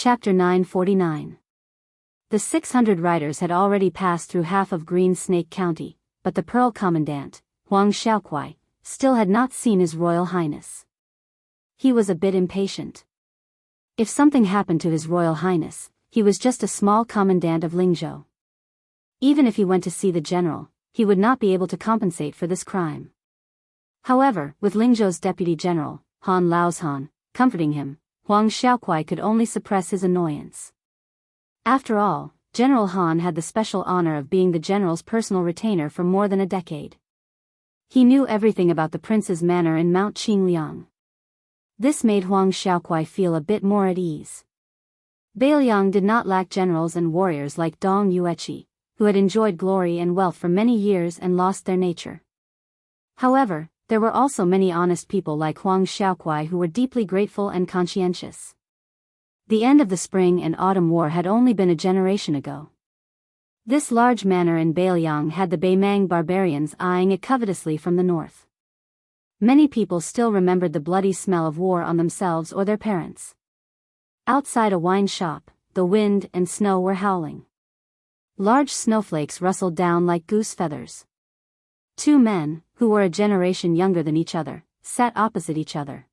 Chapter 949. The 600 riders had already passed through half of Green Snake County, but the Pearl Commandant, Huang Xiaokuai, still had not seen His Royal Highness. He was a bit impatient. If something happened to His Royal Highness, he was just a small commandant of Lingzhou. Even if he went to see the general, he would not be able to compensate for this crime. However, with Lingzhou's deputy general, Han Laozhan, comforting him, Huang Xiaokuai could only suppress his annoyance. After all, General Han had the special honor of being the general's personal retainer for more than a decade. He knew everything about the prince's manor in Mount Qingliang. This made Huang Xiaokuai feel a bit more at ease. Beiliang did not lack generals and warriors like Dong Yueqi, who had enjoyed glory and wealth for many years and lost their nature. However, there were also many honest people like Huang Xiaokuai who were deeply grateful and conscientious. The end of the Spring and Autumn War had only been a generation ago. This large manor in Beiliang had the Beimang barbarians eyeing it covetously from the north. Many people still remembered the bloody smell of war on themselves or their parents. Outside a wine shop, the wind and snow were howling. Large snowflakes rustled down like goose feathers. Two men, who were a generation younger than each other, sat opposite each other.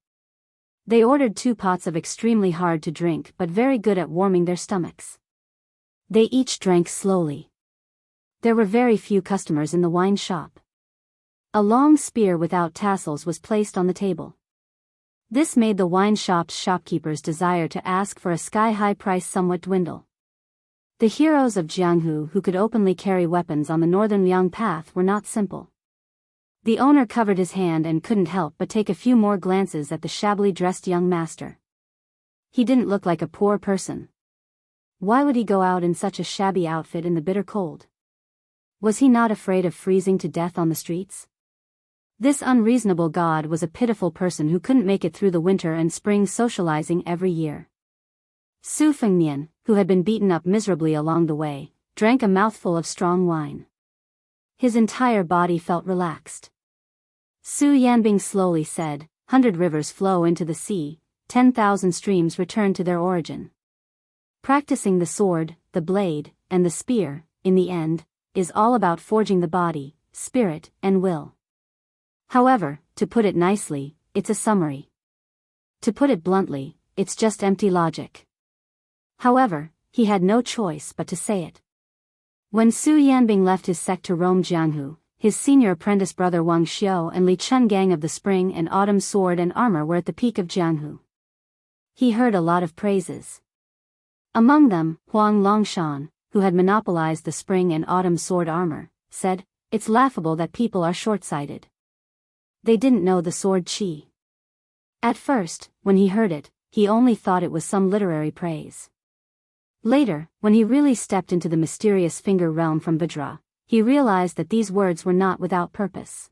They ordered 2 pots of extremely hard to drink but very good at warming their stomachs. They each drank slowly. There were very few customers in the wine shop. A long spear without tassels was placed on the table. This made the wine shop's shopkeepers' desire to ask for a sky-high price somewhat dwindle. The heroes of Jianghu who could openly carry weapons on the northern Liang path were not simple. The owner covered his hand and couldn't help but take a few more glances at the shabbily dressed young master. He didn't look like a poor person. Why would he go out in such a shabby outfit in the bitter cold? Was he not afraid of freezing to death on the streets? This unreasonable god was a pitiful person who couldn't make it through the winter and spring socializing every year. Su Fengnian, who had been beaten up miserably along the way, drank a mouthful of strong wine. His entire body felt relaxed. Su Yanbing slowly said, 100 rivers flow into the sea, 10,000 streams return to their origin. Practicing the sword, the blade, and the spear, in the end, is all about forging the body, spirit, and will. However, to put it nicely, it's a summary. To put it bluntly, it's just empty logic. However, he had no choice but to say it. When Su Yanbing left his sect to roam Jianghu, his senior apprentice brother Wang Xiao and Li Chungang of the Spring and Autumn Sword and Armor were at the peak of Jianghu. He heard a lot of praises. Among them, Huang Longshan, who had monopolized the Spring and Autumn Sword Armor, said, "It's laughable that people are short-sighted. They didn't know the sword qi." At first, when he heard it, he only thought it was some literary praise. Later, when he really stepped into the mysterious finger realm from Vajra, he realized that these words were not without purpose.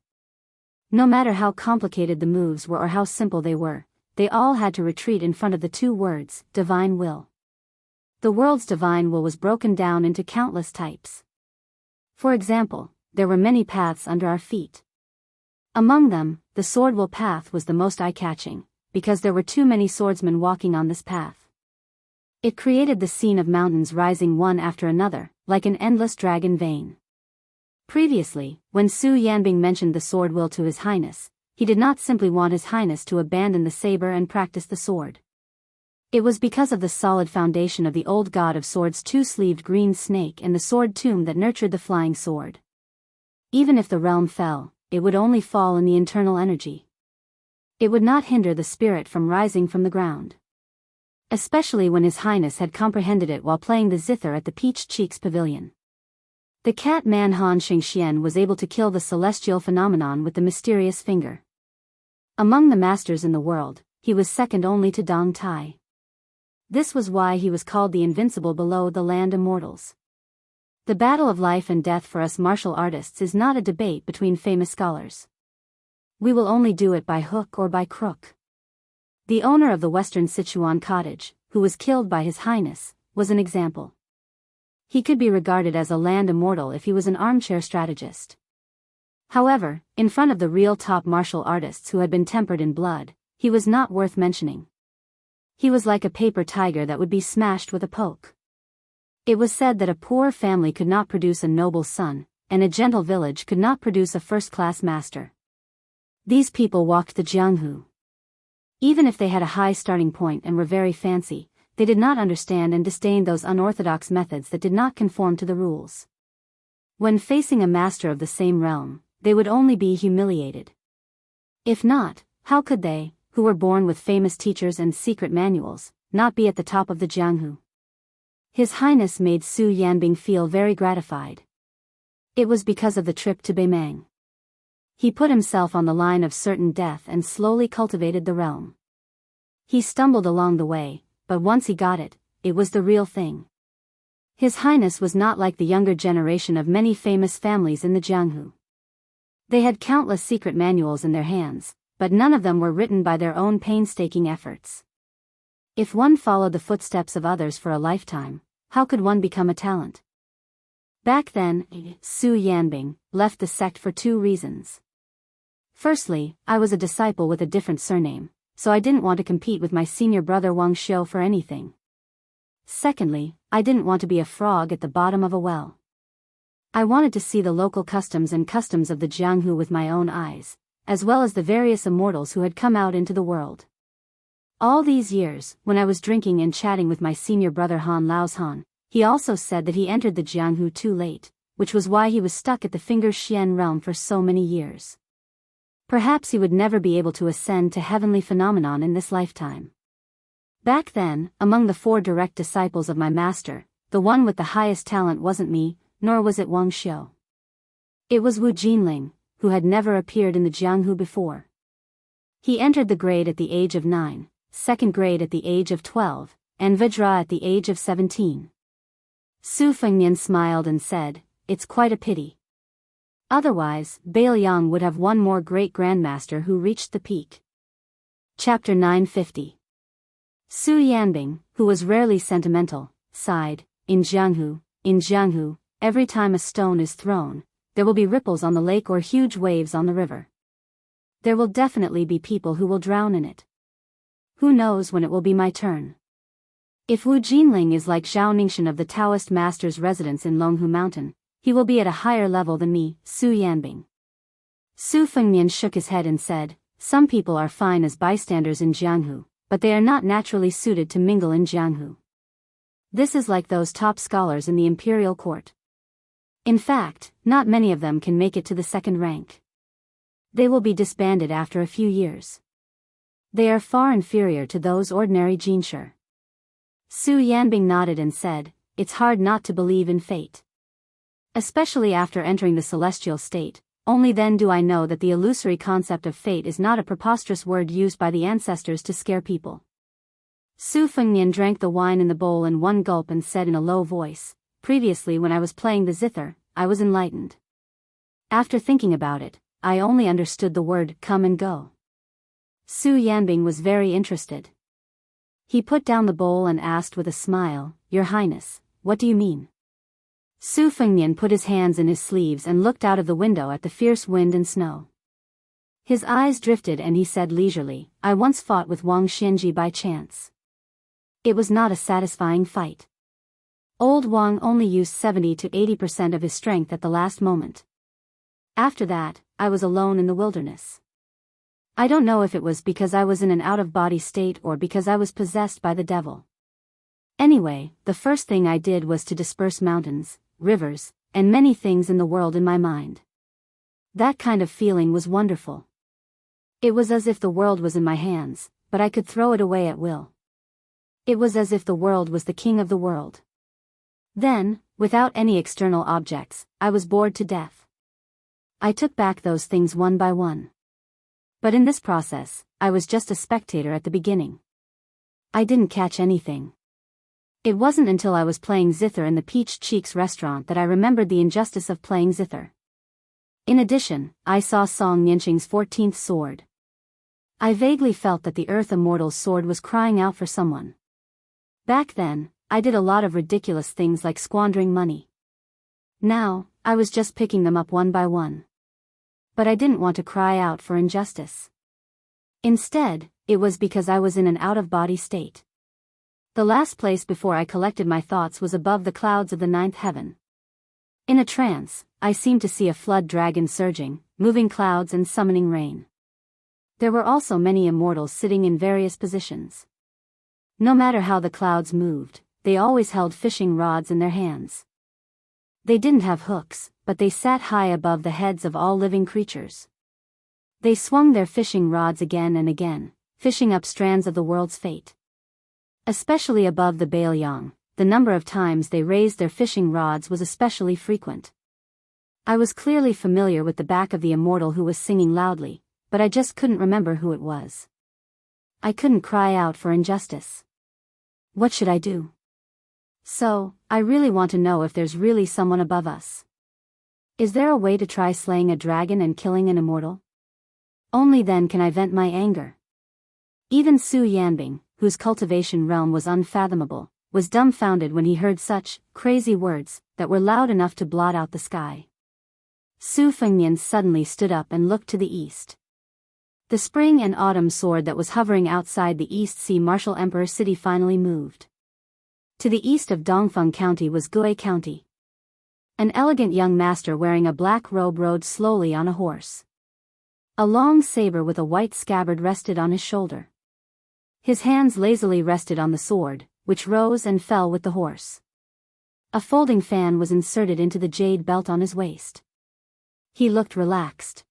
No matter how complicated the moves were or how simple they were, they all had to retreat in front of the 2 words, divine will. The world's divine will was broken down into countless types. For example, there were many paths under our feet. Among them, the sword will path was the most eye-catching, because there were too many swordsmen walking on this path. It created the scene of mountains rising one after another, like an endless dragon vein. Previously, when Su Yanbing mentioned the sword will to His Highness, he did not simply want His Highness to abandon the saber and practice the sword. It was because of the solid foundation of the old god of swords 2-sleeved green snake and the sword tomb that nurtured the flying sword. Even if the realm fell, it would only fall in the internal energy. It would not hinder the spirit from rising from the ground. Especially when His Highness had comprehended it while playing the zither at the Peach Cheeks Pavilion. The cat-man Han Xingxian was able to kill the celestial phenomenon with the mysterious finger. Among the masters in the world, he was second only to Dong Tai. This was why he was called the invincible below the land immortals. The battle of life and death for us martial artists is not a debate between famous scholars. We will only do it by hook or by crook. The owner of the Western Sichuan cottage, who was killed by His Highness, was an example. He could be regarded as a land immortal if he was an armchair strategist. However, in front of the real top martial artists who had been tempered in blood, he was not worth mentioning. He was like a paper tiger that would be smashed with a poke. It was said that a poor family could not produce a noble son, and a gentle village could not produce a first-class master. These people walked the Jianghu. Even if they had a high starting point and were very fancy, they did not understand and disdained those unorthodox methods that did not conform to the rules. When facing a master of the same realm, they would only be humiliated. If not, how could they, who were born with famous teachers and secret manuals, not be at the top of the Jianghu? His Highness made Su Yanbing feel very gratified. It was because of the trip to Beimang. He put himself on the line of certain death and slowly cultivated the realm. He stumbled along the way, but once he got it, it was the real thing. His Highness was not like the younger generation of many famous families in the Jianghu. They had countless secret manuals in their hands, but none of them were written by their own painstaking efforts. If one followed the footsteps of others for a lifetime, how could one become a talent? Back then, Su Yanbing left the sect for 2 reasons. Firstly, I was a disciple with a different surname, so I didn't want to compete with my senior brother Wang Xiu for anything. Secondly, I didn't want to be a frog at the bottom of a well. I wanted to see the local customs of the Jianghu with my own eyes, as well as the various immortals who had come out into the world. All these years, when I was drinking and chatting with my senior brother Han Laozhan, he also said that he entered the Jianghu too late, which was why he was stuck at the Finger Xian realm for so many years. Perhaps he would never be able to ascend to heavenly phenomenon in this lifetime. Back then, among the 4 direct disciples of my master, the one with the highest talent wasn't me, nor was it Wang Xiu. It was Wu Jinling, who had never appeared in the Jianghu before. He entered the grade at the age of 9, second grade at the age of 12, and Vajra at the age of 17. Su Fengnian smiled and said, "It's quite a pity. Otherwise, Bailiang would have one more great grandmaster who reached the peak." Chapter 950. Su Yanbing, who was rarely sentimental, sighed, in Jianghu, every time a stone is thrown, there will be ripples on the lake or huge waves on the river. There will definitely be people who will drown in it. Who knows when it will be my turn? If Wu Jinling is like Zhao Ningxian of the Taoist master's residence in Longhu Mountain, he will be at a higher level than me, Su Yanbing. Su Fengnian shook his head and said, "Some people are fine as bystanders in Jianghu, but they are not naturally suited to mingle in Jianghu. This is like those top scholars in the imperial court. In fact, not many of them can make it to the 2nd rank. They will be disbanded after a few years. They are far inferior to those ordinary jinshi." Su Yanbing nodded and said, "It's hard not to believe in fate. Especially after entering the celestial state, only then do I know that the illusory concept of fate is not a preposterous word used by the ancestors to scare people." Su Fengnian drank the wine in the bowl in one gulp and said in a low voice, "Previously when I was playing the zither, I was enlightened. After thinking about it, I only understood the word come and go." Su Yanbing was very interested. He put down the bowl and asked with a smile, "Your Highness, what do you mean?" Su Fengnian put his hands in his sleeves and looked out of the window at the fierce wind and snow. His eyes drifted and he said leisurely, "I once fought with Wang Xianji by chance. It was not a satisfying fight. Old Wang only used 70 to 80% of his strength at the last moment. After that, I was alone in the wilderness. I don't know if it was because I was in an out-of-body state or because I was possessed by the devil. Anyway, the first thing I did was to disperse mountains, rivers, and many things in the world in my mind. That kind of feeling was wonderful. It was as if the world was in my hands, but I could throw it away at will. It was as if the world was the king of the world. Then, without any external objects, I was bored to death. I took back those things one by one. But in this process, I was just a spectator at the beginning. I didn't catch anything. It wasn't until I was playing zither in the Peach Cheeks restaurant that I remembered the injustice of playing zither. In addition, I saw Song Nianqing's 14th sword. I vaguely felt that the Earth Immortal's sword was crying out for someone. Back then, I did a lot of ridiculous things like squandering money. Now, I was just picking them up one by one. But I didn't want to cry out for injustice. Instead, it was because I was in an out-of-body state. The last place before I collected my thoughts was above the clouds of the ninth heaven. In a trance, I seemed to see a flood dragon surging, moving clouds and summoning rain. There were also many immortals sitting in various positions. No matter how the clouds moved, they always held fishing rods in their hands. They didn't have hooks, but they sat high above the heads of all living creatures. They swung their fishing rods again and again, fishing up strands of the world's fate. Especially above the Baelyang, the number of times they raised their fishing rods was especially frequent. I was clearly familiar with the back of the immortal who was singing loudly, but I just couldn't remember who it was. I couldn't cry out for injustice. What should I do? So, I really want to know if there's really someone above us. Is there a way to try slaying a dragon and killing an immortal? Only then can I vent my anger. Even Su Yanbing, whose cultivation realm was unfathomable, was dumbfounded when he heard such crazy words that were loud enough to blot out the sky. Su Fengnian suddenly stood up and looked to the east. The spring and autumn sword that was hovering outside the East Sea Martial Emperor City finally moved. To the east of Dongfeng County was Gui County. An elegant young master wearing a black robe rode slowly on a horse. A long saber with a white scabbard rested on his shoulder. His hands lazily rested on the sword, which rose and fell with the horse. A folding fan was inserted into the jade belt on his waist. He looked relaxed.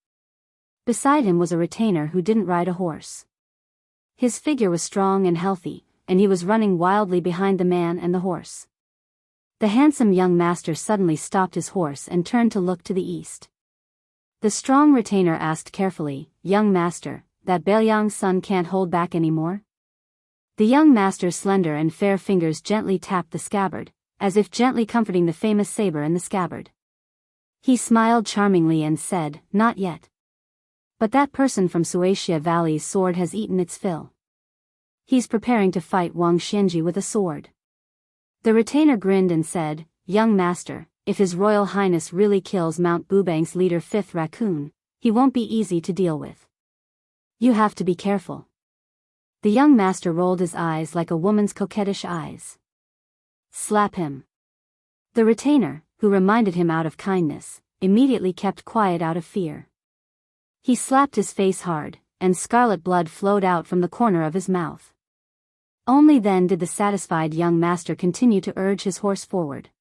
Beside him was a retainer who didn't ride a horse. His figure was strong and healthy, and he was running wildly behind the man and the horse. The handsome young master suddenly stopped his horse and turned to look to the east. The strong retainer asked carefully, "Young master, that Baelyang's son can't hold back anymore?" The young master's slender and fair fingers gently tapped the scabbard, as if gently comforting the famous saber in the scabbard. He smiled charmingly and said, "Not yet. But that person from Suatia Valley's sword has eaten its fill. He's preparing to fight Wang Xianji with a sword." The retainer grinned and said, "Young master, if His Royal Highness really kills Mount Bubang's leader Fifth Raccoon, he won't be easy to deal with. You have to be careful." The young master rolled his eyes like a woman's coquettish eyes. "Slap him." The retainer, who reminded him out of kindness, immediately kept quiet out of fear. He slapped his face hard, and scarlet blood flowed out from the corner of his mouth. Only then did the satisfied young master continue to urge his horse forward.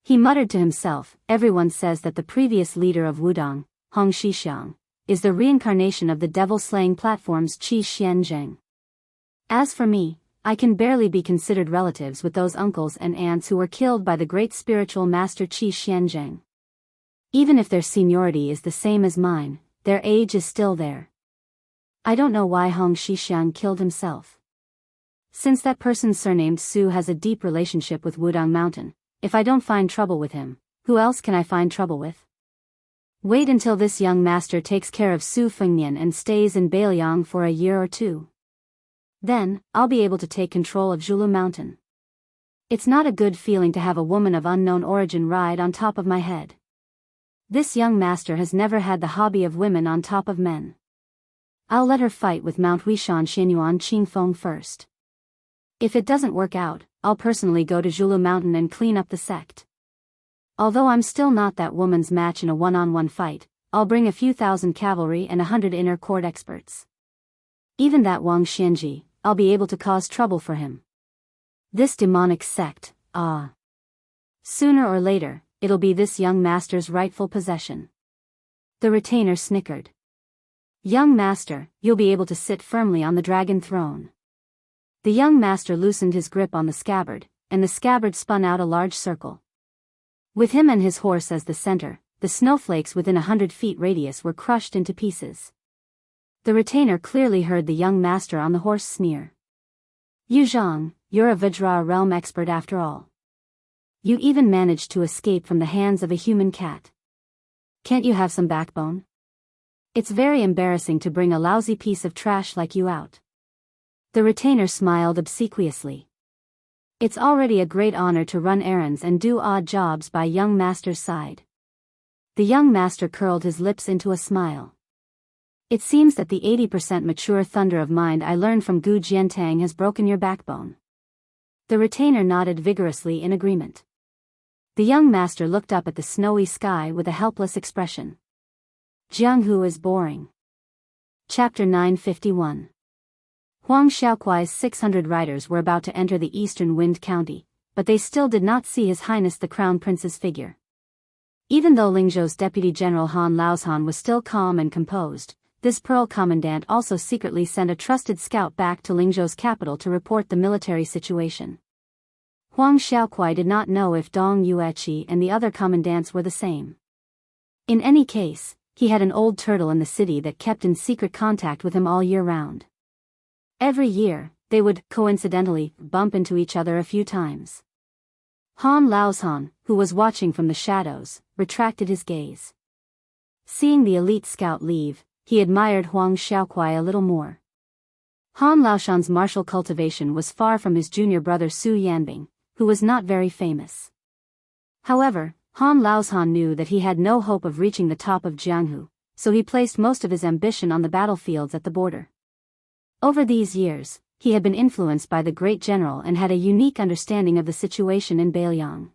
He muttered to himself, "Everyone says that the previous leader of Wudong, Hong Shixiang, is the reincarnation of the devil-slaying platform's Qi Xianzheng. As for me, I can barely be considered relatives with those uncles and aunts who were killed by the great spiritual master Qi Xianzheng. Even if their seniority is the same as mine, their age is still there. I don't know why Hong Shixiang killed himself. Since that person surnamed Su has a deep relationship with Wudong Mountain, if I don't find trouble with him, who else can I find trouble with? Wait until this young master takes care of Su Fengnian and stays in Baelyang for a year or two. Then, I'll be able to take control of Zhulu Mountain. It's not a good feeling to have a woman of unknown origin ride on top of my head. This young master has never had the hobby of women on top of men. I'll let her fight with Mount Wishan Xinyuan Qingfeng first. If it doesn't work out, I'll personally go to Zhulu Mountain and clean up the sect. Although I'm still not that woman's match in a one-on-one fight, I'll bring a few thousand cavalry and 100 inner court experts. Even that Wang Xianji, I'll be able to cause trouble for him. This demonic sect, sooner or later, it'll be this young master's rightful possession." The retainer snickered. "Young master, you'll be able to sit firmly on the dragon throne." The young master loosened his grip on the scabbard, and the scabbard spun out a large circle. With him and his horse as the center, the snowflakes within 100 feet radius were crushed into pieces. The retainer clearly heard the young master on the horse sneer. "Yu Zhang, you're a Vajra realm expert after all. You even managed to escape from the hands of a human cat. Can't you have some backbone? It's very embarrassing to bring a lousy piece of trash like you out." The retainer smiled obsequiously. It's already a great honor to run errands and do odd jobs by young master's side. The young master curled his lips into a smile. It seems that the 80% mature thunder of mind I learned from Gu Jiantang has broken your backbone. The retainer nodded vigorously in agreement. The young master looked up at the snowy sky with a helpless expression. Jianghu is boring. Chapter 951. Huang Xiaokuai's 600 riders were about to enter the eastern Wind County, but they still did not see His Highness the Crown Prince's figure. Even though Lingzhou's Deputy General Han Laozhan was still calm and composed, this Pearl Commandant also secretly sent a trusted scout back to Lingzhou's capital to report the military situation. Huang Xiaokuai did not know if Dong Yueqi and the other commandants were the same. In any case, he had an old turtle in the city that kept in secret contact with him all year round. Every year, they would, coincidentally, bump into each other a few times. Han Laozhan, who was watching from the shadows, retracted his gaze. Seeing the elite scout leave, he admired Huang Xiaokuai a little more. Han Laozhan's martial cultivation was far from his junior brother Su Yanbing, who was not very famous. However, Han Laozhan knew that he had no hope of reaching the top of Jianghu, so he placed most of his ambition on the battlefields at the border. Over these years, he had been influenced by the great general and had a unique understanding of the situation in Beiliang.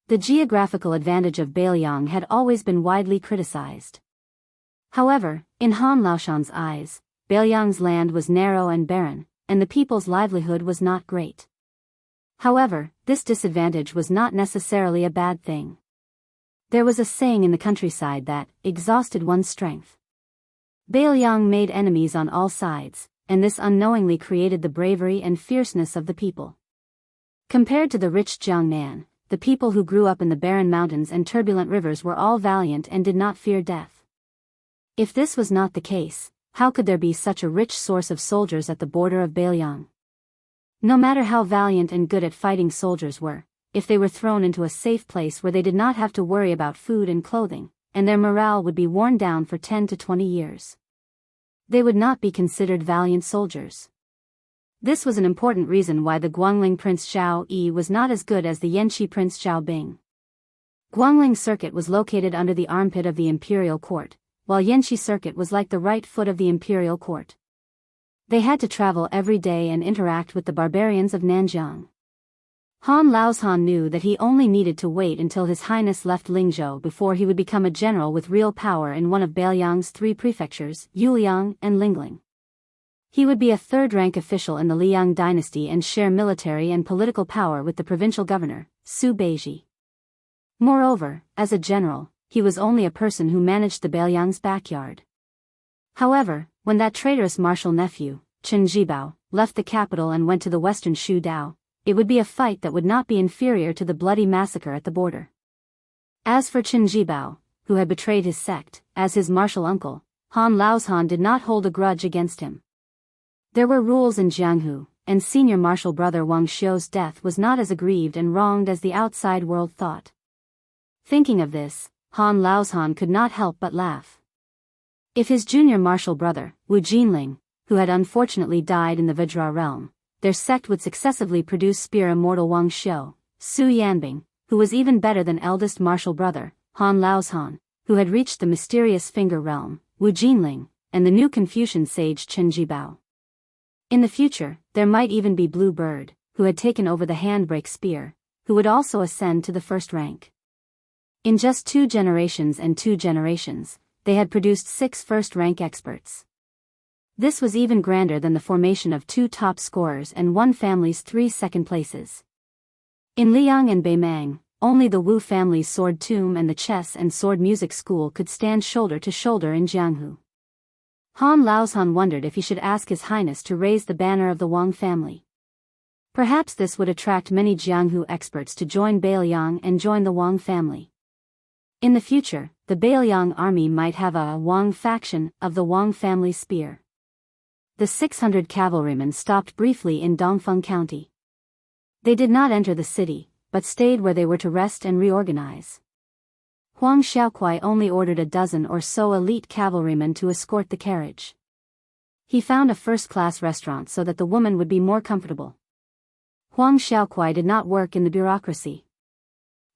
The geographical advantage of Beiliang had always been widely criticized. However, in Han Laozhan's eyes, Beiliang's land was narrow and barren, and the people's livelihood was not great. However, this disadvantage was not necessarily a bad thing. There was a saying in the countryside that exhausted one's strength. Beiliang made enemies on all sides, and this unknowingly created the bravery and fierceness of the people. Compared to the rich Jiangnan, the people who grew up in the barren mountains and turbulent rivers were all valiant and did not fear death. If this was not the case, how could there be such a rich source of soldiers at the border of Beiliang? No matter how valiant and good at fighting soldiers were, if they were thrown into a safe place where they did not have to worry about food and clothing, and their morale would be worn down for 10 to 20 years. They would not be considered valiant soldiers. This was an important reason why the Guangling Prince Xiao Yi was not as good as the Yanqi Prince Xiao Bing. Guangling Circuit was located under the armpit of the imperial court, while Yanqi Circuit was like the right foot of the imperial court. They had to travel every day and interact with the barbarians of Nanjiang. Han Laozhan knew that he only needed to wait until His Highness left Lingzhou before he would become a general with real power in one of Beiliang's 3 prefectures, Yuliang and Lingling. He would be a third-rank official in the Liang dynasty and share military and political power with the provincial governor, Su Beiji. Moreover, as a general, he was only a person who managed the Beiliang's backyard. However, when that traitorous martial nephew, Chen Jibao, left the capital and went to the western Shu Dao, it would be a fight that would not be inferior to the bloody massacre at the border. As for Chen Jibao, who had betrayed his sect, as his martial uncle, Han Laozhan did not hold a grudge against him. There were rules in Jianghu, and senior martial brother Wang Xiu's death was not as aggrieved and wronged as the outside world thought. Thinking of this, Han Laozhan could not help but laugh. If his junior martial brother, Wu Jinling, who had unfortunately died in the Vajra realm, their sect would successively produce spear immortal Wang Xiu, Su Yanbing, who was even better than eldest martial brother, Han Laozhan, who had reached the mysterious finger realm, Wu Jinling, and the new Confucian sage Chen Jibao. In the future, there might even be Blue Bird, who had taken over the handbrake spear, who would also ascend to the first rank. In just 2 generations and 2 generations, they had produced 6 first-rank experts. This was even grander than the formation of 2 top scorers and 1 family's 3 second places. In Liang and Beimang, only the Wu family's sword tomb and the chess and sword music school could stand shoulder to shoulder in Jianghu. Han Laozhan wondered if he should ask His Highness to raise the banner of the Wang family. Perhaps this would attract many Jianghu experts to join Beiliang and join the Wang family. In the future, the Beiliang army might have a Wang faction of the Wang family spear. The 600 cavalrymen stopped briefly in Dongfeng County. They did not enter the city, but stayed where they were to rest and reorganize. Huang Xiaokuai only ordered a dozen or so elite cavalrymen to escort the carriage. He found a first-class restaurant so that the woman would be more comfortable. Huang Xiaokuai did not work in the bureaucracy.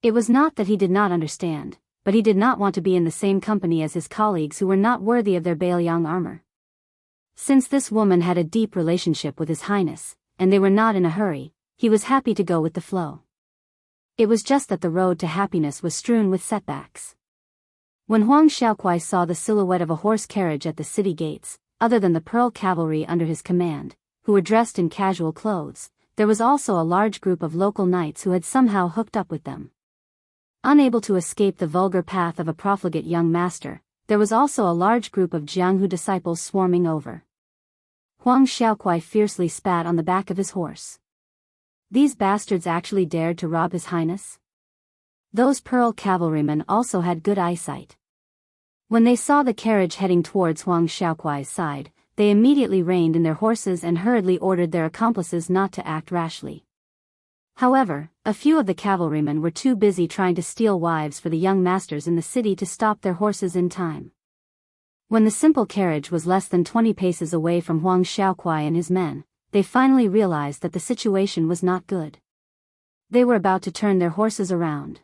It was not that he did not understand, but he did not want to be in the same company as his colleagues who were not worthy of their Baelyang armor. Since this woman had a deep relationship with His Highness, and they were not in a hurry, he was happy to go with the flow. It was just that the road to happiness was strewn with setbacks. When Huang Xiaokuai saw the silhouette of a horse carriage at the city gates, other than the Pearl cavalry under his command, who were dressed in casual clothes, there was also a large group of local knights who had somehow hooked up with them. Unable to escape the vulgar path of a profligate young master, there was also a large group of Jianghu disciples swarming over. Huang Xiaokuai fiercely spat on the back of his horse. These bastards actually dared to rob His Highness? Those Pearl cavalrymen also had good eyesight. When they saw the carriage heading towards Huang Xiaokuai's side, they immediately reined in their horses and hurriedly ordered their accomplices not to act rashly. However, a few of the cavalrymen were too busy trying to steal wives for the young masters in the city to stop their horses in time. When the simple carriage was less than 20 paces away from Huang Xiaokuai and his men, they finally realized that the situation was not good. They were about to turn their horses around.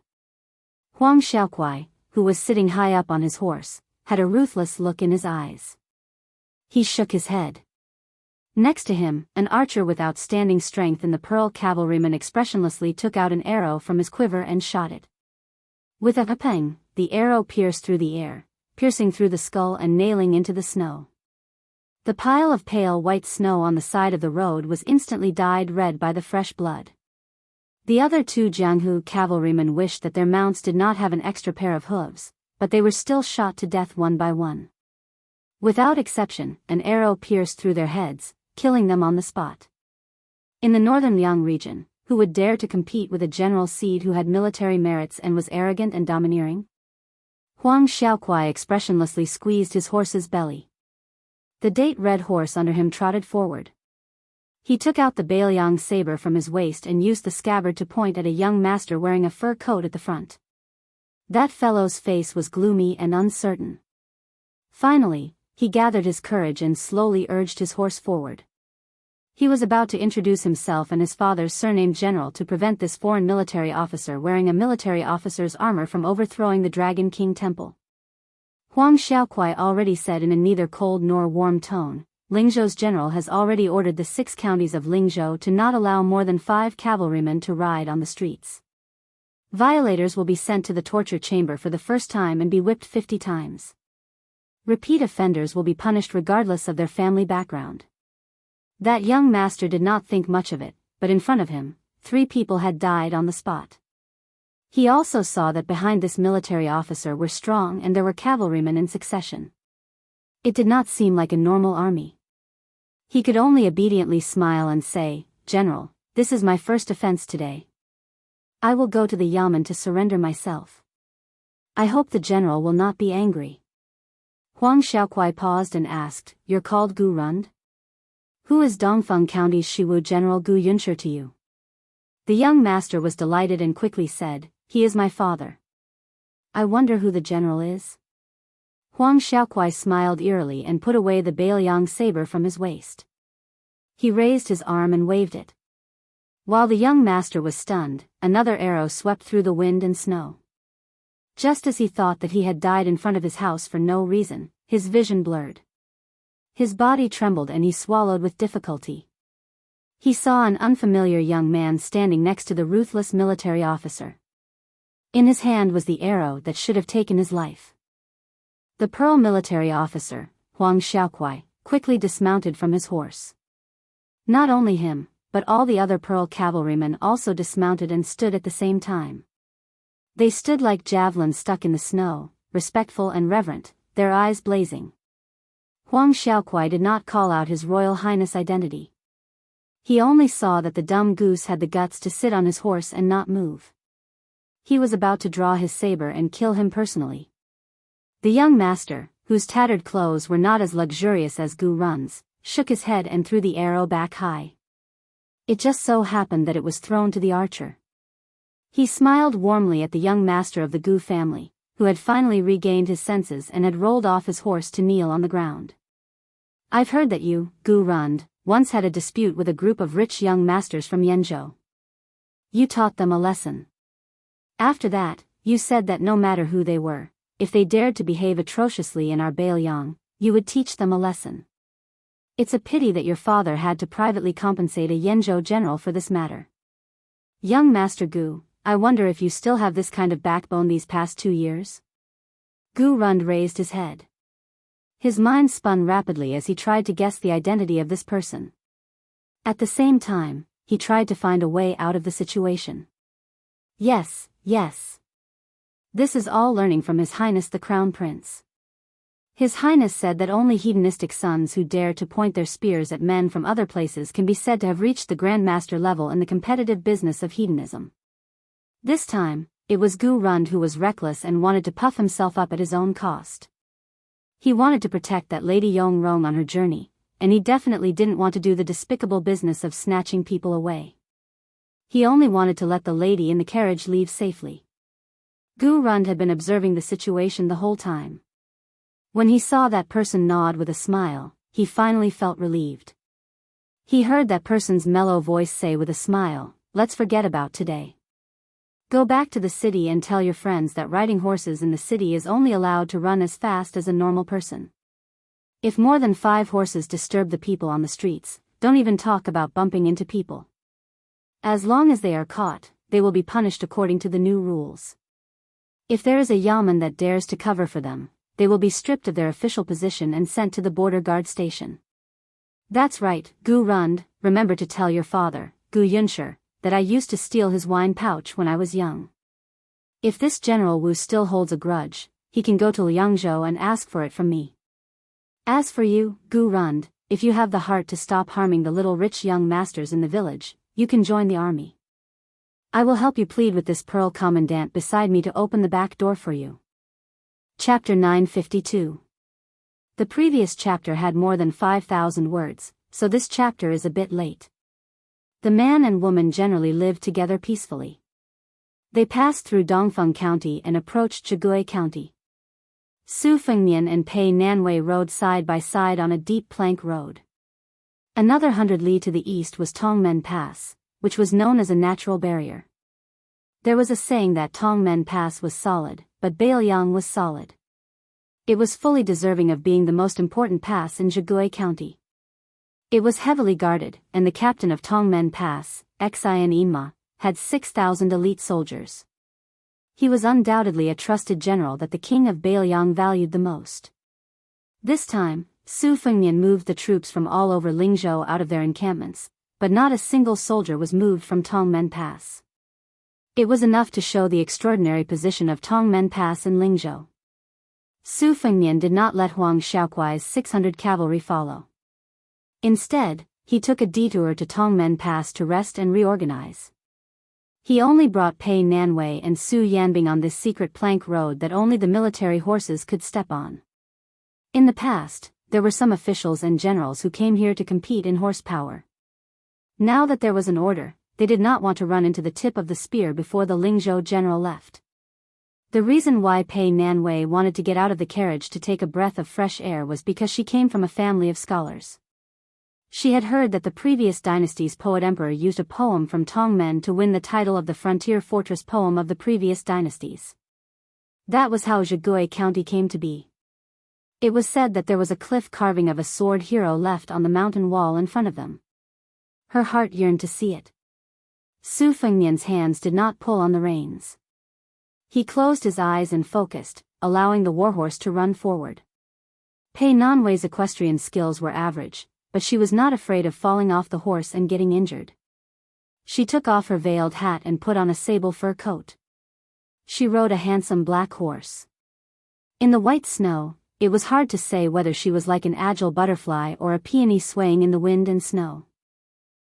Huang Xiaokuai, who was sitting high up on his horse, had a ruthless look in his eyes. He shook his head. Next to him, an archer with outstanding strength in the Pearl cavalryman expressionlessly took out an arrow from his quiver and shot it. With a pang, the arrow pierced through the air, piercing through the skull and nailing into the snow. The pile of pale white snow on the side of the road was instantly dyed red by the fresh blood. The other two Jianghu cavalrymen wished that their mounts did not have an extra pair of hooves, but they were still shot to death one by one. Without exception, an arrow pierced through their heads, killing them on the spot. In the northern Liang region, who would dare to compete with a General Seed who had military merits and was arrogant and domineering? Huang Xiaokuai expressionlessly squeezed his horse's belly. The date-red horse under him trotted forward. He took out the Baelyang saber from his waist and used the scabbard to point at a young master wearing a fur coat at the front. That fellow's face was gloomy and uncertain. Finally, he gathered his courage and slowly urged his horse forward. He was about to introduce himself and his father's surnamed general to prevent this foreign military officer wearing a military officer's armor from overthrowing the Dragon King Temple. Huang Xiaokuai already said in a neither cold nor warm tone, Lingzhou's general has already ordered the 6 counties of Lingzhou to not allow more than 5 cavalrymen to ride on the streets. Violators will be sent to the torture chamber for the first time and be whipped 50 times. Repeat offenders will be punished regardless of their family background. That young master did not think much of it, but in front of him, 3 people had died on the spot. He also saw that behind this military officer were strong and there were cavalrymen in succession. It did not seem like a normal army. He could only obediently smile and say, "General, this is my first offense today. I will go to the yamen to surrender myself. I hope the general will not be angry." Huang Xiaokuai paused and asked, "You're called Gu Rund? Who is Dongfeng County's Shiwu General Gu Yunshi to you?" The young master was delighted and quickly said, "He is my father." "I wonder who the general is?" Huang Xiaokuai smiled eerily and put away the Baelyang saber from his waist. He raised his arm and waved it. While the young master was stunned, another arrow swept through the wind and snow. Just as he thought that he had died in front of his house for no reason, his vision blurred. His body trembled and he swallowed with difficulty. He saw an unfamiliar young man standing next to the ruthless military officer. In his hand was the arrow that should have taken his life. The Pearl military officer, Huang Xiaokuai, quickly dismounted from his horse. Not only him, but all the other Pearl cavalrymen also dismounted and stood at the same time. They stood like javelins stuck in the snow, respectful and reverent, their eyes blazing. Huang Xiaokuai did not call out His Royal Highness' identity. He only saw that the dumb goose had the guts to sit on his horse and not move. He was about to draw his saber and kill him personally. The young master, whose tattered clothes were not as luxurious as Gu Run's, shook his head and threw the arrow back high. It just so happened that it was thrown to the archer. He smiled warmly at the young master of the Gu family, who had finally regained his senses and had rolled off his horse to kneel on the ground. "I've heard that you, Gu Rund, once had a dispute with a group of rich young masters from Yenzhou. You taught them a lesson. After that, You said that no matter who they were, if they dared to behave atrociously in our Baelyang, you would teach them a lesson. It's a pity that your father had to privately compensate a Yenzhou general for this matter. Young Master Gu, I wonder if you still have this kind of backbone these past 2 years? Gu Rund raised his head. His mind spun rapidly as he tried to guess the identity of this person. At the same time, he tried to find a way out of the situation. Yes, yes. This is all learning from His Highness the Crown Prince. His Highness said that only hedonistic sons who dare to point their spears at men from other places can be said to have reached the Grandmaster level in the competitive business of hedonism. This time, it was Gu Rund who was reckless and wanted to puff himself up at his own cost. He wanted to protect that Lady Yong Rong on her journey, and he definitely didn't want to do the despicable business of snatching people away. He only wanted to let the lady in the carriage leave safely. Gu Rund had been observing the situation the whole time. When he saw that person nod with a smile, he finally felt relieved. He heard that person's mellow voice say with a smile, "Let's forget about today. Go back to the city and tell your friends that riding horses in the city is only allowed to run as fast as a normal person. If more than 5 horses disturb the people on the streets, don't even talk about bumping into people. As long as they are caught, they will be punished according to the new rules. If there is a yamen that dares to cover for them, they will be stripped of their official position and sent to the border guard station. That's right, Gu Rund, remember to tell your father, Gu Yunshi, that I used to steal his wine pouch when I was young. If this General Wu still holds a grudge, he can go to Liangzhou and ask for it from me. As for you, Gu Rund, if you have the heart to stop harming the little rich young masters in the village, you can join the army. I will help you plead with this Pearl Commandant beside me to open the back door for you." Chapter 952. The previous chapter had more than 5,000 words, so this chapter is a bit late. The man and woman generally lived together peacefully. They passed through Dongfeng County and approached Zhigui County. Su Fengnian and Pei Nanwei rode side by side on a deep plank road. Another 100 li to the east was Tongmen Pass, which was known as a natural barrier. There was a saying that Tongmen Pass was solid, but Baelyang was solid. It was fully deserving of being the most important pass in Zhigui County. It was heavily guarded, and the captain of Tongmen Pass, Xian Yinma, had 6,000 elite soldiers. He was undoubtedly a trusted general that the king of Baelyang valued the most. This time, Su Fengnian moved the troops from all over Lingzhou out of their encampments, but not a single soldier was moved from Tongmen Pass. It was enough to show the extraordinary position of Tongmen Pass in Lingzhou. Su Fengnian did not let Huang Xiaokuai's 600 cavalry follow. Instead, he took a detour to Tongmen Pass to rest and reorganize. He only brought Pei Nanwei and Su Yanbing on this secret plank road that only the military horses could step on. In the past, there were some officials and generals who came here to compete in horsepower. Now that there was an order, they did not want to run into the tip of the spear before the Lingzhou general left. The reason why Pei Nanwei wanted to get out of the carriage to take a breath of fresh air was because she came from a family of scholars. She had heard that the previous dynasty's poet-emperor used a poem from Tongmen to win the title of the frontier fortress poem of the previous dynasties. That was how Zhigui County came to be. It was said that there was a cliff carving of a sword hero left on the mountain wall in front of them. Her heart yearned to see it. Su Fengnian's hands did not pull on the reins. He closed his eyes and focused, allowing the warhorse to run forward. Pei Nanwei's equestrian skills were average, but she was not afraid of falling off the horse and getting injured. She took off her veiled hat and put on a sable fur coat. She rode a handsome black horse. In the white snow, it was hard to say whether she was like an agile butterfly or a peony swaying in the wind and snow.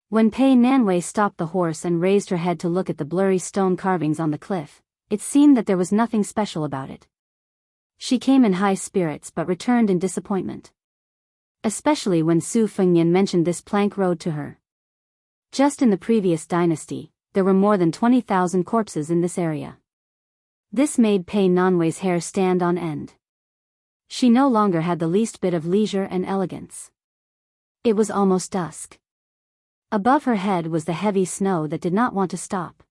When Pei Nanwei stopped the horse and raised her head to look at the blurry stone carvings on the cliff, it seemed that there was nothing special about it. She came in high spirits but returned in disappointment. Especially when Su Fengnian mentioned this plank road to her. Just in the previous dynasty, there were more than 20,000 corpses in this area. This made Pei Nanwei's hair stand on end. She no longer had the least bit of leisure and elegance. It was almost dusk. Above her head was the heavy snow that did not want to stop.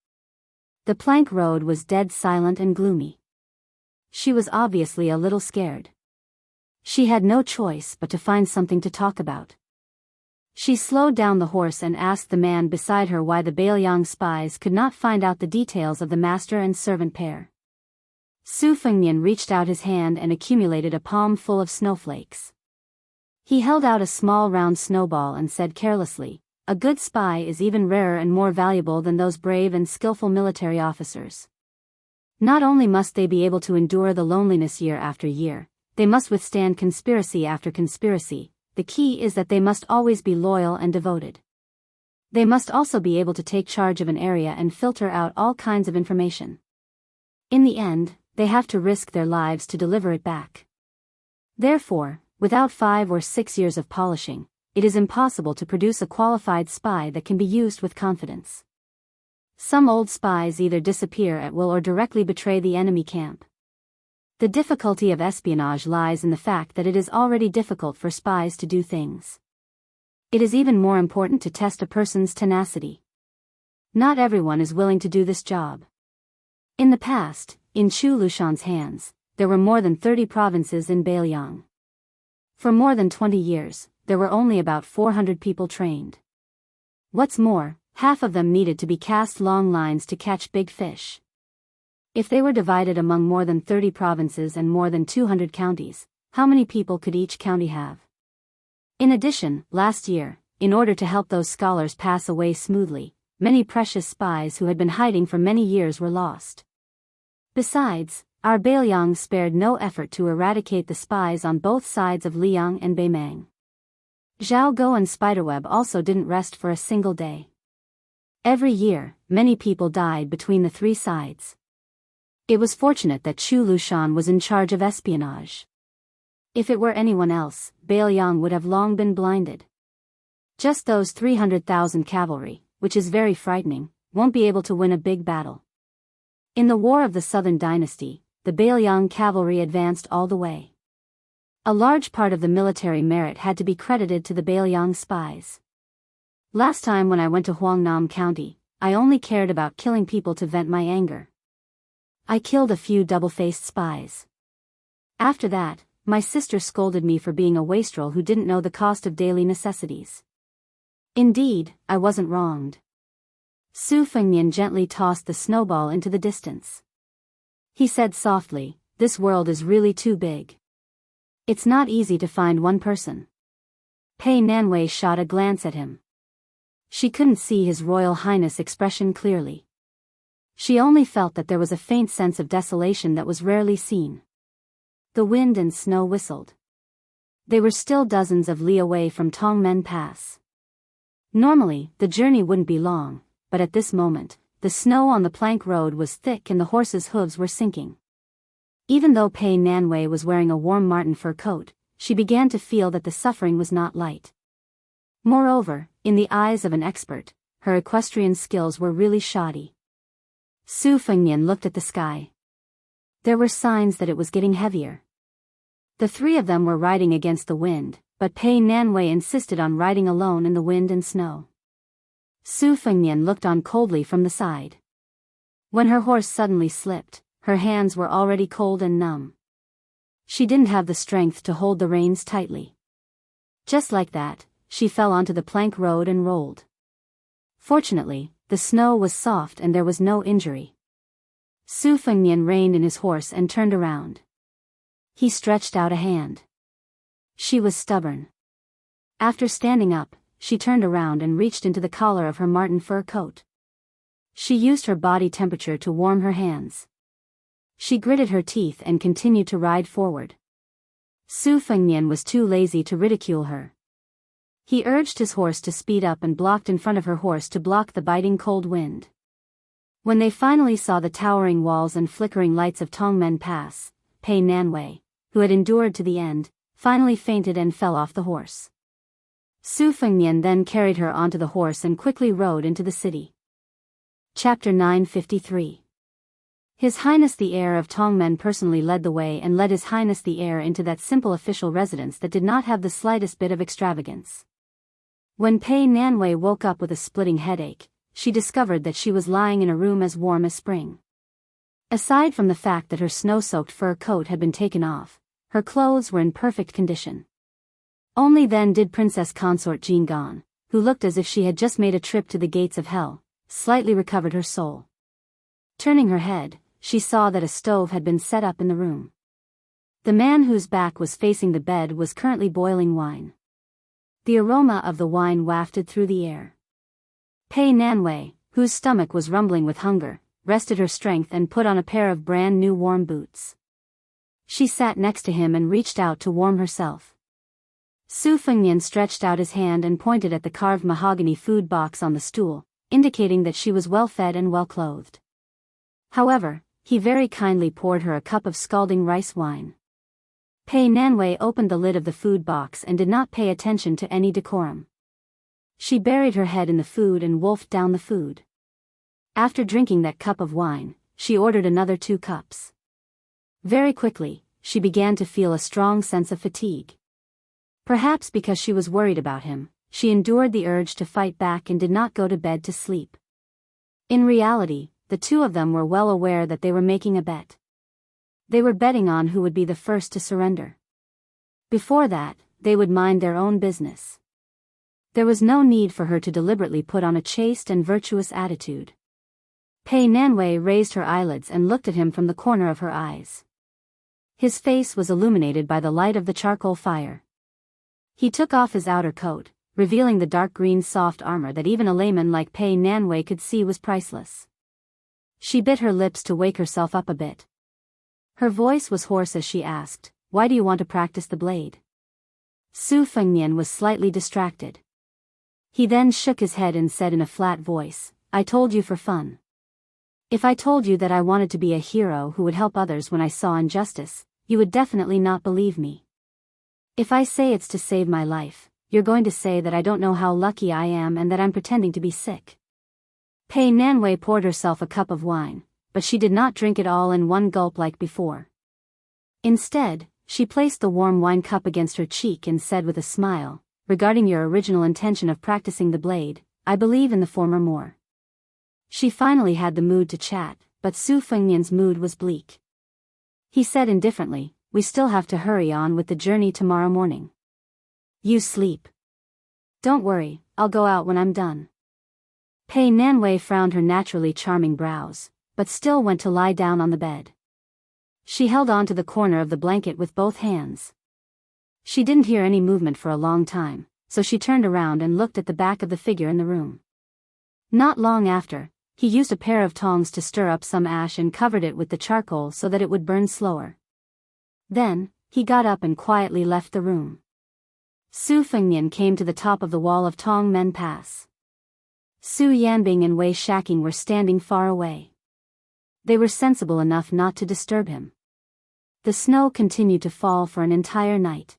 The plank road was dead silent and gloomy. She was obviously a little scared. She had no choice but to find something to talk about. She slowed down the horse and asked the man beside her why the Bailiang spies could not find out the details of the master and servant pair. Su Fengnian reached out his hand and accumulated a palm full of snowflakes. He held out a small round snowball and said carelessly, "A good spy is even rarer and more valuable than those brave and skillful military officers. Not only must they be able to endure the loneliness year after year, they must withstand conspiracy after conspiracy. The key is that they must always be loyal and devoted. They must also be able to take charge of an area and filter out all kinds of information. In the end, they have to risk their lives to deliver it back. Therefore, without 5 or 6 years of polishing, it is impossible to produce a qualified spy that can be used with confidence. Some old spies either disappear at will or directly betray the enemy camp. The difficulty of espionage lies in the fact that it is already difficult for spies to do things. It is even more important to test a person's tenacity. Not everyone is willing to do this job. In the past, in Chu Lushan's hands, there were more than 30 provinces in Bailiang. For more than 20 years, there were only about 400 people trained. What's more, half of them needed to be cast long lines to catch big fish. If they were divided among more than 30 provinces and more than 200 counties, how many people could each county have? In addition, last year, in order to help those scholars pass away smoothly, many precious spies who had been hiding for many years were lost. Besides, our Bailiang spared no effort to eradicate the spies on both sides of Liang and Beimang. Zhao Go and Spiderweb also didn't rest for a single day. Every year, many people died between the 3 sides. It was fortunate that Chu Lushan was in charge of espionage. If it were anyone else, Bailiang would have long been blinded. Just those 300,000 cavalry, which is very frightening, won't be able to win a big battle. In the War of the Southern Dynasty, the Bailiang cavalry advanced all the way. A large part of the military merit had to be credited to the Bailiang spies. Last time when I went to Huangnam County, I only cared about killing people to vent my anger. I killed a few double-faced spies. After that, my sister scolded me for being a wastrel who didn't know the cost of daily necessities. Indeed, I wasn't wronged. Su Fengnian gently tossed the snowball into the distance. He said softly, "This world is really too big. It's not easy to find one person." Pei Nanwei shot a glance at him. She couldn't see His Royal Highness' expression clearly. She only felt that there was a faint sense of desolation that was rarely seen. The wind and snow whistled. They were still dozens of li away from Tongmen Pass. Normally, the journey wouldn't be long, but at this moment, the snow on the plank road was thick and the horses' hooves were sinking. Even though Pei Nanwei was wearing a warm marten fur coat, she began to feel that the suffering was not light. Moreover, in the eyes of an expert, her equestrian skills were really shoddy. Su Fengnian looked at the sky. There were signs that it was getting heavier. The 3 of them were riding against the wind, but Pei Nanwei insisted on riding alone in the wind and snow. Su Fengnian looked on coldly from the side. When her horse suddenly slipped, her hands were already cold and numb. She didn't have the strength to hold the reins tightly. Just like that, she fell onto the plank road and rolled. Fortunately, the snow was soft and there was no injury. Su Fengnian reined in his horse and turned around. He stretched out a hand. She was stubborn. After standing up, she turned around and reached into the collar of her marten fur coat. She used her body temperature to warm her hands. She gritted her teeth and continued to ride forward. Su Fengnian was too lazy to ridicule her. He urged his horse to speed up and blocked in front of her horse to block the biting cold wind. When they finally saw the towering walls and flickering lights of Tongmen Pass, Pei Nanwei, who had endured to the end, finally fainted and fell off the horse. Su Fengnian then carried her onto the horse and quickly rode into the city. Chapter 953. His Highness the Heir of Tongmen personally led the way and led His Highness the Heir into that simple official residence that did not have the slightest bit of extravagance. When Pei Nanwei woke up with a splitting headache, she discovered that she was lying in a room as warm as spring. Aside from the fact that her snow-soaked fur coat had been taken off, her clothes were in perfect condition. Only then did Princess Consort Jean Gon, who looked as if she had just made a trip to the gates of hell, slightly recovered her soul. Turning her head, she saw that a stove had been set up in the room. The man whose back was facing the bed was currently boiling wine. The aroma of the wine wafted through the air. Pei Nanwei, whose stomach was rumbling with hunger, rested her strength and put on a pair of brand new warm boots. She sat next to him and reached out to warm herself. Su Fengnian stretched out his hand and pointed at the carved mahogany food box on the stool, indicating that she was well fed and well clothed. However, he very kindly poured her a cup of scalding rice wine. Pei Nanwei opened the lid of the food box and did not pay attention to any decorum. She buried her head in the food and wolfed down the food. After drinking that cup of wine, she ordered another 2 cups. Very quickly, she began to feel a strong sense of fatigue. Perhaps because she was worried about him, she endured the urge to fight back and did not go to bed to sleep. In reality, the two of them were well aware that they were making a bet. They were betting on who would be the first to surrender. Before that, they would mind their own business. There was no need for her to deliberately put on a chaste and virtuous attitude. Pei Nanwei raised her eyelids and looked at him from the corner of her eyes. His face was illuminated by the light of the charcoal fire. He took off his outer coat, revealing the dark green soft armor that even a layman like Pei Nanwei could see was priceless. She bit her lips to wake herself up a bit. Her voice was hoarse as she asked, "Why do you want to practice the blade?" Su Fengnian was slightly distracted. He then shook his head and said in a flat voice, "I told you for fun. If I told you that I wanted to be a hero who would help others when I saw injustice, you would definitely not believe me. If I say it's to save my life, you're going to say that I don't know how lucky I am and that I'm pretending to be sick." Pei Nanwei poured herself a cup of wine, but she did not drink it all in one gulp like before. Instead, she placed the warm wine cup against her cheek and said with a smile, "Regarding your original intention of practicing the blade, I believe in the former more." She finally had the mood to chat, but Su Fengnian's mood was bleak. He said indifferently, "We still have to hurry on with the journey tomorrow morning. You sleep. Don't worry, I'll go out when I'm done." Pei Nanwei frowned her naturally charming brows, but still went to lie down on the bed. She held on to the corner of the blanket with both hands. She didn't hear any movement for a long time, so she turned around and looked at the back of the figure in the room. Not long after, he used a pair of tongs to stir up some ash and covered it with the charcoal so that it would burn slower. Then, he got up and quietly left the room. Su Fengnian came to the top of the wall of Tong Men Pass. Su Yanbing and Wei Shaking were standing far away. They were sensible enough not to disturb him. The snow continued to fall for an entire night.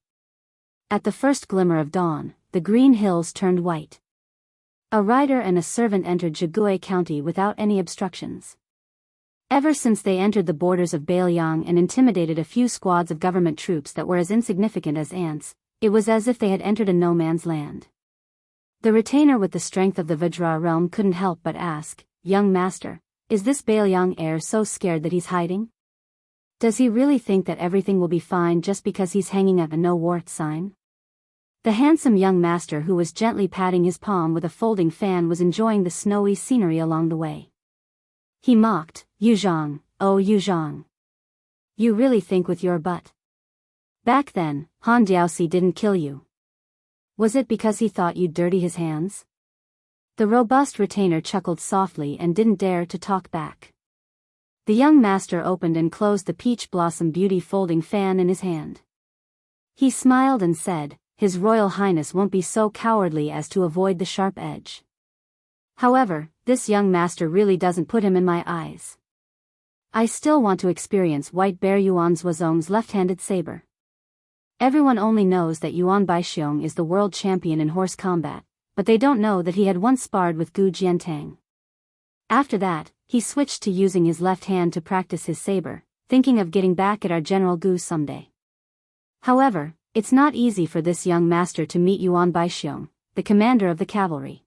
At the first glimmer of dawn, the green hills turned white. A rider and a servant entered Jigui County without any obstructions. Ever since they entered the borders of Bailiang and intimidated a few squads of government troops that were as insignificant as ants, it was as if they had entered a no-man's land. The retainer with the strength of the Vajra realm couldn't help but ask, "Young master, is this Bailiang heir so scared that he's hiding? Does he really think that everything will be fine just because he's hanging up a no-wart sign?" The handsome young master who was gently patting his palm with a folding fan was enjoying the snowy scenery along the way. He mocked, "Yuzhang, oh Yuzhang. You really think with your butt. Back then, Han Diaosi didn't kill you. Was it because he thought you'd dirty his hands?" The robust retainer chuckled softly and didn't dare to talk back. The young master opened and closed the peach blossom beauty folding fan in his hand. He smiled and said, "His Royal Highness won't be so cowardly as to avoid the sharp edge. However, this young master really doesn't put him in my eyes. I still want to experience White Bear Yuan Zuozong's left-handed saber. Everyone only knows that Yuan Baixiong is the world champion in horse combat, but they don't know that he had once sparred with Gu Jiantang." After that, he switched to using his left hand to practice his saber, thinking of getting back at our General Gu someday. However, it's not easy for this young master to meet Yuan Baixiong, the commander of the cavalry.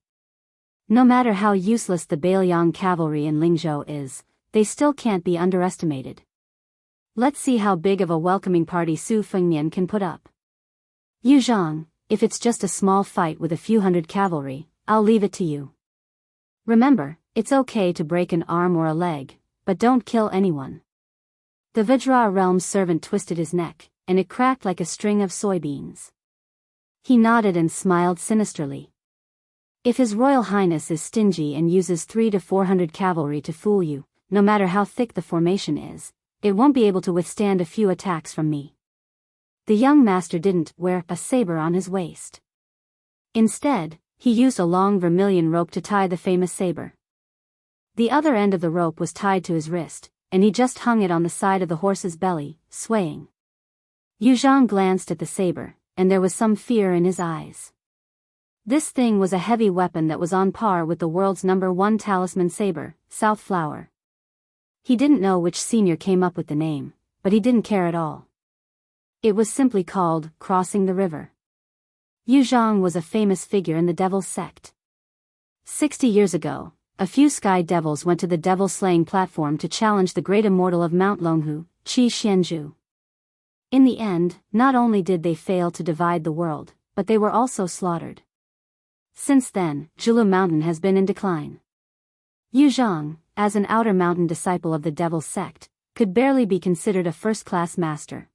No matter how useless the Bailiang cavalry in Lingzhou is, they still can't be underestimated. Let's see how big of a welcoming party Su Fengmian can put up. Yu Zhang, if it's just a small fight with a few hundred cavalry, I'll leave it to you. Remember, it's okay to break an arm or a leg, but don't kill anyone. The Vajra realm's servant twisted his neck, and it cracked like a string of soybeans. He nodded and smiled sinisterly. If His Royal Highness is stingy and uses 300 to 400 cavalry to fool you, no matter how thick the formation is, it won't be able to withstand a few attacks from me. The young master didn't wear a saber on his waist. Instead, he used a long vermilion rope to tie the famous saber. The other end of the rope was tied to his wrist, and he just hung it on the side of the horse's belly, swaying. Yu Zhang glanced at the saber, and there was some fear in his eyes. This thing was a heavy weapon that was on par with the world's #1 talisman saber, South Flower. He didn't know which senior came up with the name, but he didn't care at all. It was simply called Crossing the River. Yu Zhang was a famous figure in the Devil's sect. 60 years ago, a few sky devils went to the devil-slaying platform to challenge the great immortal of Mount Longhu, Qi Xianzhu. In the end, not only did they fail to divide the world, but they were also slaughtered. Since then, Zhulu Mountain has been in decline. Yu Zhang, as an outer mountain disciple of the Devil's sect, could barely be considered a first-class master.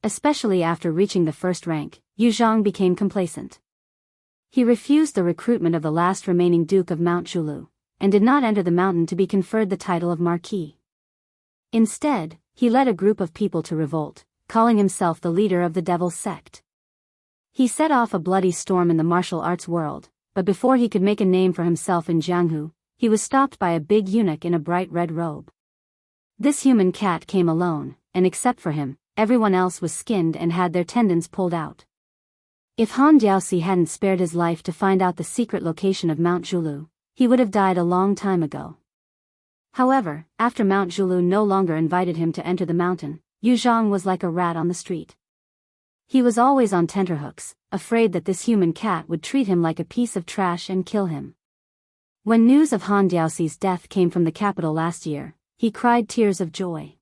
Especially after reaching the first rank, Yu Zhang became complacent. He refused the recruitment of the last remaining Duke of Mount Zhulu, and did not enter the mountain to be conferred the title of Marquis. Instead, he led a group of people to revolt, calling himself the leader of the Devil's sect. He set off a bloody storm in the martial arts world, but before he could make a name for himself in Jianghu, he was stopped by a big eunuch in a bright red robe. This human cat came alone, and except for him, everyone else was skinned and had their tendons pulled out. If Han Jiaoxi hadn't spared his life to find out the secret location of Mount Zhulu, he would have died a long time ago. However, after Mount Zhulu no longer invited him to enter the mountain, Yu Zhang was like a rat on the street. He was always on tenterhooks, afraid that this human cat would treat him like a piece of trash and kill him. When news of Han Jiaoxi's death came from the capital last year, he cried tears of joy.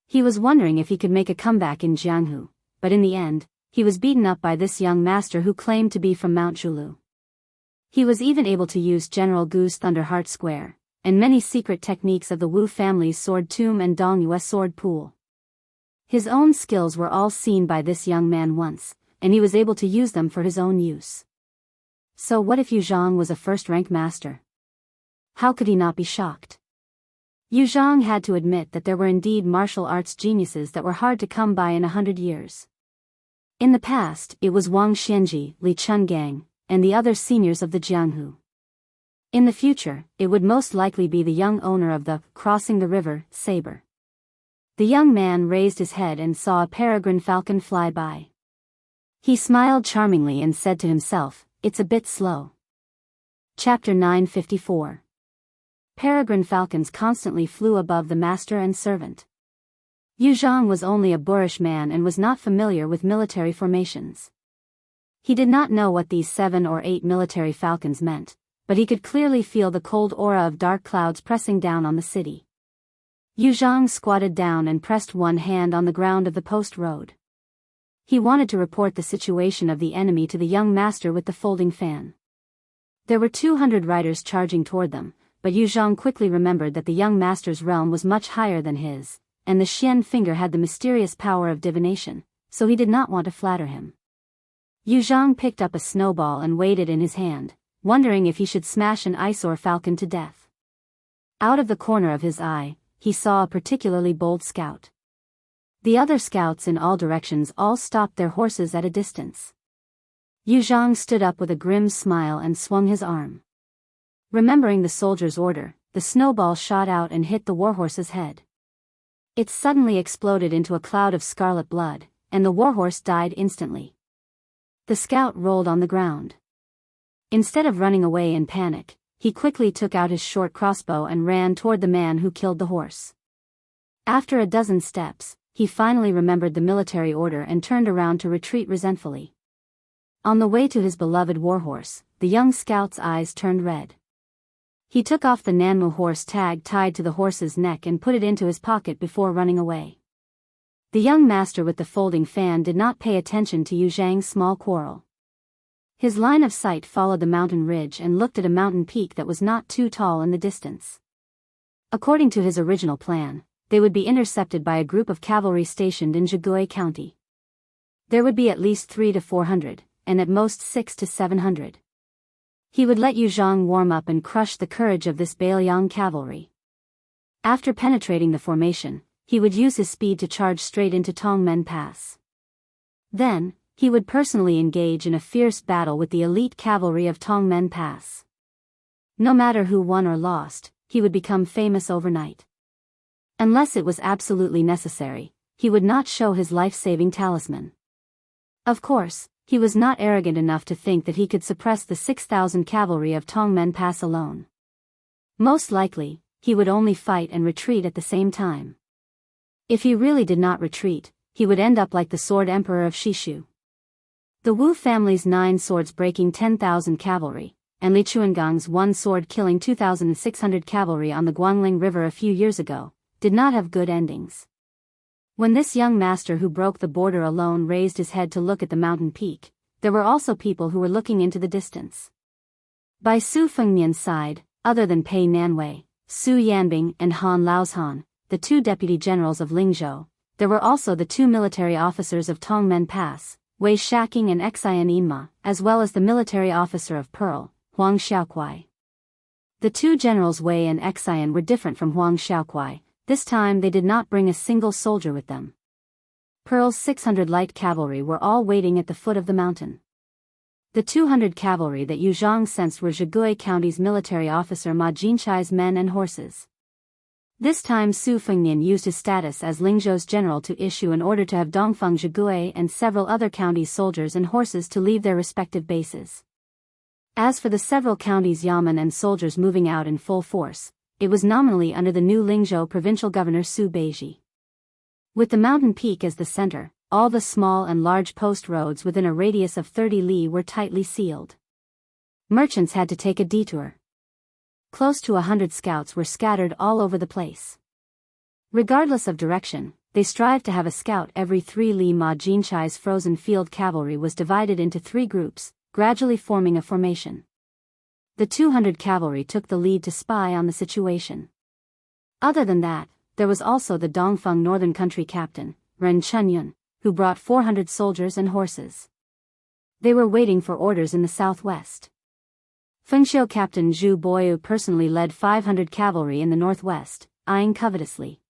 He was wondering if he could make a comeback in Jianghu, but in the end, he was beaten up by this young master who claimed to be from Mount Zhulu. He was even able to use General Gu's Thunderheart Square, and many secret techniques of the Wu family's sword tomb and Dong Yue's sword pool. His own skills were all seen by this young man once, and he was able to use them for his own use. So what if Yu Zhang was a first-rank master? How could he not be shocked? Yu Zhang had to admit that there were indeed martial arts geniuses that were hard to come by in 100 years. In the past, it was Wang Xianji, Li Chungang, and the other seniors of the Jianghu. In the future, it would most likely be the young owner of the Crossing the River saber. The young man raised his head and saw a peregrine falcon fly by. He smiled charmingly and said to himself, "It's a bit slow." Chapter 954. Peregrine falcons constantly flew above the master and servant. Yu Zhang was only a boorish man and was not familiar with military formations. He did not know what these 7 or 8 military falcons meant, but he could clearly feel the cold aura of dark clouds pressing down on the city. Yu Zhang squatted down and pressed one hand on the ground of the post road. He wanted to report the situation of the enemy to the young master with the folding fan. There were 200 riders charging toward them, but Yu Zhang quickly remembered that the young master's realm was much higher than his, and the Xian finger had the mysterious power of divination, so he did not want to flatter him. Yu Zhang picked up a snowball and weighed it in his hand, wondering if he should smash an eyesore falcon to death. Out of the corner of his eye, he saw a particularly bold scout. The other scouts in all directions all stopped their horses at a distance. Yu Zhang stood up with a grim smile and swung his arm. Remembering the soldier's order, the snowball shot out and hit the warhorse's head. It suddenly exploded into a cloud of scarlet blood, and the warhorse died instantly. The scout rolled on the ground. Instead of running away in panic, he quickly took out his short crossbow and ran toward the man who killed the horse. After a dozen steps, he finally remembered the military order and turned around to retreat resentfully. On the way to his beloved warhorse, the young scout's eyes turned red. He took off the Nanmu horse tag tied to the horse's neck and put it into his pocket before running away. The young master with the folding fan did not pay attention to Yu Zhang's small quarrel. His line of sight followed the mountain ridge and looked at a mountain peak that was not too tall in the distance. According to his original plan, they would be intercepted by a group of cavalry stationed in Zhigui County. There would be at least 300 to 400, and at most 600 to 700. He would let Yu Zhang warm up and crush the courage of this Bailiang cavalry. After penetrating the formation, he would use his speed to charge straight into Tongmen Pass. Then, he would personally engage in a fierce battle with the elite cavalry of Tongmen Pass. No matter who won or lost, he would become famous overnight. Unless it was absolutely necessary, he would not show his life-saving talisman. Of course, he was not arrogant enough to think that he could suppress the 6,000 cavalry of Tongmen Pass alone. Most likely, he would only fight and retreat at the same time. If he really did not retreat, he would end up like the Sword Emperor of Shishu. The Wu family's 9 swords breaking 10,000 cavalry, and Li Chuangang's 1 sword killing 2,600 cavalry on the Guangling River a few years ago, did not have good endings. When this young master who broke the border alone raised his head to look at the mountain peak, there were also people who were looking into the distance. By Su Fengnian's side, other than Pei Nanwei, Su Yanbing and Han Laozhan, the 2 deputy generals of Lingzhou, there were also the 2 military officers of Tongmen Pass, Wei Shaking and Xian Yinma, as well as the military officer of Pearl, Huang Xiaokuai. The 2 generals Wei and Xian were different from Huang Xiaokuai. This time they did not bring a single soldier with them. Pearl's 600 light cavalry were all waiting at the foot of the mountain. The 200 cavalry that Yu Zhang sensed were Zhigui County's military officer Ma Jinchai's men and horses. This time Su Fengnian used his status as Lingzhou's general to issue an order to have Dongfeng Zhigui and several other counties' soldiers and horses to leave their respective bases. As for the several counties' yamen and soldiers moving out in full force, it was nominally under the new Lingzhou provincial governor Su Beiji. With the mountain peak as the center, all the small and large post roads within a radius of 30 li were tightly sealed. Merchants had to take a detour. Close to 100 scouts were scattered all over the place. Regardless of direction, they strived to have a scout every 3 li. Ma Jinchai's frozen field cavalry was divided into 3 groups, gradually forming a formation. The 200 cavalry took the lead to spy on the situation. Other than that, there was also the Dongfeng Northern Country captain, Ren Chenyun, who brought 400 soldiers and horses. They were waiting for orders in the southwest. Fengxiu captain Zhu Boyu personally led 500 cavalry in the northwest, eyeing covetously.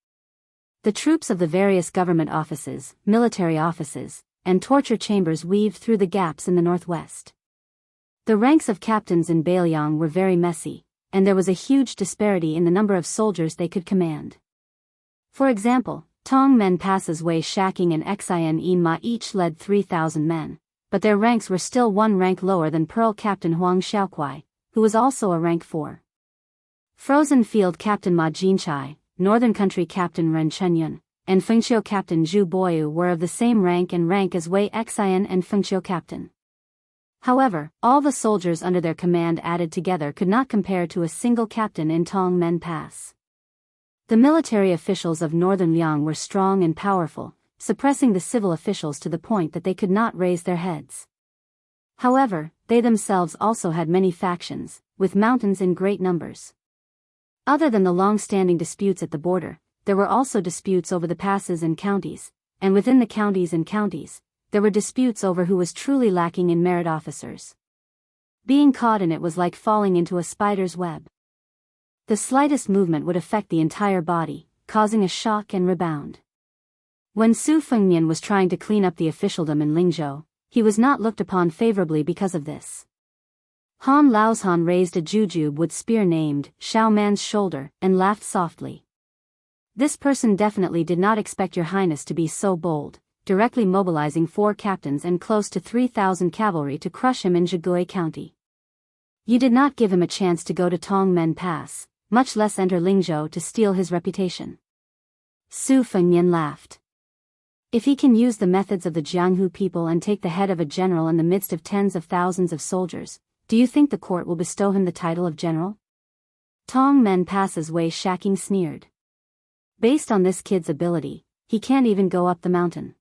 The troops of the various government offices, military offices, and torture chambers weaved through the gaps in the northwest. The ranks of captains in Bailiang were very messy, and there was a huge disparity in the number of soldiers they could command. For example, Tongmen Pass's Wei Shaking and Xian Yinma each led 3,000 men, but their ranks were still 1 rank lower than Pearl captain Huang Xiaokuai, who was also a rank 4. Frozen Field captain Ma Jinchai, Northern Country captain Ren Chenyun, and Fengxiu captain Zhu Boyu were of the same rank as Wei Xian and Fengxiu captain. However, all the soldiers under their command added together could not compare to a single captain in Tongmen Pass. The military officials of Northern Liang were strong and powerful, suppressing the civil officials to the point that they could not raise their heads. However, they themselves also had many factions, with mountains in great numbers. Other than the long-standing disputes at the border, there were also disputes over the passes and counties, and within the counties and counties, there were disputes over who was truly lacking in merit officers. Being caught in it was like falling into a spider's web. The slightest movement would affect the entire body, causing a shock and rebound. When Su Fengnian was trying to clean up the officialdom in Lingzhou, he was not looked upon favorably because of this. Han Laozhan raised a jujube wood spear named Xiao Man's shoulder and laughed softly. This person definitely did not expect your highness to be so bold, directly mobilizing 4 captains and close to 3,000 cavalry to crush him in Zhigui County. You did not give him a chance to go to Tongmen Pass, much less enter Lingzhou to steal his reputation. Su Fengnian laughed. If he can use the methods of the Jianghu people and take the head of a general in the midst of tens of thousands of soldiers, do you think the court will bestow him the title of general? Tong Men passes Wei Shaking sneered. Based on this kid's ability, he can't even go up the mountain.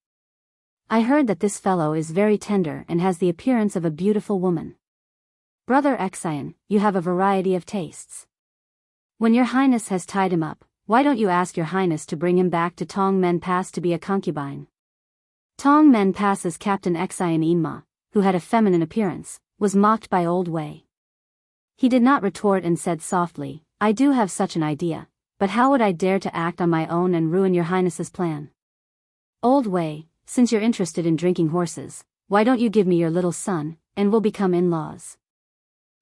I heard that this fellow is very tender and has the appearance of a beautiful woman. Brother Exian, you have a variety of tastes. When your highness has tied him up, why don't you ask your highness to bring him back to Tong Men Pass to be a concubine? Tong Men Pass's Captain Exian Inma, who had a feminine appearance, was mocked by Old Wei. He did not retort and said softly, I do have such an idea, but how would I dare to act on my own and ruin your highness's plan? Old Wei, since you're interested in drinking horses, why don't you give me your little son, and we'll become in-laws.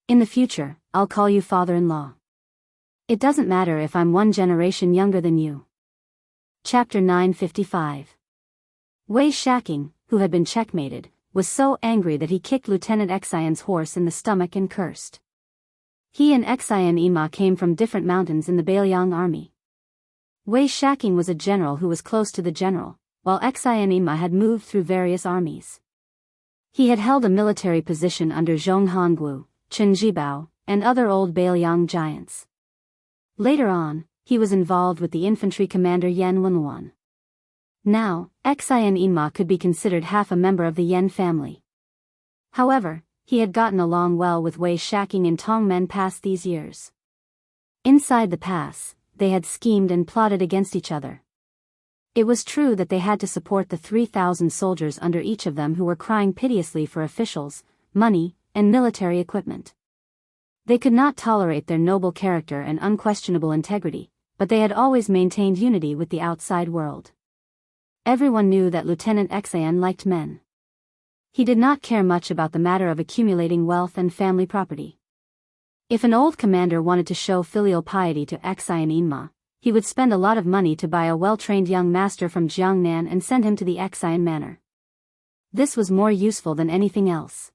In the future, I'll call you father-in-law. It doesn't matter if I'm one generation younger than you. Chapter 955. Wei Shaking, who had been checkmated, was so angry that he kicked Lieutenant Exian's horse in the stomach and cursed. He and Exian Ima came from different mountains in the Bailiang army. Wei Shaking was a general who was close to the general, while Exian Ima had moved through various armies. He had held a military position under Zhong Hongwu, Chen Jibao, and other old Bailiang giants. Later on, he was involved with the infantry commander Yan Wenluan. Now, Exian Ima could be considered half a member of the Yan family. However, he had gotten along well with Wei Shaking in Tong Men Pass these years. Inside the pass, they had schemed and plotted against each other. It was true that they had to support the 3,000 soldiers under each of them who were crying piteously for officials, money, and military equipment. They could not tolerate their noble character and unquestionable integrity, but they had always maintained unity with the outside world. Everyone knew that Lieutenant Exian liked men. He did not care much about the matter of accumulating wealth and family property. If an old commander wanted to show filial piety to Exian Inma, he would spend a lot of money to buy a well-trained young master from Jiangnan and send him to the Exian manor. This was more useful than anything else.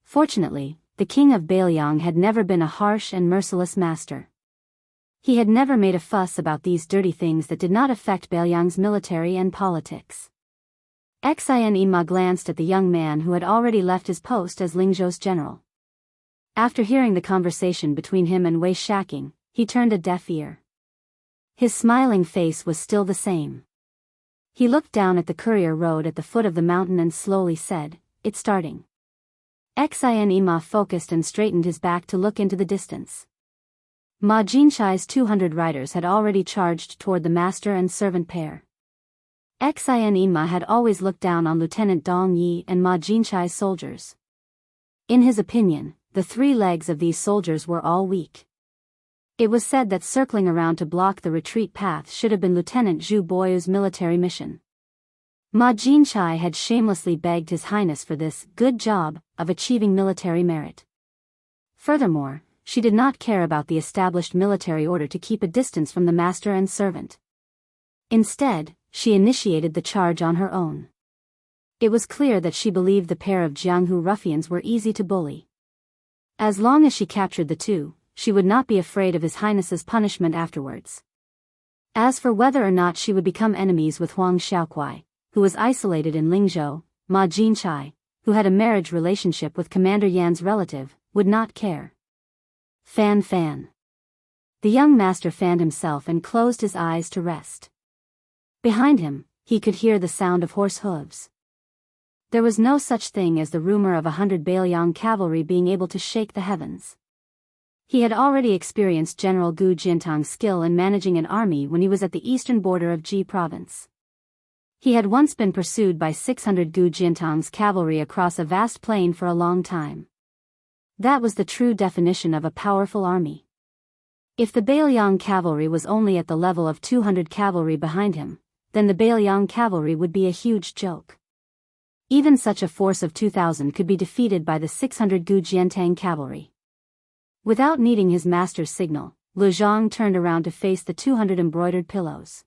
Fortunately, the king of Bailiang had never been a harsh and merciless master. He had never made a fuss about these dirty things that did not affect Bailiang's military and politics. Exian Inma glanced at the young man who had already left his post as Lingzhou's general. After hearing the conversation between him and Wei Shaking, he turned a deaf ear. His smiling face was still the same. He looked down at the courier road at the foot of the mountain and slowly said, "It's starting." Exian Inma focused and straightened his back to look into the distance. Ma Jinchai's 200 riders had already charged toward the master and servant pair. Exian Inma had always looked down on Lieutenant Dong Yi and Ma Jinchai's soldiers. In his opinion, the 3 legs of these soldiers were all weak. It was said that circling around to block the retreat path should have been Lieutenant Zhu Boyu's military mission. Ma Jinchai had shamelessly begged His Highness for this good job of achieving military merit. Furthermore, she did not care about the established military order to keep a distance from the master and servant. Instead, she initiated the charge on her own. It was clear that she believed the pair of Jianghu ruffians were easy to bully. As long as she captured the 2, she would not be afraid of His Highness's punishment afterwards. As for whether or not she would become enemies with Huang Xiaokuai, who was isolated in Lingzhou, Ma Jinchai, who had a marriage relationship with Commander Yan's relative, would not care. Fan fan. The young master fanned himself and closed his eyes to rest. Behind him, he could hear the sound of horse hooves. There was no such thing as the rumor of 100 Bailiang cavalry being able to shake the heavens. He had already experienced General Gu Jiantang's skill in managing an army when he was at the eastern border of Ji province. He had once been pursued by 600 Gu Jiantang's cavalry across a vast plain for a long time. That was the true definition of a powerful army. If the Bailiang cavalry was only at the level of 200 cavalry behind him, then the Bailiang cavalry would be a huge joke. Even such a force of 2,000 could be defeated by the 600 Gu Jiantang cavalry. Without needing his master's signal, Lu Zhang turned around to face the 200 embroidered pillows.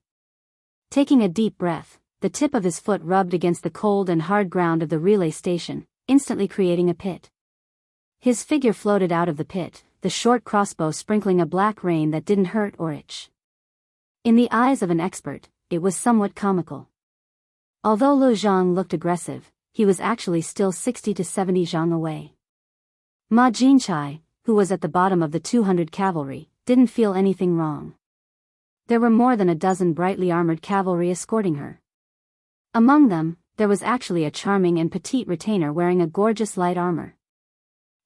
Taking a deep breath, the tip of his foot rubbed against the cold and hard ground of the relay station, instantly creating a pit. His figure floated out of the pit, the short crossbow sprinkling a black rain that didn't hurt or itch. In the eyes of an expert, it was somewhat comical. Although Lu Zhang looked aggressive, he was actually still 60 to 70 zhang away. Ma Jinchai, who was at the bottom of the 200 cavalry, didn't feel anything wrong. There were more than a dozen brightly armored cavalry escorting her. Among them, there was actually a charming and petite retainer wearing a gorgeous light armor.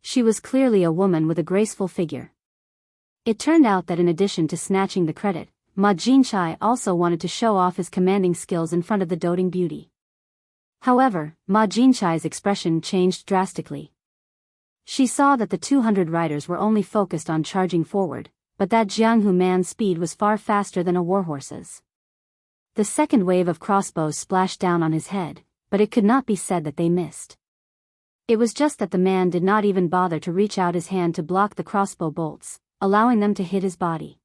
She was clearly a woman with a graceful figure. It turned out that in addition to snatching the credit, Ma Jinchai also wanted to show off his commanding skills in front of the doting beauty. However, Ma Jinchai's expression changed drastically. She saw that the 200 riders were only focused on charging forward, but that Jianghu man's speed was far faster than a warhorse's. The second wave of crossbows splashed down on his head, but it could not be said that they missed. It was just that the man did not even bother to reach out his hand to block the crossbow bolts, allowing them to hit his body.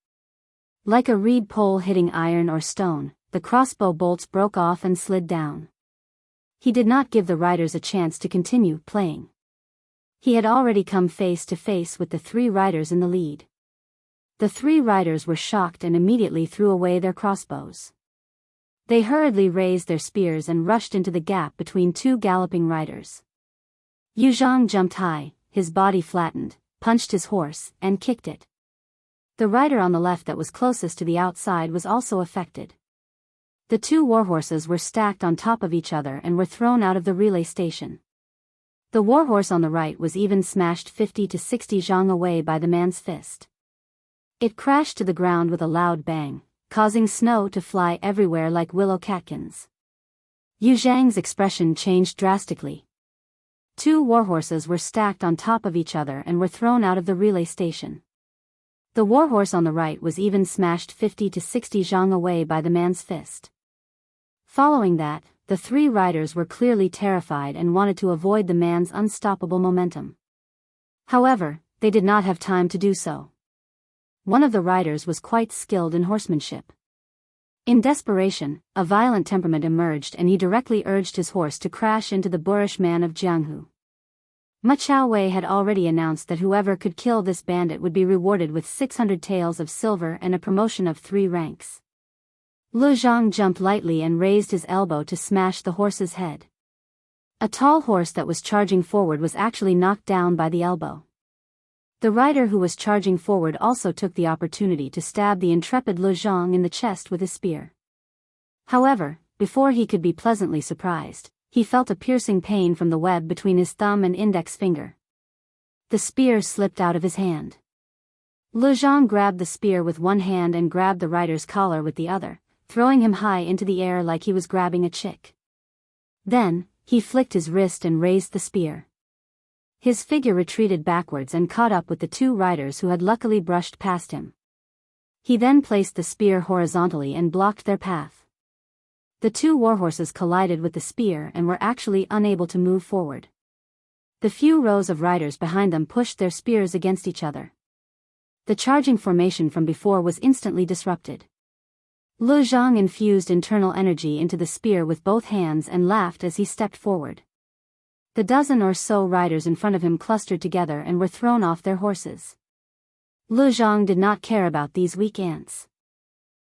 Like a reed pole hitting iron or stone, the crossbow bolts broke off and slid down. He did not give the riders a chance to continue playing. He had already come face to face with the 3 riders in the lead. The 3 riders were shocked and immediately threw away their crossbows. They hurriedly raised their spears and rushed into the gap between 2 galloping riders. Yu Zhang jumped high, his body flattened, punched his horse, and kicked it. The rider on the left that was closest to the outside was also affected. The 2 warhorses were stacked on top of each other and were thrown out of the relay station. The warhorse on the right was even smashed 50 to 60 zhang away by the man's fist. It crashed to the ground with a loud bang, causing snow to fly everywhere like willow catkins. Yu Zhang's expression changed drastically. 2 warhorses were stacked on top of each other and were thrown out of the relay station. The warhorse on the right was even smashed 50 to 60 zhang away by the man's fist. Following that, the 3 riders were clearly terrified and wanted to avoid the man's unstoppable momentum. However, they did not have time to do so. One of the riders was quite skilled in horsemanship. In desperation, a violent temperament emerged and he directly urged his horse to crash into the boorish man of Jianghu. Ma Chaowei had already announced that whoever could kill this bandit would be rewarded with 600 taels of silver and a promotion of 3 ranks. Lu Zhang jumped lightly and raised his elbow to smash the horse's head. A tall horse that was charging forward was actually knocked down by the elbow. The rider who was charging forward also took the opportunity to stab the intrepid Lu Zhang in the chest with his spear. However, before he could be pleasantly surprised, he felt a piercing pain from the web between his thumb and index finger. The spear slipped out of his hand. Lu Zhang grabbed the spear with one hand and grabbed the rider's collar with the other, throwing him high into the air like he was grabbing a chick. Then, he flicked his wrist and raised the spear. His figure retreated backwards and caught up with the 2 riders who had luckily brushed past him. He then placed the spear horizontally and blocked their path. The 2 warhorses collided with the spear and were actually unable to move forward. The few rows of riders behind them pushed their spears against each other. The charging formation from before was instantly disrupted. Lu Zhang infused internal energy into the spear with both hands and laughed as he stepped forward. The dozen or so riders in front of him clustered together and were thrown off their horses. Lu Zhang did not care about these weak ants.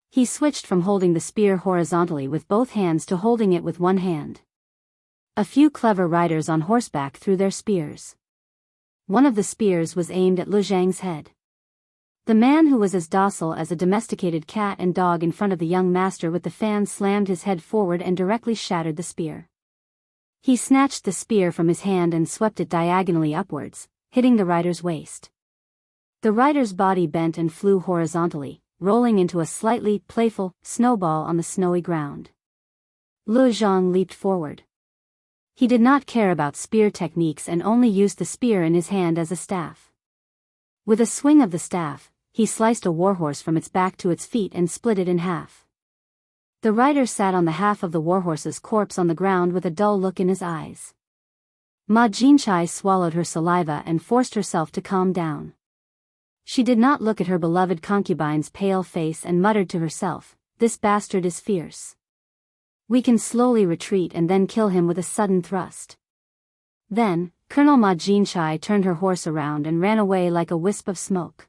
He switched from holding the spear horizontally with both hands to holding it with one hand. A few clever riders on horseback threw their spears. One of the spears was aimed at Lu Zhang's head. The man who was as docile as a domesticated cat and dog in front of the young master with the fan slammed his head forward and directly shattered the spear. He snatched the spear from his hand and swept it diagonally upwards, hitting the rider's waist. The rider's body bent and flew horizontally, rolling into a slightly playful snowball on the snowy ground. Lu Zhang leaped forward. He did not care about spear techniques and only used the spear in his hand as a staff. With a swing of the staff, he sliced a warhorse from its back to its feet and split it in half. The rider sat on the half of the warhorse's corpse on the ground with a dull look in his eyes. Ma Jinchai swallowed her saliva and forced herself to calm down. She did not look at her beloved concubine's pale face and muttered to herself, "This bastard is fierce. We can slowly retreat and then kill him with a sudden thrust." Then, Colonel Ma Jinchai turned her horse around and ran away like a wisp of smoke.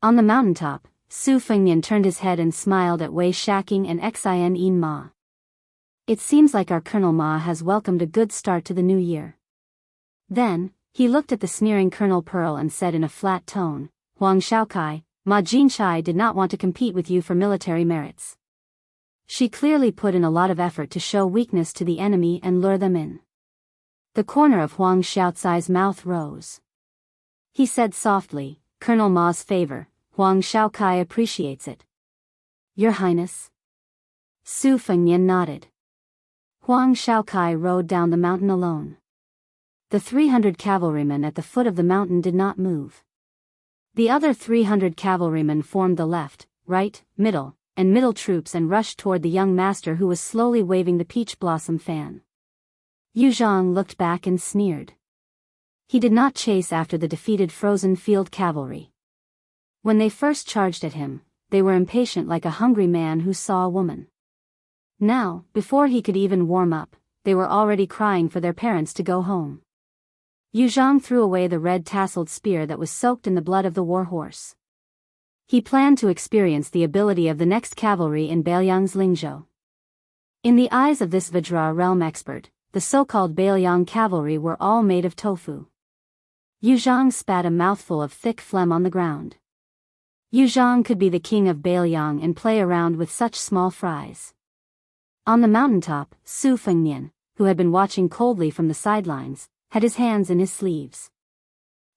On the mountaintop, Su Fengnian turned his head and smiled at Wei Shaking and Xin Ma. It seems like our Colonel Ma has welcomed a good start to the new year. Then, he looked at the sneering Colonel Pearl and said in a flat tone, Huang Shaokai, Ma Jinchai did not want to compete with you for military merits. She clearly put in a lot of effort to show weakness to the enemy and lure them in. The corner of Huang Xiaocai's mouth rose. He said softly, Colonel Ma's favor, Huang Shaokai appreciates it. Your Highness? Su Fengnian nodded. Huang Shaokai rode down the mountain alone. The 300 cavalrymen at the foot of the mountain did not move. The other 300 cavalrymen formed the left, right, middle, and middle troops and rushed toward the young master who was slowly waving the peach blossom fan. Yu Zhang looked back and sneered. He did not chase after the defeated frozen field cavalry. When they first charged at him, they were impatient like a hungry man who saw a woman. Now, before he could even warm up, they were already crying for their parents to go home. Yu Zhang threw away the red-tasseled spear that was soaked in the blood of the war horse. He planned to experience the ability of the next cavalry in Bailiang's Lingzhou. In the eyes of this Vajra realm expert, the so-called Bailiang cavalry were all made of tofu. Yu Zhang spat a mouthful of thick phlegm on the ground. Yu Zhang could be the king of Bailiang and play around with such small fries. On the mountaintop, Su Fengnian, who had been watching coldly from the sidelines, had his hands in his sleeves.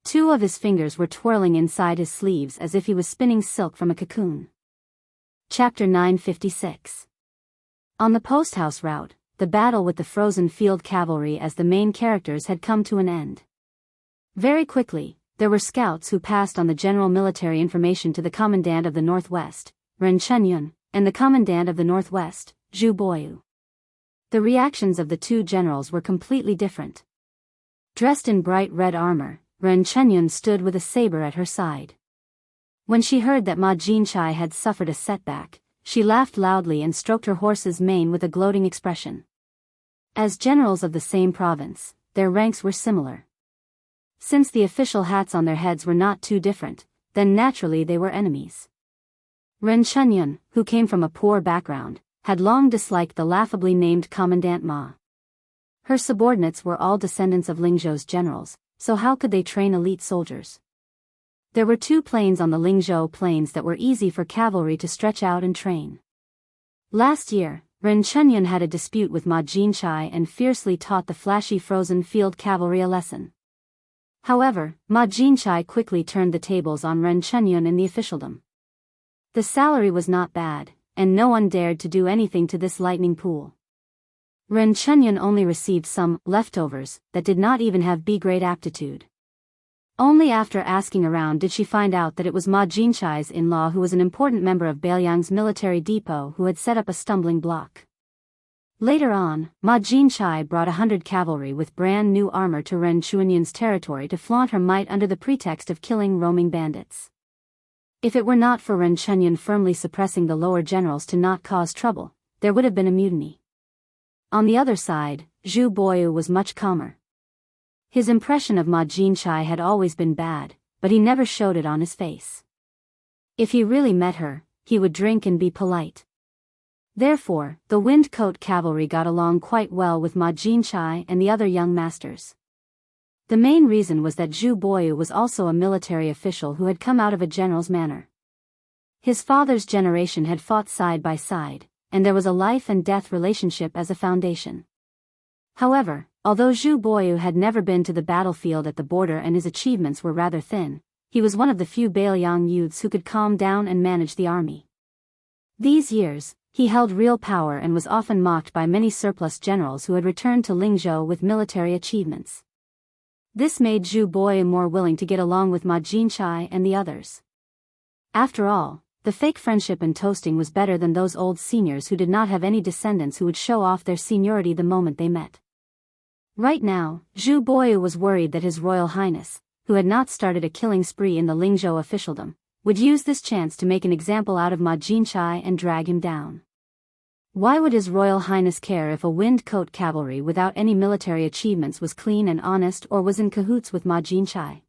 Two of his fingers were twirling inside his sleeves as if he was spinning silk from a cocoon. Chapter 956. On the post-house route, the battle with the frozen field cavalry as the main characters had come to an end. Very quickly, there were scouts who passed on the general military information to the commandant of the Northwest, Ren Chenyun, and the commandant of the Northwest, Zhu Boyu. The reactions of the two generals were completely different. Dressed in bright red armor, Ren Chenyun stood with a saber at her side. When she heard that Ma Jinchai had suffered a setback, she laughed loudly and stroked her horse's mane with a gloating expression. As generals of the same province, their ranks were similar. Since the official hats on their heads were not too different, then naturally they were enemies. Ren Chenyun, who came from a poor background, had long disliked the laughably named Commandant Ma. Her subordinates were all descendants of Lingzhou's generals, so how could they train elite soldiers? There were 2 plains on the Lingzhou plains that were easy for cavalry to stretch out and train. Last year, Ren Chenyun had a dispute with Ma Jinchai and fiercely taught the flashy frozen field cavalry a lesson. However, Ma Jinchai quickly turned the tables on Ren Chenyun in the officialdom. The salary was not bad, and no one dared to do anything to this lightning pool. Ren Chenyun only received some leftovers that did not even have B-grade aptitude. Only after asking around did she find out that it was Ma Jinchai's in-law who was an important member of Bailiang's military depot who had set up a stumbling block. Later on, Ma Jinchai brought 100 cavalry with brand new armor to Ren Chenyun's territory to flaunt her might under the pretext of killing roaming bandits. If it were not for Ren Chenyun firmly suppressing the lower generals to not cause trouble, there would have been a mutiny. On the other side, Zhu Boyu was much calmer. His impression of Ma Jinchai had always been bad, but he never showed it on his face. If he really met her, he would drink and be polite. Therefore, the Windcoat cavalry got along quite well with Ma Jinchai and the other young masters. The main reason was that Zhu Boyu was also a military official who had come out of a general's manor. His father's generation had fought side by side, and there was a life-and-death relationship as a foundation. However, although Zhu Boyu had never been to the battlefield at the border and his achievements were rather thin, he was one of the few Bailiang youths who could calm down and manage the army. These years, he held real power and was often mocked by many surplus generals who had returned to Lingzhou with military achievements. This made Zhu Boyu more willing to get along with Ma Jinchai and the others. After all, the fake friendship and toasting was better than those old seniors who did not have any descendants who would show off their seniority the moment they met. Right now, Zhu Boyu was worried that His Royal Highness, who had not started a killing spree in the Lingzhou officialdom, would use this chance to make an example out of Ma Jinchai and drag him down. Why would His Royal Highness care if a Windcoat cavalry without any military achievements was clean and honest or was in cahoots with Ma Jinchai?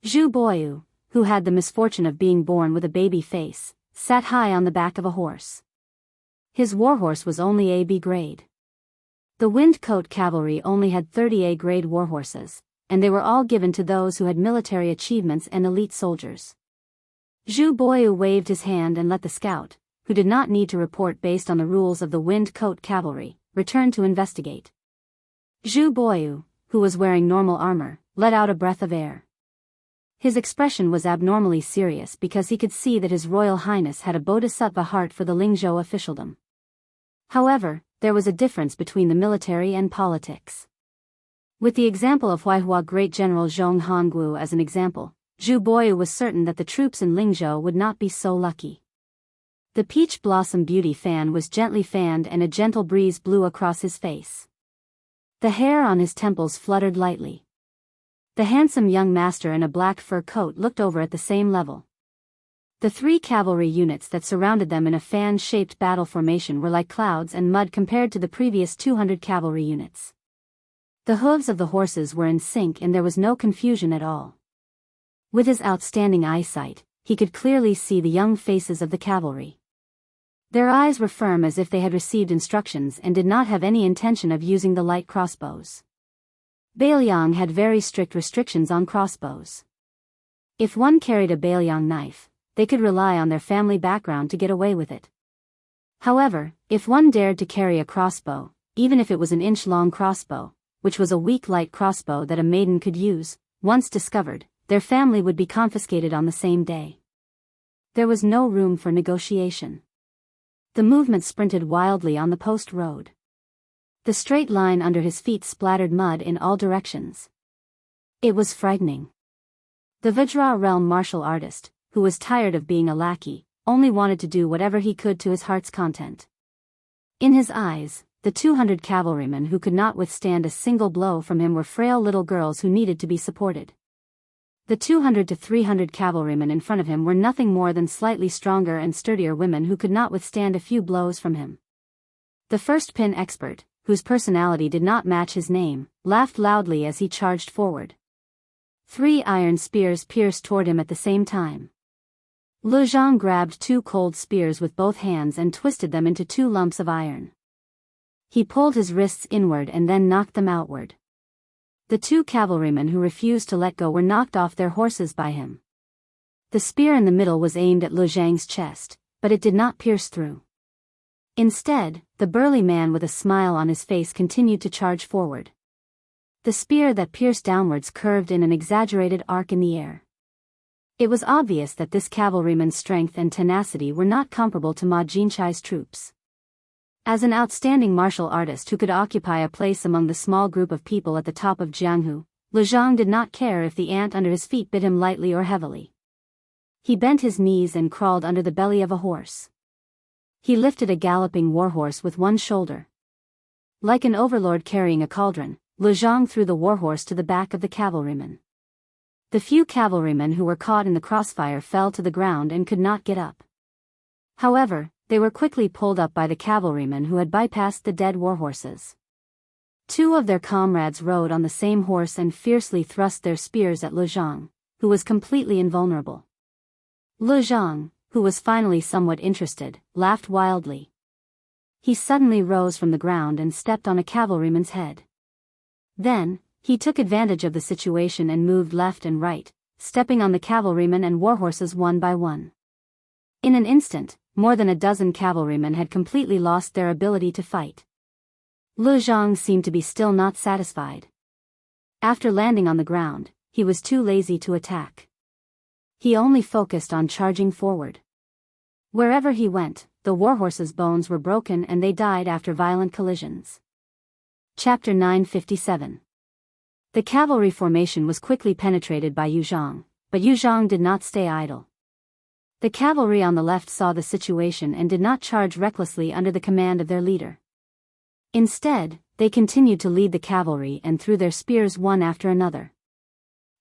Zhu Boyu, who had the misfortune of being born with a baby face, sat high on the back of a horse. His warhorse was only AB grade. The Windcoat Cavalry only had 30 A grade warhorses, and they were all given to those who had military achievements and elite soldiers. Zhu Boyu waved his hand and let the scout, who did not need to report based on the rules of the Windcoat Cavalry, return to investigate. Zhu Boyu, who was wearing normal armor, let out a breath of air. His expression was abnormally serious because he could see that His Royal Highness had a bodhisattva heart for the Lingzhou officialdom. However, there was a difference between the military and politics. With the example of Huaihua Great General Zhong Hongguo as an example, Zhu Boyu was certain that the troops in Lingzhou would not be so lucky. The peach blossom beauty fan was gently fanned and a gentle breeze blew across his face. The hair on his temples fluttered lightly. The handsome young master in a black fur coat looked over at the same level. The 3 cavalry units that surrounded them in a fan-shaped battle formation were like clouds and mud compared to the previous 200 cavalry units. The hooves of the horses were in sync and there was no confusion at all. With his outstanding eyesight, he could clearly see the young faces of the cavalry. Their eyes were firm as if they had received instructions and did not have any intention of using the light crossbows. Bailiang had very strict restrictions on crossbows. If one carried a Bailiang knife, they could rely on their family background to get away with it. However, if one dared to carry a crossbow, even if it was an inch-long crossbow, which was a weak light crossbow that a maiden could use, once discovered, their family would be confiscated on the same day. There was no room for negotiation. The movement sprinted wildly on the post road. The straight line under his feet splattered mud in all directions. It was frightening. The Vajra realm martial artist, who was tired of being a lackey, only wanted to do whatever he could to his heart's content. In his eyes, the 200 cavalrymen who could not withstand a single blow from him were frail little girls who needed to be supported. The 200 to 300 cavalrymen in front of him were nothing more than slightly stronger and sturdier women who could not withstand a few blows from him. The first pin expert, whose personality did not match his name, laughed loudly as he charged forward. 3 iron spears pierced toward him at the same time. Le Zhang grabbed 2 cold spears with both hands and twisted them into 2 lumps of iron. He pulled his wrists inward and then knocked them outward. The 2 cavalrymen who refused to let go were knocked off their horses by him. The spear in the middle was aimed at Le Zhang's chest, but it did not pierce through. Instead, the burly man with a smile on his face continued to charge forward. The spear that pierced downwards curved in an exaggerated arc in the air. It was obvious that this cavalryman's strength and tenacity were not comparable to Ma Jinchai's troops. As an outstanding martial artist who could occupy a place among the small group of people at the top of Jianghu, Le Zhang did not care if the ant under his feet bit him lightly or heavily. He bent his knees and crawled under the belly of a horse. He lifted a galloping warhorse with one shoulder. Like an overlord carrying a cauldron, Le Zhang threw the warhorse to the back of the cavalryman. The few cavalrymen who were caught in the crossfire fell to the ground and could not get up. However, they were quickly pulled up by the cavalrymen who had bypassed the dead warhorses. 2 of their comrades rode on the same horse and fiercely thrust their spears at Le Zhang, who was completely invulnerable. Le Zhang, who was finally somewhat interested, laughed wildly. He suddenly rose from the ground and stepped on a cavalryman's head. Then, he took advantage of the situation and moved left and right, stepping on the cavalrymen and warhorses one by one. In an instant, more than a dozen cavalrymen had completely lost their ability to fight. Le Zhang seemed to be still not satisfied. After landing on the ground, he was too lazy to attack. He only focused on charging forward. Wherever he went, the warhorses' bones were broken and they died after violent collisions. Chapter 957. The cavalry formation was quickly penetrated by Yu Zhang, but Yu Zhang did not stay idle. The cavalry on the left saw the situation and did not charge recklessly under the command of their leader. Instead, they continued to lead the cavalry and threw their spears one after another.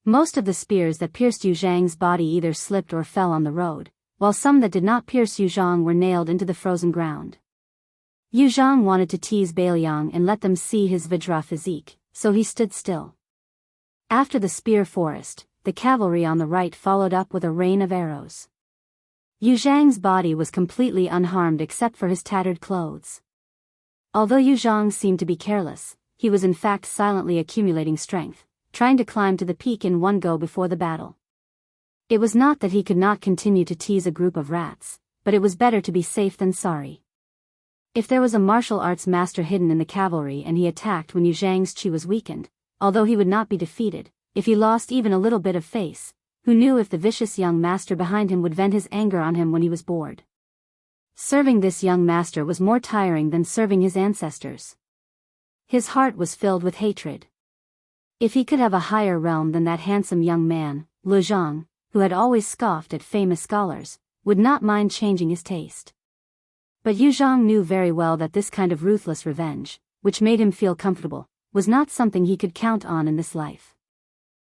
Most of the spears that pierced Yu Zhang's body either slipped or fell on the road, while some that did not pierce Yu Zhang were nailed into the frozen ground. Yu Zhang wanted to tease Bailiang and let them see his Vajra physique, so he stood still. After the spear forest, the cavalry on the right followed up with a rain of arrows. Yu Zhang's body was completely unharmed except for his tattered clothes. Although Yu Zhang seemed to be careless, he was in fact silently accumulating strength, trying to climb to the peak in one go before the battle. It was not that he could not continue to tease a group of rats, but it was better to be safe than sorry. If there was a martial arts master hidden in the cavalry and he attacked when Yu Zhang's chi was weakened, although he would not be defeated, if he lost even a little bit of face, who knew if the vicious young master behind him would vent his anger on him when he was bored? Serving this young master was more tiring than serving his ancestors. His heart was filled with hatred. If he could have a higher realm than that handsome young man, Lu Zhang, who had always scoffed at famous scholars, would not mind changing his taste. But Yu Zhang knew very well that this kind of ruthless revenge, which made him feel comfortable, was not something he could count on in this life.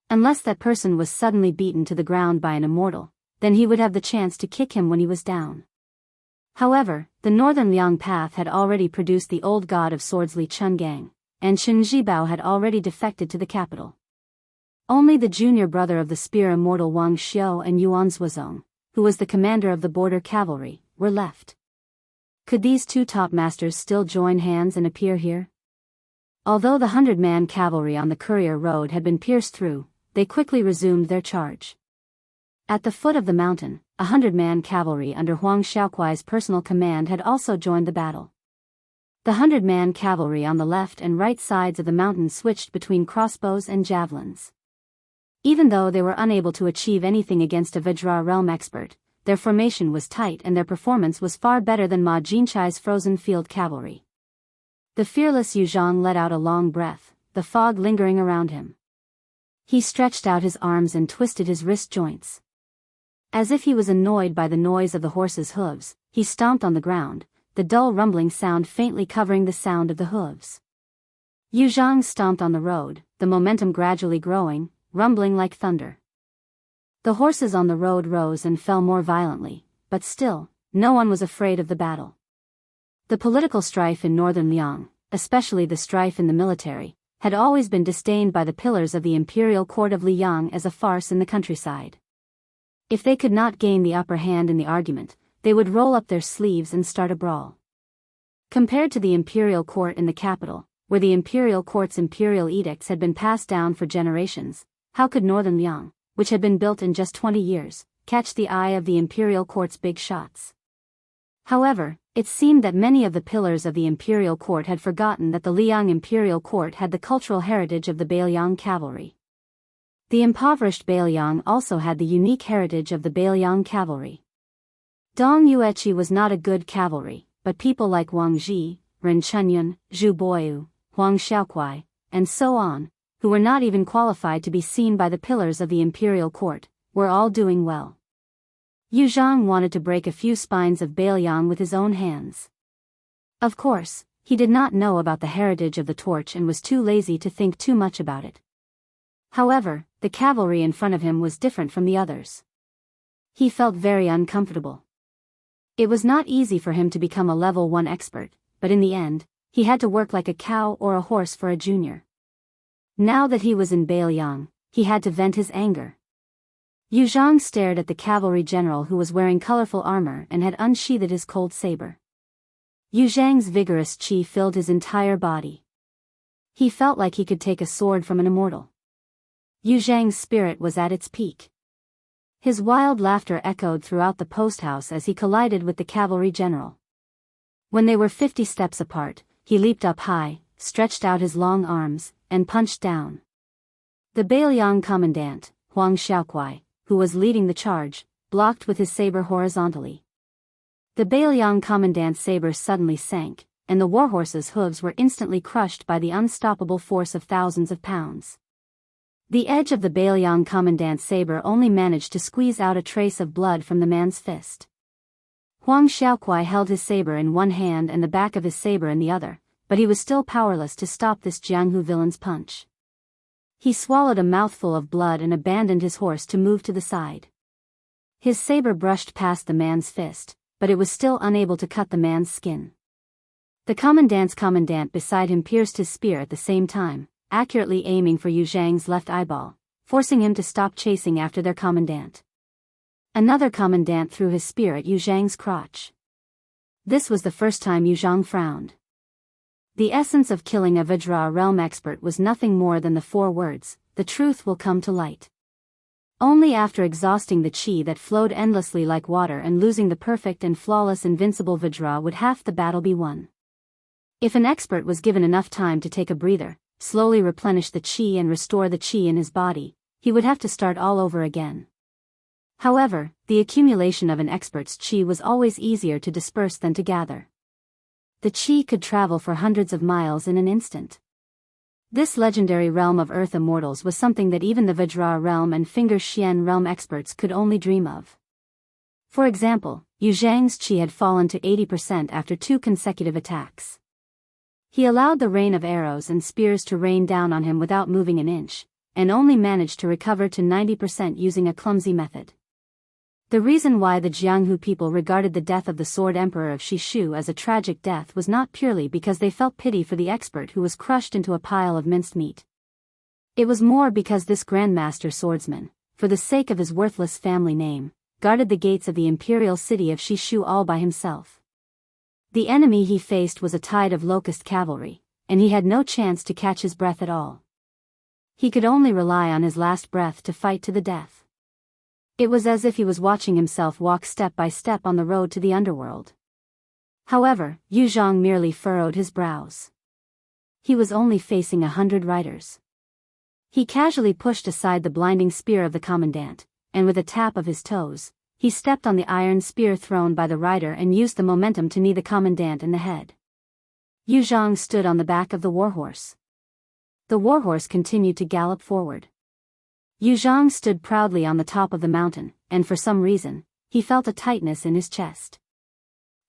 Unless that person was suddenly beaten to the ground by an immortal, then he would have the chance to kick him when he was down. However, the northern Liang path had already produced the old god of swords Li Chungang, and Chen Zhibao had already defected to the capital. Only the junior brother of the spear immortal Wang Xiao and Yuan Zuozong, who was the commander of the border cavalry, were left. Could these two top masters still join hands and appear here? Although the 100-man cavalry on the courier road had been pierced through, they quickly resumed their charge. At the foot of the mountain, 100-man cavalry under Huang Xiaokuai's personal command had also joined the battle. The 100-man cavalry on the left and right sides of the mountain switched between crossbows and javelins. Even though they were unable to achieve anything against a Vajra realm expert, their formation was tight and their performance was far better than Ma Jinchai's frozen field cavalry. The fearless Yu Zhang let out a long breath, the fog lingering around him. He stretched out his arms and twisted his wrist joints. As if he was annoyed by the noise of the horse's hooves, he stomped on the ground, the dull rumbling sound faintly covering the sound of the hooves. Yu Zhang stomped on the road, the momentum gradually growing, rumbling like thunder. The horses on the road rose and fell more violently, but still, no one was afraid of the battle. The political strife in northern Liang, especially the strife in the military, had always been disdained by the pillars of the imperial court of Liang as a farce in the countryside. If they could not gain the upper hand in the argument, they would roll up their sleeves and start a brawl. Compared to the imperial court in the capital, where the imperial court's imperial edicts had been passed down for generations, how could northern Liang, which had been built in just 20 years, catch the eye of the imperial court's big shots? However, it seemed that many of the pillars of the imperial court had forgotten that the Liang imperial court had the cultural heritage of the Bailiang cavalry. The impoverished Bailiang also had the unique heritage of the Bailiang cavalry. Dong Yueqi was not a good cavalry, but people like Wang Ji, Ren Chunyun, Zhu Boyu, Huang Xiaokuai, and so on, who were not even qualified to be seen by the pillars of the imperial court, were all doing well. Yu Zhang wanted to break a few spines of Bailiang with his own hands. Of course, he did not know about the heritage of the torch and was too lazy to think too much about it. However, the cavalry in front of him was different from the others. He felt very uncomfortable. It was not easy for him to become a level 1 expert, but in the end, he had to work like a cow or a horse for a junior. Now that he was in Bailiang, he had to vent his anger. Yu Zhang stared at the cavalry general who was wearing colorful armor and had unsheathed his cold saber. Yu Zhang's vigorous qi filled his entire body. He felt like he could take a sword from an immortal. Yu Zhang's spirit was at its peak. His wild laughter echoed throughout the post house as he collided with the cavalry general. When they were 50 steps apart, he leaped up high, stretched out his long arms, and punched down. The Bailiang commandant, Huang Xiaokuai, who was leading the charge, blocked with his saber horizontally. The Bailiang commandant's saber suddenly sank, and the warhorse's hooves were instantly crushed by the unstoppable force of thousands of pounds. The edge of the Bailiang commandant's saber only managed to squeeze out a trace of blood from the man's fist. Huang Xiaokuai held his saber in one hand and the back of his saber in the other, but he was still powerless to stop this Jianghu villain's punch. He swallowed a mouthful of blood and abandoned his horse to move to the side. His saber brushed past the man's fist, but it was still unable to cut the man's skin. The commandant's commandant beside him pierced his spear at the same time, accurately aiming for Yu Zhang's left eyeball, forcing him to stop chasing after their commandant. Another commandant threw his spear at Yu Zhang's crotch. This was the first time Yu Zhang frowned. The essence of killing a Vajra realm expert was nothing more than the 4 words, "The truth will come to light." Only after exhausting the qi that flowed endlessly like water and losing the perfect and flawless invincible Vajra would half the battle be won. If an expert was given enough time to take a breather, slowly replenish the qi and restore the qi in his body, he would have to start all over again. However, the accumulation of an expert's qi was always easier to disperse than to gather. The qi could travel for hundreds of miles in an instant. This legendary realm of Earth immortals was something that even the Vajra realm and Finger Xian realm experts could only dream of. For example, Yu Zhang's qi had fallen to 80% after 2 consecutive attacks. He allowed the rain of arrows and spears to rain down on him without moving an inch, and only managed to recover to 90% using a clumsy method. The reason why the Jianghu people regarded the death of the Sword Emperor of Shishu as a tragic death was not purely because they felt pity for the expert who was crushed into a pile of minced meat. It was more because this Grandmaster swordsman, for the sake of his worthless family name, guarded the gates of the imperial city of Shishu all by himself. The enemy he faced was a tide of locust cavalry, and he had no chance to catch his breath at all. He could only rely on his last breath to fight to the death. It was as if he was watching himself walk step by step on the road to the underworld. However, Yu Zhang merely furrowed his brows. He was only facing 100 riders. He casually pushed aside the blinding spear of the commandant, and with a tap of his toes, he stepped on the iron spear thrown by the rider and used the momentum to knee the commandant in the head. Yu Zhang stood on the back of the warhorse. The warhorse continued to gallop forward. Yu Zhang stood proudly on the top of the mountain, and for some reason, he felt a tightness in his chest.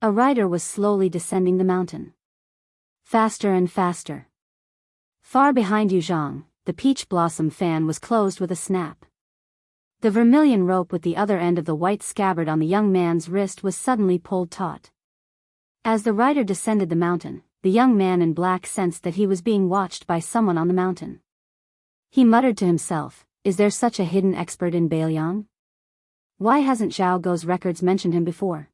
A rider was slowly descending the mountain. Faster and faster. Far behind Yu Zhang, the peach blossom fan was closed with a snap. The vermilion rope with the other end of the white scabbard on the young man's wrist was suddenly pulled taut. As the rider descended the mountain, the young man in black sensed that he was being watched by someone on the mountain. He muttered to himself, "Is there such a hidden expert in Bailiang? Why hasn't Zhao Guo's records mentioned him before?"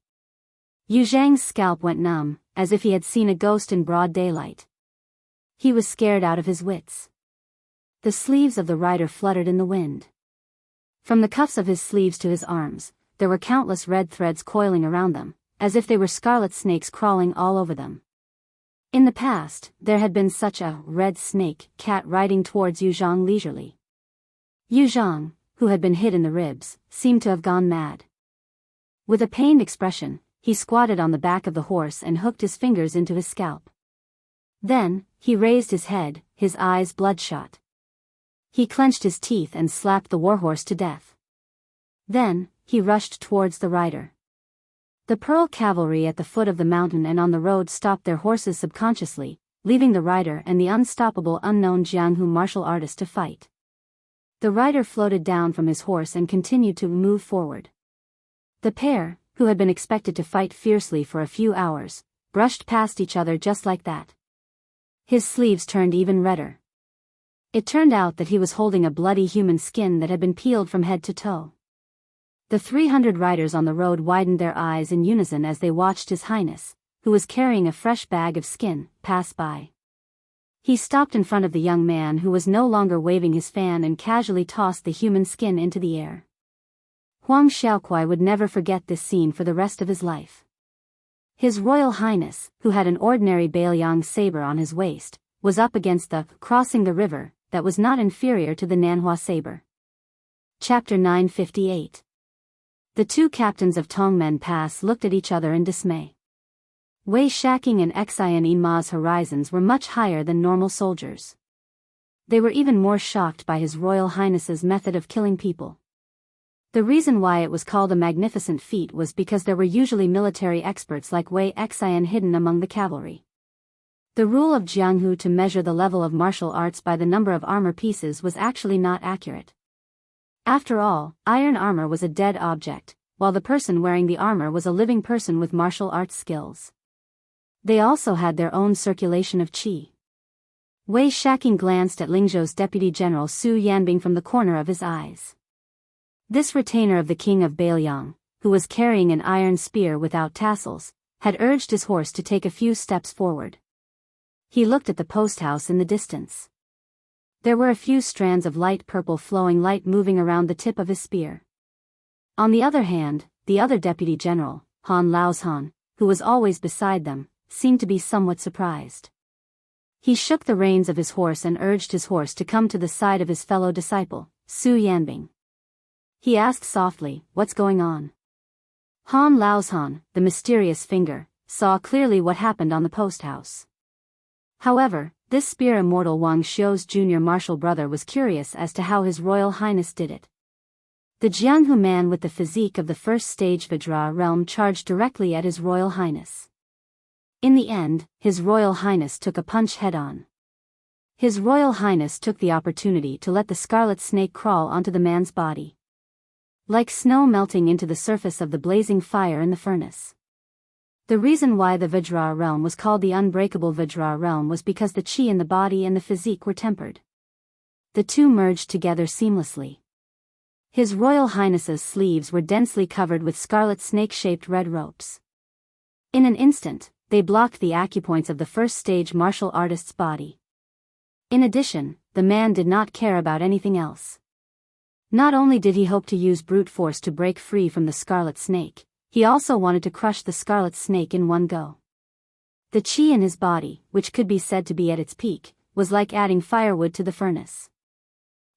Yu Zhang's scalp went numb, as if he had seen a ghost in broad daylight. He was scared out of his wits. The sleeves of the rider fluttered in the wind. From the cuffs of his sleeves to his arms, there were countless red threads coiling around them, as if they were scarlet snakes crawling all over them. In the past, there had been such a red snake cat riding towards Yu Zhang leisurely. Yu Zhang, who had been hit in the ribs, seemed to have gone mad. With a pained expression, he squatted on the back of the horse and hooked his fingers into his scalp. Then, he raised his head, his eyes bloodshot. He clenched his teeth and slapped the warhorse to death. Then, he rushed towards the rider. The Pearl cavalry at the foot of the mountain and on the road stopped their horses subconsciously, leaving the rider and the unstoppable unknown Jianghu martial artist to fight. The rider floated down from his horse and continued to move forward. The pair, who had been expected to fight fiercely for a few hours, brushed past each other just like that. His sleeves turned even redder. It turned out that he was holding a bloody human skin that had been peeled from head to toe. The 300 riders on the road widened their eyes in unison as they watched His Highness, who was carrying a fresh bag of skin, pass by. He stopped in front of the young man who was no longer waving his fan and casually tossed the human skin into the air. Huang Xiaokuai would never forget this scene for the rest of his life. His Royal Highness, who had an ordinary Bailiang saber on his waist, was up against the crossing the river that was not inferior to the Nanhua saber. Chapter 958. The 2 captains of Tongmen Pass looked at each other in dismay. Wei Shaking and Xian Yinma's horizons were much higher than normal soldiers. They were even more shocked by His Royal Highness's method of killing people. The reason why it was called a magnificent feat was because there were usually military experts like Wei Xian hidden among the cavalry. The rule of Jianghu to measure the level of martial arts by the number of armor pieces was actually not accurate. After all, iron armor was a dead object, while the person wearing the armor was a living person with martial arts skills. They also had their own circulation of qi. Wei Shaking glanced at Lingzhou's Deputy General Su Yanbing from the corner of his eyes. This retainer of the king of Baelyang, who was carrying an iron spear without tassels, had urged his horse to take a few steps forward. He looked at the post house in the distance. There were a few strands of light purple flowing light moving around the tip of his spear. On the other hand, the other deputy general, Han Laozhan, who was always beside them, seemed to be somewhat surprised. He shook the reins of his horse and urged his horse to come to the side of his fellow disciple, Su Yanbing. He asked softly, "What's going on?" Han Laozhan, the mysterious finger, saw clearly what happened on the post house. However, this spear immortal Wang Xiu's junior martial brother was curious as to how His Royal Highness did it. The Jianghu man with the physique of the first stage Vajra realm charged directly at His Royal Highness. In the end, His Royal Highness took a punch head-on. His Royal Highness took the opportunity to let the scarlet snake crawl onto the man's body, like snow melting into the surface of the blazing fire in the furnace. The reason why the Vajra realm was called the unbreakable Vajra realm was because the chi in the body and the physique were tempered. The two merged together seamlessly. His Royal Highness's sleeves were densely covered with scarlet snake-shaped red ropes. In an instant, they blocked the acupoints of the first stage martial artist's body. In addition, the man did not care about anything else. Not only did he hope to use brute force to break free from the scarlet snake, he also wanted to crush the scarlet snake in one go. The chi in his body, which could be said to be at its peak, was like adding firewood to the furnace.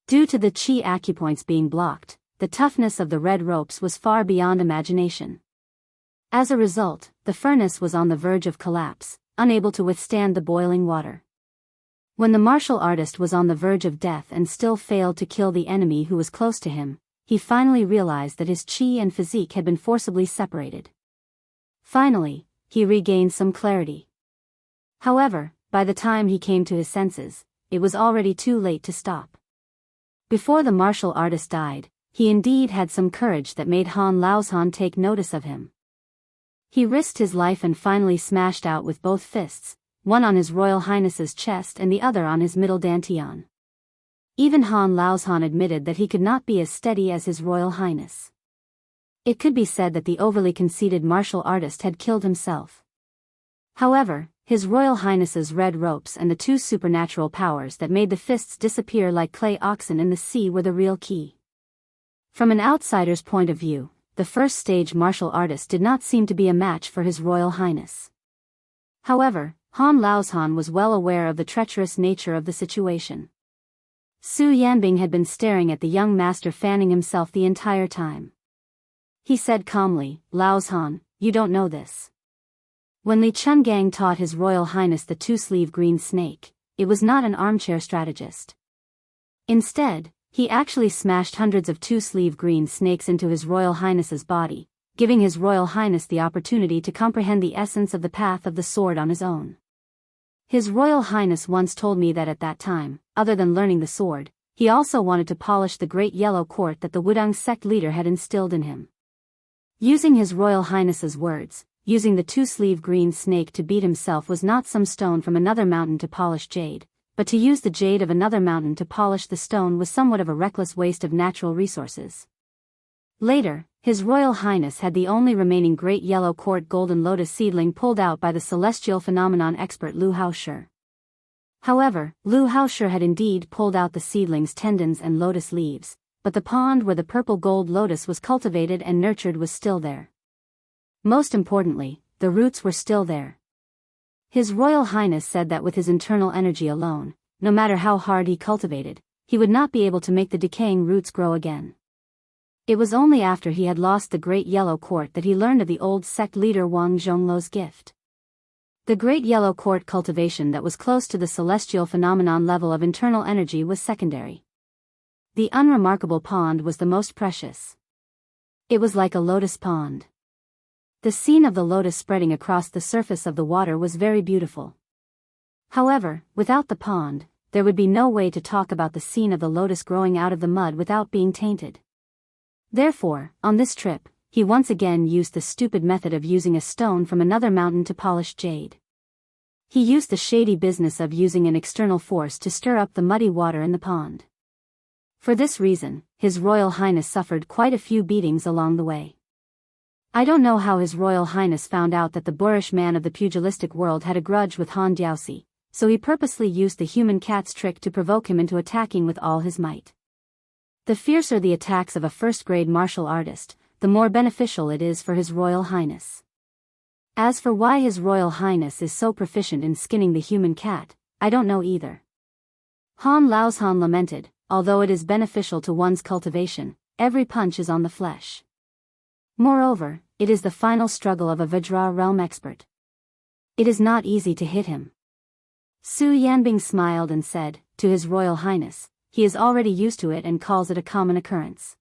Due to the chi acupoints being blocked, the toughness of the red ropes was far beyond imagination. As a result, the furnace was on the verge of collapse, unable to withstand the boiling water. When the martial artist was on the verge of death and still failed to kill the enemy who was close to him, he finally realized that his chi and physique had been forcibly separated. Finally, he regained some clarity. However, by the time he came to his senses, it was already too late to stop. Before the martial artist died, he indeed had some courage that made Han Laozhan take notice of him. He risked his life and finally smashed out with both fists, one on His Royal Highness's chest and the other on his middle dantian. Even Han Laozhan admitted that he could not be as steady as His Royal Highness. It could be said that the overly conceited martial artist had killed himself. However, His Royal Highness's red ropes and the two supernatural powers that made the fists disappear like clay oxen in the sea were the real key. From an outsider's point of view, the first stage martial artist did not seem to be a match for His Royal Highness. However, Han Laozhan was well aware of the treacherous nature of the situation. Su Yanbing had been staring at the young master fanning himself the entire time. He said calmly, "Laozhan, you don't know this. When Li Chungang taught His Royal Highness the two-sleeve green snake, it was not an armchair strategist. Instead, he actually smashed hundreds of two-sleeve green snakes into His Royal Highness's body, giving His Royal Highness the opportunity to comprehend the essence of the path of the sword on his own. His Royal Highness once told me that at that time, other than learning the sword, he also wanted to polish the great yellow court that the Wudang sect leader had instilled in him." Using His Royal Highness's words, using the two-sleeve green snake to beat himself was not some stone from another mountain to polish jade, but to use the jade of another mountain to polish the stone was somewhat of a reckless waste of natural resources. Later, His Royal Highness had the only remaining great yellow court golden lotus seedling pulled out by the celestial phenomenon expert Lu Haoshi. However, Lu Haoshi had indeed pulled out the seedling's tendons and lotus leaves, but the pond where the purple gold lotus was cultivated and nurtured was still there. Most importantly, the roots were still there. His Royal Highness said that with his internal energy alone, no matter how hard he cultivated, he would not be able to make the decaying roots grow again. It was only after he had lost the Great Yellow Court that he learned of the old sect leader Wang Zhongluo's gift. The Great Yellow Court cultivation that was close to the celestial phenomenon level of internal energy was secondary. The unremarkable pond was the most precious. It was like a lotus pond. The scene of the lotus spreading across the surface of the water was very beautiful. However, without the pond, there would be no way to talk about the scene of the lotus growing out of the mud without being tainted. Therefore, on this trip, he once again used the stupid method of using a stone from another mountain to polish jade. He used the shady business of using an external force to stir up the muddy water in the pond. For this reason, His Royal Highness suffered quite a few beatings along the way. I don't know how His Royal Highness found out that the boorish man of the pugilistic world had a grudge with Han Diaosi, so he purposely used the human cat's trick to provoke him into attacking with all his might. The fiercer the attacks of a first-grade martial artist, the more beneficial it is for His Royal Highness. As for why His Royal Highness is so proficient in skinning the human cat, I don't know either. Han Laozhan lamented, although it is beneficial to one's cultivation, every punch is on the flesh. Moreover, it is the final struggle of a Vajra realm expert. It is not easy to hit him. Su Yanbing smiled and said, to His Royal Highness, he is already used to it and calls it a common occurrence.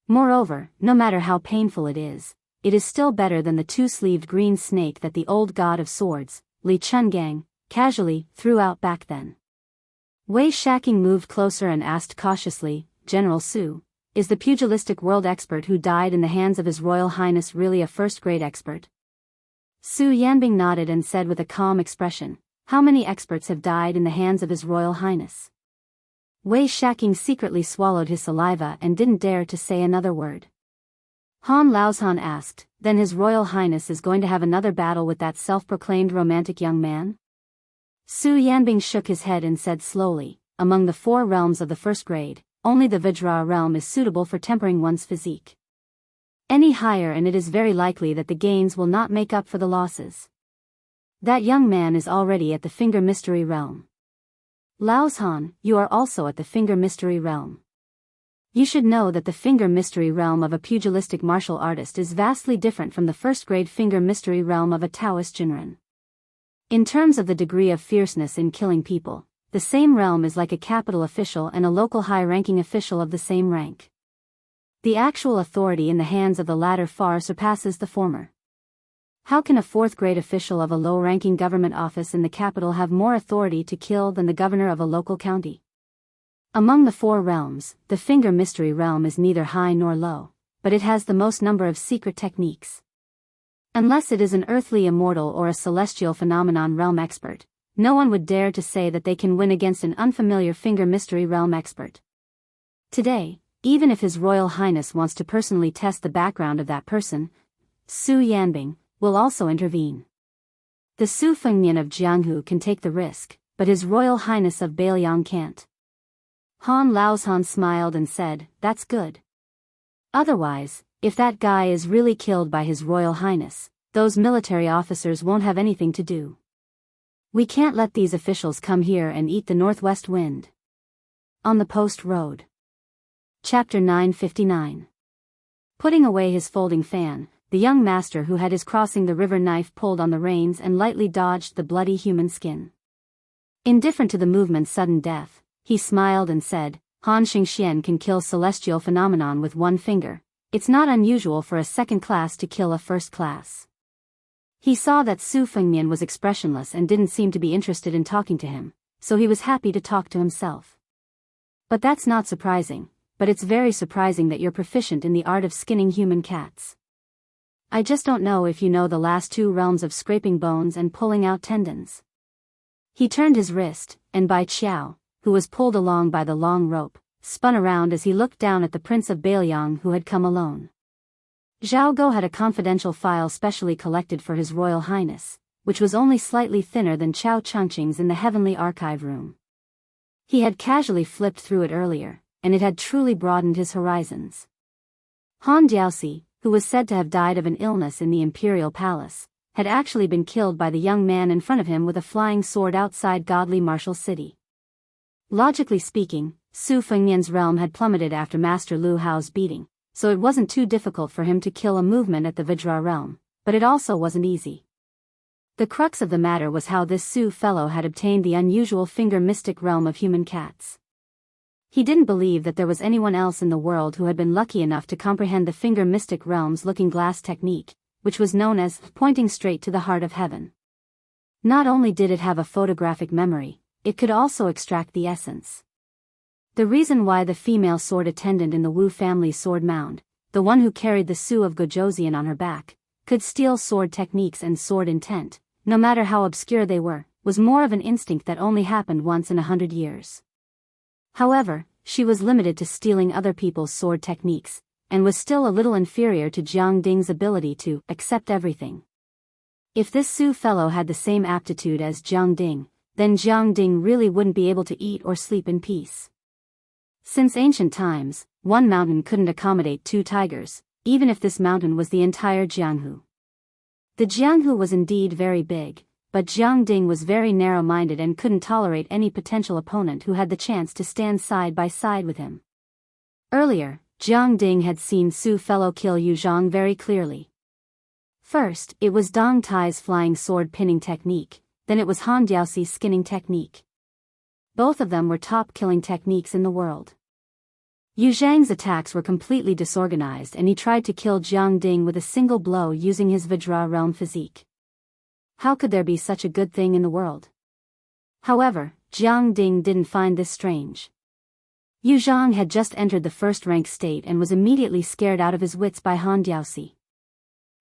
Moreover, no matter how painful it is still better than the two-sleeved green snake that the old god of swords, Li Chungang, casually threw out back then. Wei Shaking moved closer and asked cautiously, General Su, is the pugilistic world expert who died in the hands of His Royal Highness really a first-grade expert? Su Yanbing nodded and said with a calm expression, how many experts have died in the hands of His Royal Highness? Wei Shaking secretly swallowed his saliva and didn't dare to say another word. Han Laozhan asked, then His Royal Highness is going to have another battle with that self-proclaimed romantic young man? Su Yanbing shook his head and said slowly, among the 4 realms of the first grade, only the Vajra realm is suitable for tempering one's physique. Any higher and it is very likely that the gains will not make up for the losses. That young man is already at the Finger Mystery realm. Laozhan, you are also at the Finger Mystery realm. You should know that the Finger Mystery realm of a pugilistic martial artist is vastly different from the first-grade Finger Mystery realm of a Taoist Jinren. In terms of the degree of fierceness in killing people, the same realm is like a capital official and a local high-ranking official of the same rank. The actual authority in the hands of the latter far surpasses the former. How can a 4th-grade official of a low-ranking government office in the capital have more authority to kill than the governor of a local county? Among the 4 realms, the Finger Mystery realm is neither high nor low, but it has the most number of secret techniques. Unless it is an earthly immortal or a celestial phenomenon realm expert, no one would dare to say that they can win against an unfamiliar Finger Mystery realm expert. Today, even if His Royal Highness wants to personally test the background of that person, Su Yanbing will also intervene. The Su Fengnian of Jianghu can take the risk, but His Royal Highness of Bailiang can't. Han Laozhan smiled and said, that's good. Otherwise, if that guy is really killed by His Royal Highness, those military officers won't have anything to do. We can't let these officials come here and eat the northwest wind. On the post road. Chapter 959. Putting away his folding fan, the young master who had his crossing the river knife pulled on the reins and lightly dodged the bloody human skin. Indifferent to the movement's sudden death, he smiled and said, Han Xingxian can kill celestial phenomenon with one finger. It's not unusual for a second class to kill a first class. He saw that Su Fengnian was expressionless and didn't seem to be interested in talking to him, so he was happy to talk to himself. But that's not surprising, but it's very surprising that you're proficient in the art of skinning human cats. I just don't know if you know the last 2 realms of scraping bones and pulling out tendons. He turned his wrist, and Bai Qiao, who was pulled along by the long rope, spun around as he looked down at the Prince of Bailiang who had come alone. Zhao Go had a confidential file specially collected for His Royal Highness, which was only slightly thinner than Chao Chengqing's in the Heavenly Archive Room. He had casually flipped through it earlier, and it had truly broadened his horizons. Han Diaosi, who was said to have died of an illness in the Imperial Palace, had actually been killed by the young man in front of him with a flying sword outside godly martial city. Logically speaking, Su Fengnian's realm had plummeted after Master Lu Hao's beating, so it wasn't too difficult for him to kill a movement at the Vajra realm, but it also wasn't easy. The crux of the matter was how this Su fellow had obtained the unusual finger mystic realm of human cats. He didn't believe that there was anyone else in the world who had been lucky enough to comprehend the finger mystic realm's looking glass technique, which was known as pointing straight to the heart of heaven. Not only did it have a photographic memory, it could also extract the essence. The reason why the female sword attendant in the Wu family's sword mound, the one who carried the Su of Gojoseon on her back, could steal sword techniques and sword intent, no matter how obscure they were, was more of an instinct that only happened once in 100 years. However, she was limited to stealing other people's sword techniques, and was still a little inferior to Jiang Ding's ability to accept everything. If this Su fellow had the same aptitude as Jiang Ding, then Jiang Ding really wouldn't be able to eat or sleep in peace. Since ancient times, one mountain couldn't accommodate two tigers, even if this mountain was the entire Jianghu. The Jianghu was indeed very big, but Jiang Ding was very narrow-minded and couldn't tolerate any potential opponent who had the chance to stand side by side with him. Earlier, Jiang Ding had seen Su fellow kill Yu Zhang very clearly. First, it was Dong Tai's flying sword pinning technique, then it was Han Diaoxi's skinning technique. Both of them were top killing techniques in the world. Yu Zhang's attacks were completely disorganized and he tried to kill Jiang Ding with a single blow using his Vajra realm physique. How could there be such a good thing in the world? However, Jiang Ding didn't find this strange. Yu Zhang had just entered the first-rank state and was immediately scared out of his wits by Han Diaoxi.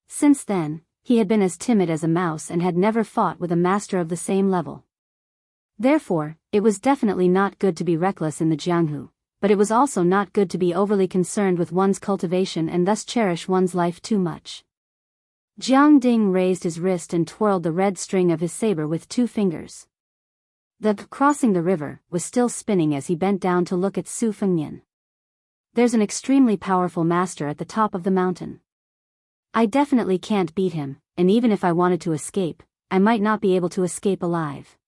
Since then, he had been as timid as a mouse and had never fought with a master of the same level. Therefore, it was definitely not good to be reckless in the Jianghu, but it was also not good to be overly concerned with one's cultivation and thus cherish one's life too much. Jiang Ding raised his wrist and twirled the red string of his saber with 2 fingers. The crossing the river was still spinning as he bent down to look at Su Fengnian. There's an extremely powerful master at the top of the mountain. I definitely can't beat him, and even if I wanted to escape, I might not be able to escape alive.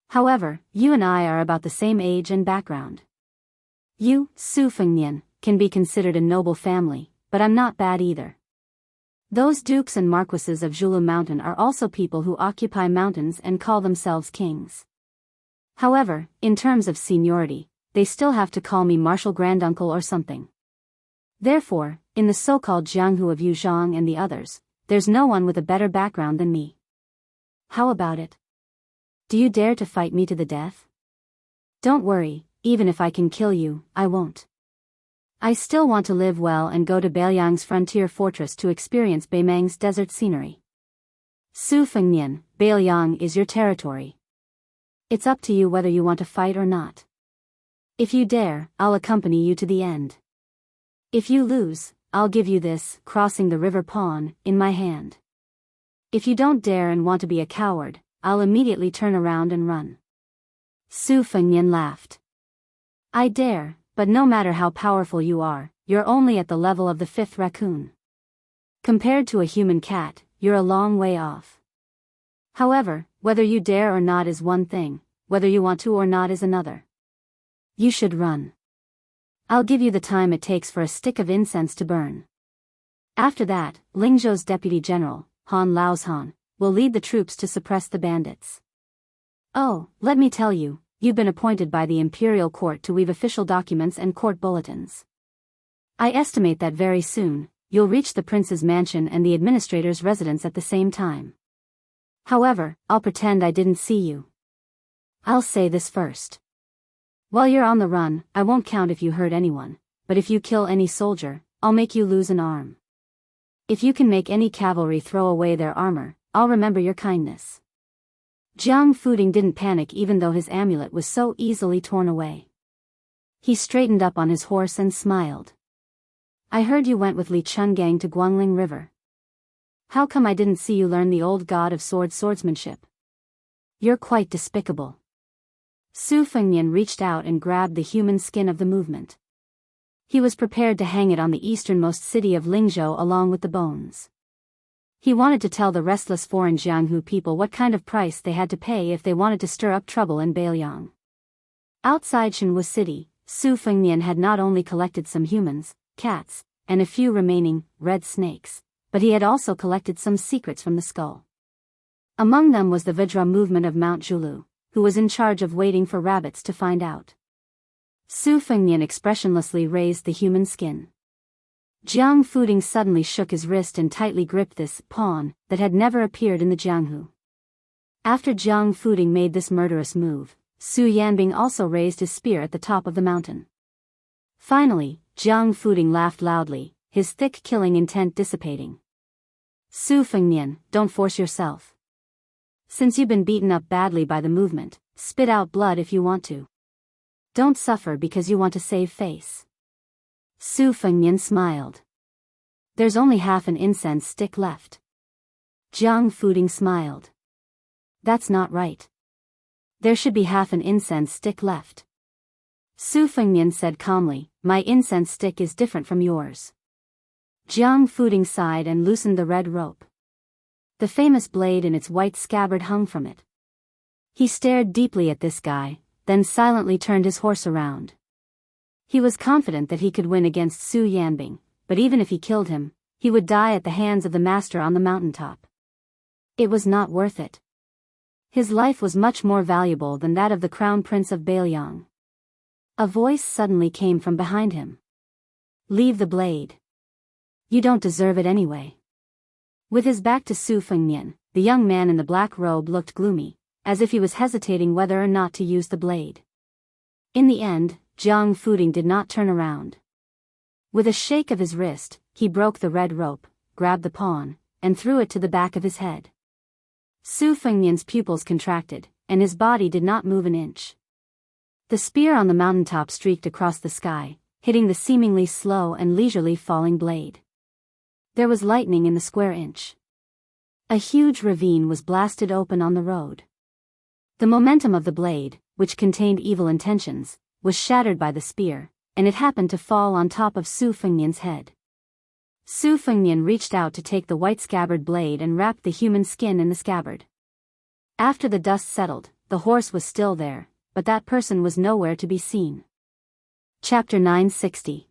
However, you and I are about the same age and background. You, Su Fengnian, can be considered a noble family, but I'm not bad either. Those dukes and marquises of Zhulu Mountain are also people who occupy mountains and call themselves kings. However, in terms of seniority, they still have to call me Marshal Granduncle or something. Therefore, in the so-called Jianghu of Yu Zhang and the others, there's no one with a better background than me. How about it? Do you dare to fight me to the death? Don't worry, even if I can kill you, I won't. I still want to live well and go to Beiliang's frontier fortress to experience Beimang's desert scenery. Su Fengnian, Beiliang is your territory. It's up to you whether you want to fight or not. If you dare, I'll accompany you to the end. If you lose, I'll give you this, crossing the river pawn, in my hand. If you don't dare and want to be a coward, I'll immediately turn around and run. Su Fengnian laughed. I dare, but no matter how powerful you are, you're only at the level of the 5th raccoon. Compared to a human cat, you're a long way off. However, whether you dare or not is one thing, whether you want to or not is another. You should run. I'll give you the time it takes for a stick of incense to burn. After that, Lingzhou's deputy general, Han Laozhan, will lead the troops to suppress the bandits. Oh, let me tell you, you've been appointed by the imperial court to weave official documents and court bulletins. I estimate that very soon, you'll reach the prince's mansion and the administrator's residence at the same time. However, I'll pretend I didn't see you. I'll say this first. While you're on the run, I won't count if you hurt anyone, but if you kill any soldier, I'll make you lose an arm. If you can make any cavalry throw away their armor, I'll remember your kindness. Jiang Fuding didn't panic even though his amulet was so easily torn away. He straightened up on his horse and smiled. I heard you went with Li Chungang to Guangling River. How come I didn't see you learn the old god of swordsmanship? You're quite despicable. Su Fengnian reached out and grabbed the human skin of the movement. He was prepared to hang it on the easternmost city of Lingzhou along with the bones. He wanted to tell the restless foreign Jianghu people what kind of price they had to pay if they wanted to stir up trouble in Beiliang. Outside Shenwu City, Su Fengnian had not only collected some humans, cats, and a few remaining red snakes, but he had also collected some secrets from the skull. Among them was the Vajra movement of Mount Zhulu, who was in charge of waiting for rabbits to find out. Su Fengnian expressionlessly raised the human skin. Jiang Fuding suddenly shook his wrist and tightly gripped this pawn that had never appeared in the Jianghu. After Jiang Fuding made this murderous move, Su Yanbing also raised his spear at the top of the mountain. Finally, Jiang Fuding laughed loudly, his thick killing intent dissipating. Su Fengnian, don't force yourself. Since you've been beaten up badly by the movement, spit out blood if you want to. Don't suffer because you want to save face. Su Fengnian smiled. There's only half an incense stick left. Jiang Fuding smiled. That's not right. There should be half an incense stick left. Su Fengnian said calmly, my incense stick is different from yours. Jiang Fuding sighed and loosened the red rope. The famous blade in its white scabbard hung from it. He stared deeply at this guy, then silently turned his horse around. He was confident that he could win against Su Yanbing, but even if he killed him, he would die at the hands of the master on the mountaintop. It was not worth it. His life was much more valuable than that of the crown prince of Bailiang. A voice suddenly came from behind him. Leave the blade. You don't deserve it anyway. With his back to Su Fengnian, the young man in the black robe looked gloomy, as if he was hesitating whether or not to use the blade. In the end, Jiang Fuding did not turn around. With a shake of his wrist, he broke the red rope, grabbed the pawn, and threw it to the back of his head. Su Fengnian's pupils contracted, and his body did not move an inch. The spear on the mountaintop streaked across the sky, hitting the seemingly slow and leisurely falling blade. There was lightning in the square inch. A huge ravine was blasted open on the road. The momentum of the blade, which contained evil intentions, was shattered by the spear, and it happened to fall on top of Su Fengnian's head. Su Fengnian reached out to take the white scabbard blade and wrapped the human skin in the scabbard. After the dust settled, the horse was still there, but that person was nowhere to be seen. Chapter 960.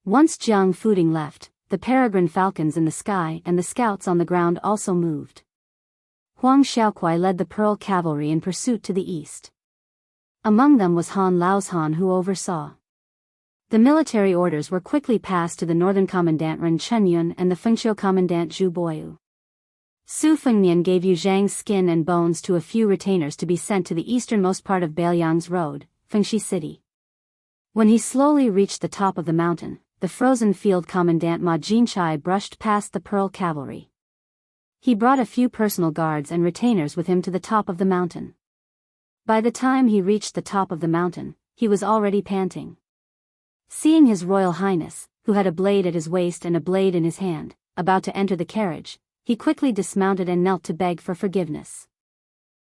Once Jiang Fuding left, the peregrine falcons in the sky and the scouts on the ground also moved. Huang Xiaokuai led the Pearl Cavalry in pursuit to the east. Among them was Han Laoshan, who oversaw. The military orders were quickly passed to the northern commandant Ren Chenyun and the Fengqiu commandant Zhu Boyu. Su Fengnian gave Yu Zhang's skin and bones to a few retainers to be sent to the easternmost part of Bailiang's road, Fengxi City. When he slowly reached the top of the mountain, the frozen field commandant Ma Jinchai brushed past the Pearl Cavalry. He brought a few personal guards and retainers with him to the top of the mountain. By the time he reached the top of the mountain, he was already panting. Seeing His Royal Highness, who had a blade at his waist and a blade in his hand, about to enter the carriage, he quickly dismounted and knelt to beg for forgiveness.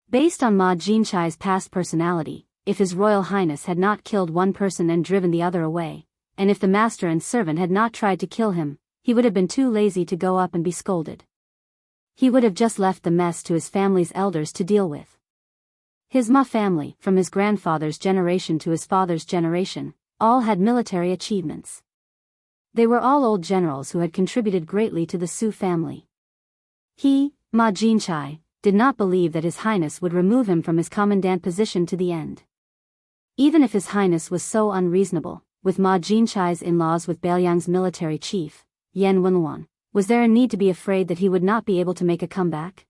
Based on Ma Jinchai's past personality, if His Royal Highness had not killed one person and driven the other away, and if the master and servant had not tried to kill him, he would have been too lazy to go up and be scolded. He would have just left the mess to his family's elders to deal with. His Ma family, from his grandfather's generation to his father's generation, all had military achievements. They were all old generals who had contributed greatly to the Su family. He, Ma Jinchai, did not believe that His Highness would remove him from his commandant position to the end. Even if His Highness was so unreasonable, with Ma Jinchai's in-laws with Bailiang's military chief, Yan Wenluan, was there a need to be afraid that he would not be able to make a comeback?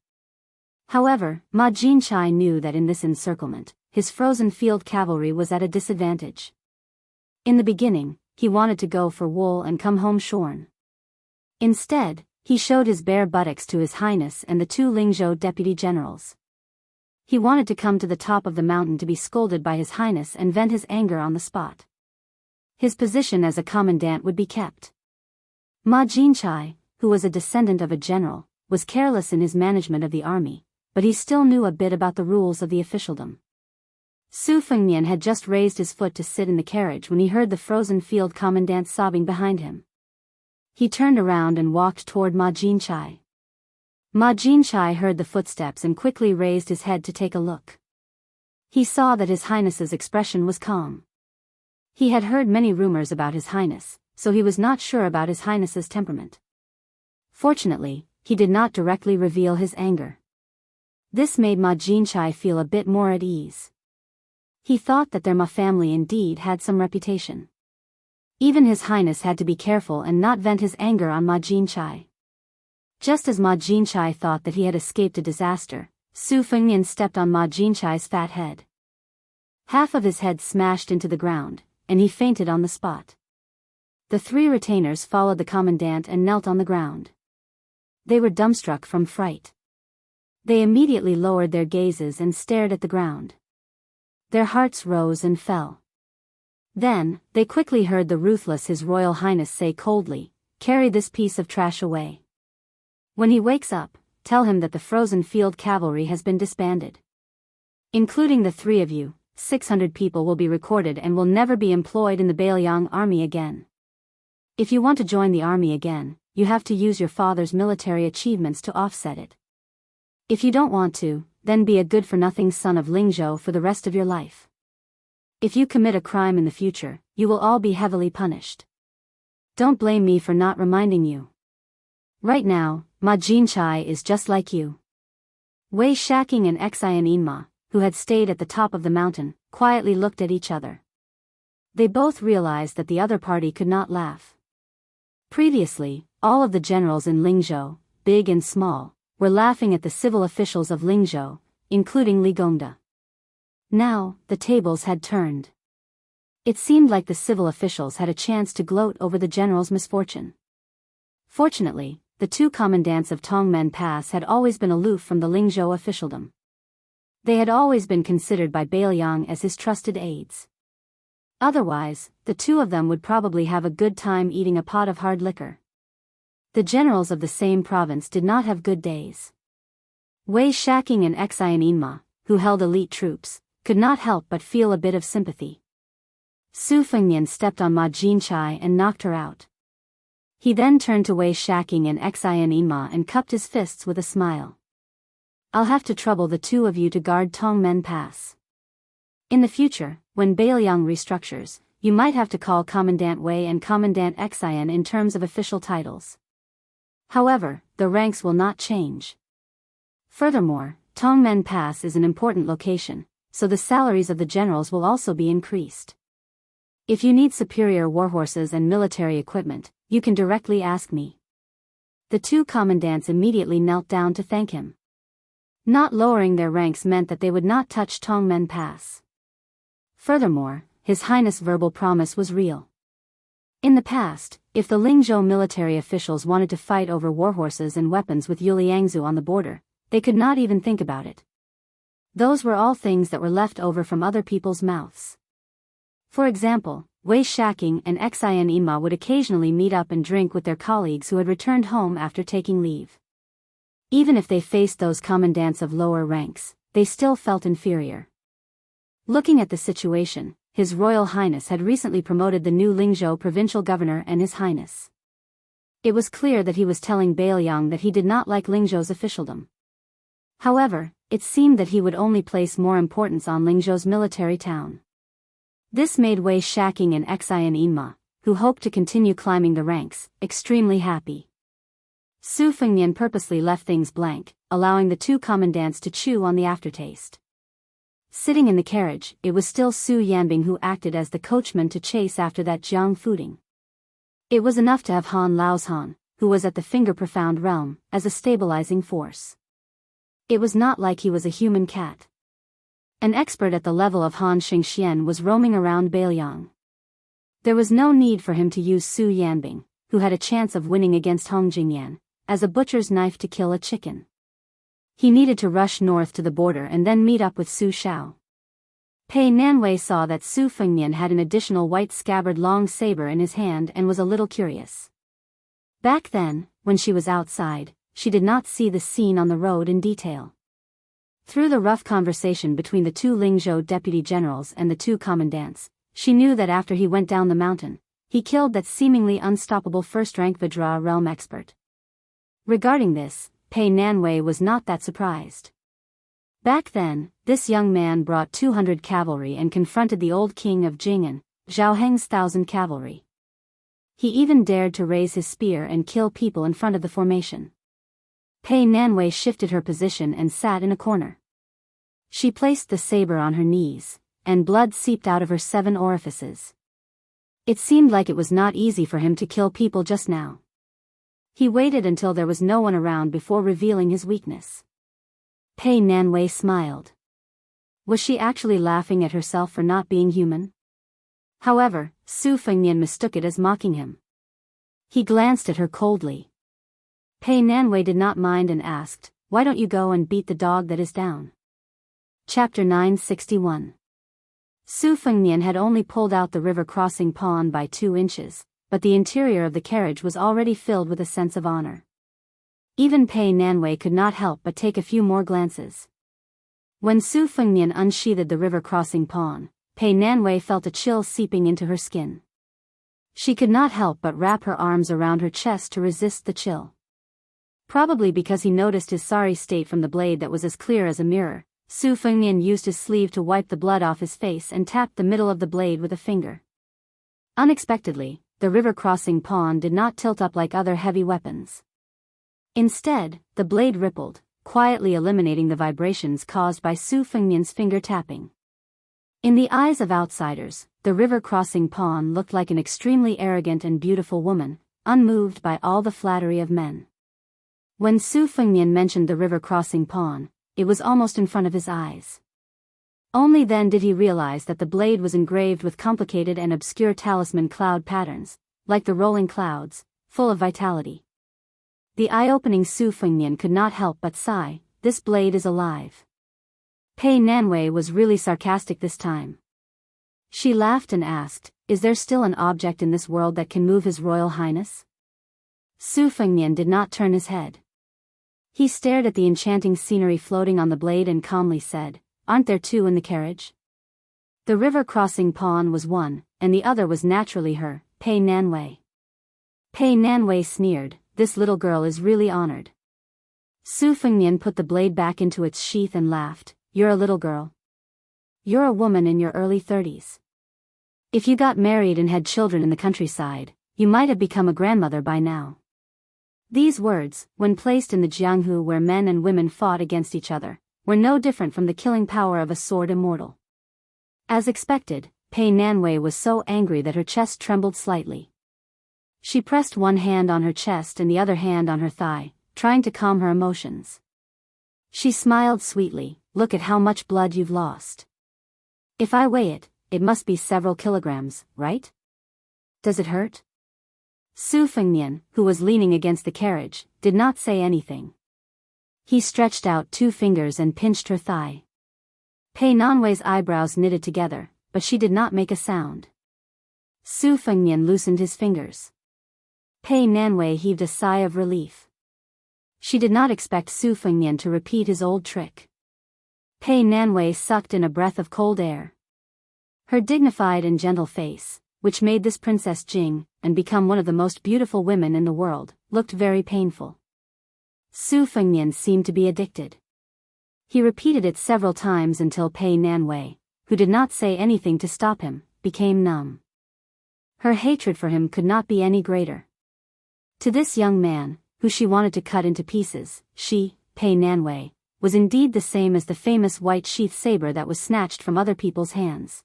However, Ma Jinchai knew that in this encirclement, his frozen field cavalry was at a disadvantage. In the beginning, he wanted to go for wool and come home shorn. Instead, he showed his bare buttocks to His Highness and the two Lingzhou deputy generals. He wanted to come to the top of the mountain to be scolded by His Highness and vent his anger on the spot. His position as a commandant would be kept. Ma Jinchai, who was a descendant of a general, was careless in his management of the army, but he still knew a bit about the rules of the officialdom. Su Fengnian had just raised his foot to sit in the carriage when he heard the frozen field commandant sobbing behind him. He turned around and walked toward Ma Jinchai. Ma Jinchai heard the footsteps and quickly raised his head to take a look. He saw that His Highness's expression was calm. He had heard many rumors about His Highness, so he was not sure about His Highness's temperament. Fortunately, he did not directly reveal his anger. This made Ma Jinchai feel a bit more at ease. He thought that their Ma family indeed had some reputation. Even His Highness had to be careful and not vent his anger on Ma Jinchai. Just as Ma Jinchai thought that he had escaped a disaster, Su Fengnian stepped on Ma Jinchai's fat head. Half of his head smashed into the ground, and he fainted on the spot. The three retainers followed the commandant and knelt on the ground. They were dumbstruck from fright. They immediately lowered their gazes and stared at the ground. Their hearts rose and fell. Then, they quickly heard the ruthless His Royal Highness say coldly, "Carry this piece of trash away. When he wakes up, tell him that the frozen field cavalry has been disbanded. Including the three of you, 600 people will be recorded and will never be employed in the Bailiang army again. If you want to join the army again, you have to use your father's military achievements to offset it. If you don't want to, then be a good-for-nothing son of Lingzhou for the rest of your life. If you commit a crime in the future, you will all be heavily punished. Don't blame me for not reminding you. Right now, Ma Jinchai is just like you." Wei Shaking and Xian Yinma, who had stayed at the top of the mountain, quietly looked at each other. They both realized that the other party could not laugh. Previously, all of the generals in Lingzhou, big and small, were laughing at the civil officials of Lingzhou, including Li Gongda. Now, the tables had turned. It seemed like the civil officials had a chance to gloat over the general's misfortune. Fortunately, the two commandants of Tongmen Pass had always been aloof from the Lingzhou officialdom. They had always been considered by Bailiang as his trusted aides. Otherwise, the two of them would probably have a good time eating a pot of hard liquor. The generals of the same province did not have good days. Wei Shaking and Xian Yinma, who held elite troops, could not help but feel a bit of sympathy. Su Fengnian stepped on Ma Jinchai and knocked her out. He then turned to Wei Shaking and Xian Yinma and cupped his fists with a smile. "I'll have to trouble the two of you to guard Tongmen Pass. In the future, when Bailiang restructures, you might have to call Commandant Wei and Commandant Xian in terms of official titles. However, the ranks will not change. Furthermore, Tongmen Pass is an important location, so the salaries of the generals will also be increased. If you need superior warhorses and military equipment, you can directly ask me." The two commandants immediately knelt down to thank him. Not lowering their ranks meant that they would not touch Tongmen Pass. Furthermore, His Highness' verbal promise was real. In the past, if the Lingzhou military officials wanted to fight over warhorses and weapons with Yuliangzu on the border, they could not even think about it. Those were all things that were left over from other people's mouths. For example, Wei Shaking and Xian Yinma would occasionally meet up and drink with their colleagues who had returned home after taking leave. Even if they faced those commandants of lower ranks, they still felt inferior. Looking at the situation, His Royal Highness had recently promoted the new Lingzhou provincial governor and His Highness. It was clear that he was telling Bailiang that he did not like Lingzhou's officialdom. However, it seemed that he would only place more importance on Lingzhou's military town. This made Wei Shaking and Xian Yinma, who hoped to continue climbing the ranks, extremely happy. Su Fengnian purposely left things blank, allowing the two commandants to chew on the aftertaste. Sitting in the carriage, it was still Su Yanbing who acted as the coachman to chase after that Jiang Fuding. It was enough to have Han Laozhan, who was at the finger-profound realm, as a stabilizing force. It was not like he was a human cat. An expert at the level of Han Xingxian was roaming around Bailiang. There was no need for him to use Su Yanbing, who had a chance of winning against Hong Jingyan, as a butcher's knife to kill a chicken. He needed to rush north to the border and then meet up with Su Shao. Pei Nanwei saw that Su Fengnian had an additional white scabbard long saber in his hand and was a little curious. Back then, when she was outside, she did not see the scene on the road in detail. Through the rough conversation between the two Lingzhou deputy generals and the two commandants, she knew that after he went down the mountain, he killed that seemingly unstoppable first-rank Vajra realm expert. Regarding this, Pei Nanwei was not that surprised. Back then, this young man brought 200 cavalry and confronted the old king of Jing'an, Zhao Heng's 1,000 cavalry. He even dared to raise his spear and kill people in front of the formation. Pei Nanwei shifted her position and sat in a corner. She placed the saber on her knees, and blood seeped out of her 7 orifices. It seemed like it was not easy for him to kill people just now. He waited until there was no one around before revealing his weakness. Pei Nanwei smiled. Was she actually laughing at herself for not being human? However, Su Fengnian mistook it as mocking him. He glanced at her coldly. Pei Nanwei did not mind and asked, "Why don't you go and beat the dog that is down?" Chapter 961. Su Fengnian had only pulled out the river crossing pawn by 2 inches, but the interior of the carriage was already filled with a sense of honor. Even Pei Nanwei could not help but take a few more glances. When Su Fengnian unsheathed the river crossing pawn, Pei Nanwei felt a chill seeping into her skin. She could not help but wrap her arms around her chest to resist the chill. Probably because he noticed his sorry state from the blade that was as clear as a mirror, Su Fengnian used his sleeve to wipe the blood off his face and tapped the middle of the blade with a finger. Unexpectedly, the river crossing pawn did not tilt up like other heavy weapons. Instead, the blade rippled, quietly eliminating the vibrations caused by Su Fengnian's finger tapping. In the eyes of outsiders, the river crossing pawn looked like an extremely arrogant and beautiful woman, unmoved by all the flattery of men. When Su Fengnian mentioned the river crossing pawn, it was almost in front of his eyes. Only then did he realize that the blade was engraved with complicated and obscure talisman cloud patterns, like the rolling clouds, full of vitality. The eye-opening Su Fengnian could not help but sigh, this blade is alive. Pei Nanwei was really sarcastic this time. She laughed and asked, is there still an object in this world that can move His Royal Highness? Su Fengnian did not turn his head. He stared at the enchanting scenery floating on the blade and calmly said, aren't there 2 in the carriage? The river crossing pawn was one, and the other was naturally her, Pei Nanwei. Pei Nanwei sneered, this little girl is really honored. Su Fengnian put the blade back into its sheath and laughed, you're a little girl. You're a woman in your early 30s. If you got married and had children in the countryside, you might have become a grandmother by now. These words, when placed in the Jianghu where men and women fought against each other, were no different from the killing power of a sword immortal. As expected, Pei Nanwei was so angry that her chest trembled slightly. She pressed one hand on her chest and the other hand on her thigh, trying to calm her emotions. She smiled sweetly, look at how much blood you've lost. If I weigh it, it must be several kilograms, right? Does it hurt? Su Fengnian, who was leaning against the carriage, did not say anything. He stretched out 2 fingers and pinched her thigh. Pei Nanwei's eyebrows knitted together, but she did not make a sound. Su Fengnian loosened his fingers. Pei Nanwei heaved a sigh of relief. She did not expect Su Fengnian to repeat his old trick. Pei Nanwei sucked in a breath of cold air. Her dignified and gentle face, which made this Princess Jing, and become one of the most beautiful women in the world, looked very painful. Su Fengnian seemed to be addicted. He repeated it several times until Pei Nanwei, who did not say anything to stop him, became numb. Her hatred for him could not be any greater. To this young man, who she wanted to cut into pieces, she, Pei Nanwei, was indeed the same as the famous white sheath saber that was snatched from other people's hands.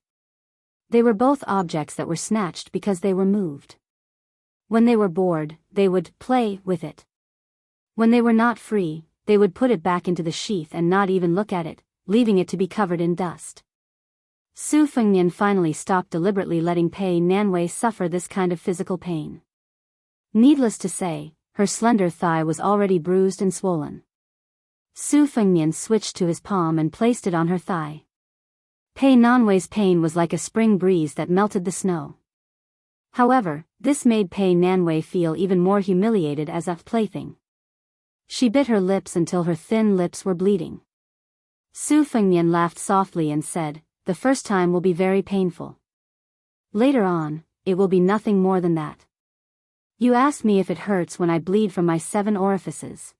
They were both objects that were snatched because they were moved. When they were bored, they would play with it. When they were not free, they would put it back into the sheath and not even look at it, leaving it to be covered in dust. Su Fengnian finally stopped deliberately letting Pei Nanwei suffer this kind of physical pain. Needless to say, her slender thigh was already bruised and swollen. Su Fengnian switched to his palm and placed it on her thigh. Pei Nanwei's pain was like a spring breeze that melted the snow. However, this made Pei Nanwei feel even more humiliated as a plaything. She bit her lips until her thin lips were bleeding. Su Fengnian laughed softly and said, the first time will be very painful. Later on, it will be nothing more than that. You asked me if it hurts when I bleed from my 7 orifices.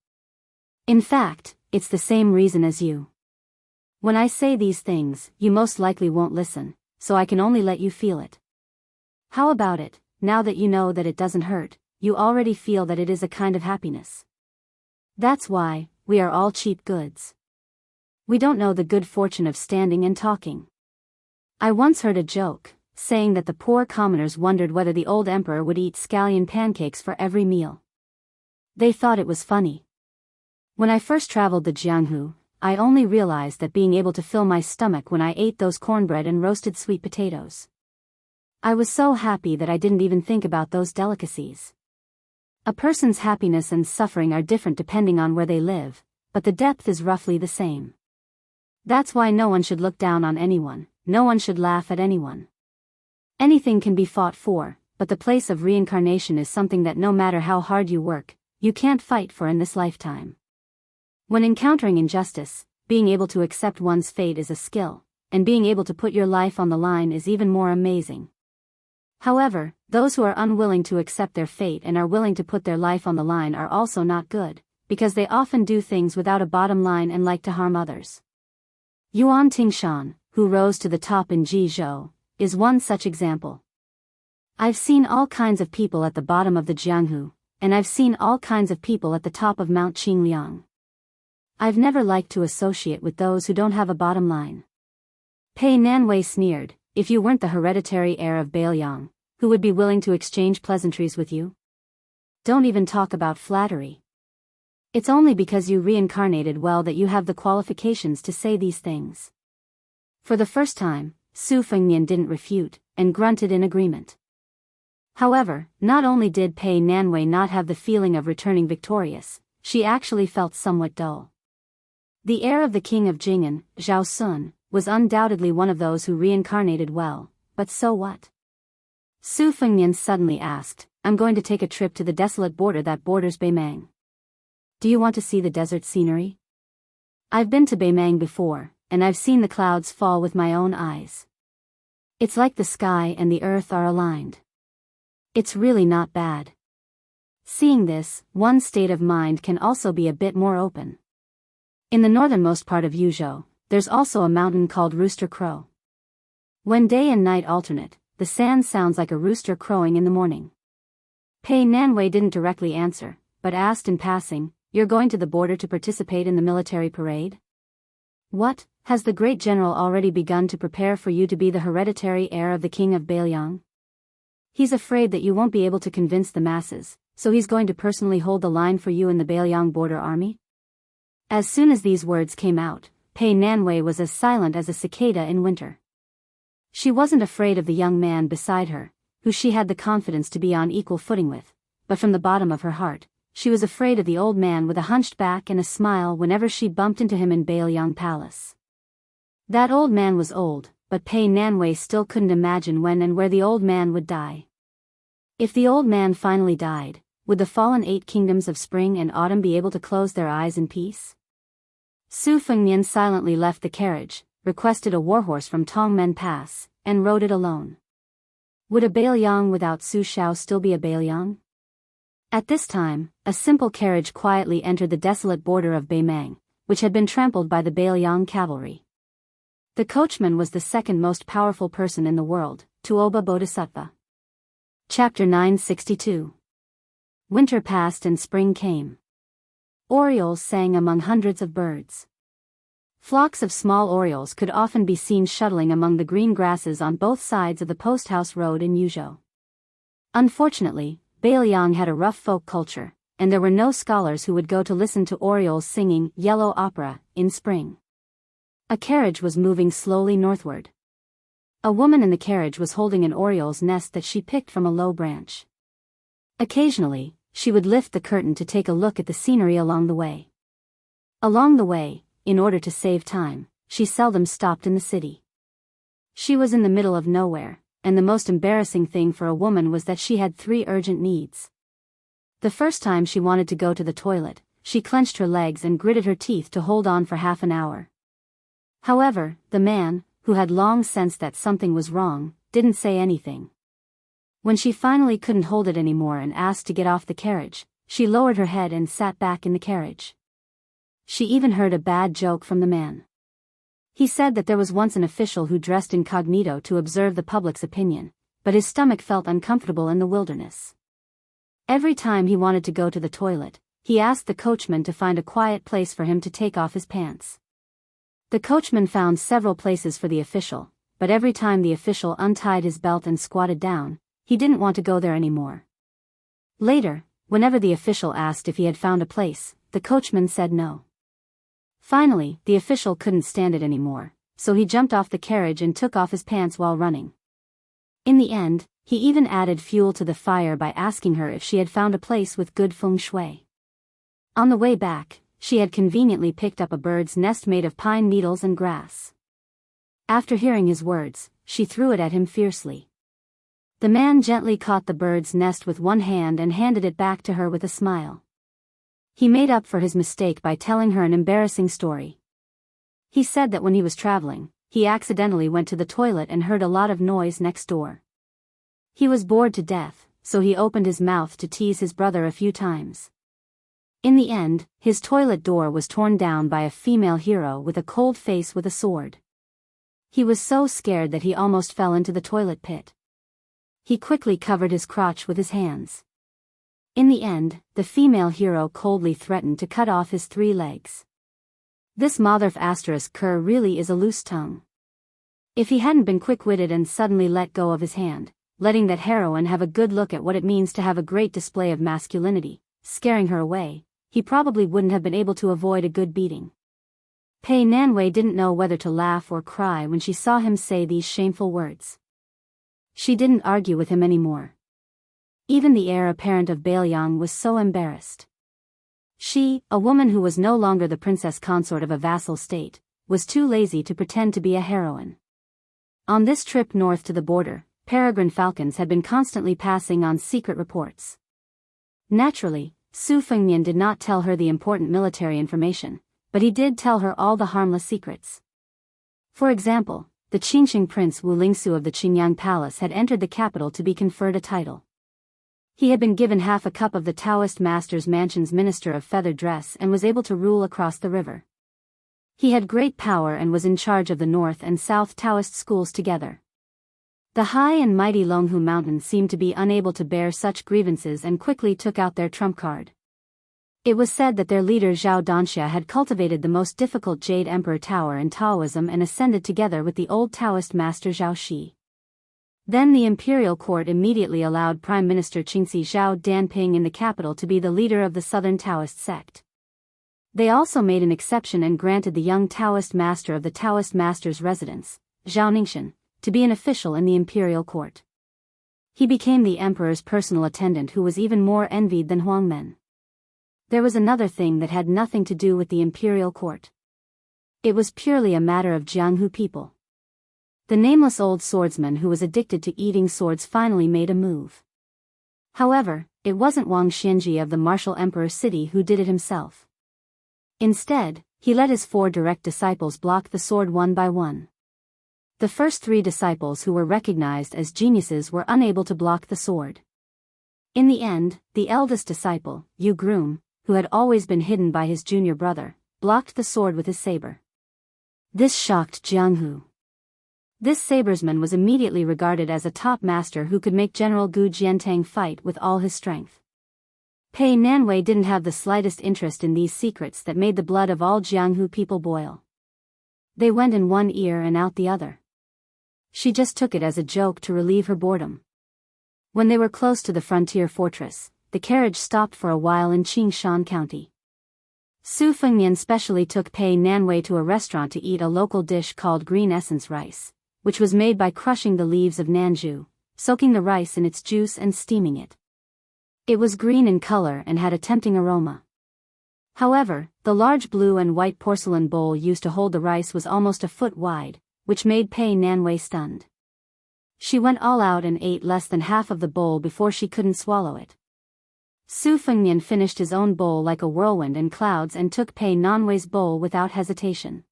In fact, it's the same reason as you. When I say these things, you most likely won't listen, so I can only let you feel it. How about it, now that you know that it doesn't hurt, you already feel that it is a kind of happiness. That's why, we are all cheap goods. We don't know the good fortune of standing and talking. I once heard a joke, saying that the poor commoners wondered whether the old emperor would eat scallion pancakes for every meal. They thought it was funny. When I first traveled the Jianghu, I only realized that being able to fill my stomach when I ate those cornbread and roasted sweet potatoes. I was so happy that I didn't even think about those delicacies. A person's happiness and suffering are different depending on where they live, but the depth is roughly the same. That's why no one should look down on anyone, no one should laugh at anyone. Anything can be fought for, but the place of reincarnation is something that no matter how hard you work, you can't fight for in this lifetime. When encountering injustice, being able to accept one's fate is a skill, and being able to put your life on the line is even more amazing. However, those who are unwilling to accept their fate and are willing to put their life on the line are also not good, because they often do things without a bottom line and like to harm others. Yuan Tingshan, who rose to the top in Jizhou, is one such example. I've seen all kinds of people at the bottom of the Jianghu, and I've seen all kinds of people at the top of Mount Qingliang. I've never liked to associate with those who don't have a bottom line. Pei Nanwei sneered, if you weren't the hereditary heir of Bailiang, who would be willing to exchange pleasantries with you? Don't even talk about flattery. It's only because you reincarnated well that you have the qualifications to say these things. For the first time, Su Fengnian didn't refute, and grunted in agreement. However, not only did Pei Nanwei not have the feeling of returning victorious, she actually felt somewhat dull. The heir of the king of Jing'an, Zhao Sun, was undoubtedly one of those who reincarnated well, but so what? Su Fengnian suddenly asked, I'm going to take a trip to the desolate border that borders Beimang. Do you want to see the desert scenery? I've been to Beimang before, and I've seen the clouds fall with my own eyes. It's like the sky and the earth are aligned. It's really not bad. Seeing this, one's state of mind can also be a bit more open. In the northernmost part of Yuzhou, there's also a mountain called Rooster Crow. When day and night alternate, the sand sounds like a rooster crowing in the morning. Pei Nanwei didn't directly answer, but asked in passing, you're going to the border to participate in the military parade? What, has the great general already begun to prepare for you to be the hereditary heir of the king of Bailiang? He's afraid that you won't be able to convince the masses, so he's going to personally hold the line for you in the Bailiang border army? As soon as these words came out, Pei Nanwei was as silent as a cicada in winter. She wasn't afraid of the young man beside her, who she had the confidence to be on equal footing with, but from the bottom of her heart, she was afraid of the old man with a hunched back and a smile whenever she bumped into him in Bailiang Palace. That old man was old, but Pei Nanwei still couldn't imagine when and where the old man would die. If the old man finally died, would the fallen 8 kingdoms of spring and autumn be able to close their eyes in peace? Su Fengnian silently left the carriage, requested a warhorse from Tongmen Pass, and rode it alone. Would a Bailiang without Su Shao still be a Bailiang? At this time, a simple carriage quietly entered the desolate border of Beimang, which had been trampled by the Bailiang cavalry. The coachman was the second most powerful person in the world, Tuoba Bodhisattva. Chapter 962. Winter passed and spring came. Orioles sang among hundreds of birds. Flocks of small orioles could often be seen shuttling among the green grasses on both sides of the posthouse road in Yuzhou. Unfortunately, Bailiang had a rough folk culture, and there were no scholars who would go to listen to orioles singing yellow opera in spring. A carriage was moving slowly northward. A woman in the carriage was holding an oriole's nest that she picked from a low branch. Occasionally, she would lift the curtain to take a look at the scenery along the way. Along the way, in order to save time, she seldom stopped in the city. She was in the middle of nowhere, and the most embarrassing thing for a woman was that she had 3 urgent needs. The first time she wanted to go to the toilet, she clenched her legs and gritted her teeth to hold on for half an hour. However, the man, who had long sensed that something was wrong, didn't say anything. When she finally couldn't hold it anymore and asked to get off the carriage, she lowered her head and sat back in the carriage. She even heard a bad joke from the man. He said that there was once an official who dressed incognito to observe the public's opinion, but his stomach felt uncomfortable in the wilderness. Every time he wanted to go to the toilet, he asked the coachman to find a quiet place for him to take off his pants. The coachman found several places for the official, but every time the official untied his belt and squatted down, he didn't want to go there anymore. Later, whenever the official asked if he had found a place, the coachman said no. Finally, the official couldn't stand it anymore, so he jumped off the carriage and took off his pants while running. In the end, he even added fuel to the fire by asking her if she had found a place with good feng shui. On the way back, she had conveniently picked up a bird's nest made of pine needles and grass. After hearing his words, she threw it at him fiercely. The man gently caught the bird's nest with one hand and handed it back to her with a smile. He made up for his mistake by telling her an embarrassing story. He said that when he was traveling, he accidentally went to the toilet and heard a lot of noise next door. He was bored to death, so he opened his mouth to tease his brother a few times. In the end, his toilet door was torn down by a female hero with a cold face with a sword. He was so scared that he almost fell into the toilet pit. He quickly covered his crotch with his hands. In the end, the female hero coldly threatened to cut off his 3 legs. This motherf asterisk cur really is a loose tongue. If he hadn't been quick-witted and suddenly let go of his hand, letting that heroine have a good look at what it means to have a great display of masculinity, scaring her away, he probably wouldn't have been able to avoid a good beating. Pei Nanwei didn't know whether to laugh or cry when she saw him say these shameful words. She didn't argue with him anymore. Even the heir apparent of Bailiang was so embarrassed. She, a woman who was no longer the princess consort of a vassal state, was too lazy to pretend to be a heroine. On this trip north to the border, peregrine falcons had been constantly passing on secret reports. Naturally, Su Fengnian did not tell her the important military information, but he did tell her all the harmless secrets. For example, the Qingqing Prince Wu Lingsu of the Qingyang Palace had entered the capital to be conferred a title. He had been given half a cup of the Taoist master's mansion's minister of feather dress and was able to rule across the river. He had great power and was in charge of the North and South Taoist schools together. The high and mighty Longhu Mountains seemed to be unable to bear such grievances and quickly took out their trump card. It was said that their leader Zhao Danxia had cultivated the most difficult Jade Emperor Tower in Taoism and ascended together with the old Taoist master Zhao Shi. Then the imperial court immediately allowed Prime Minister Qingxi Zhao Danping in the capital to be the leader of the southern Taoist sect. They also made an exception and granted the young Taoist master of the Taoist master's residence, Zhao Ningxian, to be an official in the imperial court. He became the emperor's personal attendant who was even more envied than Huang Men. There was another thing that had nothing to do with the imperial court. It was purely a matter of Jianghu people. The nameless old swordsman who was addicted to eating swords finally made a move. However, it wasn't Wang Xianji of the martial emperor city who did it himself. Instead, he let his 4 direct disciples block the sword one by one. The first 3 disciples who were recognized as geniuses were unable to block the sword. In the end, the eldest disciple, Yu Groom, who had always been hidden by his junior brother, blocked the sword with his saber. This shocked Jianghu. This sabersman was immediately regarded as a top master who could make General Gu Jiantang fight with all his strength. Pei Nanwei didn't have the slightest interest in these secrets that made the blood of all Jianghu people boil. They went in one ear and out the other. She just took it as a joke to relieve her boredom. When they were close to the frontier fortress, the carriage stopped for a while in Qingshan County. Su Fengnian specially took Pei Nanwei to a restaurant to eat a local dish called green essence rice, which was made by crushing the leaves of nanju, soaking the rice in its juice and steaming it. It was green in color and had a tempting aroma. However, the large blue and white porcelain bowl used to hold the rice was almost a foot wide, which made Pei Nanwei stunned. She went all out and ate less than half of the bowl before she couldn't swallow it. Su Fengnian finished his own bowl like a whirlwind in clouds and took Pei Nanwei's bowl without hesitation.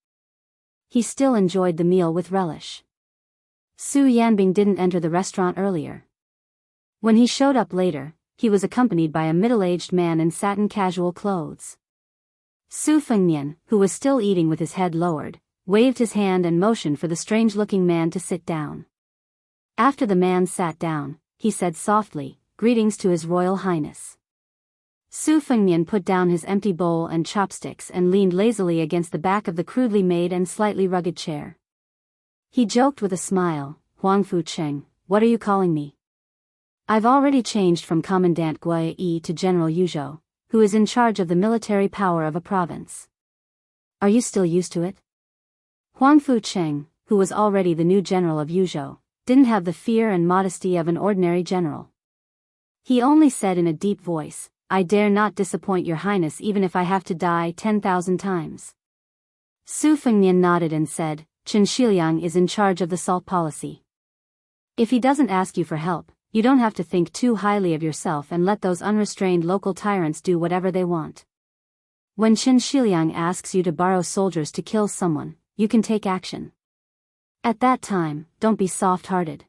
He still enjoyed the meal with relish. Su Yanbing didn't enter the restaurant earlier. When he showed up later, he was accompanied by a middle-aged man in satin casual clothes. Su Fengnian, who was still eating with his head lowered, waved his hand and motioned for the strange-looking man to sit down. After the man sat down, he said softly, "Greetings to His Royal Highness." Su Fengnian put down his empty bowl and chopsticks and leaned lazily against the back of the crudely made and slightly rugged chair. He joked with a smile, "Huang Fu Cheng, what are you calling me? I've already changed from Commandant Guai Yi to General Yuzhou, who is in charge of the military power of a province. Are you still used to it?" Huang Fu Cheng, who was already the new general of Yuzhou, didn't have the fear and modesty of an ordinary general. He only said in a deep voice, "I dare not disappoint your highness even if I have to die 10,000 times." Su Fengnian nodded and said, Chen Shiliang is in charge of the salt policy. If he doesn't ask you for help, you don't have to think too highly of yourself and let those unrestrained local tyrants do whatever they want. When Chen Shiliang asks you to borrow soldiers to kill someone, you can take action. At that time, don't be soft-hearted.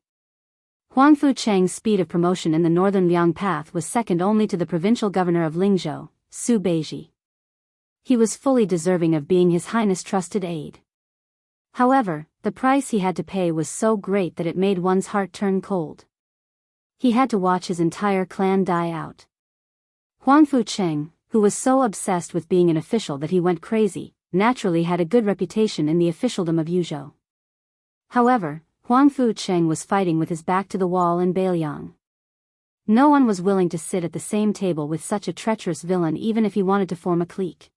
Huang Fucheng's speed of promotion in the northern Liang path was second only to the provincial governor of Lingzhou, Su Beiji. He was fully deserving of being His Highness' trusted aide. However, the price he had to pay was so great that it made one's heart turn cold. He had to watch his entire clan die out. Huang Fucheng, who was so obsessed with being an official that he went crazy, naturally had a good reputation in the officialdom of Yuzhou. However, Huang Fucheng was fighting with his back to the wall in Beiliang. No one was willing to sit at the same table with such a treacherous villain even if he wanted to form a clique.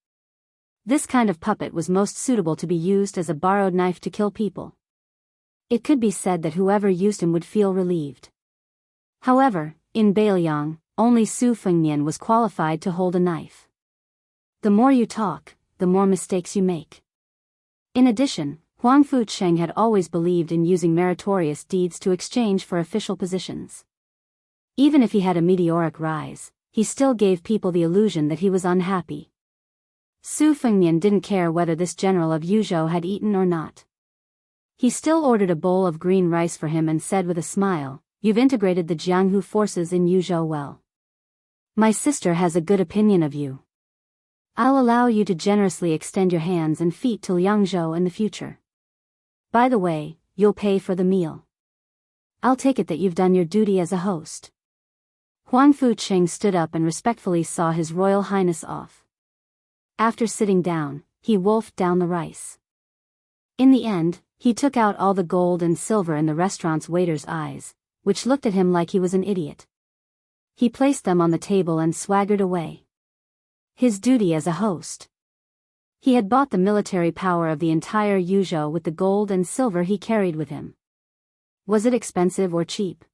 This kind of puppet was most suitable to be used as a borrowed knife to kill people. It could be said that whoever used him would feel relieved. However, in Beiliang, only Su Fengnian was qualified to hold a knife. The more you talk, the more mistakes you make. In addition, Huang Fucheng had always believed in using meritorious deeds to exchange for official positions. Even if he had a meteoric rise, he still gave people the illusion that he was unhappy. Su Fengnian didn't care whether this general of Yuzhou had eaten or not. He still ordered a bowl of green rice for him and said with a smile, "You've integrated the Jianghu forces in Yuzhou well. My sister has a good opinion of you. I'll allow you to generously extend your hands and feet to Liangzhou in the future. By the way, you'll pay for the meal. I'll take it that you've done your duty as a host." Huang Fucheng stood up and respectfully saw His Royal Highness off. After sitting down, he wolfed down the rice. In the end, he took out all the gold and silver in the restaurant's waiter's eyes, which looked at him like he was an idiot. He placed them on the table and swaggered away. His duty as a host. He had bought the military power of the entire Yuzhou with the gold and silver he carried with him. Was it expensive or cheap?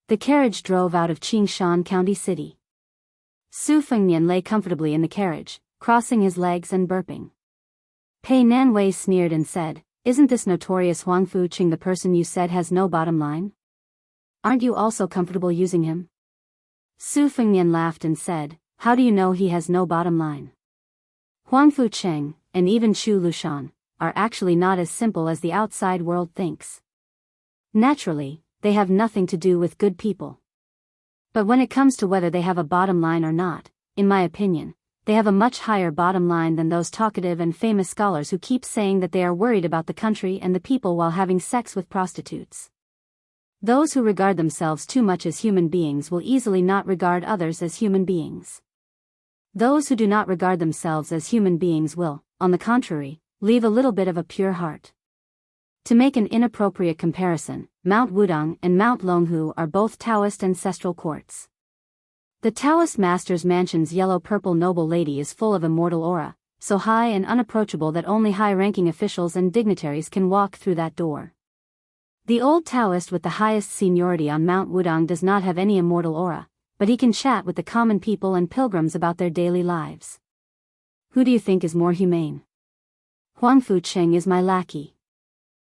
The carriage drove out of Qingshan County City. Su Fengnian lay comfortably in the carriage, crossing his legs and burping. Pei Nanwei sneered and said, "Isn't this notorious Huang Fucheng the person you said has no bottom line? Aren't you also comfortable using him?" Su Fengnian laughed and said, "How do you know he has no bottom line? Huang Fucheng, and even Chu Lushan, are actually not as simple as the outside world thinks. Naturally, they have nothing to do with good people. But when it comes to whether they have a bottom line or not, in my opinion, they have a much higher bottom line than those talkative and famous scholars who keep saying that they are worried about the country and the people while having sex with prostitutes. Those who regard themselves too much as human beings will easily not regard others as human beings. Those who do not regard themselves as human beings will, on the contrary, leave a little bit of a pure heart." To make an inappropriate comparison, Mount Wudong and Mount Longhu are both Taoist ancestral courts. The Taoist master's mansion's yellow-purple noble lady is full of immortal aura, so high and unapproachable that only high-ranking officials and dignitaries can walk through that door. The old Taoist with the highest seniority on Mount Wudong does not have any immortal aura, but he can chat with the common people and pilgrims about their daily lives. Who do you think is more humane? Huang Fucheng is my lackey.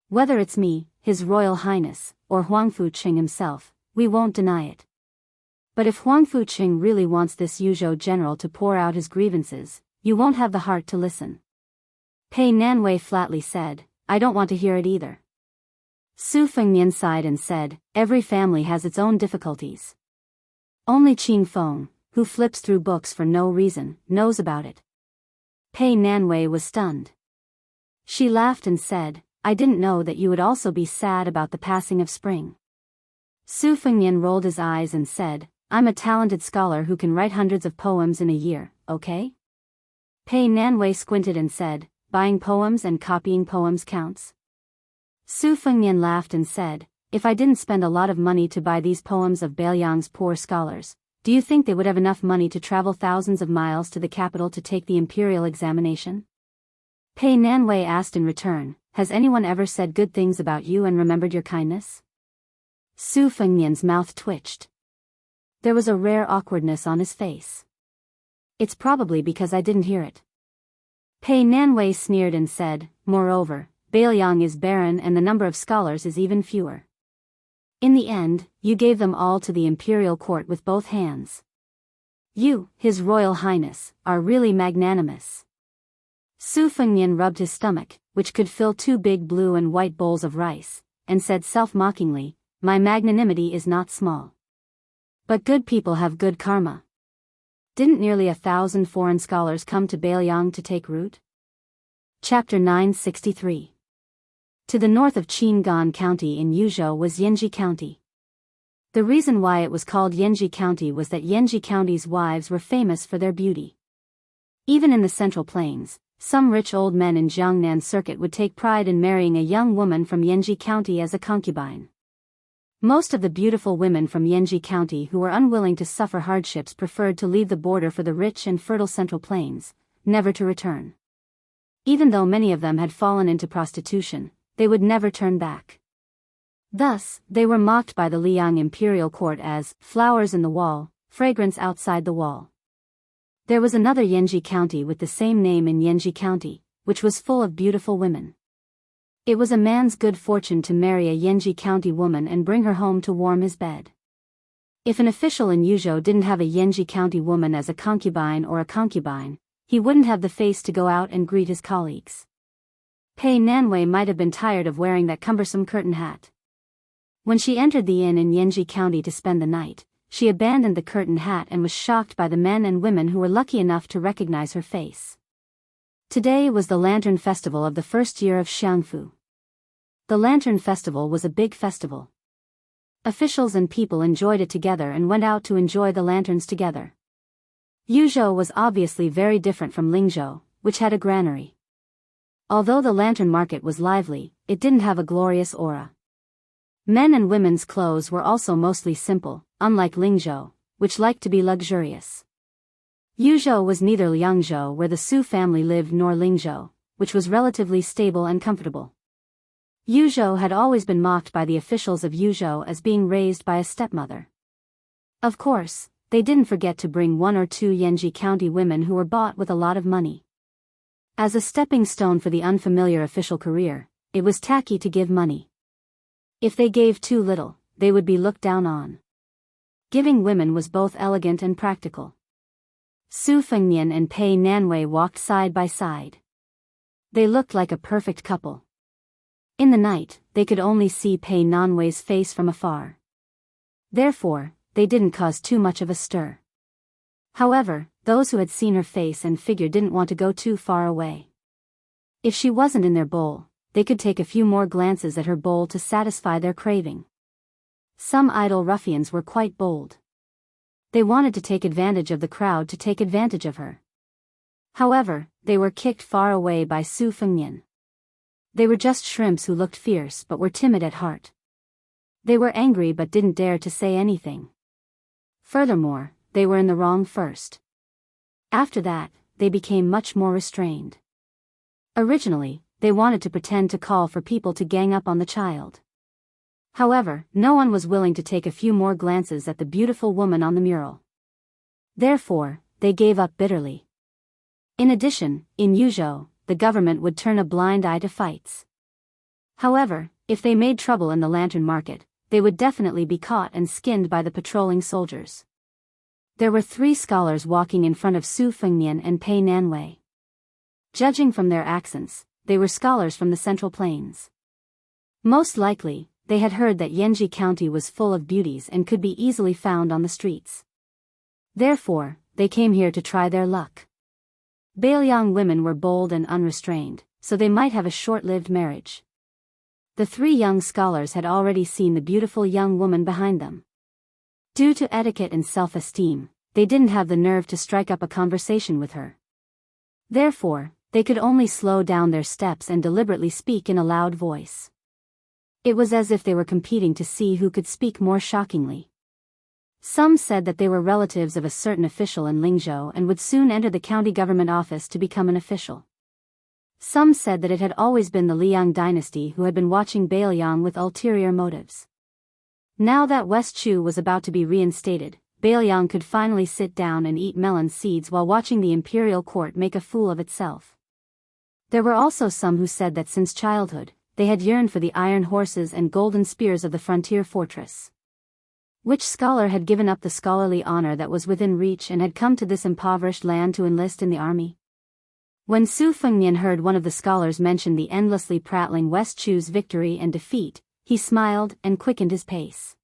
Whether it's me, His Royal Highness, or Huang Fucheng himself, we won't deny it. But if Huang Fucheng really wants this Yuzhou general to pour out his grievances, you won't have the heart to listen. Pei Nanwei flatly said, "I don't want to hear it either." Su Fengnian sighed and said, "Every family has its own difficulties. Only Qing Feng, who flips through books for no reason, knows about it." Pei Nanwei was stunned. She laughed and said, "I didn't know that you would also be sad about the passing of spring." Su Fengnian rolled his eyes and said, "I'm a talented scholar who can write hundreds of poems in a year, okay?" Pei Nanwei squinted and said, "Buying poems and copying poems counts?" Su Fengnian laughed and said, "If I didn't spend a lot of money to buy these poems of Beiliang's poor scholars, do you think they would have enough money to travel thousands of miles to the capital to take the imperial examination?" Pei Nanwei asked in return, "Has anyone ever said good things about you and remembered your kindness?" Su Fengnian's mouth twitched. There was a rare awkwardness on his face. "It's probably because I didn't hear it." Pei Nanwei sneered and said, "Moreover, Bailiang is barren and the number of scholars is even fewer. In the end, you gave them all to the imperial court with both hands. You, His Royal Highness, are really magnanimous. Su Fengnian rubbed his stomach, which could fill 2 big blue and white bowls of rice, and said self-mockingly, my magnanimity is not small. But good people have good karma. Didn't nearly 1,000 foreign scholars come to Bailiang to take root? Chapter 963. To the north of Qingan County in Yuzhou was Yanji County. The reason why it was called Yanji County was that Yanji County's wives were famous for their beauty. Even in the Central Plains, some rich old men in Jiangnan Circuit would take pride in marrying a young woman from Yanji County as a concubine. Most of the beautiful women from Yanji County who were unwilling to suffer hardships preferred to leave the border for the rich and fertile Central Plains, never to return. Even though many of them had fallen into prostitution, they would never turn back. Thus, they were mocked by the Liang imperial court as flowers in the wall, fragrance outside the wall. There was another Yanji County with the same name in Yanji County, which was full of beautiful women. It was a man's good fortune to marry a Yanji County woman and bring her home to warm his bed. If an official in Yuzhou didn't have a Yanji County woman as a concubine or a concubine, he wouldn't have the face to go out and greet his colleagues. Pei Nanwei might have been tired of wearing that cumbersome curtain hat. When she entered the inn in Yanji County to spend the night, she abandoned the curtain hat and was shocked by the men and women who were lucky enough to recognize her face. Today was the Lantern Festival of the first year of Xiangfu. The Lantern Festival was a big festival. Officials and people enjoyed it together and went out to enjoy the lanterns together. Yuzhou was obviously very different from Lingzhou, which had a granary. Although the lantern market was lively, it didn't have a glorious aura. Men and women's clothes were also mostly simple, unlike Lingzhou, which liked to be luxurious. Yuzhou was neither Liangzhou where the Su family lived nor Lingzhou, which was relatively stable and comfortable. Yuzhou had always been mocked by the officials of Yuzhou as being raised by a stepmother. Of course, they didn't forget to bring 1 or 2 Yanji County women who were bought with a lot of money. As a stepping stone for the unfamiliar official career, it was tacky to give money. If they gave too little, they would be looked down on. Giving women was both elegant and practical. Su Fengnian and Pei Nanwei walked side by side. They looked like a perfect couple. In the night, they could only see Pei Nanwei's face from afar. Therefore, they didn't cause too much of a stir. However, those who had seen her face and figure didn't want to go too far away. If she wasn't in their bowl, they could take a few more glances at her bowl to satisfy their craving. Some idle ruffians were quite bold. They wanted to take advantage of the crowd to take advantage of her. However, they were kicked far away by Su Fengnian. They were just shrimps who looked fierce but were timid at heart. They were angry but didn't dare to say anything. Furthermore, they were in the wrong first. After that, they became much more restrained. Originally, they wanted to pretend to call for people to gang up on the child. However, no one was willing to take a few more glances at the beautiful woman on the mural. Therefore, they gave up bitterly. In addition, in Yuzhou, the government would turn a blind eye to fights. However, if they made trouble in the lantern market, they would definitely be caught and skinned by the patrolling soldiers. There were 3 scholars walking in front of Su Fengnian and Pei Nanwei. Judging from their accents, they were scholars from the Central Plains. Most likely, they had heard that Yanji County was full of beauties and could be easily found on the streets. Therefore, they came here to try their luck. Bailiang women were bold and unrestrained, so they might have a short-lived marriage. The 3 young scholars had already seen the beautiful young woman behind them. Due to etiquette and self-esteem, they didn't have the nerve to strike up a conversation with her. Therefore, they could only slow down their steps and deliberately speak in a loud voice. It was as if they were competing to see who could speak more shockingly. Some said that they were relatives of a certain official in Lingzhou and would soon enter the county government office to become an official. Some said that it had always been the Liang dynasty who had been watching Bailiang with ulterior motives. Now that West Chu was about to be reinstated, Bailiang could finally sit down and eat melon seeds while watching the imperial court make a fool of itself. There were also some who said that since childhood, they had yearned for the iron horses and golden spears of the frontier fortress. Which scholar had given up the scholarly honor that was within reach and had come to this impoverished land to enlist in the army? When Su Fengnian heard one of the scholars mention the endlessly prattling West Chu's victory and defeat, he smiled and quickened his pace.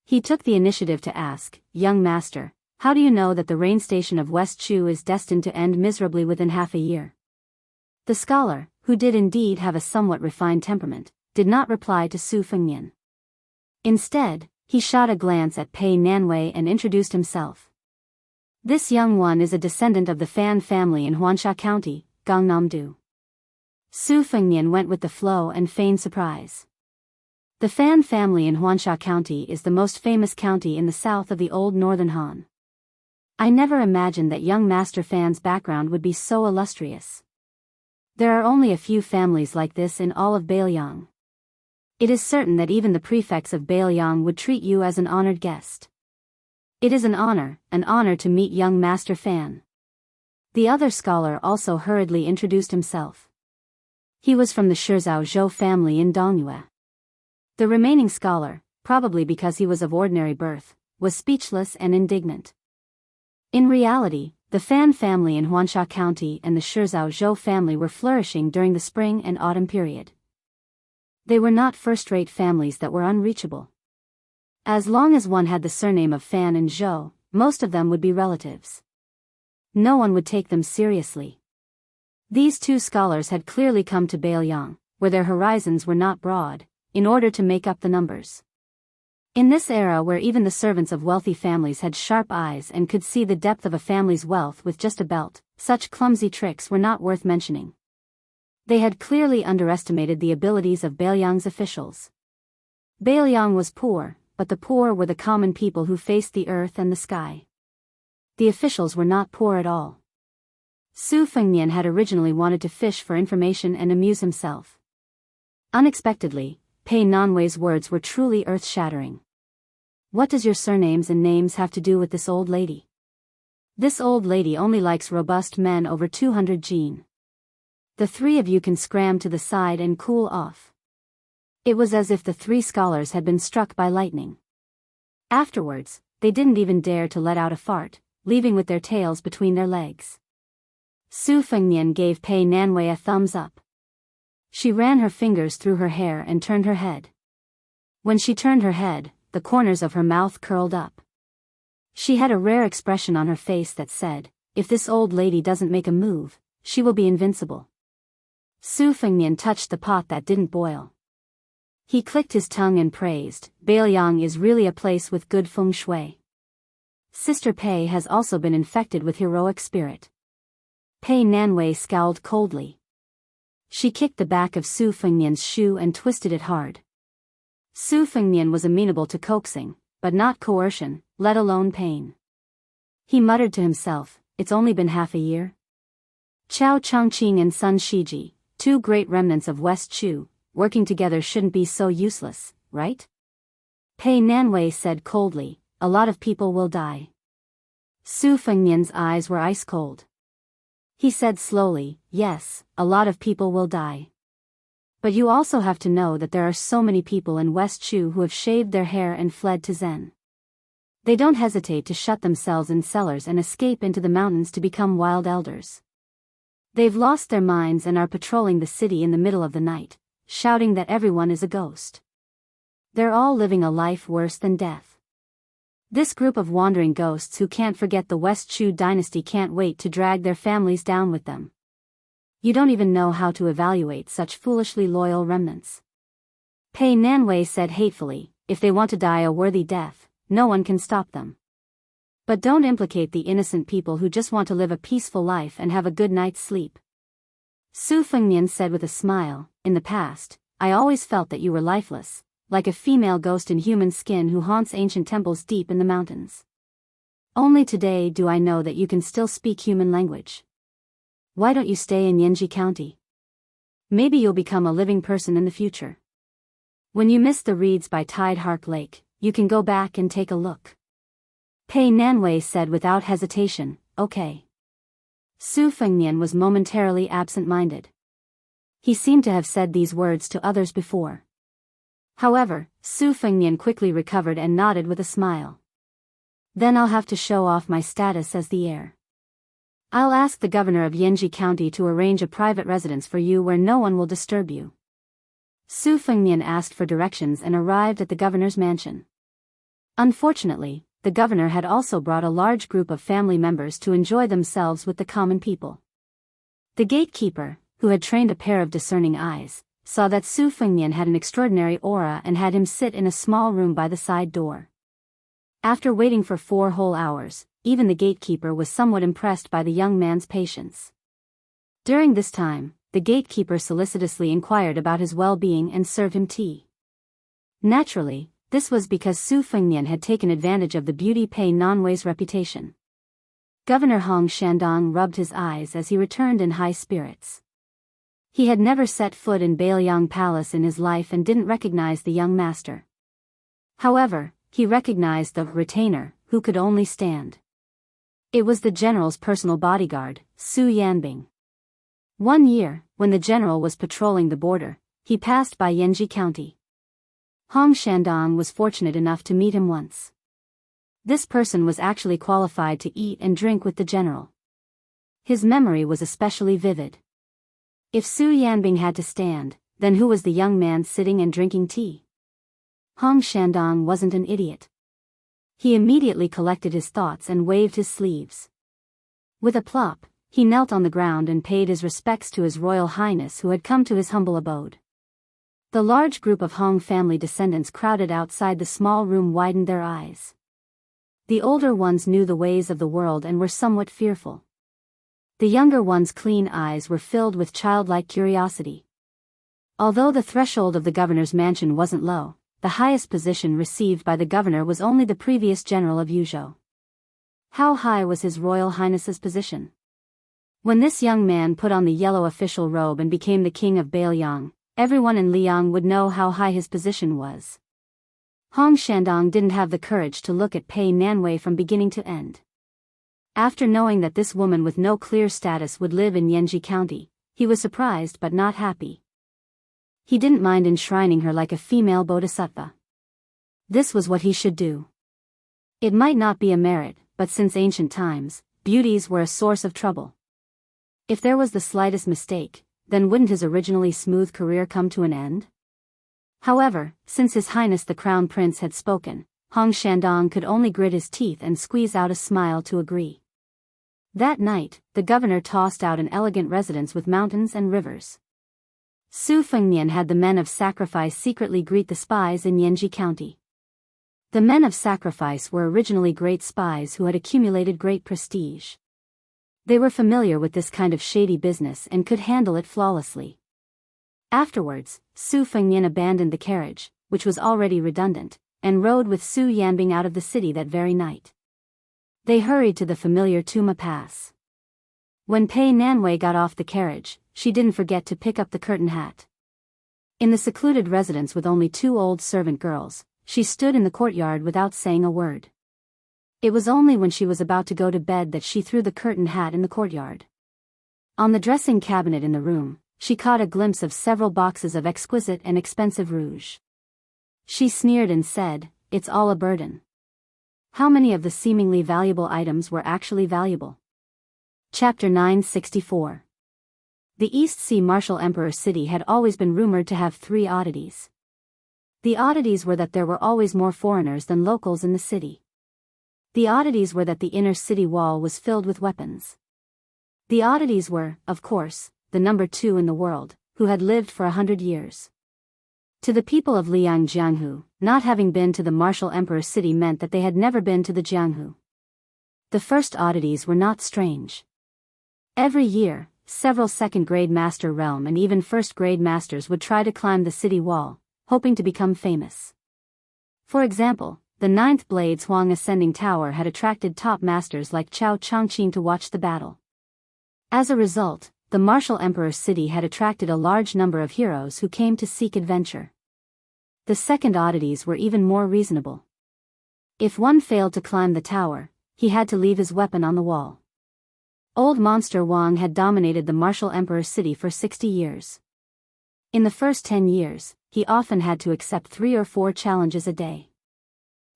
He took the initiative to ask, "Young master, how do you know that the rain station of West Chu is destined to end miserably within half a year?" The scholar, who did indeed have a somewhat refined temperament, did not reply to Su Fengnian. Instead, he shot a glance at Pei Nanwei and introduced himself. "This young one is a descendant of the Fan family in Huansha County, Gangnam-do." Su Fengnian went with the flow and feigned surprise. The Fan family in Huansha County is the most famous county in the south of the old northern Han. I never imagined that young Master Fan's background would be so illustrious. There are only a few families like this in all of Bailiang. It is certain that even the prefects of Bailiang would treat you as an honored guest. It is an honor to meet young Master Fan. The other scholar also hurriedly introduced himself. He was from the Shizhao Zhou family in Dongyue. The remaining scholar, probably because he was of ordinary birth, was speechless and indignant. In reality, the Fan family in Huansha County and the Shizhao Zhou family were flourishing during the spring and autumn period. They were not first-rate families that were unreachable. As long as one had the surname of Fan and Zhou, most of them would be relatives. No one would take them seriously. These two scholars had clearly come to Bailiang, where their horizons were not broad, in order to make up the numbers. In this era where even the servants of wealthy families had sharp eyes and could see the depth of a family's wealth with just a belt, such clumsy tricks were not worth mentioning. They had clearly underestimated the abilities of Bailiang's officials. Bailiang was poor, but the poor were the common people who faced the earth and the sky. The officials were not poor at all. Su Fengnian had originally wanted to fish for information and amuse himself. Unexpectedly, Pei Nanwei's words were truly earth-shattering. "What does your surnames and names have to do with this old lady? This old lady only likes robust men over 200 jin. The three of you can scram to the side and cool off." It was as if the three scholars had been struck by lightning. Afterwards, they didn't even dare to let out a fart, leaving with their tails between their legs. Su Fengnian gave Pei Nanwei a thumbs up. She ran her fingers through her hair and turned her head. When she turned her head, the corners of her mouth curled up. She had a rare expression on her face that said, "If this old lady doesn't make a move, she will be invincible." Su Fengnian touched the pot that didn't boil. He clicked his tongue and praised, "Bailiang is really a place with good feng shui. Sister Pei has also been infected with heroic spirit." Pei Nanwei scowled coldly. She kicked the back of Su Fengnian's shoe and twisted it hard. Su Fengnian was amenable to coaxing, but not coercion, let alone pain. He muttered to himself, "It's only been half a year." Chao Chongqing and Sun Shiji, two great remnants of West Chu, working together shouldn't be so useless, right? Pei Nanwei said coldly, "A lot of people will die." Su Fengnian's eyes were ice cold. He said slowly, "Yes, a lot of people will die. But you also have to know that there are so many people in West Chu who have shaved their hair and fled to Zen. They don't hesitate to shut themselves in cellars and escape into the mountains to become wild elders. They've lost their minds and are patrolling the city in the middle of the night, shouting that everyone is a ghost. They're all living a life worse than death. This group of wandering ghosts who can't forget the West Chu dynasty can't wait to drag their families down with them. You don't even know how to evaluate such foolishly loyal remnants." Pei Nanwei said hatefully, "If they want to die a worthy death, no one can stop them. But don't implicate the innocent people who just want to live a peaceful life and have a good night's sleep." Su Fengnian said with a smile, "In the past, I always felt that you were lifeless, like a female ghost in human skin who haunts ancient temples deep in the mountains. Only today do I know that you can still speak human language. Why don't you stay in Yanji County? Maybe you'll become a living person in the future. When you miss the reeds by Tide Hark Lake, you can go back and take a look." Pei Nanwei said without hesitation, "Okay." Su Fengnian was momentarily absent-minded. He seemed to have said these words to others before. However, Su Fengnian quickly recovered and nodded with a smile. Then I'll have to show off my status as the heir. I'll ask the governor of Yanji County to arrange a private residence for you where no one will disturb you. Su Fengnian asked for directions and arrived at the governor's mansion. Unfortunately, the governor had also brought a large group of family members to enjoy themselves with the common people. The gatekeeper, who had trained a pair of discerning eyes, saw that Su Fengnian had an extraordinary aura and had him sit in a small room by the side door. After waiting for 4 whole hours, even the gatekeeper was somewhat impressed by the young man's patience. During this time, the gatekeeper solicitously inquired about his well-being and served him tea. Naturally, this was because Su Fengnian had taken advantage of the beauty Pei Nanwei's reputation. Governor Hong Shandong rubbed his eyes as he returned in high spirits. He had never set foot in Bailiang Palace in his life and didn't recognize the young master. However, he recognized the retainer, who could only stand. It was the general's personal bodyguard, Su Yanbing. One year, when the general was patrolling the border, he passed by Yanji County. Hong Shandong was fortunate enough to meet him once. This person was actually qualified to eat and drink with the general. His memory was especially vivid. If Su Yanbing had to stand, then who was the young man sitting and drinking tea? Hong Shandong wasn't an idiot. He immediately collected his thoughts and waved his sleeves. With a plop, he knelt on the ground and paid his respects to His Royal Highness who had come to his humble abode. The large group of Hong family descendants crowded outside the small room widened their eyes. The older ones knew the ways of the world and were somewhat fearful. The younger ones' clean eyes were filled with childlike curiosity. Although the threshold of the governor's mansion wasn't low, the highest position received by the governor was only the previous general of Yuzhou. How high was His Royal Highness's position? When this young man put on the yellow official robe and became the king of Bailiang, everyone in Liang would know how high his position was. Hong Shandong didn't have the courage to look at Pei Nanwei from beginning to end. After knowing that this woman with no clear status would live in Yanji County, he was surprised but not happy. He didn't mind enshrining her like a female bodhisattva. This was what he should do. It might not be a merit, but since ancient times, beauties were a source of trouble. If there was the slightest mistake, then wouldn't his originally smooth career come to an end? However, since His Highness the Crown Prince had spoken, Hong Shandong could only grit his teeth and squeeze out a smile to agree. That night, the governor tossed out an elegant residence with mountains and rivers. Su Fengnian had the men of sacrifice secretly greet the spies in Yanji County. The men of sacrifice were originally great spies who had accumulated great prestige. They were familiar with this kind of shady business and could handle it flawlessly. Afterwards, Su Fengnian abandoned the carriage, which was already redundant, and rode with Su Yanbing out of the city that very night. They hurried to the familiar Tuma Pass. When Pei Nanwei got off the carriage, she didn't forget to pick up the curtain hat. In the secluded residence with only 2 old servant girls, she stood in the courtyard without saying a word. It was only when she was about to go to bed that she threw the curtain hat in the courtyard. On the dressing cabinet in the room, she caught a glimpse of several boxes of exquisite and expensive rouge. She sneered and said, "It's all a burden." How many of the seemingly valuable items were actually valuable? Chapter 964. The East Sea Martial Emperor City had always been rumored to have 3 oddities. The oddities were that there were always more foreigners than locals in the city. The oddities were that the inner city wall was filled with weapons. The oddities were, of course, the number 2 in the world, who had lived for 100 years. To the people of Liang Jianghu, not having been to the Martial Emperor City meant that they had never been to the Jianghu. The first oddities were not strange. Every year, several second-grade master realm and even first-grade masters would try to climb the city wall, hoping to become famous. For example, the 9th Blades Huang Ascending Tower had attracted top masters like Chao Changqing to watch the battle. As a result, the Martial Emperor City had attracted a large number of heroes who came to seek adventure. The second oddities were even more reasonable. If one failed to climb the tower, he had to leave his weapon on the wall. Old Monster Wang had dominated the Martial Emperor City for 60 years. In the first 10 years, he often had to accept 3 or 4 challenges a day.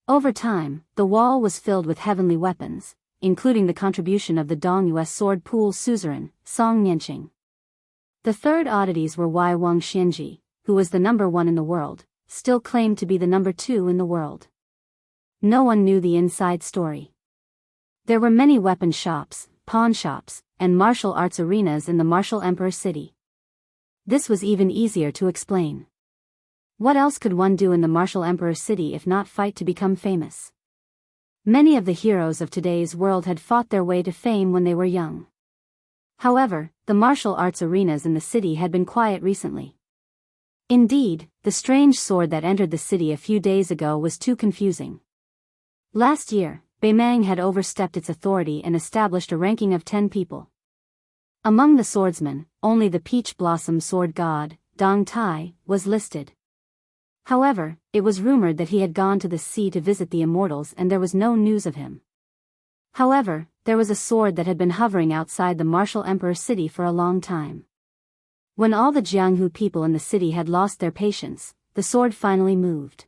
Over time, the wall was filled with heavenly weapons, including the contribution of the Dongyue sword pool suzerain, Song Nianqing. The third oddities were why Wang Xianji, who was the number 1 in the world, still claimed to be the number 2 in the world. No one knew the inside story. There were many weapon shops, pawn shops, and martial arts arenas in the martial emperor city. This was even easier to explain. What else could one do in the martial emperor city if not fight to become famous? Many of the heroes of today's world had fought their way to fame when they were young. However, the martial arts arenas in the city had been quiet recently. Indeed, the strange sword that entered the city a few days ago was too confusing. Last year, Beimang had overstepped its authority and established a ranking of 10 people. Among the swordsmen, only the Peach Blossom Sword God, Dong Tai, was listed. However, it was rumored that he had gone to the sea to visit the immortals and there was no news of him. However, there was a sword that had been hovering outside the martial emperor city for a long time. When all the Jianghu people in the city had lost their patience, the sword finally moved.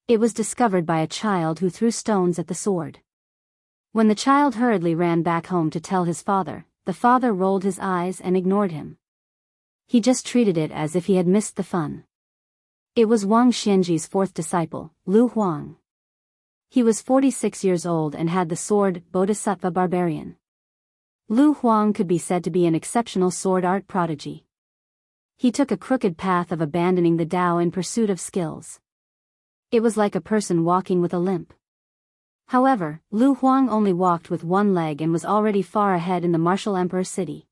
It was discovered by a child who threw stones at the sword. When the child hurriedly ran back home to tell his father, the father rolled his eyes and ignored him. He just treated it as if he had missed the fun. It was Wang Xianji's 4th disciple, Lu Huang. He was 46 years old and had the sword Bodhisattva Barbarian. Lu Huang could be said to be an exceptional sword art prodigy. He took a crooked path of abandoning the Tao in pursuit of skills. It was like a person walking with a limp. However, Lu Huang only walked with one leg and was already far ahead in the martial emperor city.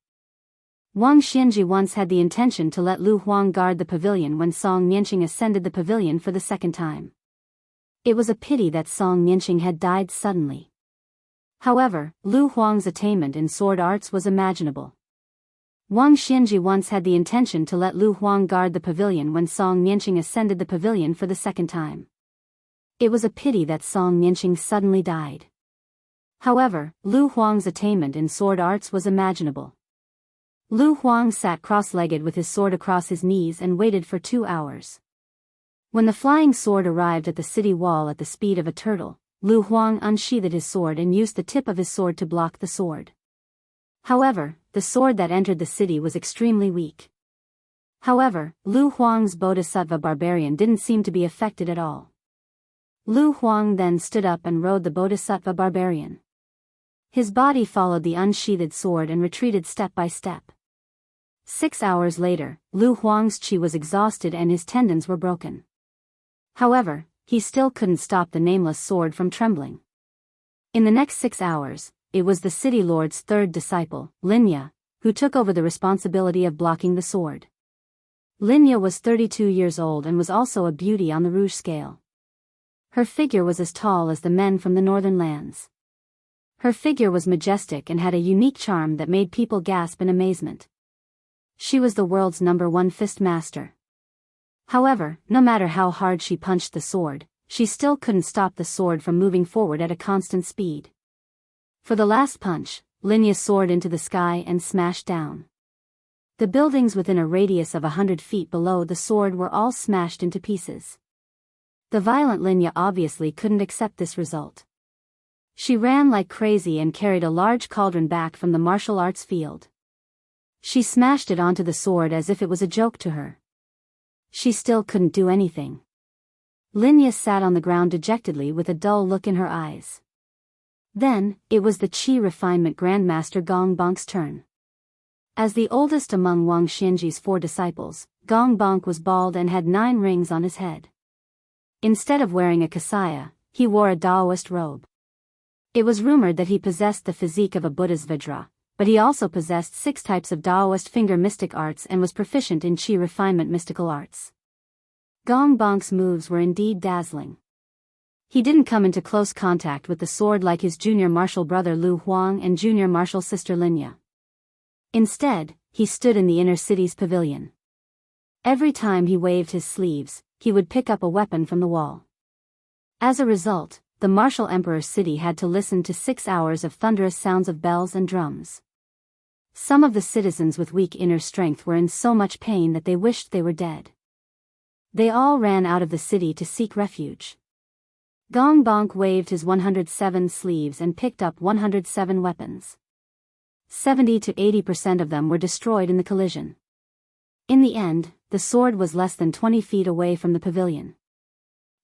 Wang Xianji once had the intention to let Lu Huang guard the pavilion when Song Nianqing ascended the pavilion for the second time. It was a pity that Song Nianqing had died suddenly. However, Lu Huang's attainment in sword arts was imaginable. Wang Xianji once had the intention to let Lu Huang guard the pavilion when Song Nianqing ascended the pavilion for the second time. It was a pity that Song Nianqing suddenly died. However, Lu Huang's attainment in sword arts was imaginable. Lu Huang sat cross-legged with his sword across his knees and waited for 2 hours. When the flying sword arrived at the city wall at the speed of a turtle, Lu Huang unsheathed his sword and used the tip of his sword to block the sword. However, the sword that entered the city was extremely weak. However, Lu Huang's Bodhisattva Barbarian didn't seem to be affected at all. Lu Huang then stood up and rode the Bodhisattva Barbarian. His body followed the unsheathed sword and retreated step by step. 6 hours later, Lu Huang's qi was exhausted and his tendons were broken. However, he still couldn't stop the nameless sword from trembling. In the next 6 hours, it was the city lord's 3rd disciple, Linya, who took over the responsibility of blocking the sword. Linya was 32 years old and was also a beauty on the rouge scale. Her figure was as tall as the men from the northern lands. Her figure was majestic and had a unique charm that made people gasp in amazement. She was the world's #1 fist master. However, no matter how hard she punched the sword, she still couldn't stop the sword from moving forward at a constant speed. For the last punch, Linya soared into the sky and smashed down. The buildings within a radius of 100 feet below the sword were all smashed into pieces. The violent Linya obviously couldn't accept this result. She ran like crazy and carried a large cauldron back from the martial arts field. She smashed it onto the sword as if it was a joke to her. She still couldn't do anything. Linya sat on the ground dejectedly with a dull look in her eyes. Then, it was the Qi Refinement Grandmaster Gong Bong's turn. As the oldest among Wang Xianji's 4 disciples, Gong Bong was bald and had 9 rings on his head. Instead of wearing a kasaya, he wore a Taoist robe. It was rumored that he possessed the physique of a Buddha's Vajra, but he also possessed 6 types of Taoist finger mystic arts and was proficient in Qi Refinement mystical arts. Gong Bong's moves were indeed dazzling. He didn't come into close contact with the sword like his junior martial brother Lu Huang and junior martial sister Linya. Instead, he stood in the inner city's pavilion. Every time he waved his sleeves, he would pick up a weapon from the wall. As a result, the martial emperor's city had to listen to 6 hours of thunderous sounds of bells and drums. Some of the citizens with weak inner strength were in so much pain that they wished they were dead. They all ran out of the city to seek refuge. Gong Bonk waved his 107 sleeves and picked up 107 weapons. 70 to 80% of them were destroyed in the collision. In the end, the sword was less than 20 feet away from the pavilion.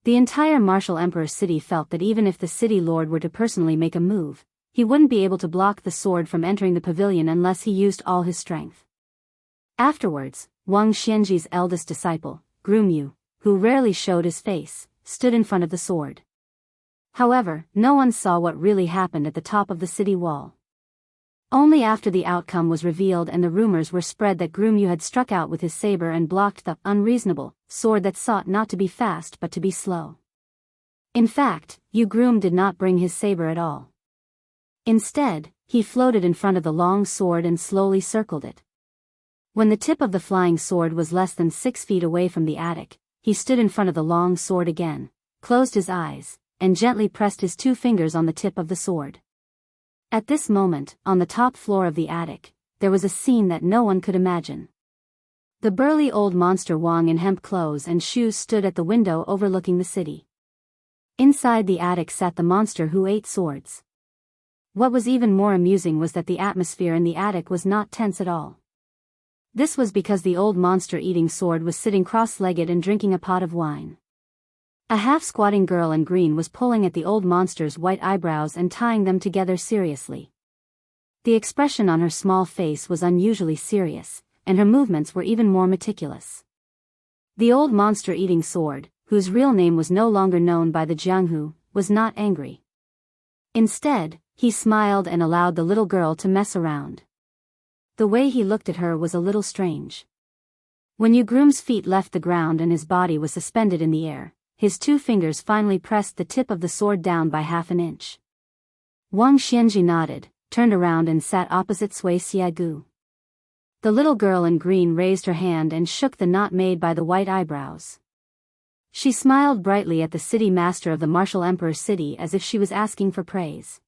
The entire martial emperor city felt that even if the city lord were to personally make a move, he wouldn't be able to block the sword from entering the pavilion unless he used all his strength. Afterwards, Wang Xianji's eldest disciple, Grumyu, who rarely showed his face, stood in front of the sword. However, no one saw what really happened at the top of the city wall. Only after the outcome was revealed and the rumors were spread that Grumyu had struck out with his saber and blocked the unreasonable sword that sought not to be fast but to be slow. In fact, Yu Grum did not bring his saber at all. Instead, he floated in front of the long sword and slowly circled it. When the tip of the flying sword was less than 6 feet away from the attic, he stood in front of the long sword again, closed his eyes, and gently pressed his 2 fingers on the tip of the sword. At this moment, on the top floor of the attic, there was a scene that no one could imagine. The burly old monster Wang in hemp clothes and shoes stood at the window overlooking the city. Inside the attic sat the monster who ate swords. What was even more amusing was that the atmosphere in the attic was not tense at all. This was because the old monster eating sword was sitting cross-legged and drinking a pot of wine. A half-squatting girl in green was pulling at the old monster's white eyebrows and tying them together seriously. The expression on her small face was unusually serious, and her movements were even more meticulous. The old monster eating sword, whose real name was no longer known by the Jianghu, was not angry. Instead, he smiled and allowed the little girl to mess around. The way he looked at her was a little strange. When Yu Grum's feet left the ground and his body was suspended in the air, his 2 fingers finally pressed the tip of the sword down by half an inch. Wang Xianji nodded, turned around and sat opposite Sui Xiagu. The little girl in green raised her hand and shook the knot made by the white eyebrows. She smiled brightly at the city master of the martial emperor city as if she was asking for praise.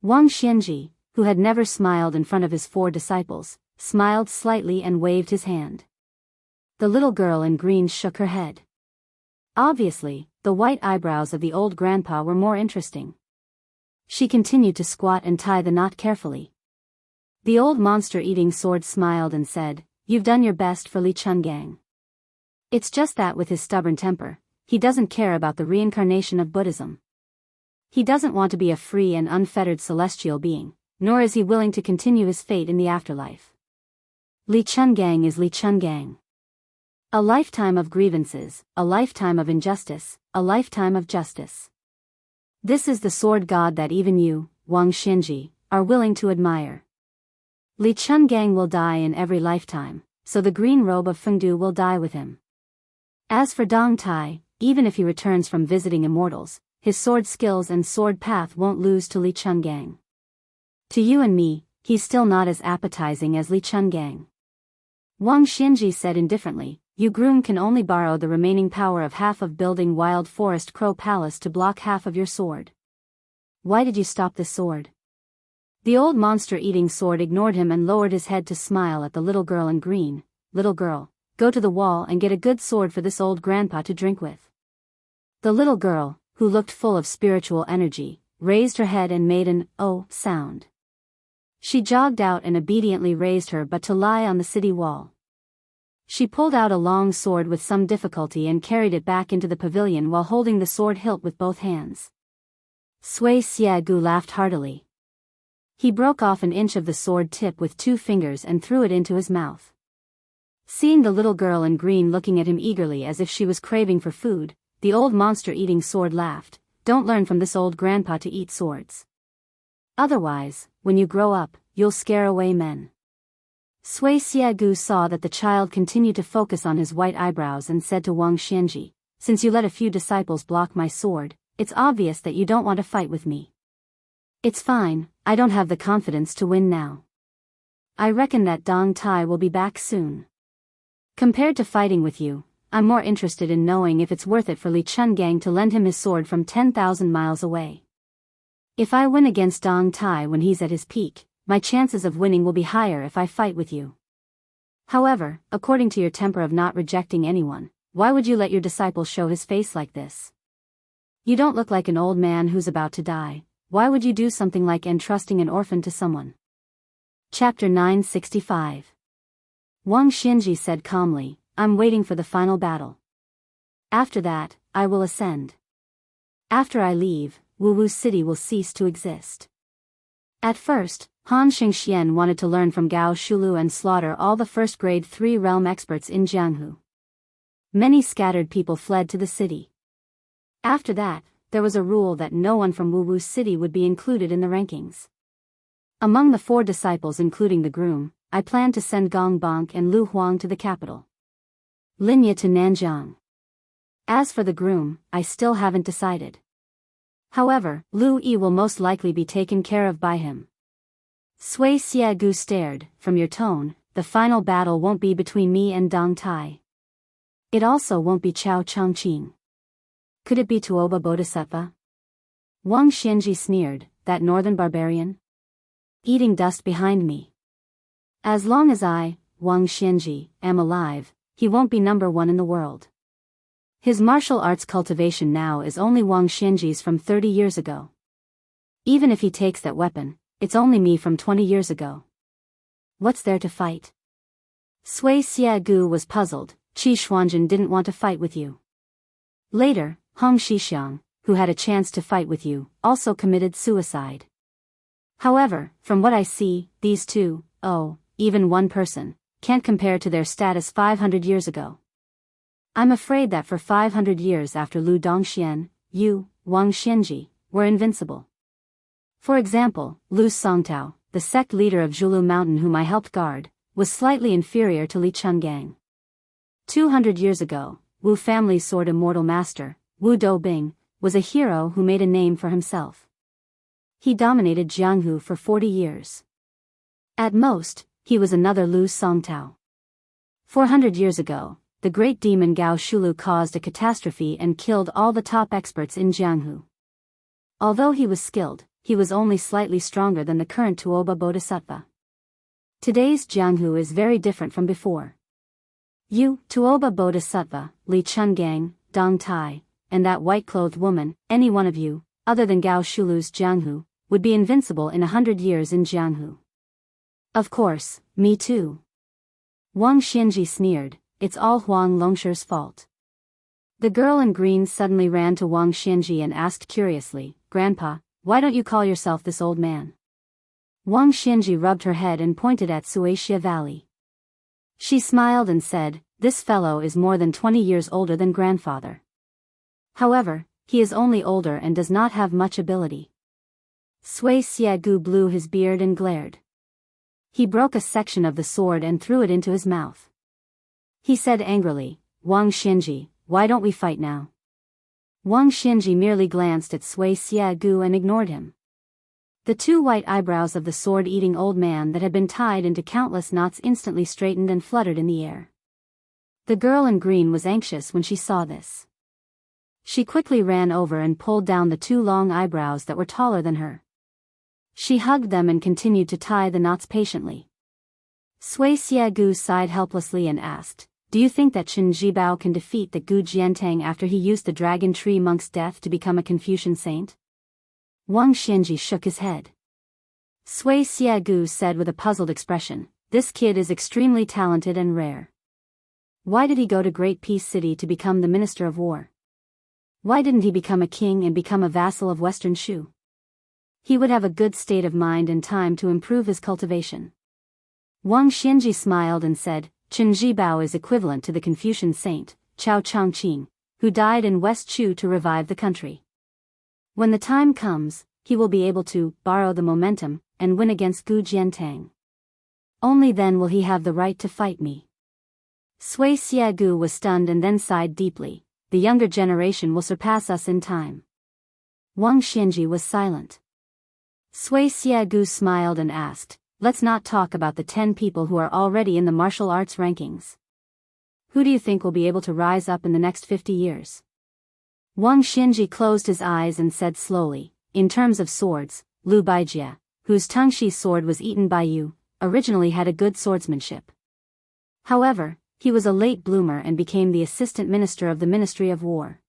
Wang Xianji, who had never smiled in front of his 4 disciples, smiled slightly and waved his hand. The little girl in green shook her head. Obviously, the white eyebrows of the old grandpa were more interesting. She continued to squat and tie the knot carefully. The old monster-eating sword smiled and said, "You've done your best for Li Chungang. It's just that with his stubborn temper, he doesn't care about the reincarnation of Buddhism. He doesn't want to be a free and unfettered celestial being, nor is he willing to continue his fate in the afterlife. Li Chungang is Li Chungang. A lifetime of grievances, a lifetime of injustice, a lifetime of justice. This is the sword god that even you, Wang Xianji, are willing to admire. Li Chungang will die in every lifetime, so the green robe of Fengdu will die with him. As for Dong Tai, even if he returns from visiting immortals, his sword skills and sword path won't lose to Li Chungang. To you and me, he's still not as appetizing as Li Chungang." Wang Xianji said indifferently, "Yu Grum can only borrow the remaining power of half of building Wild Forest Crow Palace to block half of your sword. Why did you stop this sword?" The old monster-eating sword ignored him and lowered his head to smile at the little girl in green. "Little girl, go to the wall and get a good sword for this old grandpa to drink with." The little girl, who looked full of spiritual energy, raised her head and made an "oh" sound. She jogged out and obediently raised her butt to lie on the city wall. She pulled out a long sword with some difficulty and carried it back into the pavilion while holding the sword hilt with both hands. Sui Xiagu laughed heartily. He broke off an inch of the sword tip with 2 fingers and threw it into his mouth. Seeing the little girl in green looking at him eagerly as if she was craving for food, the old monster-eating sword laughed. "Don't learn from this old grandpa to eat swords. Otherwise, when you grow up, you'll scare away men." Sui Xiagu saw that the child continued to focus on his white eyebrows and said to Wang Xianji, "Since you let a few disciples block my sword, it's obvious that you don't want to fight with me. It's fine, I don't have the confidence to win now. I reckon that Dong Tai will be back soon. Compared to fighting with you, I'm more interested in knowing if it's worth it for Li Chungang to lend him his sword from 10,000 miles away. If I win against Dong Tai when he's at his peak, my chances of winning will be higher if I fight with you. However, according to your temper of not rejecting anyone, why would you let your disciple show his face like this? You don't look like an old man who's about to die. Why would you do something like entrusting an orphan to someone? Chapter 965. Wang Xinji said calmly, I'm waiting for the final battle. After that, I will ascend. After I leave, Wu City will cease to exist. At first, Han Xingxian wanted to learn from Gao Shulu and slaughter all the first grade 3 realm experts in Jianghu. Many scattered people fled to the city. After that, there was a rule that no one from Wu City would be included in the rankings. Among the 4 disciples including the groom, I planned to send Gong Bonk and Lu Huang to the capital, Linya to Nanjiang. As for the groom, I still haven't decided. However, Lu Yi will most likely be taken care of by him. Sui Xiagu stared, from your tone, the final battle won't be between me and Dong Tai. It also won't be Chao Changqing. Could it be Tuoba Bodhisattva? Wang Xinji sneered, that northern barbarian? Eating dust behind me. As long as I, Wang Xinji, am alive, he won't be number 1 in the world. His martial arts cultivation now is only Wang Xinji's from 30 years ago. Even if he takes that weapon, it's only me from 20 years ago. What's there to fight? Sui Xiagu was puzzled. Qi Xuanjun didn't want to fight with you. Later, Hong Shixiang, who had a chance to fight with you, also committed suicide. However, from what I see, these two, even one person, can't compare to their status 500 years ago. I'm afraid that for 500 years after Lu Dongxian, you, Wang Xinji, were invincible. For example, Lu Songtao, the sect leader of Zhulu Mountain whom I helped guard, was slightly inferior to Li Chungang. 200 years ago, Wu family's sword immortal master, Wu Doubing, was a hero who made a name for himself. He dominated Jianghu for 40 years. At most, he was another Lu Songtao. 400 years ago, the great demon Gao Shulu caused a catastrophe and killed all the top experts in Jianghu. Although he was skilled, he was only slightly stronger than the current Tuoba Bodhisattva. Today's Jianghu is very different from before. You, Tuoba Bodhisattva, Li Chungang, Dong Tai, and that white-clothed woman, any one of you, other than Gao Shulu's Jianghu, would be invincible in 100 years in Jianghu. Of course, me too. Wang Xinji sneered, it's all Huang Longshi's fault. The girl in green suddenly ran to Wang Xinji and asked curiously, Grandpa, why don't you call yourself this old man? Wang Xinji rubbed her head and pointed at Suaxia Valley. She smiled and said, this fellow is more than 20 years older than grandfather. However, he is only older and does not have much ability. Sui Xiagu blew his beard and glared. He broke a section of the sword and threw it into his mouth. He said angrily, Wang Xinji, why don't we fight now? Wang Xinji merely glanced at Sui Xiagu and ignored him. The 2 white eyebrows of the sword-eating old man that had been tied into countless knots instantly straightened and fluttered in the air. The girl in green was anxious when she saw this. She quickly ran over and pulled down the 2 long eyebrows that were taller than her. She hugged them and continued to tie the knots patiently. Sui Xiagu sighed helplessly and asked, do you think that Chen Jibao can defeat the Gu Jiantang after he used the Dragon Tree Monk's death to become a Confucian saint? Wang Xinji shook his head. Sui Xiagu said with a puzzled expression, this kid is extremely talented and rare. Why did he go to Great Peace City to become the Minister of War? Why didn't he become a king and become a vassal of Western Shu? He would have a good state of mind and time to improve his cultivation. Wang Xinji smiled and said, Chen Jibao is equivalent to the Confucian saint, Chao Changqing, who died in West Chu to revive the country. When the time comes, he will be able to borrow the momentum and win against Gu Jiantang. Only then will he have the right to fight me. Sui Xiagu was stunned and then sighed deeply. The younger generation will surpass us in time. Wang Xinji was silent. Sui Xiagu smiled and asked, let's not talk about the 10 people who are already in the martial arts rankings. Who do you think will be able to rise up in the next 50 years? Wang Xinji closed his eyes and said slowly, in terms of swords, Lu Baijie, whose Tangshi sword was eaten by you, originally had a good swordsmanship. However, he was a late bloomer and became the assistant minister of the Ministry of War.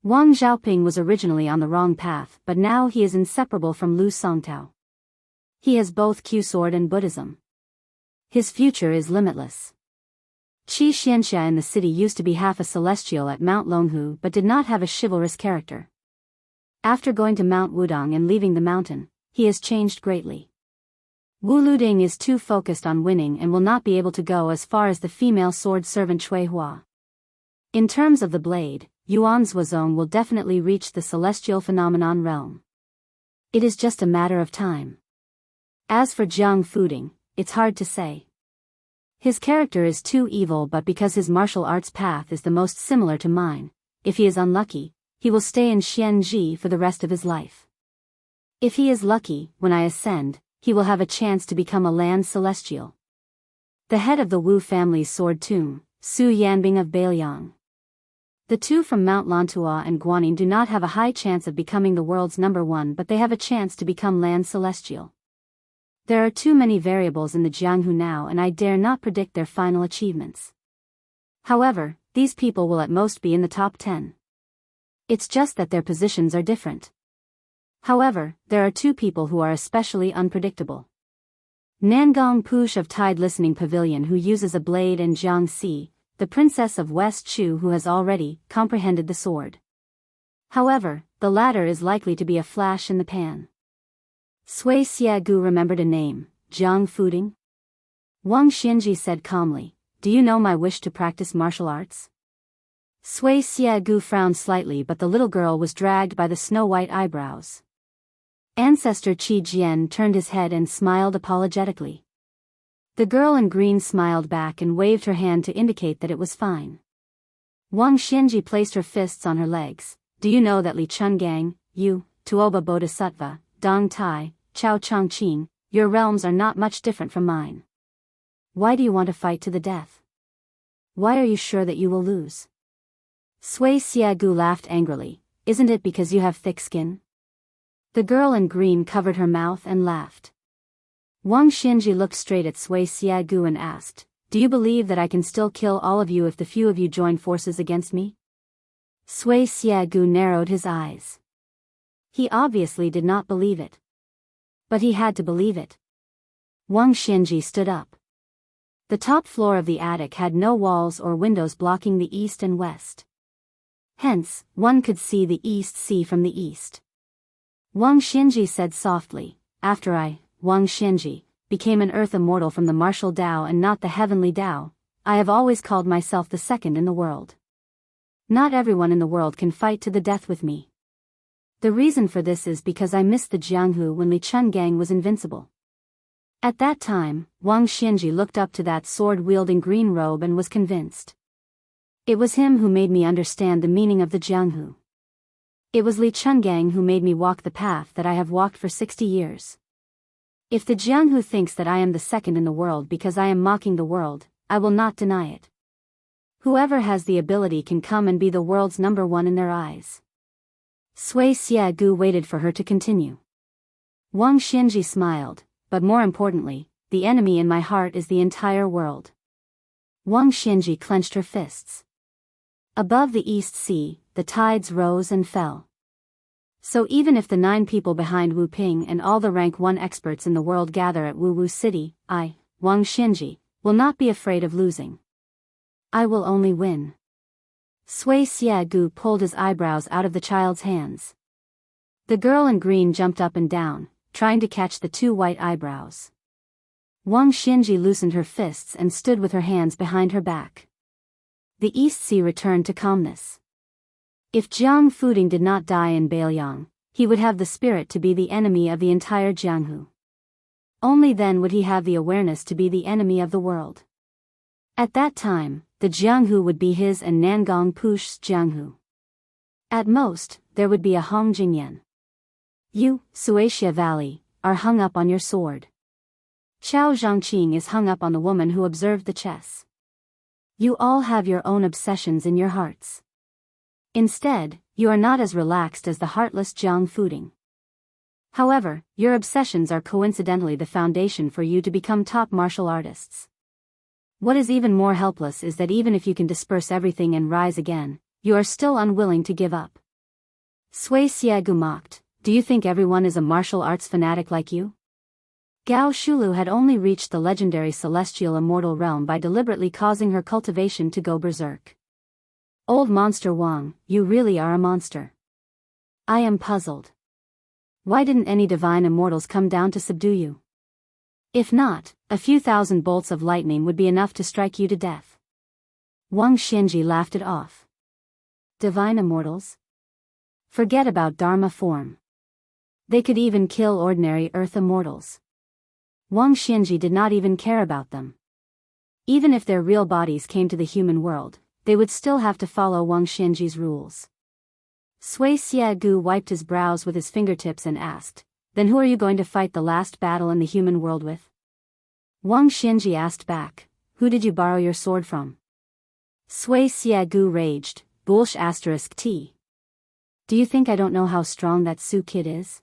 Wang Xiaoping was originally on the wrong path, but now he is inseparable from Lu Songtao. He has both Q sword and Buddhism. His future is limitless. Qi Xianxia in the city used to be half a celestial at Mount Longhu but did not have a chivalrous character. After going to Mount Wudong and leaving the mountain, he has changed greatly. Wu Luding is too focused on winning and will not be able to go as far as the female sword servant Cui Hua. In terms of the blade, Yuan Zuozong will definitely reach the celestial phenomenon realm. It is just a matter of time. As for Jiang Fuding, it's hard to say. His character is too evil, but because his martial arts path is the most similar to mine, if he is unlucky, he will stay in Xianji for the rest of his life. If he is lucky, when I ascend, he will have a chance to become a land celestial. The head of the Wu family's sword tomb, Su Yanbing of Bailiang. The two from Mount Lantua and Guanyin do not have a high chance of becoming the world's #1, but they have a chance to become land celestial. There are too many variables in the Jianghu now, and I dare not predict their final achievements. However, these people will at most be in the top 10. It's just that their positions are different. However, there are two people who are especially unpredictable. Nangong Push of Tide Listening Pavilion, who uses a blade, and Jiang Si, the princess of West Chu, who has already comprehended the sword. However, the latter is likely to be a flash in the pan. Sui Xiagu remembered a name, Jiang Fuding. Wang Xianji said calmly, "Do you know my wish to practice martial arts?" Sui Xiagu frowned slightly, but the little girl was dragged by the snow-white eyebrows. Ancestor Qi Jian turned his head and smiled apologetically. The girl in green smiled back and waved her hand to indicate that it was fine. Wang Xianji placed her fists on her legs. "Do you know that Li Chungang, you, Tuoba Bodhisattva, Dong Tai, Chao Chongqing, your realms are not much different from mine. Why do you want to fight to the death? Why are you sure that you will lose?" Sui Xiagu laughed angrily. "Isn't it because you have thick skin?" The girl in green covered her mouth and laughed. Wang Xianji looked straight at Sui Xiagu and asked, "Do you believe that I can still kill all of you if the few of you join forces against me?" Sui Xiagu narrowed his eyes. He obviously did not believe it. But he had to believe it. Wang Xianji stood up. The top floor of the attic had no walls or windows blocking the east and west. Hence, one could see the East Sea from the east. Wang Xianji said softly, "After I, Wang Xianji, became an earth immortal from the martial Tao and not the heavenly Tao, I have always called myself the second in the world. Not everyone in the world can fight to the death with me. The reason for this is because I missed the Jianghu when Li Chungang was invincible." At that time, Wang Xianji looked up to that sword-wielding green robe and was convinced. It was him who made me understand the meaning of the Jianghu. It was Li Chungang who made me walk the path that I have walked for 60 years. If the Jianghu thinks that I am the second in the world because I am mocking the world, I will not deny it. Whoever has the ability can come and be the world's #1 in their eyes. Sui Xiagu waited for her to continue. Wang Xianji smiled, "But more importantly, the enemy in my heart is the entire world." Wang Xianji clenched her fists. Above the East Sea, the tides rose and fell. So even if the 9 people behind Wu Ping and all the rank 1 experts in the world gather at Wu Wu City, I, Wang Xianji, will not be afraid of losing. I will only win. Sui Xiagu pulled his eyebrows out of the child's hands. The girl in green jumped up and down, trying to catch the 2 white eyebrows. Wang Xianji loosened her fists and stood with her hands behind her back. The East Sea returned to calmness. If Jiang Fuding did not die in Bailiang, he would have the spirit to be the enemy of the entire Jianghu. Only then would he have the awareness to be the enemy of the world. At that time, the Jianghu would be his and Nangong Push's Jianghu. At most, there would be a Hong Jingyan. You, Suatia Valley, are hung up on your sword. Chao Zhangqing is hung up on the woman who observed the chess. You all have your own obsessions in your hearts. Instead, you are not as relaxed as the heartless Jiang Fuding. However, your obsessions are coincidentally the foundation for you to become top martial artists. What is even more helpless is that even if you can disperse everything and rise again, you are still unwilling to give up. Sui Siegu mocked, do you think everyone is a martial arts fanatic like you? Gao Shulu had only reached the legendary celestial immortal realm by deliberately causing her cultivation to go berserk. Old monster Wang, you really are a monster. I am puzzled. Why didn't any divine immortals come down to subdue you? If not, a few thousand bolts of lightning would be enough to strike you to death. Wang Xianji laughed it off. Divine immortals? Forget about Dharma form. They could even kill ordinary earth immortals. Wang Xianji did not even care about them. Even if their real bodies came to the human world, they would still have to follow Wang Xianji's rules. Sui Siegu wiped his brows with his fingertips and asked, then who are you going to fight the last battle in the human world with? Wang Xianji asked back, who did you borrow your sword from? Sui Siegu raged, Bullsh *T. Do you think I don't know how strong that Su kid is?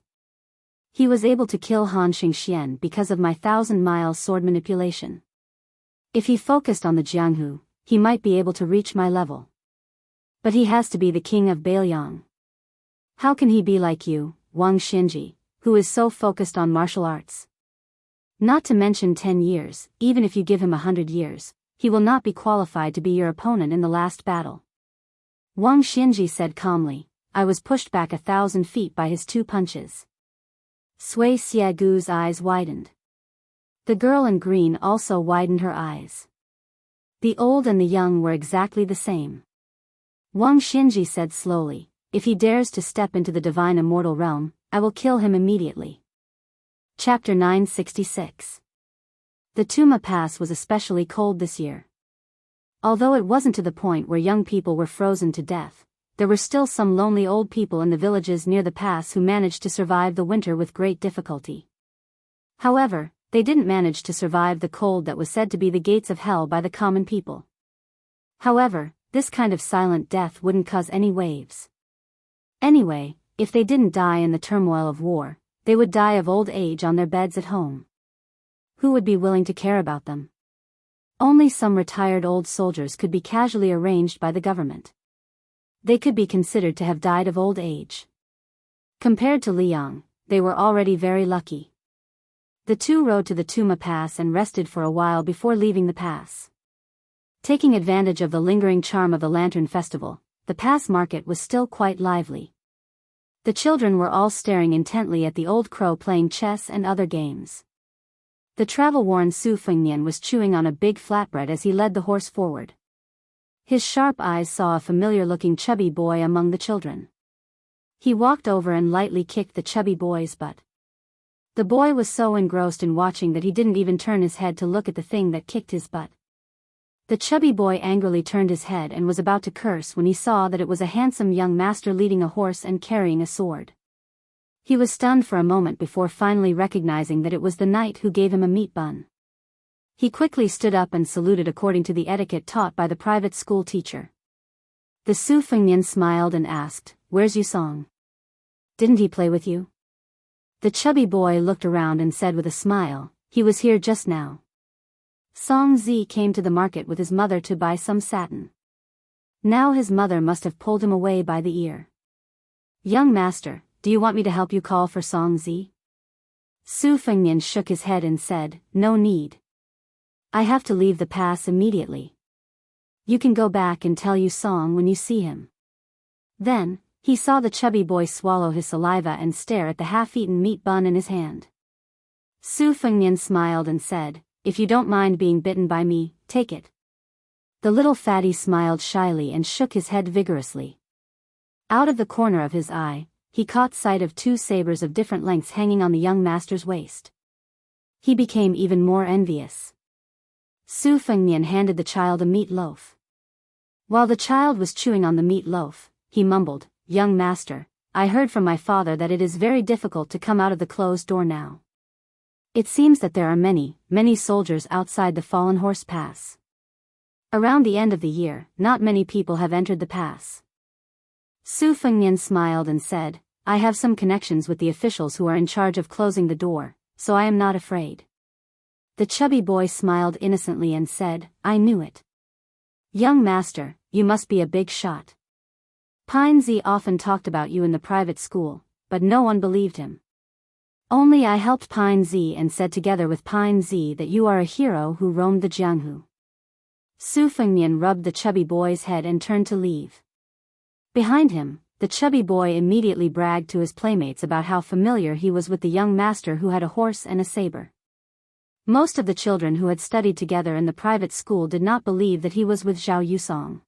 He was able to kill Han Xingxian because of my 1,000-mile sword manipulation. If he focused on the Jianghu, he might be able to reach my level. But he has to be the king of Bailiang. How can he be like you, Wang Xianji, who is so focused on martial arts? Not to mention 10 years, even if you give him 100 years, he will not be qualified to be your opponent in the last battle. Wang Xianji said calmly, I was pushed back 1,000 feet by his 2 punches. Sui Siegu's eyes widened. The girl in green also widened her eyes. The old and the young were exactly the same. Wang Xianji said slowly, if he dares to step into the divine immortal realm, I will kill him immediately. Chapter 966. The Tuma Pass was especially cold this year. Although it wasn't to the point where young people were frozen to death, there were still some lonely old people in the villages near the pass who managed to survive the winter with great difficulty. However, they didn't manage to survive the cold that was said to be the gates of hell by the common people. However, this kind of silent death wouldn't cause any waves. Anyway, if they didn't die in the turmoil of war, they would die of old age on their beds at home. Who would be willing to care about them? Only some retired old soldiers could be casually arranged by the government. They could be considered to have died of old age. Compared to Liang, they were already very lucky. The two rode to the Tuma Pass and rested for a while before leaving the pass. Taking advantage of the lingering charm of the Lantern Festival, the pass market was still quite lively. The children were all staring intently at the old crow playing chess and other games. The travel-worn Su Fengnian was chewing on a big flatbread as he led the horse forward. His sharp eyes saw a familiar-looking chubby boy among the children. He walked over and lightly kicked the chubby boy's butt. The boy was so engrossed in watching that he didn't even turn his head to look at the thing that kicked his butt. The chubby boy angrily turned his head and was about to curse when he saw that it was a handsome young master leading a horse and carrying a sword. He was stunned for a moment before finally recognizing that it was the knight who gave him a meat bun. He quickly stood up and saluted according to the etiquette taught by the private school teacher. The Su Fengnian smiled and asked, "Where's Yusong? Didn't he play with you?" The chubby boy looked around and said with a smile, "He was here just now. Song Zi came to the market with his mother to buy some satin. Now his mother must have pulled him away by the ear. Young master, do you want me to help you call for Song Zi?" Su Fengnian shook his head and said, "No need. I have to leave the pass immediately. You can go back and tell Yusong when you see him." Then, he saw the chubby boy swallow his saliva and stare at the half-eaten meat bun in his hand. Su Fengnian smiled and said, "If you don't mind being bitten by me, take it." The little fatty smiled shyly and shook his head vigorously. Out of the corner of his eye, he caught sight of 2 sabers of different lengths hanging on the young master's waist. He became even more envious. Su Fengnian handed the child a meat loaf. While the child was chewing on the meat loaf, he mumbled, "Young master, I heard from my father that it is very difficult to come out of the closed door now. It seems that there are many, many soldiers outside the Fallen Horse Pass. Around the end of the year, not many people have entered the pass." Su Fengnian smiled and said, I have some connections with the officials who are in charge of closing the door, so I am not afraid." The chubby boy smiled innocently and said, "I knew it. Young master, you must be a big shot. Pine Z often talked about you in the private school, but no one believed him. Only I helped Pine Z and said together with Pine Z that you are a hero who roamed the Jianghu." Su Fengnian rubbed the chubby boy's head and turned to leave. Behind him, the chubby boy immediately bragged to his playmates about how familiar he was with the young master who had a horse and a saber. Most of the children who had studied together in the private school did not believe that he was with Zhao Yusong.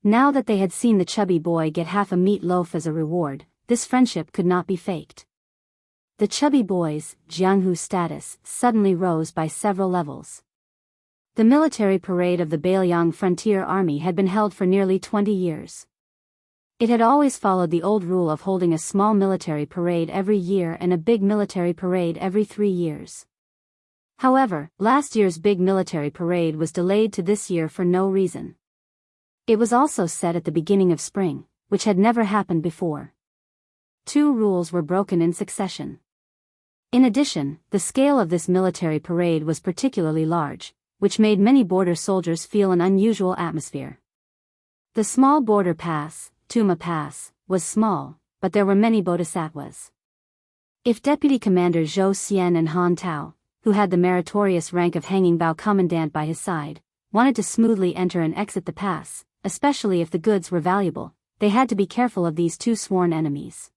Now that they had seen the chubby boy get half a meat loaf as a reward, this friendship could not be faked. The chubby boy's Jianghu status suddenly rose by several levels. The military parade of the Beiliang Frontier Army had been held for nearly 20 years. It had always followed the old rule of holding a small military parade every year and a big military parade every 3 years. However, last year's big military parade was delayed to this year for no reason. It was also set at the beginning of spring, which had never happened before. 2 rules were broken in succession. In addition, the scale of this military parade was particularly large, which made many border soldiers feel an unusual atmosphere. The small border pass, Tuma Pass, was small, but there were many bodhisattvas. If Deputy Commander Zhou Xian and Han Tao, who had the meritorious rank of hanging Bao Commandant by his side, wanted to smoothly enter and exit the pass, especially if the goods were valuable, they had to be careful of these 2 sworn enemies.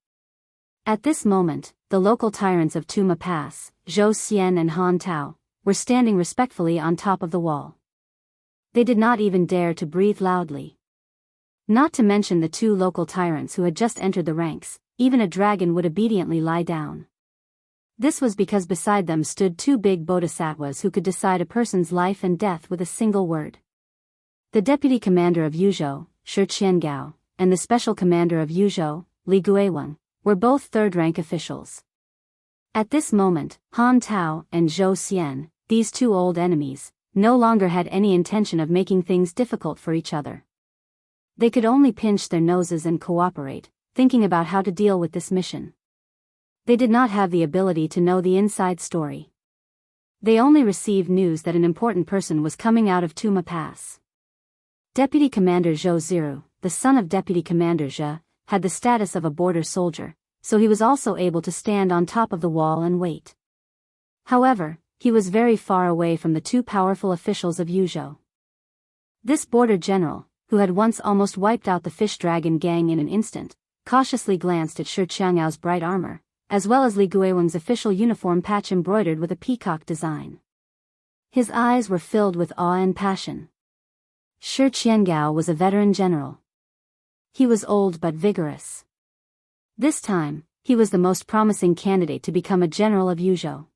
At this moment, the local tyrants of Tuma Pass, Zhou Xian and Han Tao, were standing respectfully on top of the wall. They did not even dare to breathe loudly. Not to mention the 2 local tyrants who had just entered the ranks, even a dragon would obediently lie down. This was because beside them stood 2 big bodhisattvas who could decide a person's life and death with a single word. The deputy commander of Yuzhou, Shi Qiangao, and the special commander of Yuzhou, Li Guiweng, were both 3rd-rank officials. At this moment, Han Tao and Zhou Xian, these 2 old enemies, no longer had any intention of making things difficult for each other. They could only pinch their noses and cooperate, thinking about how to deal with this mission. They did not have the ability to know the inside story. They only received news that an important person was coming out of Tuma Pass. Deputy Commander Zhou Ziru, the son of Deputy Commander Zhe, had the status of a border soldier, so he was also able to stand on top of the wall and wait. However, he was very far away from the 2 powerful officials of Yuzhou. This border general, who had once almost wiped out the fish dragon gang in an instant, cautiously glanced at Shi Qiangao's bright armor, as well as Li Guiweng's official uniform patch embroidered with a peacock design. His eyes were filled with awe and passion. Shi Qiangao was a veteran general. He was old but vigorous. This time, he was the most promising candidate to become a general of Yuzhou.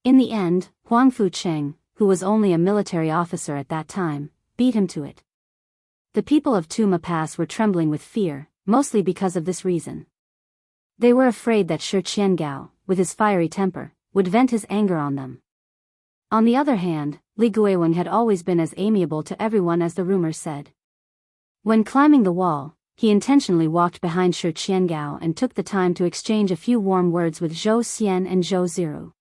In the end, Huang Fucheng, who was only a military officer at that time, beat him to it. The people of Tuma Pass were trembling with fear, mostly because of this reason. They were afraid that Shi Qiangao, with his fiery temper, would vent his anger on them. On the other hand, Li Guiweng had always been as amiable to everyone as the rumors said. When climbing the wall, he intentionally walked behind Shi Qiangao and took the time to exchange a few warm words with Zhou Xian and Zhou Ziru.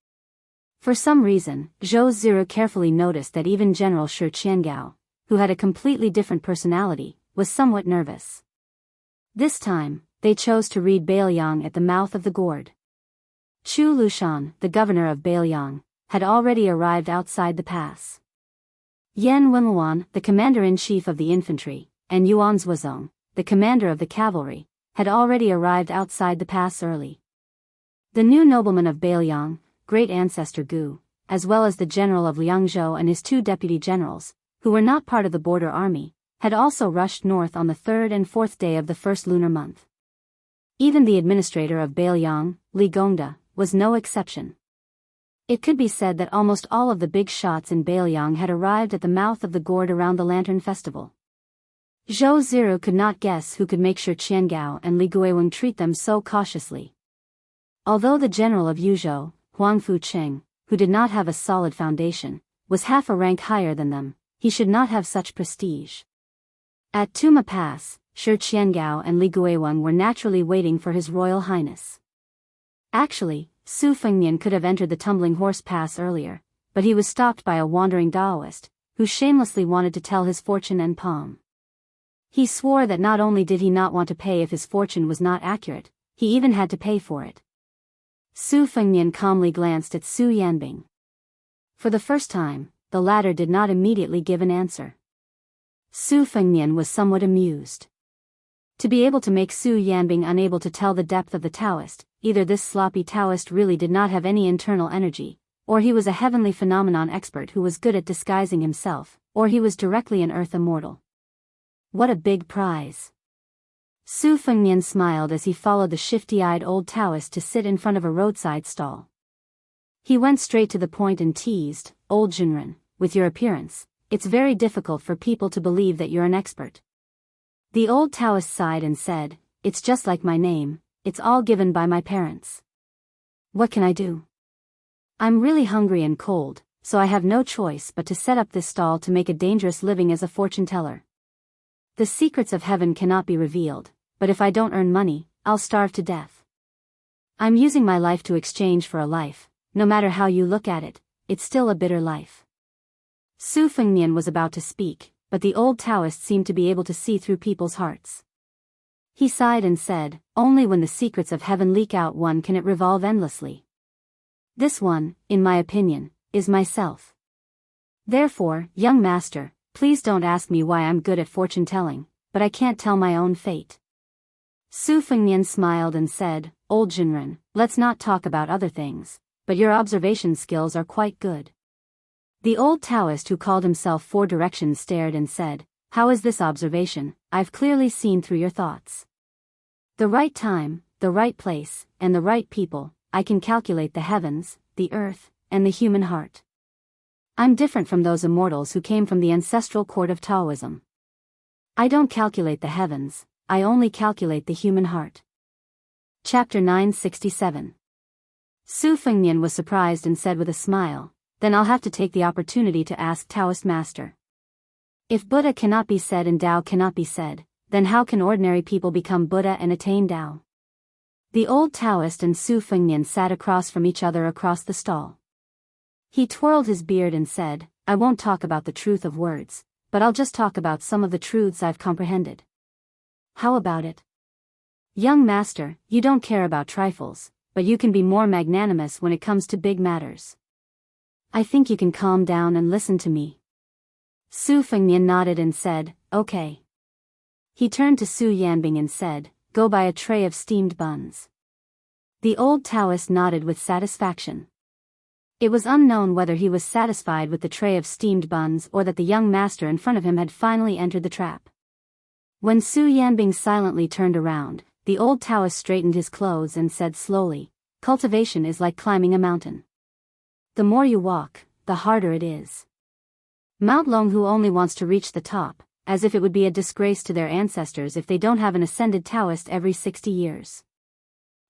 For some reason, Zhou Ziru carefully noticed that even General Shi Qiangao, who had a completely different personality, was somewhat nervous. This time, they chose to read Beiliang at the mouth of the gourd. Chu Lushan, the governor of Beiliang, had already arrived outside the pass. Yan Wenluan, the commander-in-chief of the infantry, and Yuan Zuozong, the commander of the cavalry, had already arrived outside the pass early. The new nobleman of Beiliang, great ancestor Gu, as well as the general of Liangzhou and his 2 deputy generals, who were not part of the border army, had also rushed north on the 3rd and 4th day of the 1st lunar month. Even the administrator of Beiliang, Li Gongda, was no exception. It could be said that almost all of the big shots in Beiliang had arrived at the mouth of the gourd around the Lantern Festival. Zhou Ziru could not guess who could make Shi Qiangao and Li Guiweng treat them so cautiously. Although the general of Yuzhou, Huang Fucheng, who did not have a solid foundation, was half a rank higher than them, he should not have such prestige. At Tuma Pass, Shi Qiangao and Li Guiwang were naturally waiting for His Royal Highness. Actually, Su Fengnian could have entered the Tumbling Horse Pass earlier, but he was stopped by a wandering Taoist, who shamelessly wanted to tell his fortune and palm. He swore that not only did he not want to pay if his fortune was not accurate, he even had to pay for it. Su Fengnian calmly glanced at Su Yanbing. For the first time, the latter did not immediately give an answer. Su Fengnian was somewhat amused. To be able to make Su Yanbing unable to tell the depth of the Taoist, either this sloppy Taoist really did not have any internal energy, or he was a heavenly phenomenon expert who was good at disguising himself, or he was directly an earth immortal. What a big prize! Su Fengnian smiled as he followed the shifty-eyed old Taoist to sit in front of a roadside stall. He went straight to the point and teased, "Old Jinren, with your appearance, it's very difficult for people to believe that you're an expert." The old Taoist sighed and said, "It's just like my name, it's all given by my parents. What can I do? I'm really hungry and cold, so I have no choice but to set up this stall to make a dangerous living as a fortune teller. The secrets of heaven cannot be revealed, but if I don't earn money, I'll starve to death. I'm using my life to exchange for a life, no matter how you look at it, it's still a bitter life." Su Fengnian was about to speak, but the old Taoist seemed to be able to see through people's hearts. He sighed and said, "Only when the secrets of heaven leak out one can it revolve endlessly. This one, in my opinion, is myself. Therefore, young master, please don't ask me why I'm good at fortune telling, but I can't tell my own fate." Su Fengnian smiled and said, "Old Jinren, let's not talk about other things, but your observation skills are quite good." The old Taoist who called himself Four Directions stared and said, "How is this observation? I've clearly seen through your thoughts. The right time, the right place, and the right people, I can calculate the heavens, the earth, and the human heart. I'm different from those immortals who came from the ancestral court of Taoism. I don't calculate the heavens, I only calculate the human heart." Chapter 967. Su Fengnian was surprised and said with a smile, "Then I'll have to take the opportunity to ask Taoist Master. If Buddha cannot be said and Tao cannot be said, then how can ordinary people become Buddha and attain Tao?" The old Taoist and Su Fengnian sat across from each other across the stall. He twirled his beard and said, "I won't talk about the truth of words, but I'll just talk about some of the truths I've comprehended. How about it? Young master, you don't care about trifles, but you can be more magnanimous when it comes to big matters. I think you can calm down and listen to me." Su Fengnian nodded and said, "Okay." He turned to Su Yanbing and said, "Go buy a tray of steamed buns." The old Taoist nodded with satisfaction. It was unknown whether he was satisfied with the tray of steamed buns or that the young master in front of him had finally entered the trap. When Su Yanbing silently turned around, the old Taoist straightened his clothes and said slowly, "Cultivation is like climbing a mountain. The more you walk, the harder it is. Mount Longhu only wants to reach the top, as if it would be a disgrace to their ancestors if they don't have an ascended Taoist every 60 years.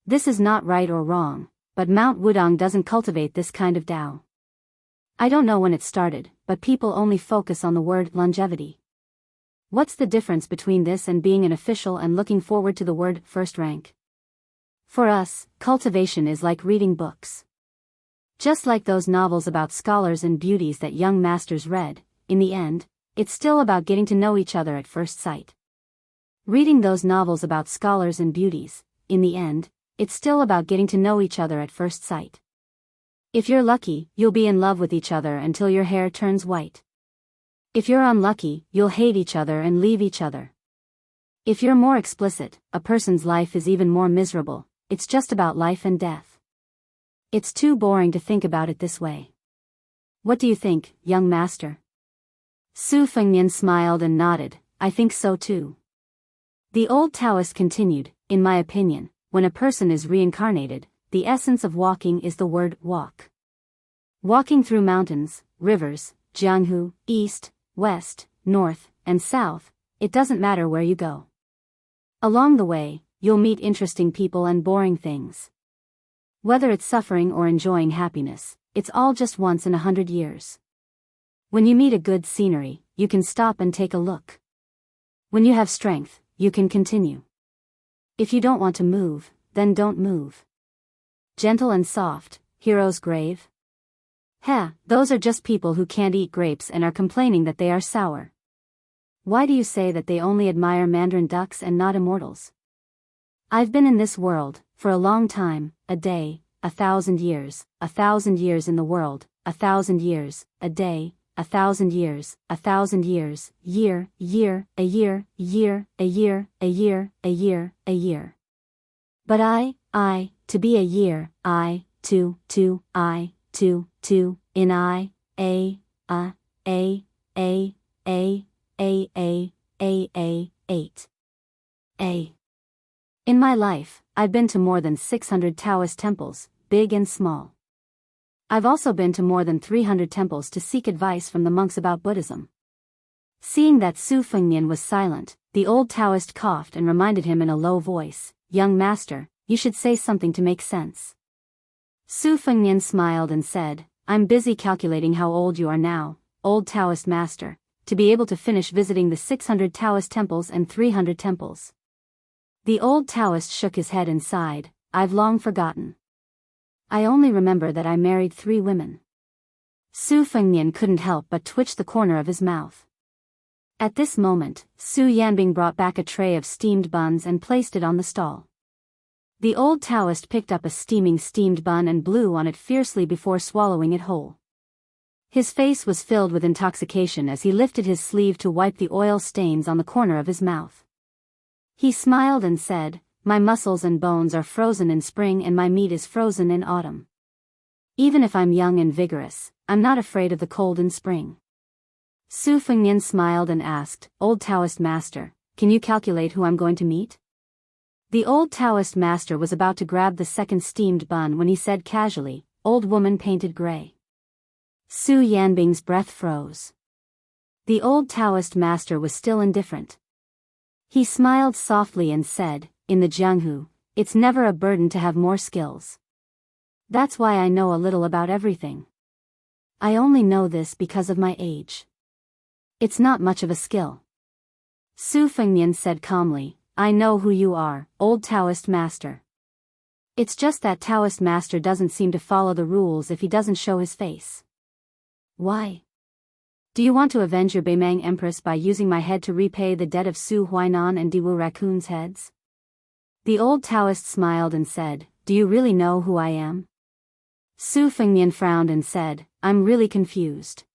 This is not right or wrong, but Mount Wudong doesn't cultivate this kind of Tao. I don't know when it started, but people only focus on the word longevity. What's the difference between this and being an official and looking forward to the word first rank? For us, cultivation is like reading books. Just like those novels about scholars and beauties that young masters read, in the end, it's still about getting to know each other at first sight. Reading those novels about scholars and beauties, in the end, it's still about getting to know each other at first sight. If you're lucky, you'll be in love with each other until your hair turns white. If you're unlucky, you'll hate each other and leave each other. If you're more explicit, a person's life is even more miserable, it's just about life and death. It's too boring to think about it this way. What do you think, young master?" Su Fengnian smiled and nodded, "I think so too." The old Taoist continued, "In my opinion, when a person is reincarnated, the essence of walking is the word walk. Walking through mountains, rivers, Jianghu, east, west, north, and south, it doesn't matter where you go. Along the way, you'll meet interesting people and boring things. Whether it's suffering or enjoying happiness, it's all just once in 100 years. When you meet a good scenery, you can stop and take a look. When you have strength, you can continue. If you don't want to move, then don't move. Gentle and soft, hero's grave? Heh, those are just people who can't eat grapes and are complaining that they are sour. Why do you say that they only admire mandarin ducks and not immortals? I've been in this world, for a long time, a day, 1,000 years, 1,000 years in the world, 1,000 years, a day, 1,000 years, 1,000 years, year, year, a year, year, a year, a year, a year, a year. But I, to be a year, I, to, I, to, in I, a, 8. In my life, I've been to more than 600 Taoist temples, big and small. I've also been to more than 300 temples to seek advice from the monks about Buddhism. Seeing that Su Fengnian was silent, the old Taoist coughed and reminded him in a low voice, "Young master, you should say something to make sense." Su Fengnian smiled and said, "I'm busy calculating how old you are now, old Taoist master, to be able to finish visiting the 600 Taoist temples and 300 temples." The old Taoist shook his head and sighed, "I've long forgotten. I only remember that I married 3 women." Su Fengnian couldn't help but twitch the corner of his mouth. At this moment, Su Yanbing brought back a tray of steamed buns and placed it on the stall. The old Taoist picked up a steamed bun and blew on it fiercely before swallowing it whole. His face was filled with intoxication as he lifted his sleeve to wipe the oil stains on the corner of his mouth. He smiled and said, "My muscles and bones are frozen in spring and my meat is frozen in autumn. Even if I'm young and vigorous, I'm not afraid of the cold in spring." Su Fengnian smiled and asked, "Old Taoist master, can you calculate who I'm going to meet?" The old Taoist master was about to grab the second steamed bun when he said casually, "Old woman painted gray." Su Yanbing's breath froze. The old Taoist master was still indifferent. He smiled softly and said, "In the Jianghu, it's never a burden to have more skills. That's why I know a little about everything. I only know this because of my age. It's not much of a skill." Su Fengnian said calmly, "I know who you are, old Taoist master. It's just that Taoist master doesn't seem to follow the rules if he doesn't show his face." "Why? Do you want to avenge your Beimang Empress by using my head to repay the debt of Su Huainan and Diwu Raccoon's heads?" The old Taoist smiled and said, "Do you really know who I am?" Su Fengnian frowned and said, "I'm really confused.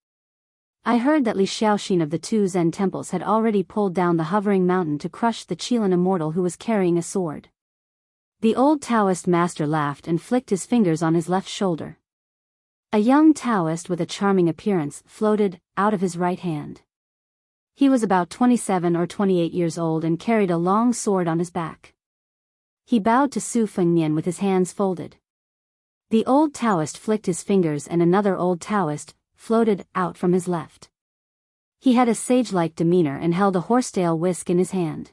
I heard that Li Xiaoxin of the 2 Zen temples had already pulled down the hovering mountain to crush the Qilan immortal who was carrying a sword." The old Taoist master laughed and flicked his fingers on his left shoulder. A young Taoist with a charming appearance floated out of his right hand. He was about 27 or 28 years old and carried a long sword on his back. He bowed to Su Fengnian with his hands folded. The old Taoist flicked his fingers and another old Taoist floated out from his left. He had a sage-like demeanor and held a horsetail whisk in his hand.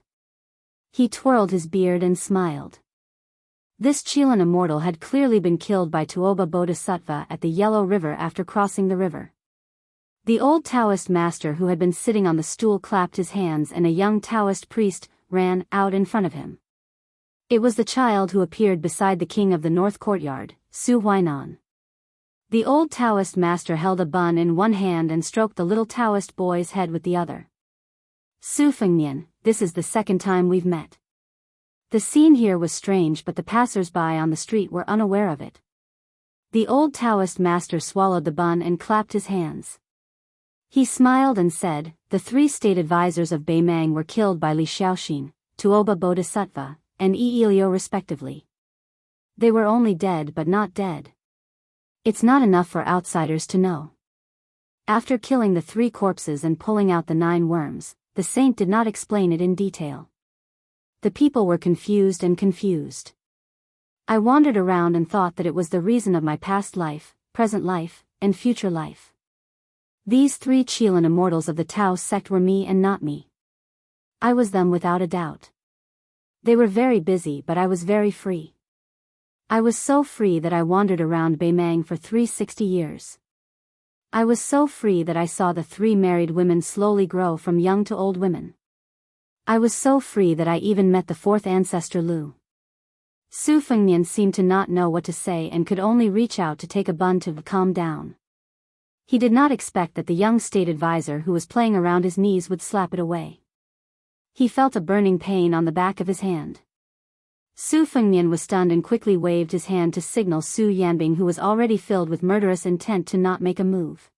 He twirled his beard and smiled. This Qilan immortal had clearly been killed by Tuoba Bodhisattva at the Yellow River after crossing the river. The old Taoist master who had been sitting on the stool clapped his hands and a young Taoist priest ran out in front of him. It was the child who appeared beside the king of the North Courtyard, Su Huainan. The old Taoist master held a bun in one hand and stroked the little Taoist boy's head with the other. "Su Fengnian, this is the second time we've met." The scene here was strange, but the passers-by on the street were unaware of it. The old Taoist master swallowed the bun and clapped his hands. He smiled and said, "The 3 state advisors of Beimang were killed by Li Xiaoxin, Tuoba Bodhisattva, and Ilio respectively. They were only dead but not dead. It's not enough for outsiders to know." After killing the 3 corpses and pulling out the 9 worms, the saint did not explain it in detail. The people were confused and confused. I wandered around and thought that it was the reason of my past life, present life, and future life. These 3 Qilan immortals of the Tao sect were me and not me. I was them without a doubt. They were very busy, but I was very free. I was so free that I wandered around Beimang for 360 years. I was so free that I saw the 3 married women slowly grow from young to old women. I was so free that I even met the fourth ancestor Lu. Su Fengnian seemed to not know what to say and could only reach out to take a bun to calm down. He did not expect that the young state advisor who was playing around his knees would slap it away. He felt a burning pain on the back of his hand. Su Fengnian was stunned and quickly waved his hand to signal Su Yanbing, who was already filled with murderous intent, to not make a move.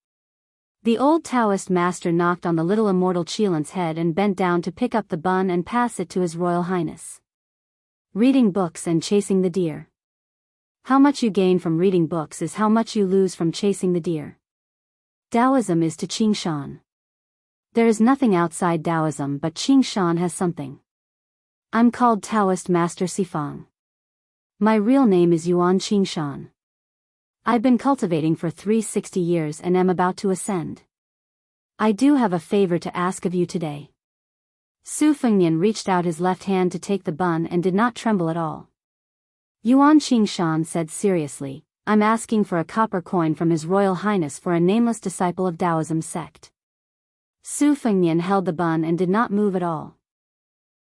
The old Taoist master knocked on the little immortal Qilan's head and bent down to pick up the bun and pass it to His Royal Highness. Reading books and chasing the deer. How much you gain from reading books is how much you lose from chasing the deer. Taoism is to Qingshan. There is nothing outside Taoism, but Qingshan has something. I'm called Taoist Master Sifang. My real name is Yuan Qingshan. I've been cultivating for 360 years and am about to ascend. I do have a favor to ask of you today. Su Fengnian reached out his left hand to take the bun and did not tremble at all. Yuan Qingshan said seriously, I'm asking for a copper coin from His Royal Highness for a nameless disciple of Taoism sect. Su Fengnian held the bun and did not move at all.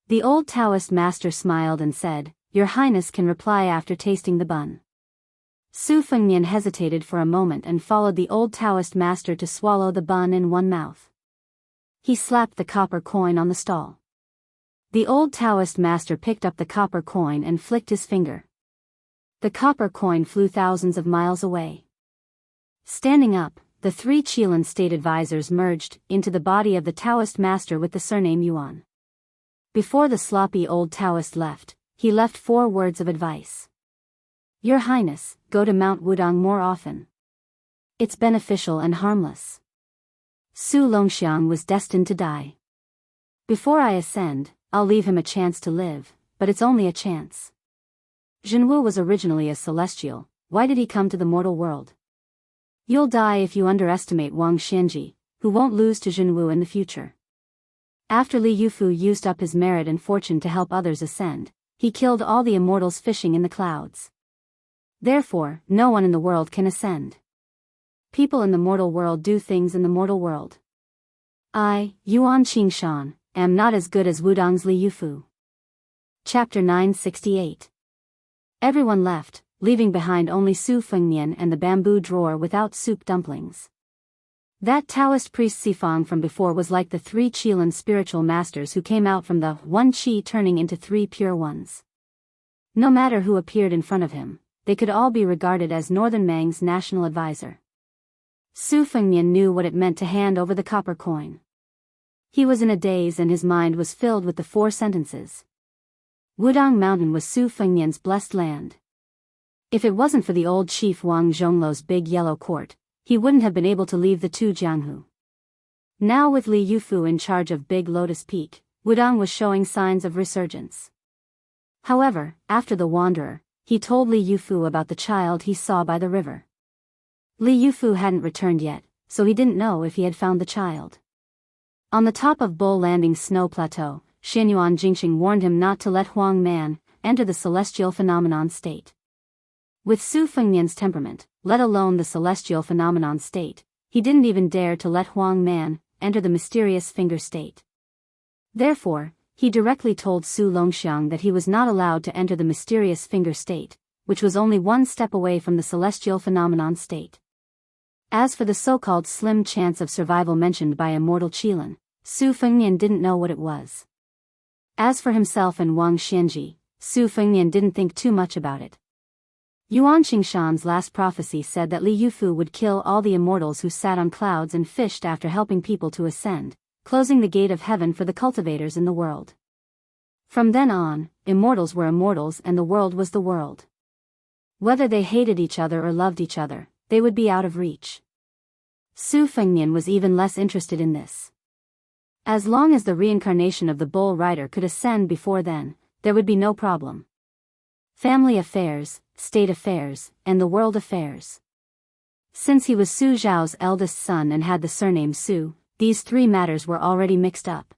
The old Taoist master smiled and said, Your Highness can reply after tasting the bun. Su Fengnian hesitated for a moment and followed the old Taoist master to swallow the bun in one mouth. He slapped the copper coin on the stall. The old Taoist master picked up the copper coin and flicked his finger. The copper coin flew thousands of miles away. Standing up, the three Qilan state advisors merged into the body of the Taoist master with the surname Yuan. Before the sloppy old Taoist left, he left 4 words of advice. Your Highness, go to Mount Wudong more often. It's beneficial and harmless. Su Longxiang was destined to die. Before I ascend, I'll leave him a chance to live, but it's only a chance. Zhenwu was originally a celestial, why did he come to the mortal world? You'll die if you underestimate Wang Xianji, who won't lose to Zhenwu in the future. After Li Yufu used up his merit and fortune to help others ascend, he killed all the immortals fishing in the clouds. Therefore, no one in the world can ascend. People in the mortal world do things in the mortal world. I, Yuan Qingshan, am not as good as Wudong's Li Yufu. Chapter 968. Everyone left, leaving behind only Su Fengnian and the bamboo drawer without soup dumplings. That Taoist priest Sifang from before was like the 3 Qilan spiritual masters who came out from the one Qi turning into 3 pure ones. No matter who appeared in front of him, they could all be regarded as Northern Mang's national advisor. Su Fengnian knew what it meant to hand over the copper coin. He was in a daze and his mind was filled with the 4 sentences. Wudong Mountain was Su Fengnian's blessed land. If it wasn't for the old chief Wang Zhongluo's big yellow court, he wouldn't have been able to leave the 2 Jianghu. Now with Li Yufu in charge of Big Lotus Peak, Wudong was showing signs of resurgence. However, after the wanderer, he told Li Yufu about the child he saw by the river. Li Yufu hadn't returned yet, so he didn't know if he had found the child. On the top of Bull Landing's snow plateau, Xianyuan Jingxing warned him not to let Huang Man enter the celestial phenomenon state. With Su Fengnian's temperament, let alone the celestial phenomenon state, he didn't even dare to let Huang Man enter the mysterious finger state. Therefore, he directly told Su Longxiang that he was not allowed to enter the mysterious finger state, which was only 1 step away from the celestial phenomenon state. As for the so-called slim chance of survival mentioned by immortal Qilan, Su Fengnian didn't know what it was. As for himself and Wang Xianji, Su Fengnian didn't think too much about it. Yuan Qingshan's last prophecy said that Li Yufu would kill all the immortals who sat on clouds and fished after helping people to ascend, closing the gate of heaven for the cultivators in the world. From then on, immortals were immortals and the world was the world. Whether they hated each other or loved each other, they would be out of reach. Su Fengnian was even less interested in this. As long as the reincarnation of the bull rider could ascend before then, there would be no problem. Family affairs, state affairs, and the world affairs. Since he was Su Zhao's eldest son and had the surname Su, these 3 matters were already mixed up.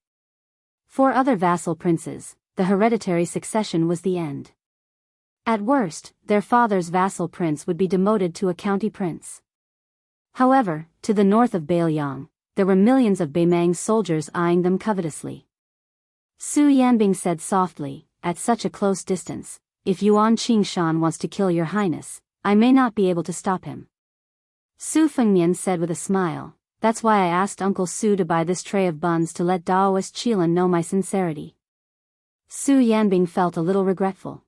For other vassal princes, the hereditary succession was the end. At worst, their father's vassal prince would be demoted to a county prince. However, to the north of Bailiang, there were millions of Beimang soldiers eyeing them covetously. Su Yanbing said softly, at such a close distance, if Yuan Qingshan wants to kill your highness, I may not be able to stop him. Su Fengnian said with a smile, that's why I asked Uncle Su to buy this tray of buns to let Daoist Qilin know my sincerity. Su Yanbing felt a little regretful.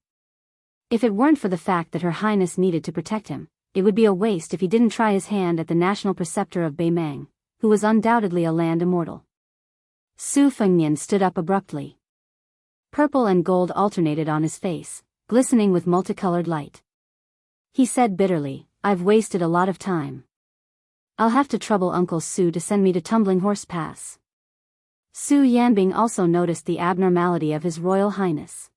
If it weren't for the fact that her highness needed to protect him, it would be a waste if he didn't try his hand at the national preceptor of Beimang, who was undoubtedly a land immortal. Su Fengnian stood up abruptly. Purple and gold alternated on his face, glistening with multicolored light. He said bitterly, I've wasted a lot of time. I'll have to trouble Uncle Su to send me to Tumbling Horse Pass. Su Yanbing also noticed the abnormality of his royal highness.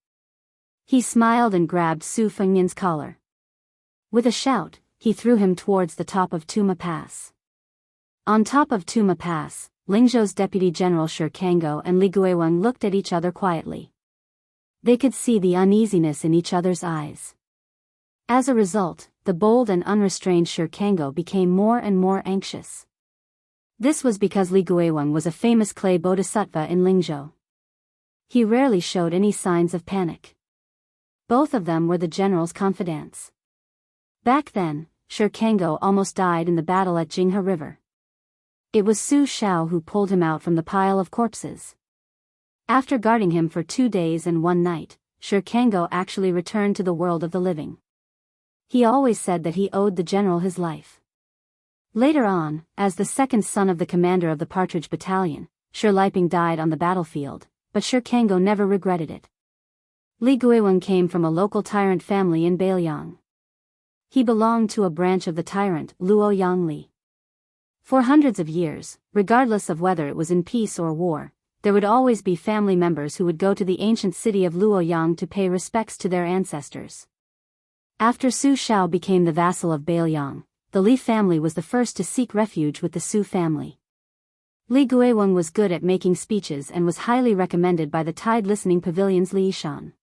He smiled and grabbed Su Fengnian's collar. With a shout, he threw him towards the top of Tuma Pass. On top of Tuma Pass, Lingzhou's Deputy General Shi Kangou and Li Guiweng looked at each other quietly. They could see the uneasiness in each other's eyes. As a result, the bold and unrestrained Shi Kangou became more and more anxious. This was because Li Guiweng was a famous clay bodhisattva in Lingzhou. He rarely showed any signs of panic. Both of them were the general's confidants. Back then, Shi Kangou almost died in the battle at Jinghe River. It was Su Shao who pulled him out from the pile of corpses. After guarding him for 2 days and 1 night, Shi Kangou actually returned to the world of the living. He always said that he owed the general his life. Later on, as the second son of the commander of the Partridge Battalion, Shi Liping died on the battlefield, but Shi Kangou never regretted it. Li Guiweng came from a local tyrant family in Beiliang. He belonged to a branch of the tyrant Luo Yangli. For hundreds of years, regardless of whether it was in peace or war, there would always be family members who would go to the ancient city of Luoyang to pay respects to their ancestors. After Su Shao became the vassal of Beiliang, the Li family was the first to seek refuge with the Su family. Li Guiweng was good at making speeches and was highly recommended by the Tide Listening Pavilion's Li Yishan.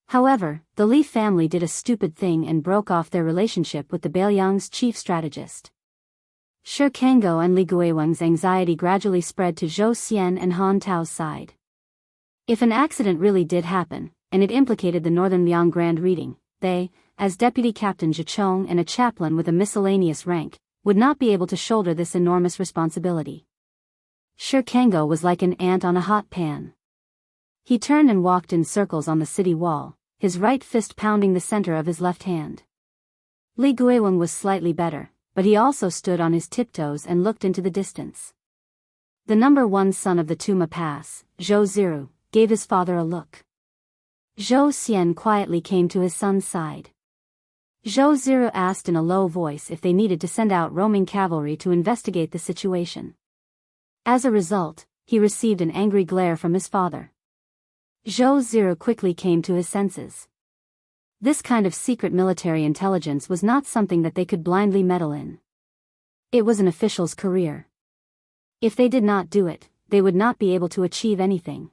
However, the Li family did a stupid thing and broke off their relationship with the Beiliang's chief strategist. Shi Kangou and Li Guiweng's anxiety gradually spread to Zhou Xian and Han Tao's side. If an accident really did happen, and it implicated the Northern Liang Grand Reading, they, as Deputy Captain Zhichong and a chaplain with a miscellaneous rank, would not be able to shoulder this enormous responsibility. Shi Kangou was like an ant on a hot pan. He turned and walked in circles on the city wall, his right fist pounding the center of his left hand. Li Guiweng was slightly better, but he also stood on his tiptoes and looked into the distance. The number 1 son of the Tuma Pass, Zhou Ziru, gave his father a look. Zhou Xian quietly came to his son's side. Zhou Ziru asked in a low voice if they needed to send out roaming cavalry to investigate the situation. As a result, he received an angry glare from his father. Zhou Ziru quickly came to his senses. This kind of secret military intelligence was not something that they could blindly meddle in. It was an official's career. If they did not do it, they would not be able to achieve anything.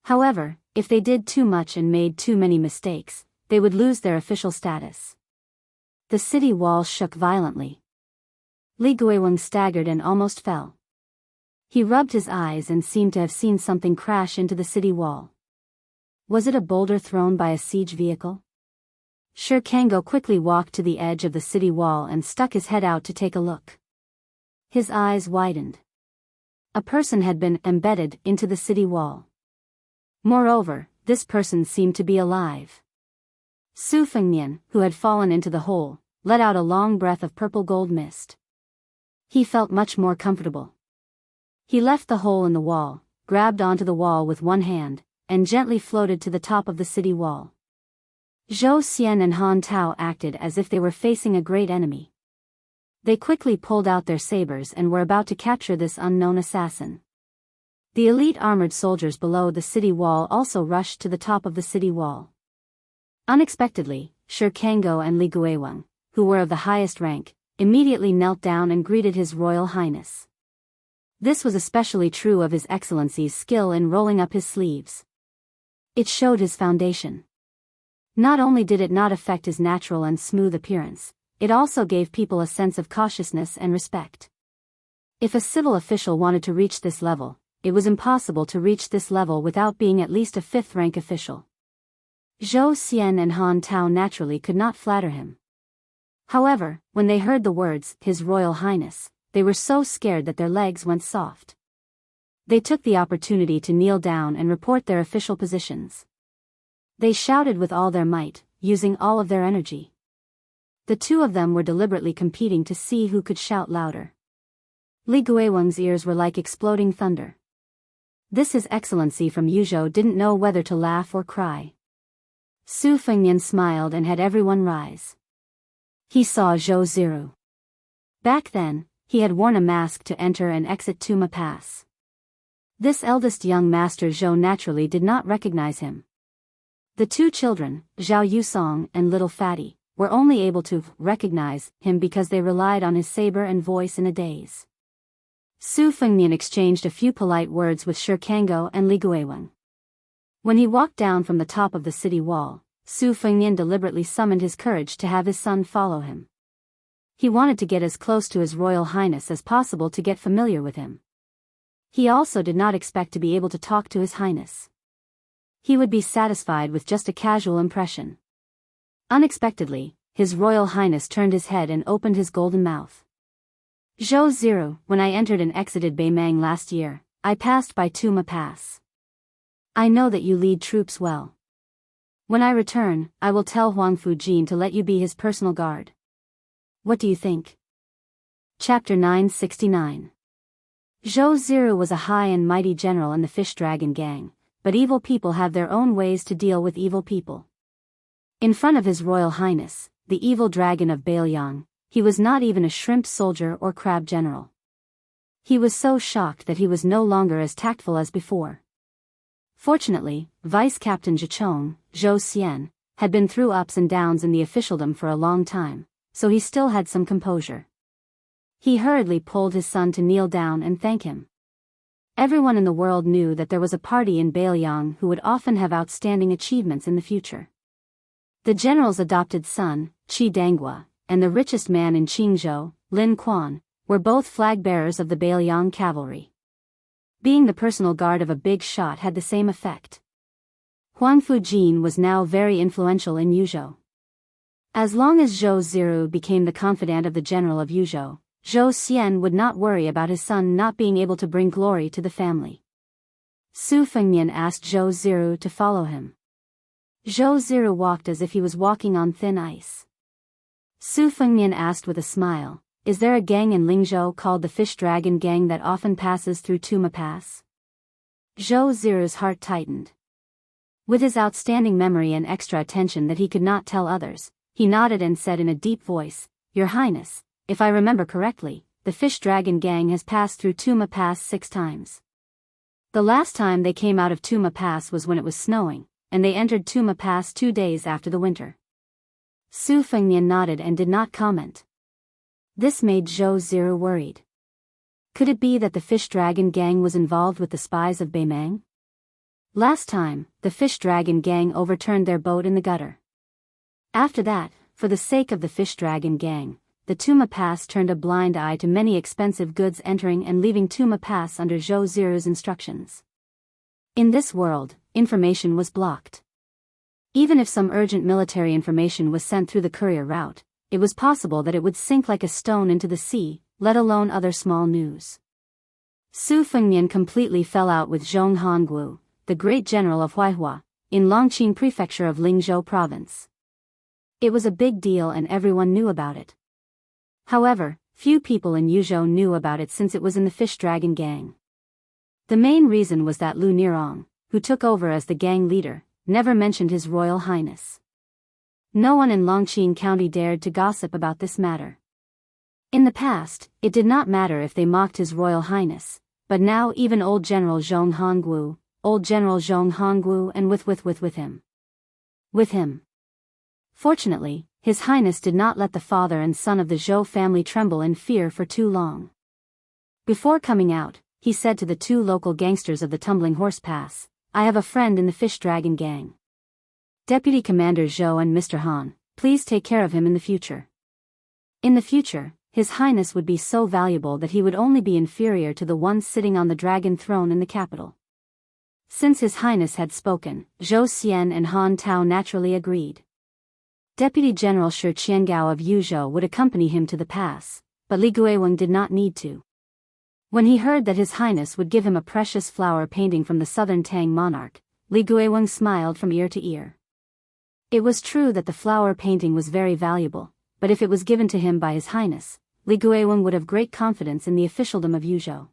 However, if they did too much and made too many mistakes, they would lose their official status. The city wall shook violently. Li Guiweng staggered and almost fell. He rubbed his eyes and seemed to have seen something crash into the city wall. Was it a boulder thrown by a siege vehicle? Shi Kangou quickly walked to the edge of the city wall and stuck his head out to take a look. His eyes widened. A person had been embedded into the city wall. Moreover, this person seemed to be alive. Su Fengnian, who had fallen into the hole, let out a long breath of purple gold mist. He felt much more comfortable. He left the hole in the wall, grabbed onto the wall with one hand, and gently floated to the top of the city wall. Zhou Xian and Han Tao acted as if they were facing a great enemy. They quickly pulled out their sabers and were about to capture this unknown assassin. The elite armored soldiers below the city wall also rushed to the top of the city wall. Unexpectedly, Shi Kangou and Li Guiweng, who were of the highest rank, immediately knelt down and greeted His Royal Highness. This was especially true of His Excellency's skill in rolling up his sleeves. It showed his foundation. Not only did it not affect his natural and smooth appearance, it also gave people a sense of cautiousness and respect. If a civil official wanted to reach this level, it was impossible to reach this level without being at least a 5th-rank official. Zhou Xian and Han Tao naturally could not flatter him. However, when they heard the words, His Royal Highness, they were so scared that their legs went soft. They took the opportunity to kneel down and report their official positions. They shouted with all their might, using all of their energy. The two of them were deliberately competing to see who could shout louder. Li Guiweng's ears were like exploding thunder. This His Excellency from Yuzhou didn't know whether to laugh or cry. Su Fengnian smiled and had everyone rise. He saw Zhou Ziru. Back then, he had worn a mask to enter and exit Tuma Pass. This eldest young master Zhou naturally did not recognize him. The two children, Zhao Yusong and Little Fatty, were only able to recognize him because they relied on his saber and voice in a daze. Su Fengnian exchanged a few polite words with Shi Kangou and Li Guiweng. When he walked down from the top of the city wall, Su Fengnian deliberately summoned his courage to have his son follow him. He wanted to get as close to His Royal Highness as possible to get familiar with him. He also did not expect to be able to talk to His Highness. He would be satisfied with just a casual impression. Unexpectedly, His Royal Highness turned his head and opened his golden mouth. Zhou Ziru, when I entered and exited Beimang last year, I passed by Tuma Pass. I know that you lead troops well. When I return, I will tell Huang Fujin to let you be his personal guard. What do you think? Chapter 969. Zhou Ziru was a high and mighty general in the Fish Dragon Gang, but evil people have their own ways to deal with evil people. In front of His Royal Highness, the evil dragon of Bailiang, he was not even a shrimp soldier or crab general. He was so shocked that he was no longer as tactful as before. Fortunately, Vice Captain Zhichong, Zhou Xian, had been through ups and downs in the officialdom for a long time, so he still had some composure. He hurriedly pulled his son to kneel down and thank him. Everyone in the world knew that there was a party in Bailiang who would often have outstanding achievements in the future. The general's adopted son, Qi Danghua, and the richest man in Qingzhou, Lin Quan, were both flag-bearers of the Bailiang cavalry. Being the personal guard of a big shot had the same effect. Huang Fujin was now very influential in Yuzhou. As long as Zhou Ziru became the confidant of the general of Yuzhou, Zhou Xian would not worry about his son not being able to bring glory to the family. Su Fengnian asked Zhou Ziru to follow him. Zhou Ziru walked as if he was walking on thin ice. Su Fengnian asked with a smile, Is there a gang in Lingzhou called the Fish Dragon Gang that often passes through Tuma Pass? Zhou Ziru's heart tightened. With his outstanding memory and extra attention that he could not tell others, he nodded and said in a deep voice, Your Highness, if I remember correctly, the Fish Dragon Gang has passed through Tuma Pass 6 times. The last time they came out of Tuma Pass was when it was snowing, and they entered Tuma Pass 2 days after the winter. Su Fengnian nodded and did not comment. This made Zhou Ziru worried. Could it be that the Fish Dragon Gang was involved with the spies of Beimang? Last time, the Fish Dragon Gang overturned their boat in the gutter. After that, for the sake of the Fish Dragon Gang, the Tuma Pass turned a blind eye to many expensive goods entering and leaving Tuma Pass under Zhou Ziru's instructions. In this world, information was blocked. Even if some urgent military information was sent through the courier route, it was possible that it would sink like a stone into the sea, let alone other small news. Su Fengnian completely fell out with Zhong Hongwu, the great general of Huaihua, in Longqing Prefecture of Lingzhou Province. It was a big deal and everyone knew about it. However, few people in Yuzhou knew about it since it was in the Fish Dragon Gang. The main reason was that Lu Nirong, who took over as the gang leader, never mentioned His Royal Highness. No one in Longqing County dared to gossip about this matter. In the past, it did not matter if they mocked His Royal Highness, but now even old General Zhong Hongwu, and with him. With him. Fortunately, His Highness did not let the father and son of the Zhou family tremble in fear for too long. Before coming out, he said to the 2 local gangsters of the Tumbling Horse Pass, I have a friend in the Fish Dragon Gang. Deputy Commander Zhou and Mr. Han, please take care of him in the future. In the future, His Highness would be so valuable that he would only be inferior to the one sitting on the dragon throne in the capital. Since His Highness had spoken, Zhou Xian and Han Tao naturally agreed. Deputy General Shi Qiangao of Yuzhou would accompany him to the pass, but Li Guiweng did not need to. When he heard that His Highness would give him a precious flower painting from the southern Tang monarch, Li Guiweng smiled from ear to ear. It was true that the flower painting was very valuable, but if it was given to him by His Highness, Li Guiweng would have great confidence in the officialdom of Yuzhou.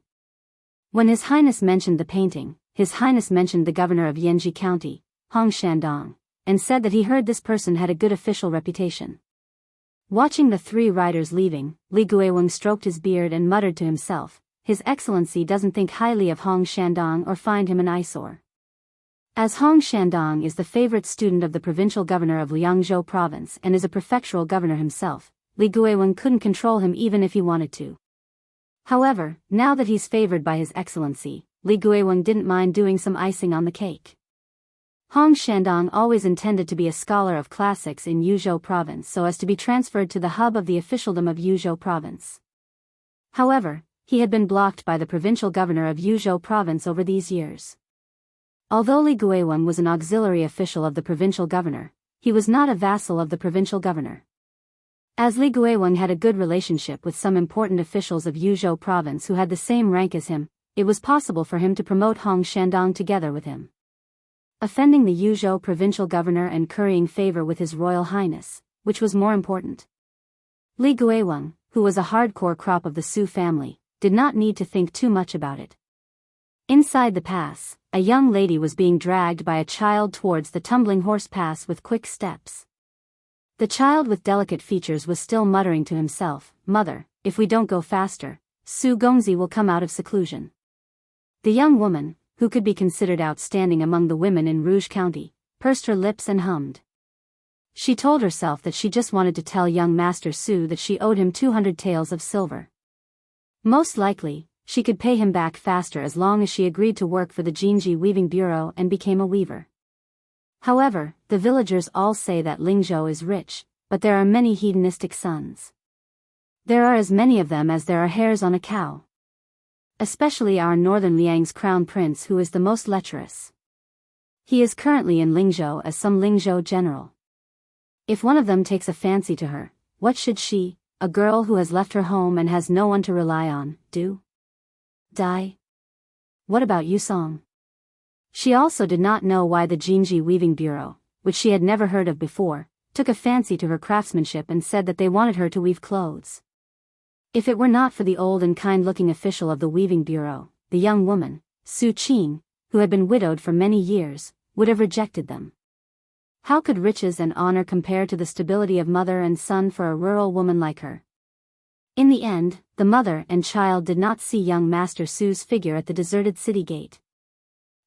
When His Highness mentioned the painting, His Highness mentioned the governor of Yanji County, Hong Shandong, and said that he heard this person had a good official reputation. Watching the three riders leaving, Li Guiweng stroked his beard and muttered to himself, His Excellency doesn't think highly of Hong Shandong or find him an eyesore. As Hong Shandong is the favorite student of the provincial governor of Liangzhou province and is a prefectural governor himself, Li Guiweng couldn't control him even if he wanted to. However, now that he's favored by His Excellency, Li Guiweng didn't mind doing some icing on the cake. Hong Shandong always intended to be a scholar of classics in Yuzhou province so as to be transferred to the hub of the officialdom of Yuzhou province. However, he had been blocked by the provincial governor of Yuzhou province over these years. Although Li Guiweng was an auxiliary official of the provincial governor, he was not a vassal of the provincial governor. As Li Guiweng had a good relationship with some important officials of Yuzhou province who had the same rank as him, it was possible for him to promote Hong Shandong together with him. Offending the Yuzhou provincial governor and currying favor with His Royal Highness, which was more important? Li Guiweng, who was a hardcore crop of the Su family, did not need to think too much about it. Inside the pass, a young lady was being dragged by a child towards the tumbling horse pass with quick steps. The child with delicate features was still muttering to himself, Mother, if we don't go faster, Su Gongzi will come out of seclusion. The young woman, who could be considered outstanding among the women in Rouge County, pursed her lips and hummed. She told herself that she just wanted to tell young Master Su that she owed him 200 taels of silver. Most likely, she could pay him back faster as long as she agreed to work for the Jinji Weaving Bureau and became a weaver. However, the villagers all say that Lingzhou is rich, but there are many hedonistic sons. There are as many of them as there are hairs on a cow. Especially our northern Liang's crown prince who is the most lecherous. He is currently in Lingzhou as some Lingzhou general. If one of them takes a fancy to her, what should she, a girl who has left her home and has no one to rely on, do? Die? What about Yusong? She also did not know why the Jinji Weaving Bureau, which she had never heard of before, took a fancy to her craftsmanship and said that they wanted her to weave clothes. If it were not for the old and kind-looking official of the Weaving Bureau, the young woman, Su Qing, who had been widowed for many years, would have rejected them. How could riches and honor compare to the stability of mother and son for a rural woman like her? In the end, the mother and child did not see young Master Su's figure at the deserted city gate.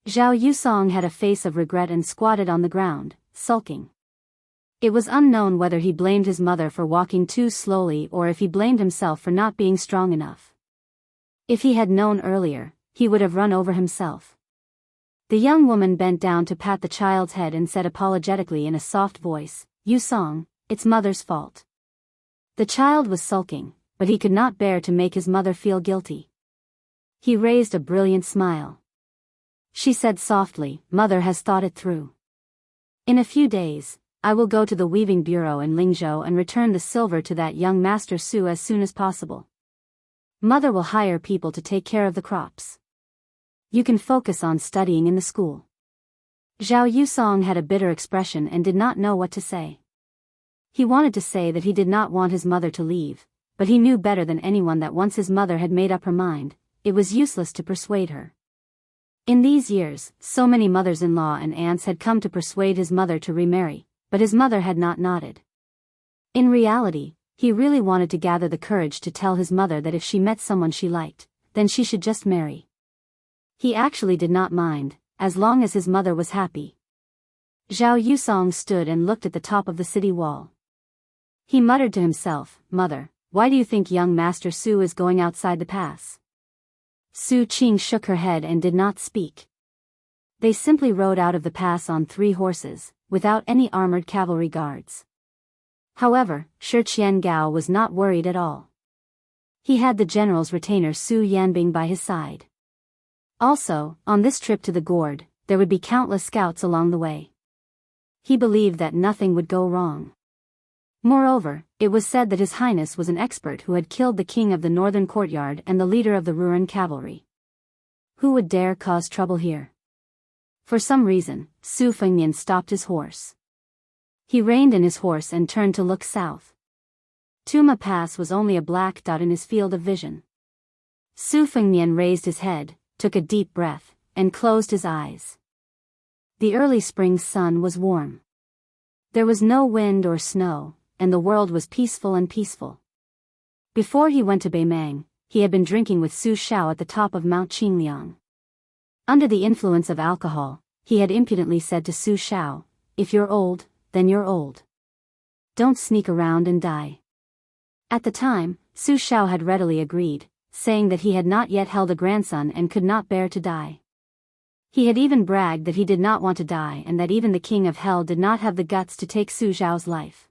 Zhao Yusong had a face of regret and squatted on the ground, sulking. It was unknown whether he blamed his mother for walking too slowly or if he blamed himself for not being strong enough. If he had known earlier, he would have run over himself. The young woman bent down to pat the child's head and said apologetically in a soft voice, Yusong, it's mother's fault. The child was sulking, but he could not bear to make his mother feel guilty. He raised a brilliant smile. She said softly, Mother has thought it through. In a few days, I will go to the Weaving Bureau in Lingzhou and return the silver to that young Master Su as soon as possible. Mother will hire people to take care of the crops. You can focus on studying in the school. Zhao Yusong had a bitter expression and did not know what to say. He wanted to say that he did not want his mother to leave, but he knew better than anyone that once his mother had made up her mind, it was useless to persuade her. In these years, so many mothers-in-law and aunts had come to persuade his mother to remarry, but his mother had not nodded. In reality, he really wanted to gather the courage to tell his mother that if she met someone she liked, then she should just marry. He actually did not mind, as long as his mother was happy. Zhao Yusong stood and looked at the top of the city wall. He muttered to himself, Mother, why do you think young Master Su is going outside the pass? Su Qing shook her head and did not speak. They simply rode out of the pass on 3 horses, without any armored cavalry guards. However, Shi Qiangao was not worried at all. He had the general's retainer Su Yanbing by his side. Also, on this trip to the gourd, there would be countless scouts along the way. He believed that nothing would go wrong. Moreover, it was said that His Highness was an expert who had killed the king of the northern courtyard and the leader of the Ruran cavalry. Who would dare cause trouble here? For some reason, Su Fengnian stopped his horse. He reined in his horse and turned to look south. Tuma Pass was only a black dot in his field of vision. Su Fengnian raised his head, took a deep breath, and closed his eyes. The early spring sun was warm. There was no wind or snow, and the world was peaceful and peaceful. Before he went to Beimang, he had been drinking with Su Xiao at the top of Mount Qingliang. Under the influence of alcohol, he had impudently said to Su Xiao, "If you're old, then you're old. Don't sneak around and die." At the time, Su Xiao had readily agreed, saying that he had not yet held a grandson and could not bear to die. He had even bragged that he did not want to die and that even the king of hell did not have the guts to take Su Xiao's life.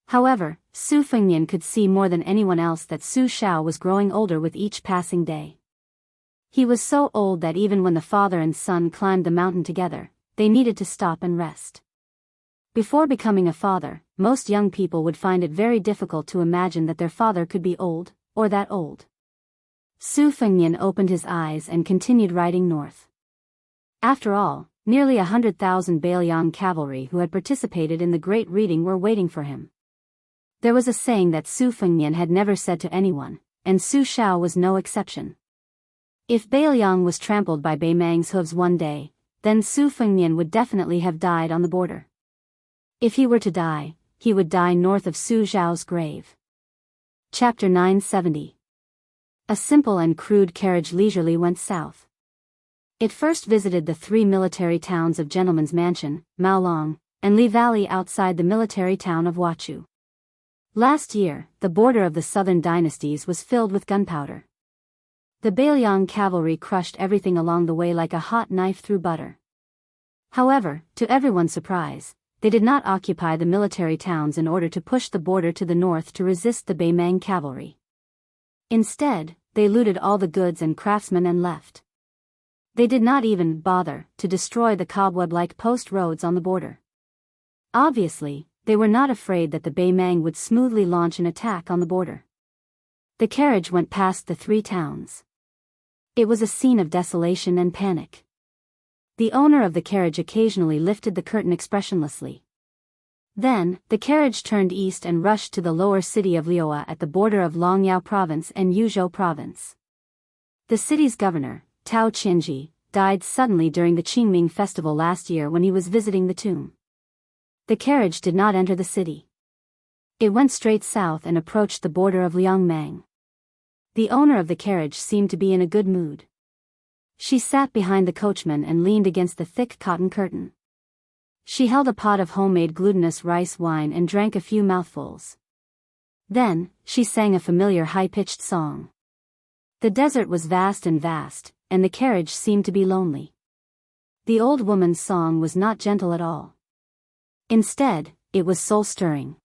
However, Su Fengnian could see more than anyone else that Su Xiao was growing older with each passing day. He was so old that even when the father and son climbed the mountain together, they needed to stop and rest. Before becoming a father, most young people would find it very difficult to imagine that their father could be old, or that old. Su Fengnian opened his eyes and continued riding north. After all, nearly 100,000 Bailiang cavalry who had participated in the great reading were waiting for him. There was a saying that Su Fengnian had never said to anyone, and Su Xiao was no exception. If Bailiang was trampled by Beimang's hooves one day, then Su Fengnian would definitely have died on the border. If he were to die, he would die north of Su Xiao's grave. Chapter 970. A simple and crude carriage leisurely went south. It first visited the three military towns of Gentleman's Mansion, Maolong, and Li Valley outside the military town of Huachu. Last year, the border of the southern dynasties was filled with gunpowder. The Bailiang cavalry crushed everything along the way like a hot knife through butter. However, to everyone's surprise, they did not occupy the military towns in order to push the border to the north to resist the Beimang cavalry. Instead, they looted all the goods and craftsmen and left. They did not even bother to destroy the cobweb-like post roads on the border. Obviously, they were not afraid that the Beimang would smoothly launch an attack on the border. The carriage went past the three towns. It was a scene of desolation and panic. The owner of the carriage occasionally lifted the curtain expressionlessly. Then, the carriage turned east and rushed to the lower city of Liuwa at the border of Longyao Province and Yuzhou Province. The city's governor, Tao Qinji, died suddenly during the Qingming festival last year when he was visiting the tomb. The carriage did not enter the city. It went straight south and approached the border of Liangmang. The owner of the carriage seemed to be in a good mood. She sat behind the coachman and leaned against the thick cotton curtain. She held a pot of homemade glutinous rice wine and drank a few mouthfuls. Then, she sang a familiar high-pitched song. The desert was vast, and the carriage seemed to be lonely. The old woman's song was not gentle at all. Instead, it was soul-stirring.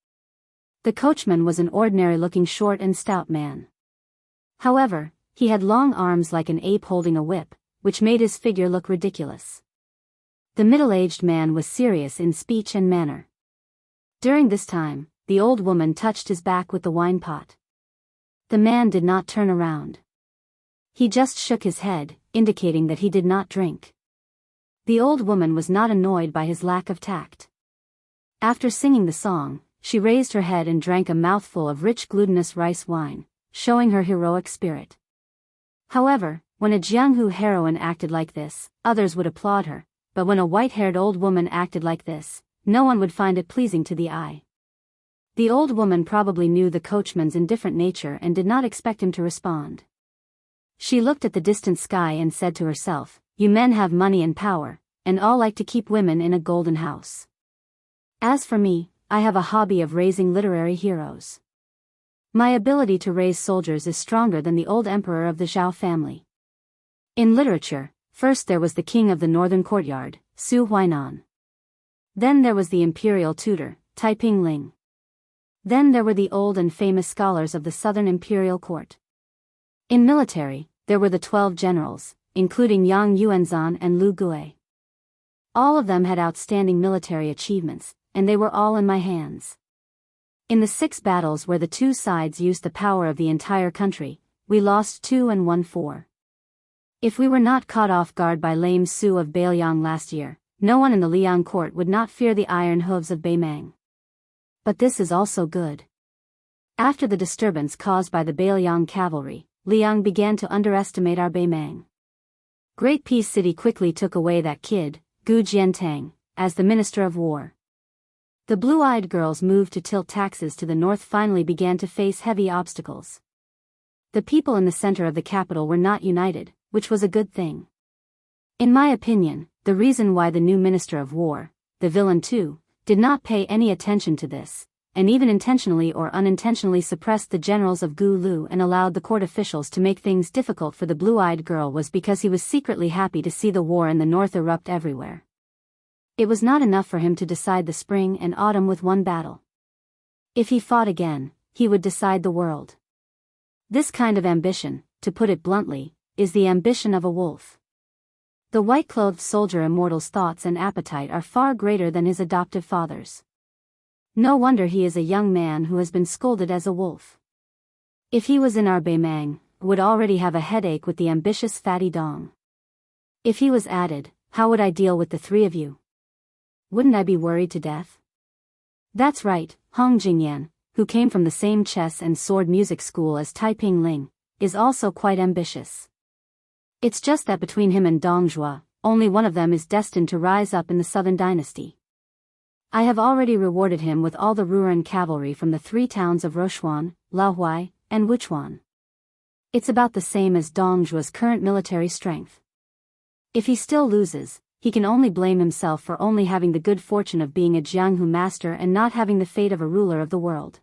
The coachman was an ordinary-looking short and stout man. However, he had long arms like an ape holding a whip, which made his figure look ridiculous. The middle-aged man was serious in speech and manner. During this time, the old woman touched his back with the wine pot. The man did not turn around. He just shook his head, indicating that he did not drink. The old woman was not annoyed by his lack of tact. After singing the song, she raised her head and drank a mouthful of rich glutinous rice wine, showing her heroic spirit. However, when a Jianghu heroine acted like this, others would applaud her, but when a white-haired old woman acted like this, no one would find it pleasing to the eye. The old woman probably knew the coachman's indifferent nature and did not expect him to respond. She looked at the distant sky and said to herself, "You men have money and power, and all like to keep women in a golden house. As for me, I have a hobby of raising literary heroes. My ability to raise soldiers is stronger than the old emperor of the Zhao family." In literature, first there was the king of the northern courtyard, Su Huainan. Then there was the imperial tutor, Taiping Ling. Then there were the old and famous scholars of the southern imperial court. In military, there were the 12 generals, including Yang Yuanzhan and Lu Gui. All of them had outstanding military achievements, and they were all in my hands. In the 6 battles where the two sides used the power of the entire country, we lost 2 and won 4. If we were not caught off guard by lame Su of Bailiang last year, no one in the Liang court would not fear the iron hooves of Beimang. But this is also good. After the disturbance caused by the Bailiang cavalry, Liang began to underestimate our Beimang. Great Peace City quickly took away that kid, Gu Jiantang, as the Minister of War. The blue-eyed girls moved to tilt taxes to the north finally began to face heavy obstacles. The people in the center of the capital were not united, which was a good thing. In my opinion, the reason why the new Minister of War, the villain too, did not pay any attention to this, and even intentionally or unintentionally suppressed the generals of Gu Lu and allowed the court officials to make things difficult for the blue-eyed girl was because he was secretly happy to see the war in the north erupt everywhere. It was not enough for him to decide the spring and autumn with one battle. If he fought again, he would decide the world. This kind of ambition, to put it bluntly, is the ambition of a wolf. The white-clothed soldier immortal's thoughts and appetite are far greater than his adoptive father's. No wonder he is a young man who has been scolded as a wolf. If he was in our Beimang, would already have a headache with the ambitious fatty dong. If he was added, how would I deal with the 3 of you? Wouldn't I be worried to death? That's right, Hong Jingyan, who came from the same chess and sword music school as Taiping Ling, is also quite ambitious. It's just that between him and Dong Zhuo, only one of them is destined to rise up in the southern dynasty. I have already rewarded him with all the Ruran cavalry from the 3 towns of Rochuan, Laohuai, and Wuchuan. It's about the same as Dong Zhuo's current military strength. If he still loses, he can only blame himself for only having the good fortune of being a Jianghu master and not having the fate of a ruler of the world.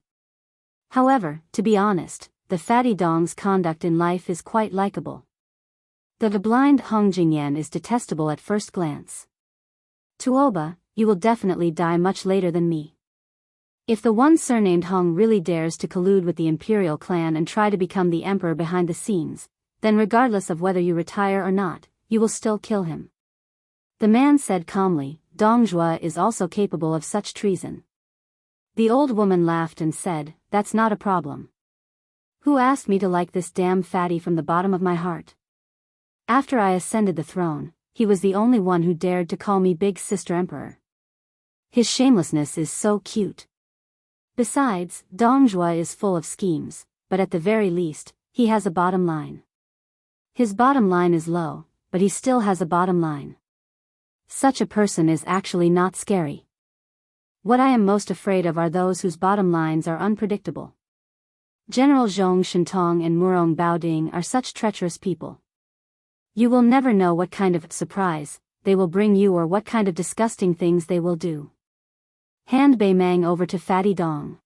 However, to be honest, the fatty dong's conduct in life is quite likable. The blind Hong Jingyan is detestable at first glance. Tuoba, you will definitely die much later than me. If the one surnamed Hong really dares to collude with the imperial clan and try to become the emperor behind the scenes, then regardless of whether you retire or not, you will still kill him. The man said calmly, Dong Zhuo is also capable of such treason. The old woman laughed and said, that's not a problem. Who asked me to like this damn fatty from the bottom of my heart? After I ascended the throne, he was the only one who dared to call me Big Sister Emperor. His shamelessness is so cute. Besides, Dong Zhuo is full of schemes, but at the very least, he has a bottom line. His bottom line is low, but he still has a bottom line. Such a person is actually not scary. What I am most afraid of are those whose bottom lines are unpredictable. General Zhong Shintong and Murong Baoding are such treacherous people. You will never know what kind of surprise they will bring you or what kind of disgusting things they will do. Hand Beimang over to Fatty Dong.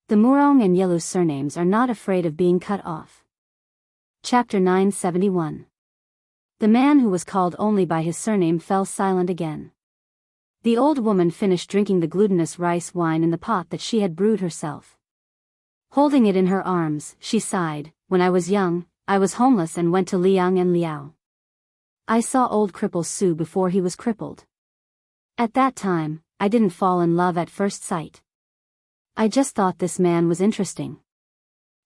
The Murong and Yelu's surnames are not afraid of being cut off. Chapter 971. The man who was called only by his surname fell silent again. The old woman finished drinking the glutinous rice wine in the pot that she had brewed herself. Holding it in her arms, she sighed, when I was young, I was homeless and went to Liang and Liao. I saw old cripple Su before he was crippled. At that time, I didn't fall in love at first sight. I just thought this man was interesting.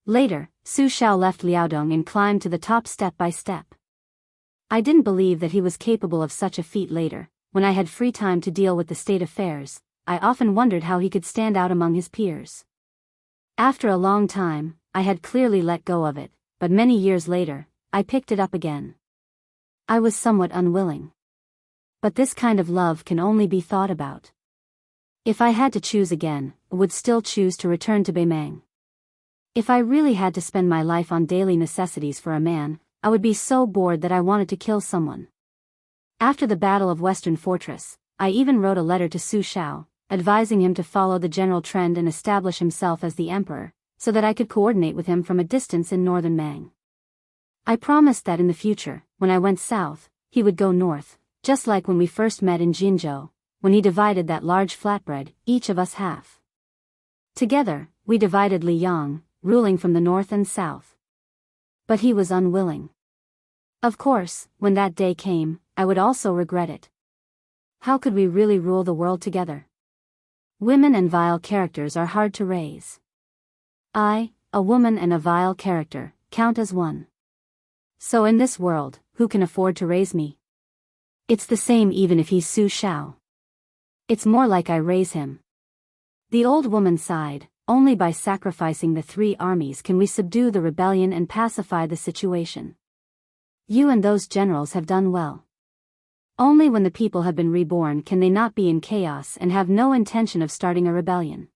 Later, Su Xiao left Liaodong and climbed to the top step by step. I didn't believe that he was capable of such a feat later. When I had free time to deal with the state affairs, I often wondered how he could stand out among his peers. After a long time, I had clearly let go of it, but many years later, I picked it up again. I was somewhat unwilling. But this kind of love can only be thought about. If I had to choose again, I would still choose to return to Beimang. If I really had to spend my life on daily necessities for a man, I would be so bored that I wanted to kill someone. After the Battle of Western Fortress, I even wrote a letter to Su Xiao, advising him to follow the general trend and establish himself as the emperor, so that I could coordinate with him from a distance in northern Mang. I promised that in the future, when I went south, he would go north, just like when we first met in Jinzhou, when he divided that large flatbread, each of us half. Together, we divided Liyang, ruling from the north and south. But he was unwilling. Of course, when that day came, I would also regret it. How could we really rule the world together? Women and vile characters are hard to raise. I, a woman and a vile character, count as one. So in this world, who can afford to raise me? It's the same even if he's Su Shao. It's more like I raise him. The old woman sighed. Only by sacrificing the 3 armies can we subdue the rebellion and pacify the situation. You and those generals have done well. Only when the people have been reborn can they not be in chaos and have no intention of starting a rebellion.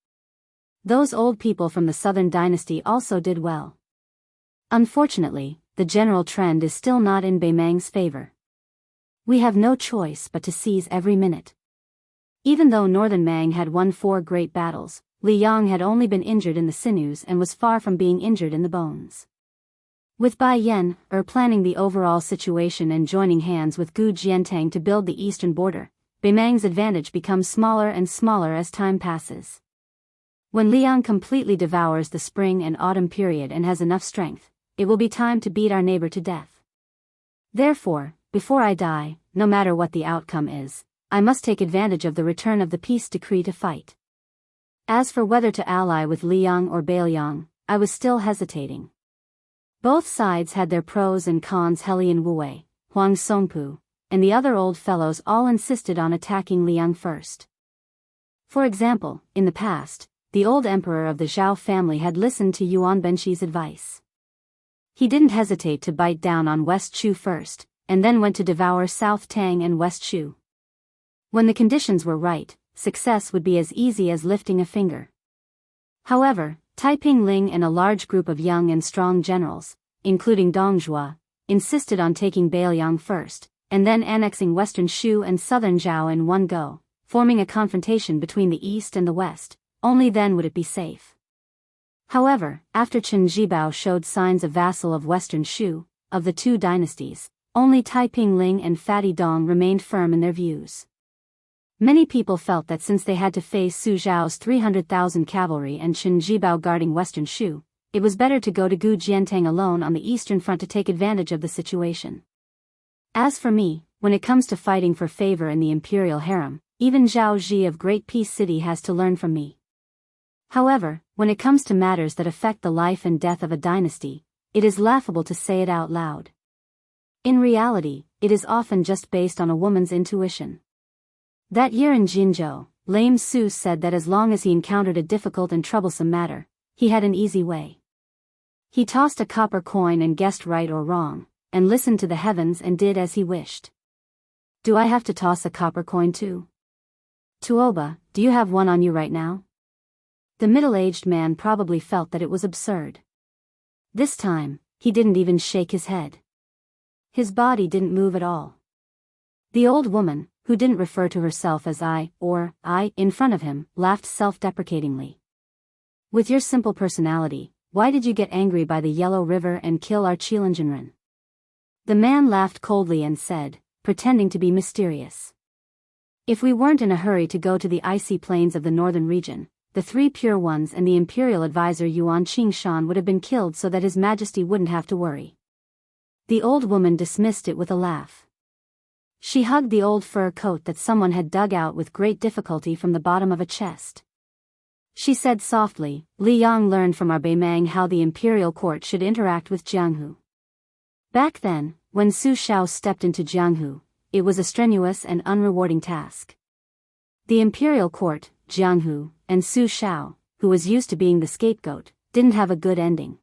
Those old people from the southern dynasty also did well. Unfortunately, the general trend is still not in Beimang's favor. We have no choice but to seize every minute. Even though Northern Mang had won 4 great battles, Liyang had only been injured in the sinews and was far from being injured in the bones. With Bai Yan, planning the overall situation and joining hands with Gu Jiantang to build the eastern border, Beimang's advantage becomes smaller and smaller as time passes. When Liang completely devours the spring and autumn period and has enough strength, it will be time to beat our neighbor to death. Therefore, before I die, no matter what the outcome is, I must take advantage of the return of the peace decree to fight. As for whether to ally with Liang or Bailiang, I was still hesitating. Both sides had their pros and cons. Helian Wuwei, Huang Songpu, and the other old fellows all insisted on attacking Liang first. For example, in the past, the old emperor of the Zhao family had listened to Yuan Benshi's advice. He didn't hesitate to bite down on West Chu first, and then went to devour South Tang and West Chu. When the conditions were right, success would be as easy as lifting a finger. However, Taiping Ling and a large group of young and strong generals, including Dong Zhuo, insisted on taking Bailiang first, and then annexing western Shu and southern Zhao in one go, forming a confrontation between the east and the west. Only then would it be safe. However, after Chen Zhibao showed signs of vassal of western Shu, of the 2 dynasties, only Taiping Ling and Fatty Dong remained firm in their views. Many people felt that since they had to face Su Zhao's 300,000 cavalry and Chen Zhibao guarding western Shu, it was better to go to Gu Jiantang alone on the eastern front to take advantage of the situation. As for me, when it comes to fighting for favor in the imperial harem, even Zhao Ji of Great Peace City has to learn from me. However, when it comes to matters that affect the life and death of a dynasty, it is laughable to say it out loud. In reality, it is often just based on a woman's intuition. That year in Jinzhou, Lame Su said that as long as he encountered a difficult and troublesome matter, he had an easy way. He tossed a copper coin and guessed right or wrong, and listened to the heavens and did as he wished. Do I have to toss a copper coin too? Tuoba, do you have one on you right now? The middle-aged man probably felt that it was absurd. This time, he didn't even shake his head. His body didn't move at all. The old woman, who didn't refer to herself as I in front of him, laughed self-deprecatingly. With your simple personality, why did you get angry by the Yellow River and kill our Qilinjinren? The man laughed coldly and said, pretending to be mysterious. If we weren't in a hurry to go to the icy plains of the northern region, the 3 pure ones and the imperial advisor Yuan Qingshan would have been killed so that His Majesty wouldn't have to worry. The old woman dismissed it with a laugh. She hugged the old fur coat that someone had dug out with great difficulty from the bottom of a chest. She said softly, Li Yang learned from our Beimang how the imperial court should interact with Jianghu. Back then, when Su Shao stepped into Jianghu, it was a strenuous and unrewarding task. The imperial court, Jianghu, and Su Shao, who was used to being the scapegoat, didn't have a good ending.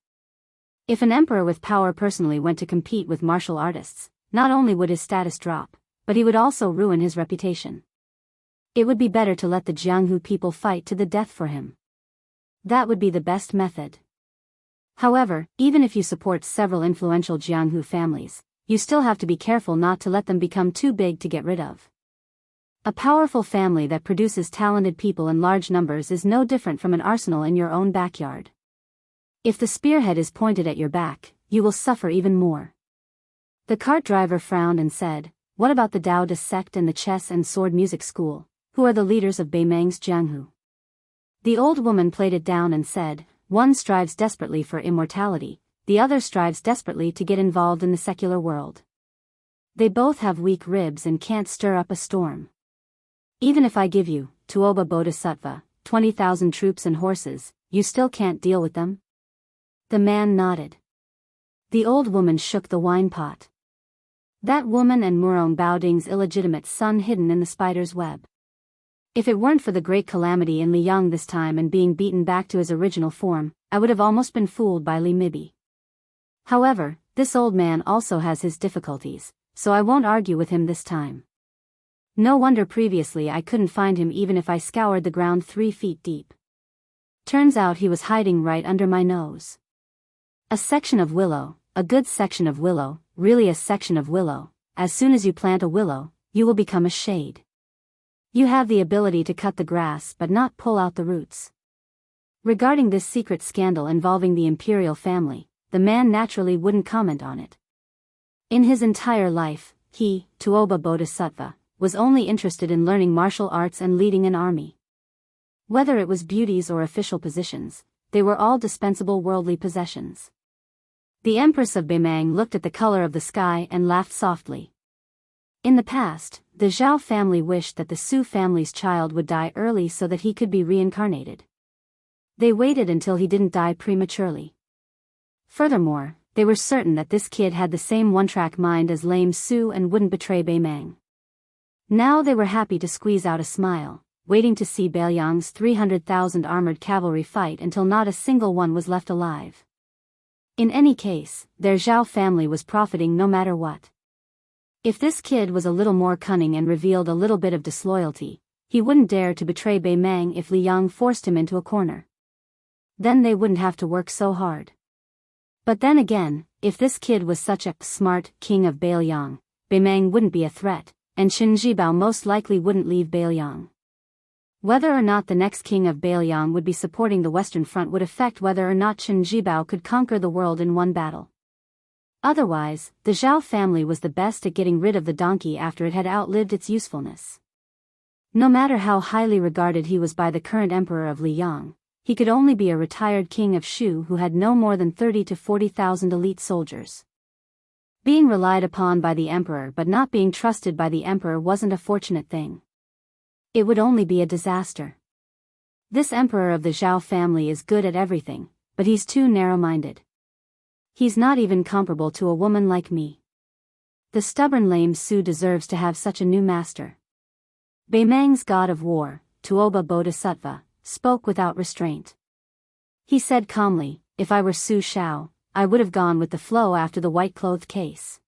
If an emperor with power personally went to compete with martial artists, not only would his status drop, but he would also ruin his reputation. It would be better to let the Jianghu people fight to the death for him. That would be the best method. However, even if you support several influential Jianghu families, you still have to be careful not to let them become too big to get rid of. A powerful family that produces talented people in large numbers is no different from an arsenal in your own backyard. If the spearhead is pointed at your back, you will suffer even more. The cart driver frowned and said, what about the Taoist sect and the chess and sword music school, who are the leaders of Beimang's Jianghu? The old woman played it down and said, "One strives desperately for immortality, the other strives desperately to get involved in the secular world. They both have weak ribs and can't stir up a storm. Even if I give you, Tuoba Bodhisattva, 20,000 troops and horses, you still can't deal with them?" The man nodded. The old woman shook the wine pot. "That woman and Murong Baoding's illegitimate son hidden in the spider's web. If it weren't for the great calamity in Liang this time and being beaten back to his original form, I would have almost been fooled by Li Mibi. However, this old man also has his difficulties, so I won't argue with him this time. No wonder previously I couldn't find him even if I scoured the ground 3 feet deep. Turns out he was hiding right under my nose. A section of willow, a good section of willow, really a section of willow. As soon as you plant a willow, you will become a shade. You have the ability to cut the grass but not pull out the roots." Regarding this secret scandal involving the imperial family, the man naturally wouldn't comment on it. In his entire life, he, Tuoba Bodhisattva, was only interested in learning martial arts and leading an army. Whether it was beauties or official positions, they were all dispensable worldly possessions. The Empress of Beimang looked at the color of the sky and laughed softly. In the past, the Zhao family wished that the Su family's child would die early so that he could be reincarnated. They waited until he didn't die prematurely. Furthermore, they were certain that this kid had the same one-track mind as lame Su and wouldn't betray Beimang. Now they were happy to squeeze out a smile, waiting to see Beiliang's 300,000 armored cavalry fight until not a single one was left alive. In any case, their Zhao family was profiting no matter what. If this kid was a little more cunning and revealed a little bit of disloyalty, he wouldn't dare to betray Beimang if Liang forced him into a corner. Then they wouldn't have to work so hard. But then again, if this kid was such a smart king of Beiliang, Beimang wouldn't be a threat, and Qin Jibao most likely wouldn't leave Beiliang. Whether or not the next king of Beiliang would be supporting the Western Front would affect whether or not Qin Jibao could conquer the world in one battle. Otherwise, the Zhao family was the best at getting rid of the donkey after it had outlived its usefulness. No matter how highly regarded he was by the current emperor of Liang, he could only be a retired king of Shu who had no more than 30 to 40,000 elite soldiers. Being relied upon by the emperor but not being trusted by the emperor wasn't a fortunate thing. It would only be a disaster. This emperor of the Zhao family is good at everything, but he's too narrow-minded. He's not even comparable to a woman like me. The stubborn lame Su deserves to have such a new master. Beimang's god of war, Tuoba Bodhisattva, spoke without restraint. He said calmly, "If I were Su Shao, I would have gone with the flow after the white-clothed case."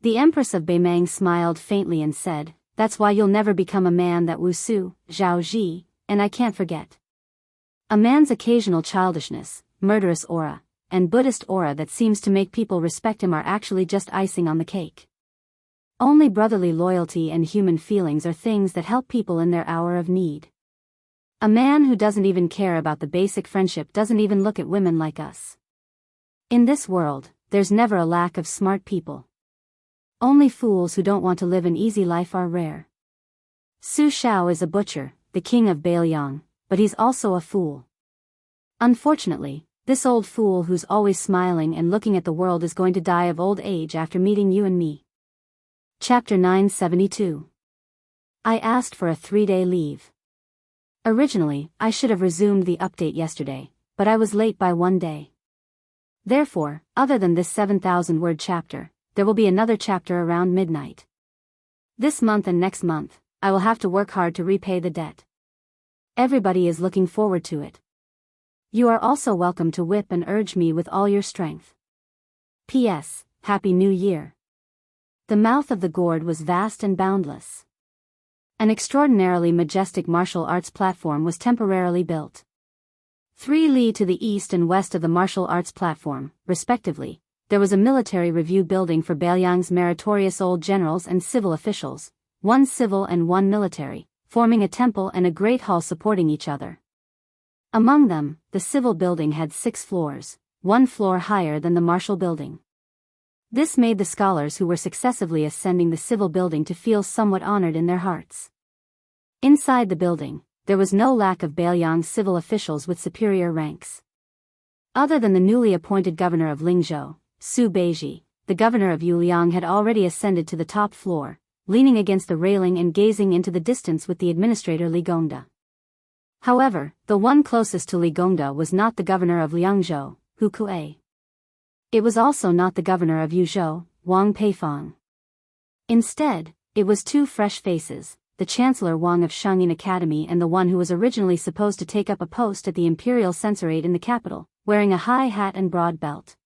The Empress of Beimang smiled faintly and said, "That's why you'll never become a man that Wu Su, Zhao Ji, and I can't forget. A man's occasional childishness, murderous aura, and Buddhist aura that seems to make people respect him are actually just icing on the cake. Only brotherly loyalty and human feelings are things that help people in their hour of need. A man who doesn't even care about the basic friendship doesn't even look at women like us. In this world, there's never a lack of smart people. Only fools who don't want to live an easy life are rare. Su Shao is a butcher, the king of Beiliang, but he's also a fool. Unfortunately, this old fool who's always smiling and looking at the world is going to die of old age after meeting you and me." Chapter 972. I asked for a 3-day leave. Originally, I should have resumed the update yesterday, but I was late by 1 day. Therefore, other than this 7,000-word chapter, there will be another chapter around midnight. This month and next month, I will have to work hard to repay the debt. Everybody is looking forward to it. You are also welcome to whip and urge me with all your strength. P.S. Happy New Year. The mouth of the gourd was vast and boundless. An extraordinarily majestic martial arts platform was temporarily built. 3 li to the east and west of the martial arts platform, respectively, there was a military review building for Beiliang's meritorious old generals and civil officials, 1 civil and 1 military, forming a temple and a great hall supporting each other. Among them, the civil building had 6 floors, 1 floor higher than the martial building. This made the scholars who were successively ascending the civil building to feel somewhat honored in their hearts. Inside the building, there was no lack of Beiliang civil officials with superior ranks. Other than the newly appointed governor of Lingzhou, Su Beiji, the governor of Yuliang had already ascended to the top floor, leaning against the railing and gazing into the distance with the administrator Li Gongda. However, the one closest to Li Gongda was not the governor of Liangzhou, Hu Kuei. It was also not the governor of Yuzhou, Wang Peifong. Instead, it was two fresh faces, the Chancellor Wang of Shangyin Academy and the one who was originally supposed to take up a post at the Imperial Censorate in the capital, wearing a high hat and broad belt.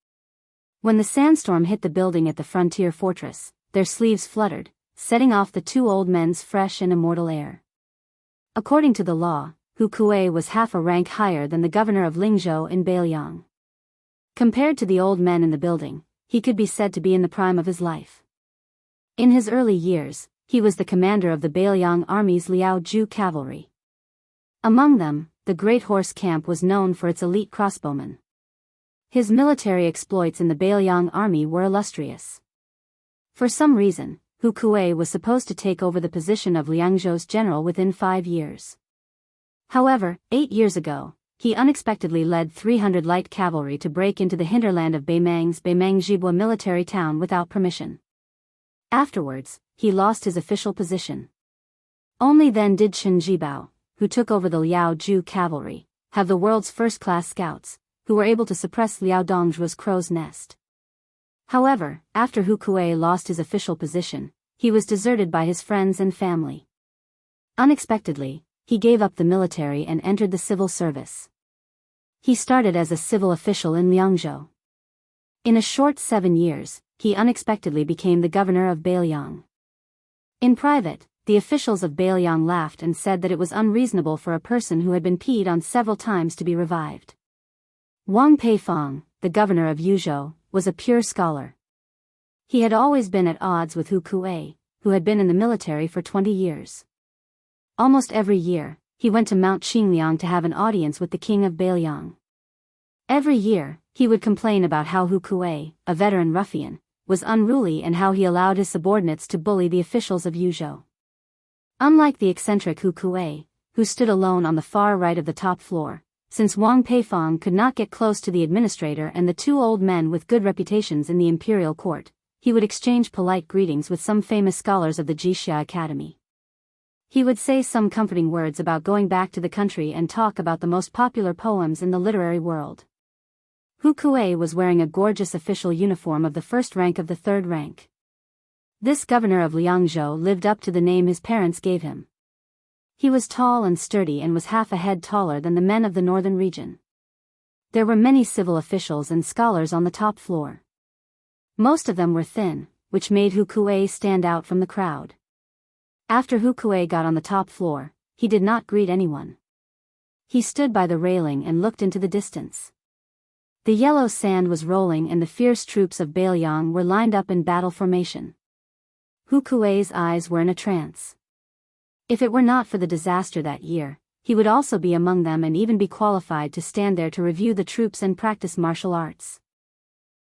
When the sandstorm hit the building at the frontier fortress, their sleeves fluttered, setting off the two old men's fresh and immortal air. According to the law, Hu Kuei was half a rank higher than the governor of Lingzhou in Beiliang. Compared to the old men in the building, he could be said to be in the prime of his life. In his early years, he was the commander of the Beiliang army's Liaoju cavalry. Among them, the Great Horse Camp was known for its elite crossbowmen. His military exploits in the Beiliang army were illustrious. For some reason, Hu Kuei was supposed to take over the position of Liangzhou's general within 5 years. However, 8 years ago, he unexpectedly led 300 light cavalry to break into the hinterland of Beimang's Beimang-Jibwa military town without permission. Afterwards, he lost his official position. Only then did Chen Jibao, who took over the Liaoju cavalry, have the world's first-class scouts, who were able to suppress Liao Dongzhuo's crow's nest. However, after Hu Kuei lost his official position, he was deserted by his friends and family. Unexpectedly, he gave up the military and entered the civil service. He started as a civil official in Liangzhou. In a short 7 years, he unexpectedly became the governor of Beiliang. In private, the officials of Beiliang laughed and said that it was unreasonable for a person who had been peed on several times to be revived. Wang Peifong, the governor of Yuzhou, was a pure scholar. He had always been at odds with Hu Kuei, who had been in the military for 20 years. Almost every year, he went to Mount Qingliang to have an audience with the king of Beiliang. Every year, he would complain about how Hu Kuei, a veteran ruffian, was unruly and how he allowed his subordinates to bully the officials of Yuzhou. Unlike the eccentric Hu Kuei, who stood alone on the far right of the top floor, since Wang Peifong could not get close to the administrator and the two old men with good reputations in the imperial court, he would exchange polite greetings with some famous scholars of the Jixia Academy. He would say some comforting words about going back to the country and talk about the most popular poems in the literary world. Hu Kuei was wearing a gorgeous official uniform of the first rank of the third rank. This governor of Liangzhou lived up to the name his parents gave him. He was tall and sturdy and was half a head taller than the men of the northern region. There were many civil officials and scholars on the top floor. Most of them were thin, which made Hu Kuei stand out from the crowd. After Hu Kuei got on the top floor, he did not greet anyone. He stood by the railing and looked into the distance. The yellow sand was rolling and the fierce troops of Beiliang were lined up in battle formation. Hu Kuei's eyes were in a trance. If it were not for the disaster that year, he would also be among them and even be qualified to stand there to review the troops and practice martial arts.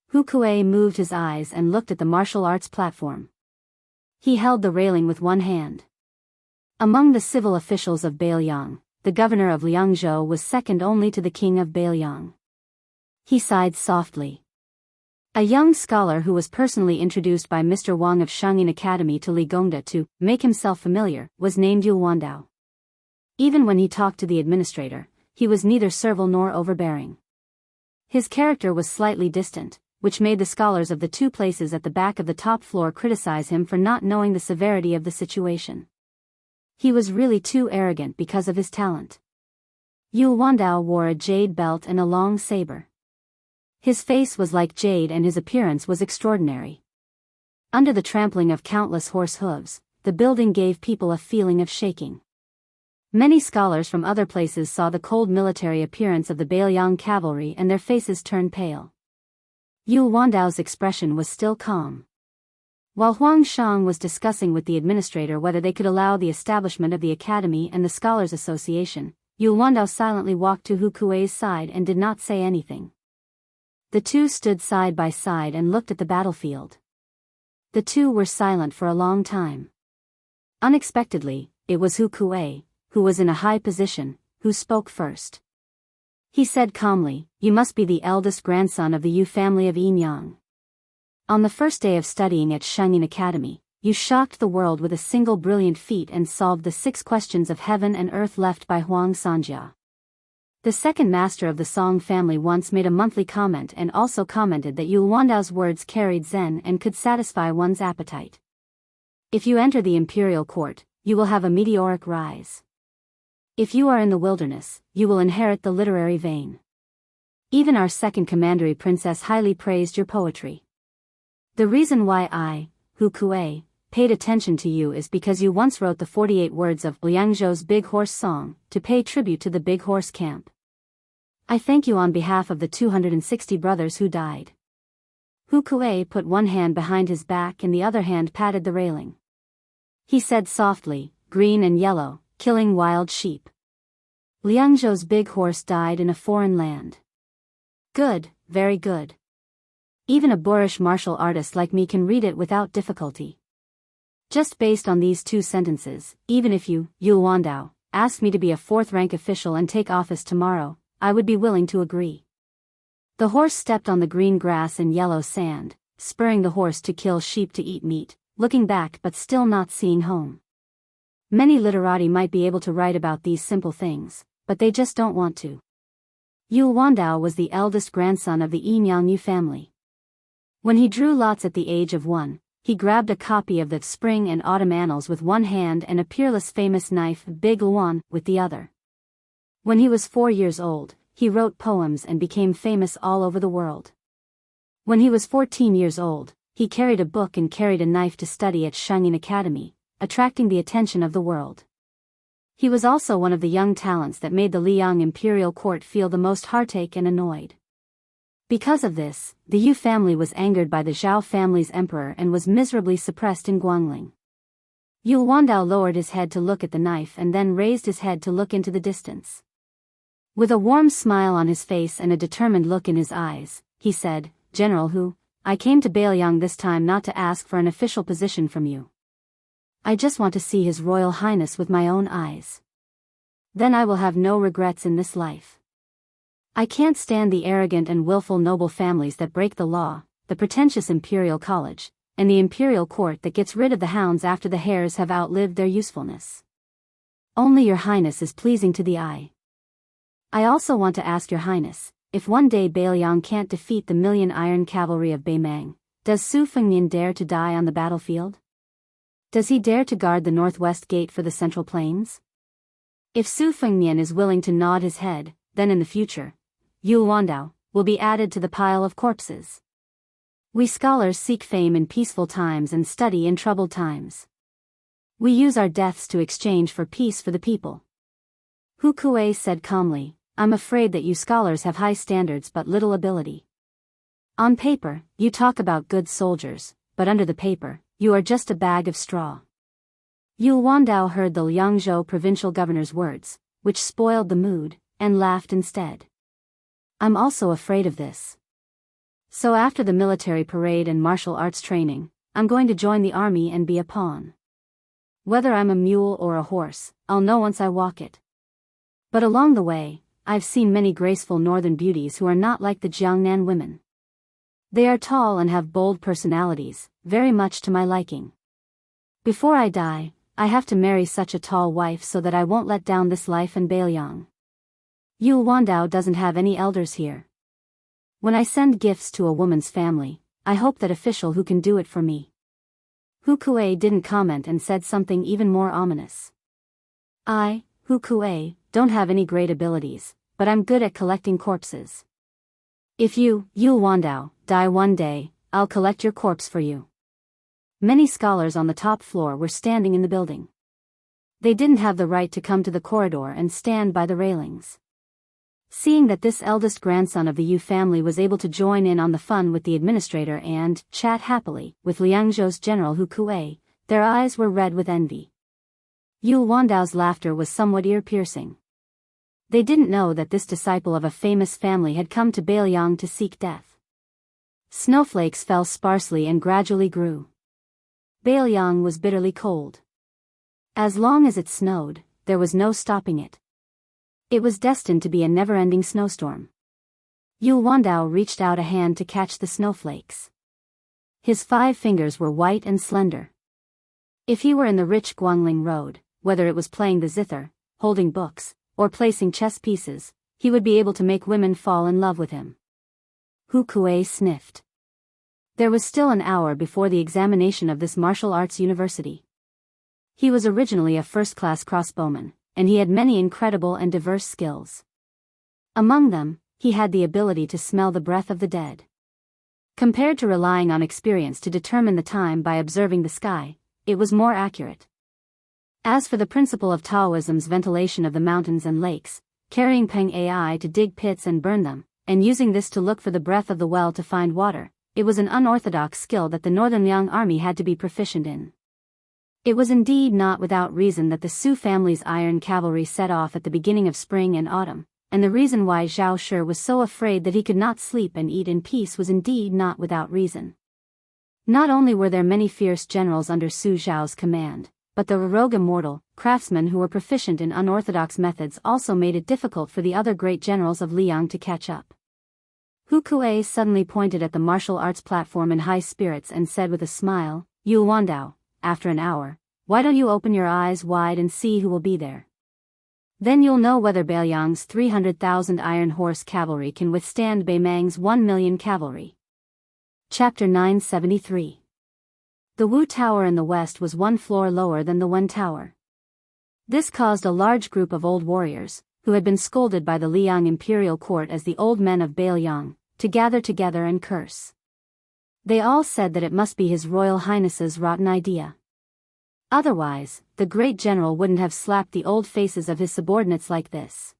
Hu Kuei moved his eyes and looked at the martial arts platform. He held the railing with one hand. Among the civil officials of Beiliang, the governor of Liangzhou was second only to the king of Beiliang. He sighed softly. A young scholar who was personally introduced by Mr. Wang of Shangyin Academy to Li Gongda to make himself familiar was named Yu Wandao. Even when he talked to the administrator, he was neither servile nor overbearing. His character was slightly distant, which made the scholars of the two places at the back of the top floor criticize him for not knowing the severity of the situation. He was really too arrogant because of his talent. Yu Wandao wore a jade belt and a long saber. His face was like jade and his appearance was extraordinary. Under the trampling of countless horse hooves, the building gave people a feeling of shaking. Many scholars from other places saw the cold military appearance of the Beiliang cavalry and their faces turned pale. Yu Wandao's expression was still calm. While Huang Shang was discussing with the administrator whether they could allow the establishment of the academy and the Scholars Association, Yu Wandao silently walked to Hu Kuei's side and did not say anything. The two stood side by side and looked at the battlefield. The two were silent for a long time. Unexpectedly, it was Hu Kuei, who was in a high position, who spoke first. He said calmly, "You must be the eldest grandson of the Yu family of Enyang. On the first day of studying at Shangyin Academy, you shocked the world with a single brilliant feat and solved the 6 questions of heaven and earth left by Huang Sanjia. The second master of the Song family once made a monthly comment and also commented that Yu Wandao's words carried zen and could satisfy one's appetite. If you enter the imperial court, you will have a meteoric rise. If you are in the wilderness, you will inherit the literary vein. Even our second commandery princess highly praised your poetry. The reason why I, Hu Kuei, paid attention to you is because you once wrote the 48 words of Liangzhou's Big Horse Song, to pay tribute to the Big Horse Camp. I thank you on behalf of the 260 brothers who died." Hu Kuei put one hand behind his back and the other hand patted the railing. He said softly, "Green and yellow, killing wild sheep. Liangzhou's big horse died in a foreign land. Good, very good. Even a boorish martial artist like me can read it without difficulty. Just based on these 2 sentences, even if you, Yu Wandao, asked me to be a 4th-rank official and take office tomorrow, I would be willing to agree." The horse stepped on the green grass and yellow sand, spurring the horse to kill sheep to eat meat, looking back but still not seeing home. Many literati might be able to write about these simple things, but they just don't want to. Yu Wandao was the eldest grandson of the Enyang Yu family. When he drew lots at the age of 1, he grabbed a copy of the Spring and Autumn Annals with one hand and a peerless famous knife Big Luan with the other. When he was 4 years old, he wrote poems and became famous all over the world. When he was 14 years old, he carried a book and carried a knife to study at Shangyin Academy, attracting the attention of the world. He was also one of the young talents that made the Liang imperial court feel the most heartache and annoyed. Because of this, the Yu family was angered by the Zhao family's emperor and was miserably suppressed in Guangling. Yu Wandao lowered his head to look at the knife and then raised his head to look into the distance. With a warm smile on his face and a determined look in his eyes, he said, "General Hu, I came to Beiliang this time not to ask for an official position from you. I just want to see His Royal Highness with my own eyes. Then I will have no regrets in this life. I can't stand the arrogant and willful noble families that break the law, the pretentious imperial college, and the imperial court that gets rid of the hounds after the hares have outlived their usefulness. Only your highness is pleasing to the eye. I also want to ask your highness, if one day Beiliang can't defeat the million iron cavalry of Beimang, does Su Fengnian dare to die on the battlefield? Does he dare to guard the northwest gate for the central plains? If Su Fengnian is willing to nod his head, then in the future, Yu Wandao will be added to the pile of corpses. We scholars seek fame in peaceful times and study in troubled times. We use our deaths to exchange for peace for the people." Hu Kuei said calmly, "I'm afraid that you scholars have high standards but little ability. On paper, you talk about good soldiers, but under the paper, you are just a bag of straw." Yu Wandao heard the Liangzhou provincial governor's words, which spoiled the mood, and laughed instead. "I'm also afraid of this. So after the military parade and martial arts training, I'm going to join the army and be a pawn. Whether I'm a mule or a horse, I'll know once I walk it. But along the way, I've seen many graceful northern beauties who are not like the Jiangnan women. They are tall and have bold personalities, very much to my liking. Before I die, I have to marry such a tall wife so that I won't let down this life in Beiliang. Yu Wandao doesn't have any elders here. When I send gifts to a woman's family, I hope that official who can do it for me." Hu Kuei didn't comment and said something even more ominous. "I, Hu Kuei, don't have any great abilities, but I'm good at collecting corpses. If you, Yu Wandao, die one day, I'll collect your corpse for you." Many scholars on the top floor were standing in the building. They didn't have the right to come to the corridor and stand by the railings. Seeing that this eldest grandson of the Yu family was able to join in on the fun with the administrator and chat happily with Liangzhou's general Hu Kuei, their eyes were red with envy. Yu Wandao's laughter was somewhat ear-piercing. They didn't know that this disciple of a famous family had come to Beiliang to seek death. Snowflakes fell sparsely and gradually grew. Beiliang was bitterly cold. As long as it snowed, there was no stopping it. It was destined to be a never-ending snowstorm. Yul Wandao reached out a hand to catch the snowflakes. His 5 fingers were white and slender. If he were in the rich Guangling Road, whether it was playing the zither, holding books, or placing chess pieces, he would be able to make women fall in love with him. Hu Kuei sniffed. There was still an hour before the examination of this martial arts university. He was originally a first-class crossbowman, and he had many incredible and diverse skills. Among them, he had the ability to smell the breath of the dead. Compared to relying on experience to determine the time by observing the sky, it was more accurate. As for the principle of Taoism's ventilation of the mountains and lakes, carrying Peng Ai to dig pits and burn them, and using this to look for the breath of the well to find water, it was an unorthodox skill that the Northern Liang army had to be proficient in. It was indeed not without reason that the Su family's iron cavalry set off at the beginning of spring and autumn, and the reason why Zhao Shi was so afraid that he could not sleep and eat in peace was indeed not without reason. Not only were there many fierce generals under Su Zhao's command, but the rogue immortal craftsmen who were proficient in unorthodox methods also made it difficult for the other great generals of Liang to catch up. Hu Kuei suddenly pointed at the martial arts platform in high spirits and said with a smile, "Yul Wandao, after an hour, why don't you open your eyes wide and see who will be there? Then you'll know whether Beiliang's 300,000 iron horse cavalry can withstand Beimang's 1 million cavalry." Chapter 973. The Wu Tower in the west was 1 floor lower than the Wen Tower. This caused a large group of old warriors, who had been scolded by the Liang imperial court as the old men of Beiliang, to gather together and curse. They all said that it must be His Royal Highness's rotten idea. Otherwise, the great general wouldn't have slapped the old faces of his subordinates like this.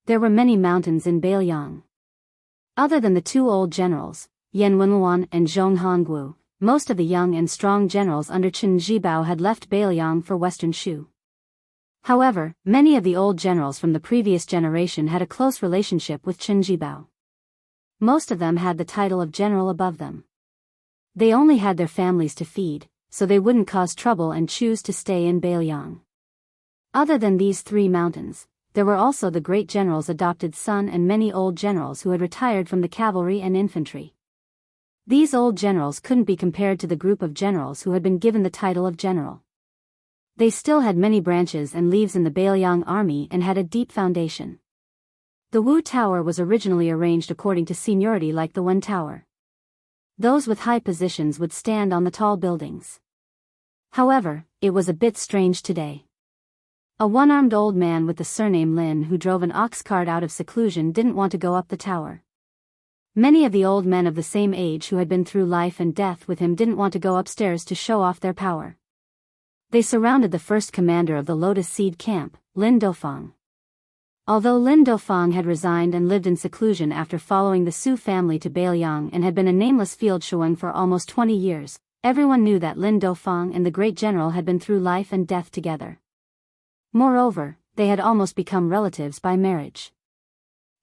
There were many mountains in Beiliang. Other than the 2 old generals, Yan Wenluan and Zhong Hongwu, most of the young and strong generals under Chen Zhibao had left Beiliang for Western Shu. However, many of the old generals from the previous generation had a close relationship with Chen Zhibao. Most of them had the title of general above them. They only had their families to feed, so they wouldn't cause trouble and choose to stay in Beiliang. Other than these 3 mountains, there were also the great general's adopted son and many old generals who had retired from the cavalry and infantry. These old generals couldn't be compared to the group of generals who had been given the title of general. They still had many branches and leaves in the Beiliang army and had a deep foundation. The Wu Tower was originally arranged according to seniority like the Wen Tower. Those with high positions would stand on the tall buildings. However, it was a bit strange today. A one-armed old man with the surname Lin who drove an ox cart out of seclusion didn't want to go up the tower. Many of the old men of the same age who had been through life and death with him didn't want to go upstairs to show off their power. They surrounded the first commander of the Lotus Seed Camp, Lin Dofang. Although Lin Dofang had resigned and lived in seclusion after following the Su family to Beiliang and had been a nameless field shuang for almost 20 years, everyone knew that Lin Dofang and the great general had been through life and death together. Moreover, they had almost become relatives by marriage.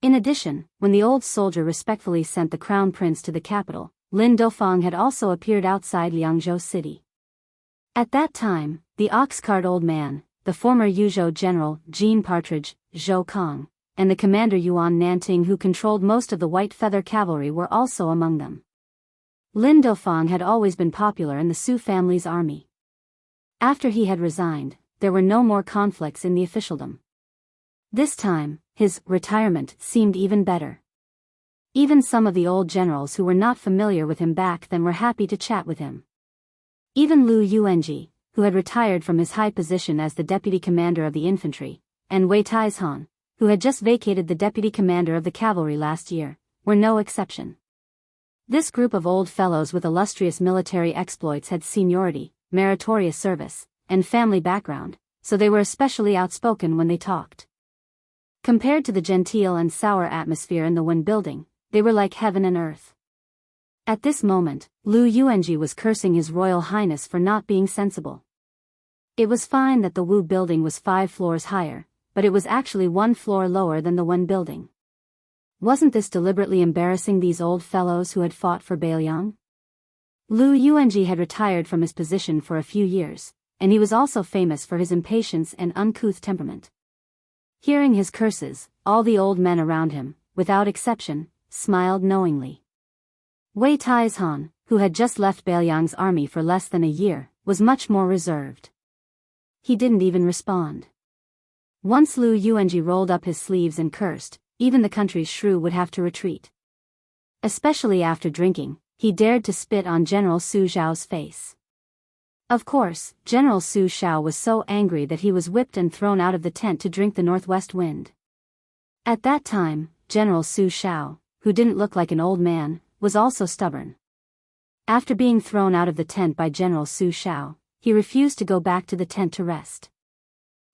In addition, when the old soldier respectfully sent the crown prince to the capital, Lin Dofang had also appeared outside Liangzhou city. At that time, the ox-cart old man, the former Yuzhou general Jean Partridge, Zhou Kong, and the commander Yuan Nanting who controlled most of the white feather cavalry were also among them. Lin Dofang had always been popular in the Su family's army. After he had resigned, there were no more conflicts in the officialdom. This time, his retirement seemed even better. Even some of the old generals who were not familiar with him back then were happy to chat with him. Even Lu Yuanji, who had retired from his high position as the deputy commander of the infantry, and Wei Taizhan, who had just vacated the deputy commander of the cavalry last year, were no exception. This group of old fellows with illustrious military exploits had seniority, meritorious service, and family background, so they were especially outspoken when they talked. Compared to the genteel and sour atmosphere in the Wen building, they were like heaven and earth. At this moment, Lu Yuanji was cursing His Royal Highness for not being sensible. It was fine that the Wu building was 5 floors higher, but it was actually 1 floor lower than the Wen building. Wasn't this deliberately embarrassing these old fellows who had fought for Beiliang? Lu Yuanji had retired from his position for a few years, and he was also famous for his impatience and uncouth temperament. Hearing his curses, all the old men around him, without exception, smiled knowingly. Wei Taizhan, who had just left Bailiang's army for less than a year, was much more reserved. He didn't even respond. Once Lu Yuanji rolled up his sleeves and cursed, even the country's shrew would have to retreat. Especially after drinking, he dared to spit on General Su Zhao's face. Of course, General Su Zhao was so angry that he was whipped and thrown out of the tent to drink the northwest wind. At that time, General Su Zhao, who didn't look like an old man, was also stubborn. After being thrown out of the tent by General Su Zhao, he refused to go back to the tent to rest.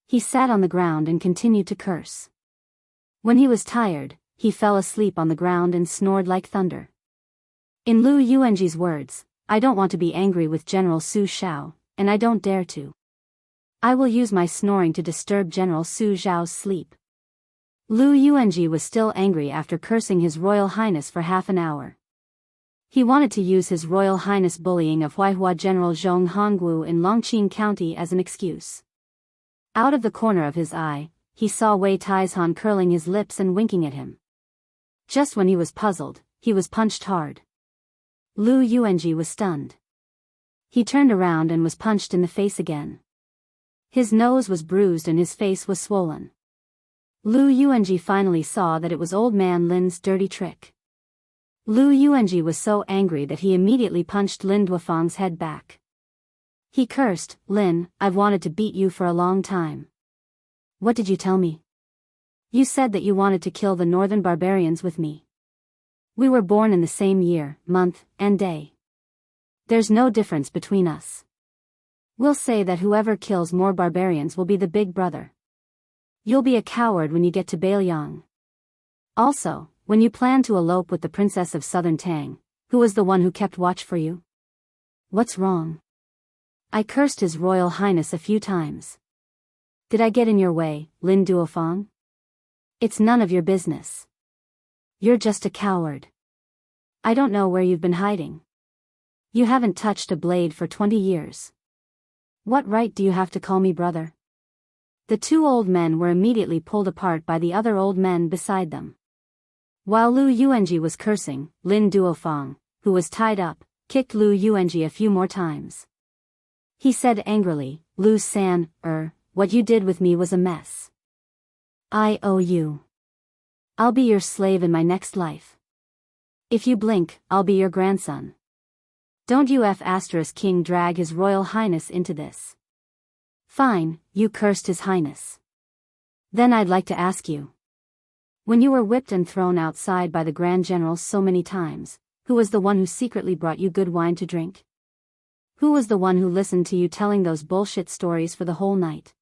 He sat on the ground and continued to curse. When he was tired, he fell asleep on the ground and snored like thunder. In Lu Yuanji's words, "I don't want to be angry with General Su Zhao, and I don't dare to. I will use my snoring to disturb General Su Zhao's sleep." Lu Yuanji was still angry after cursing His Royal Highness for half an hour. He wanted to use His Royal Highness bullying of Huaihua General Zhong Honggu in Longqing County as an excuse. Out of the corner of his eye, he saw Wei Taizhan curling his lips and winking at him. Just when he was puzzled, he was punched hard. Lu Yuanji was stunned. He turned around and was punched in the face again. His nose was bruised and his face was swollen. Lu Yuanji finally saw that it was old man Lin's dirty trick. Lu Yuanji was so angry that he immediately punched Lin Duofang's head back. He cursed, "Lin, I've wanted to beat you for a long time. What did you tell me? You said that you wanted to kill the northern barbarians with me. We were born in the same year, month, and day. There's no difference between us. We'll say that whoever kills more barbarians will be the big brother. You'll be a coward when you get to Bailiang. Also, when you plan to elope with the princess of southern Tang, who was the one who kept watch for you? What's wrong? I cursed His Royal Highness a few times. Did I get in your way, Lin Duofang? It's none of your business. You're just a coward. I don't know where you've been hiding. You haven't touched a blade for 20 years. What right do you have to call me brother?" The two old men were immediately pulled apart by the other old men beside them. While Lu Yuanji was cursing, Lin Duofang, who was tied up, kicked Lu Yuanji a few more times. He said angrily, "Lu San, what you did with me was a mess. I owe you. I'll be your slave in my next life. If you blink, I'll be your grandson. Don't you King drag His Royal Highness into this. Fine, you cursed His Highness. Then I'd like to ask you. When you were whipped and thrown outside by the Grand General so many times, who was the one who secretly brought you good wine to drink? Who was the one who listened to you telling those bullshit stories for the whole night?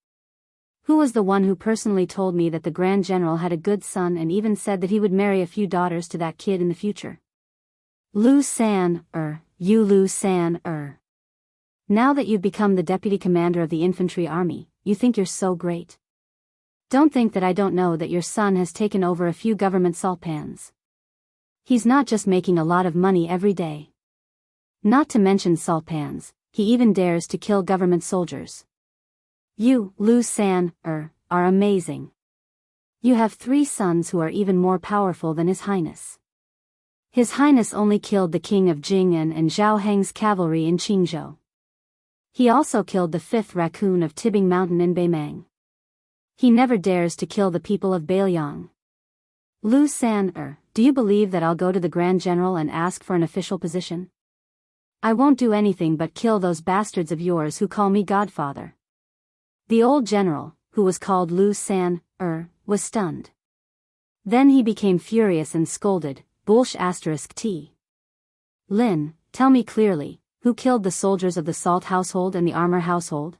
Who was the one who personally told me that the Grand General had a good son and even said that he would marry a few daughters to that kid in the future? Lu San, you Lu San, Now that you've become the deputy commander of the infantry army, you think you're so great. Don't think that I don't know that your son has taken over a few government salt pans. He's not just making a lot of money every day. Not to mention salt pans, he even dares to kill government soldiers. You, Lu San, are amazing. You have 3 sons who are even more powerful than His Highness. His Highness only killed the king of Jing'an and Zhao Heng's cavalry in Qingzhou. He also killed the 5th raccoon of Tibing Mountain in Beimang. He never dares to kill the people of Bailiang. Lu San, do you believe that I'll go to the Grand General and ask for an official position? I won't do anything but kill those bastards of yours who call me godfather." The old general, who was called Lu San, was stunned. Then he became furious and scolded, "T. Lin, tell me clearly, who killed the soldiers of the Salt household and the Armor household?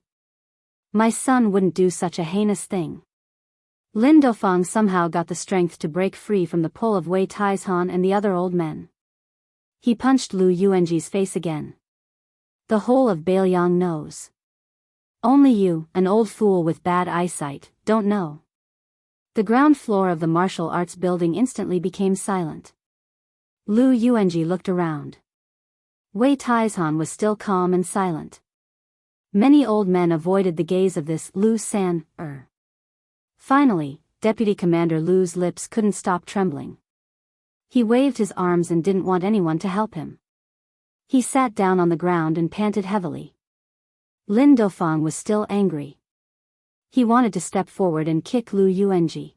My son wouldn't do such a heinous thing." Lin Dofang somehow got the strength to break free from the pull of Wei Taizhan and the other old men. He punched Lu Yuanji's face again. "The whole of Bailiang knows. Only you, an old fool with bad eyesight, don't know." The ground floor of the martial arts building instantly became silent. Lu Yuanji looked around. Wei Taizhan was still calm and silent. Many old men avoided the gaze of this Lu San. Finally, Deputy Commander Lu's lips couldn't stop trembling. He waved his arms and didn't want anyone to help him. He sat down on the ground and panted heavily. Lin Dofang was still angry. He wanted to step forward and kick Lu Yuanji.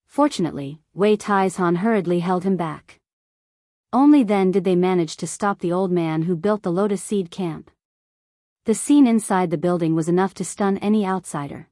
Fortunately, Wei Taizhan hurriedly held him back. Only then did they manage to stop the old man who built the Lotus Seed camp. The scene inside the building was enough to stun any outsider.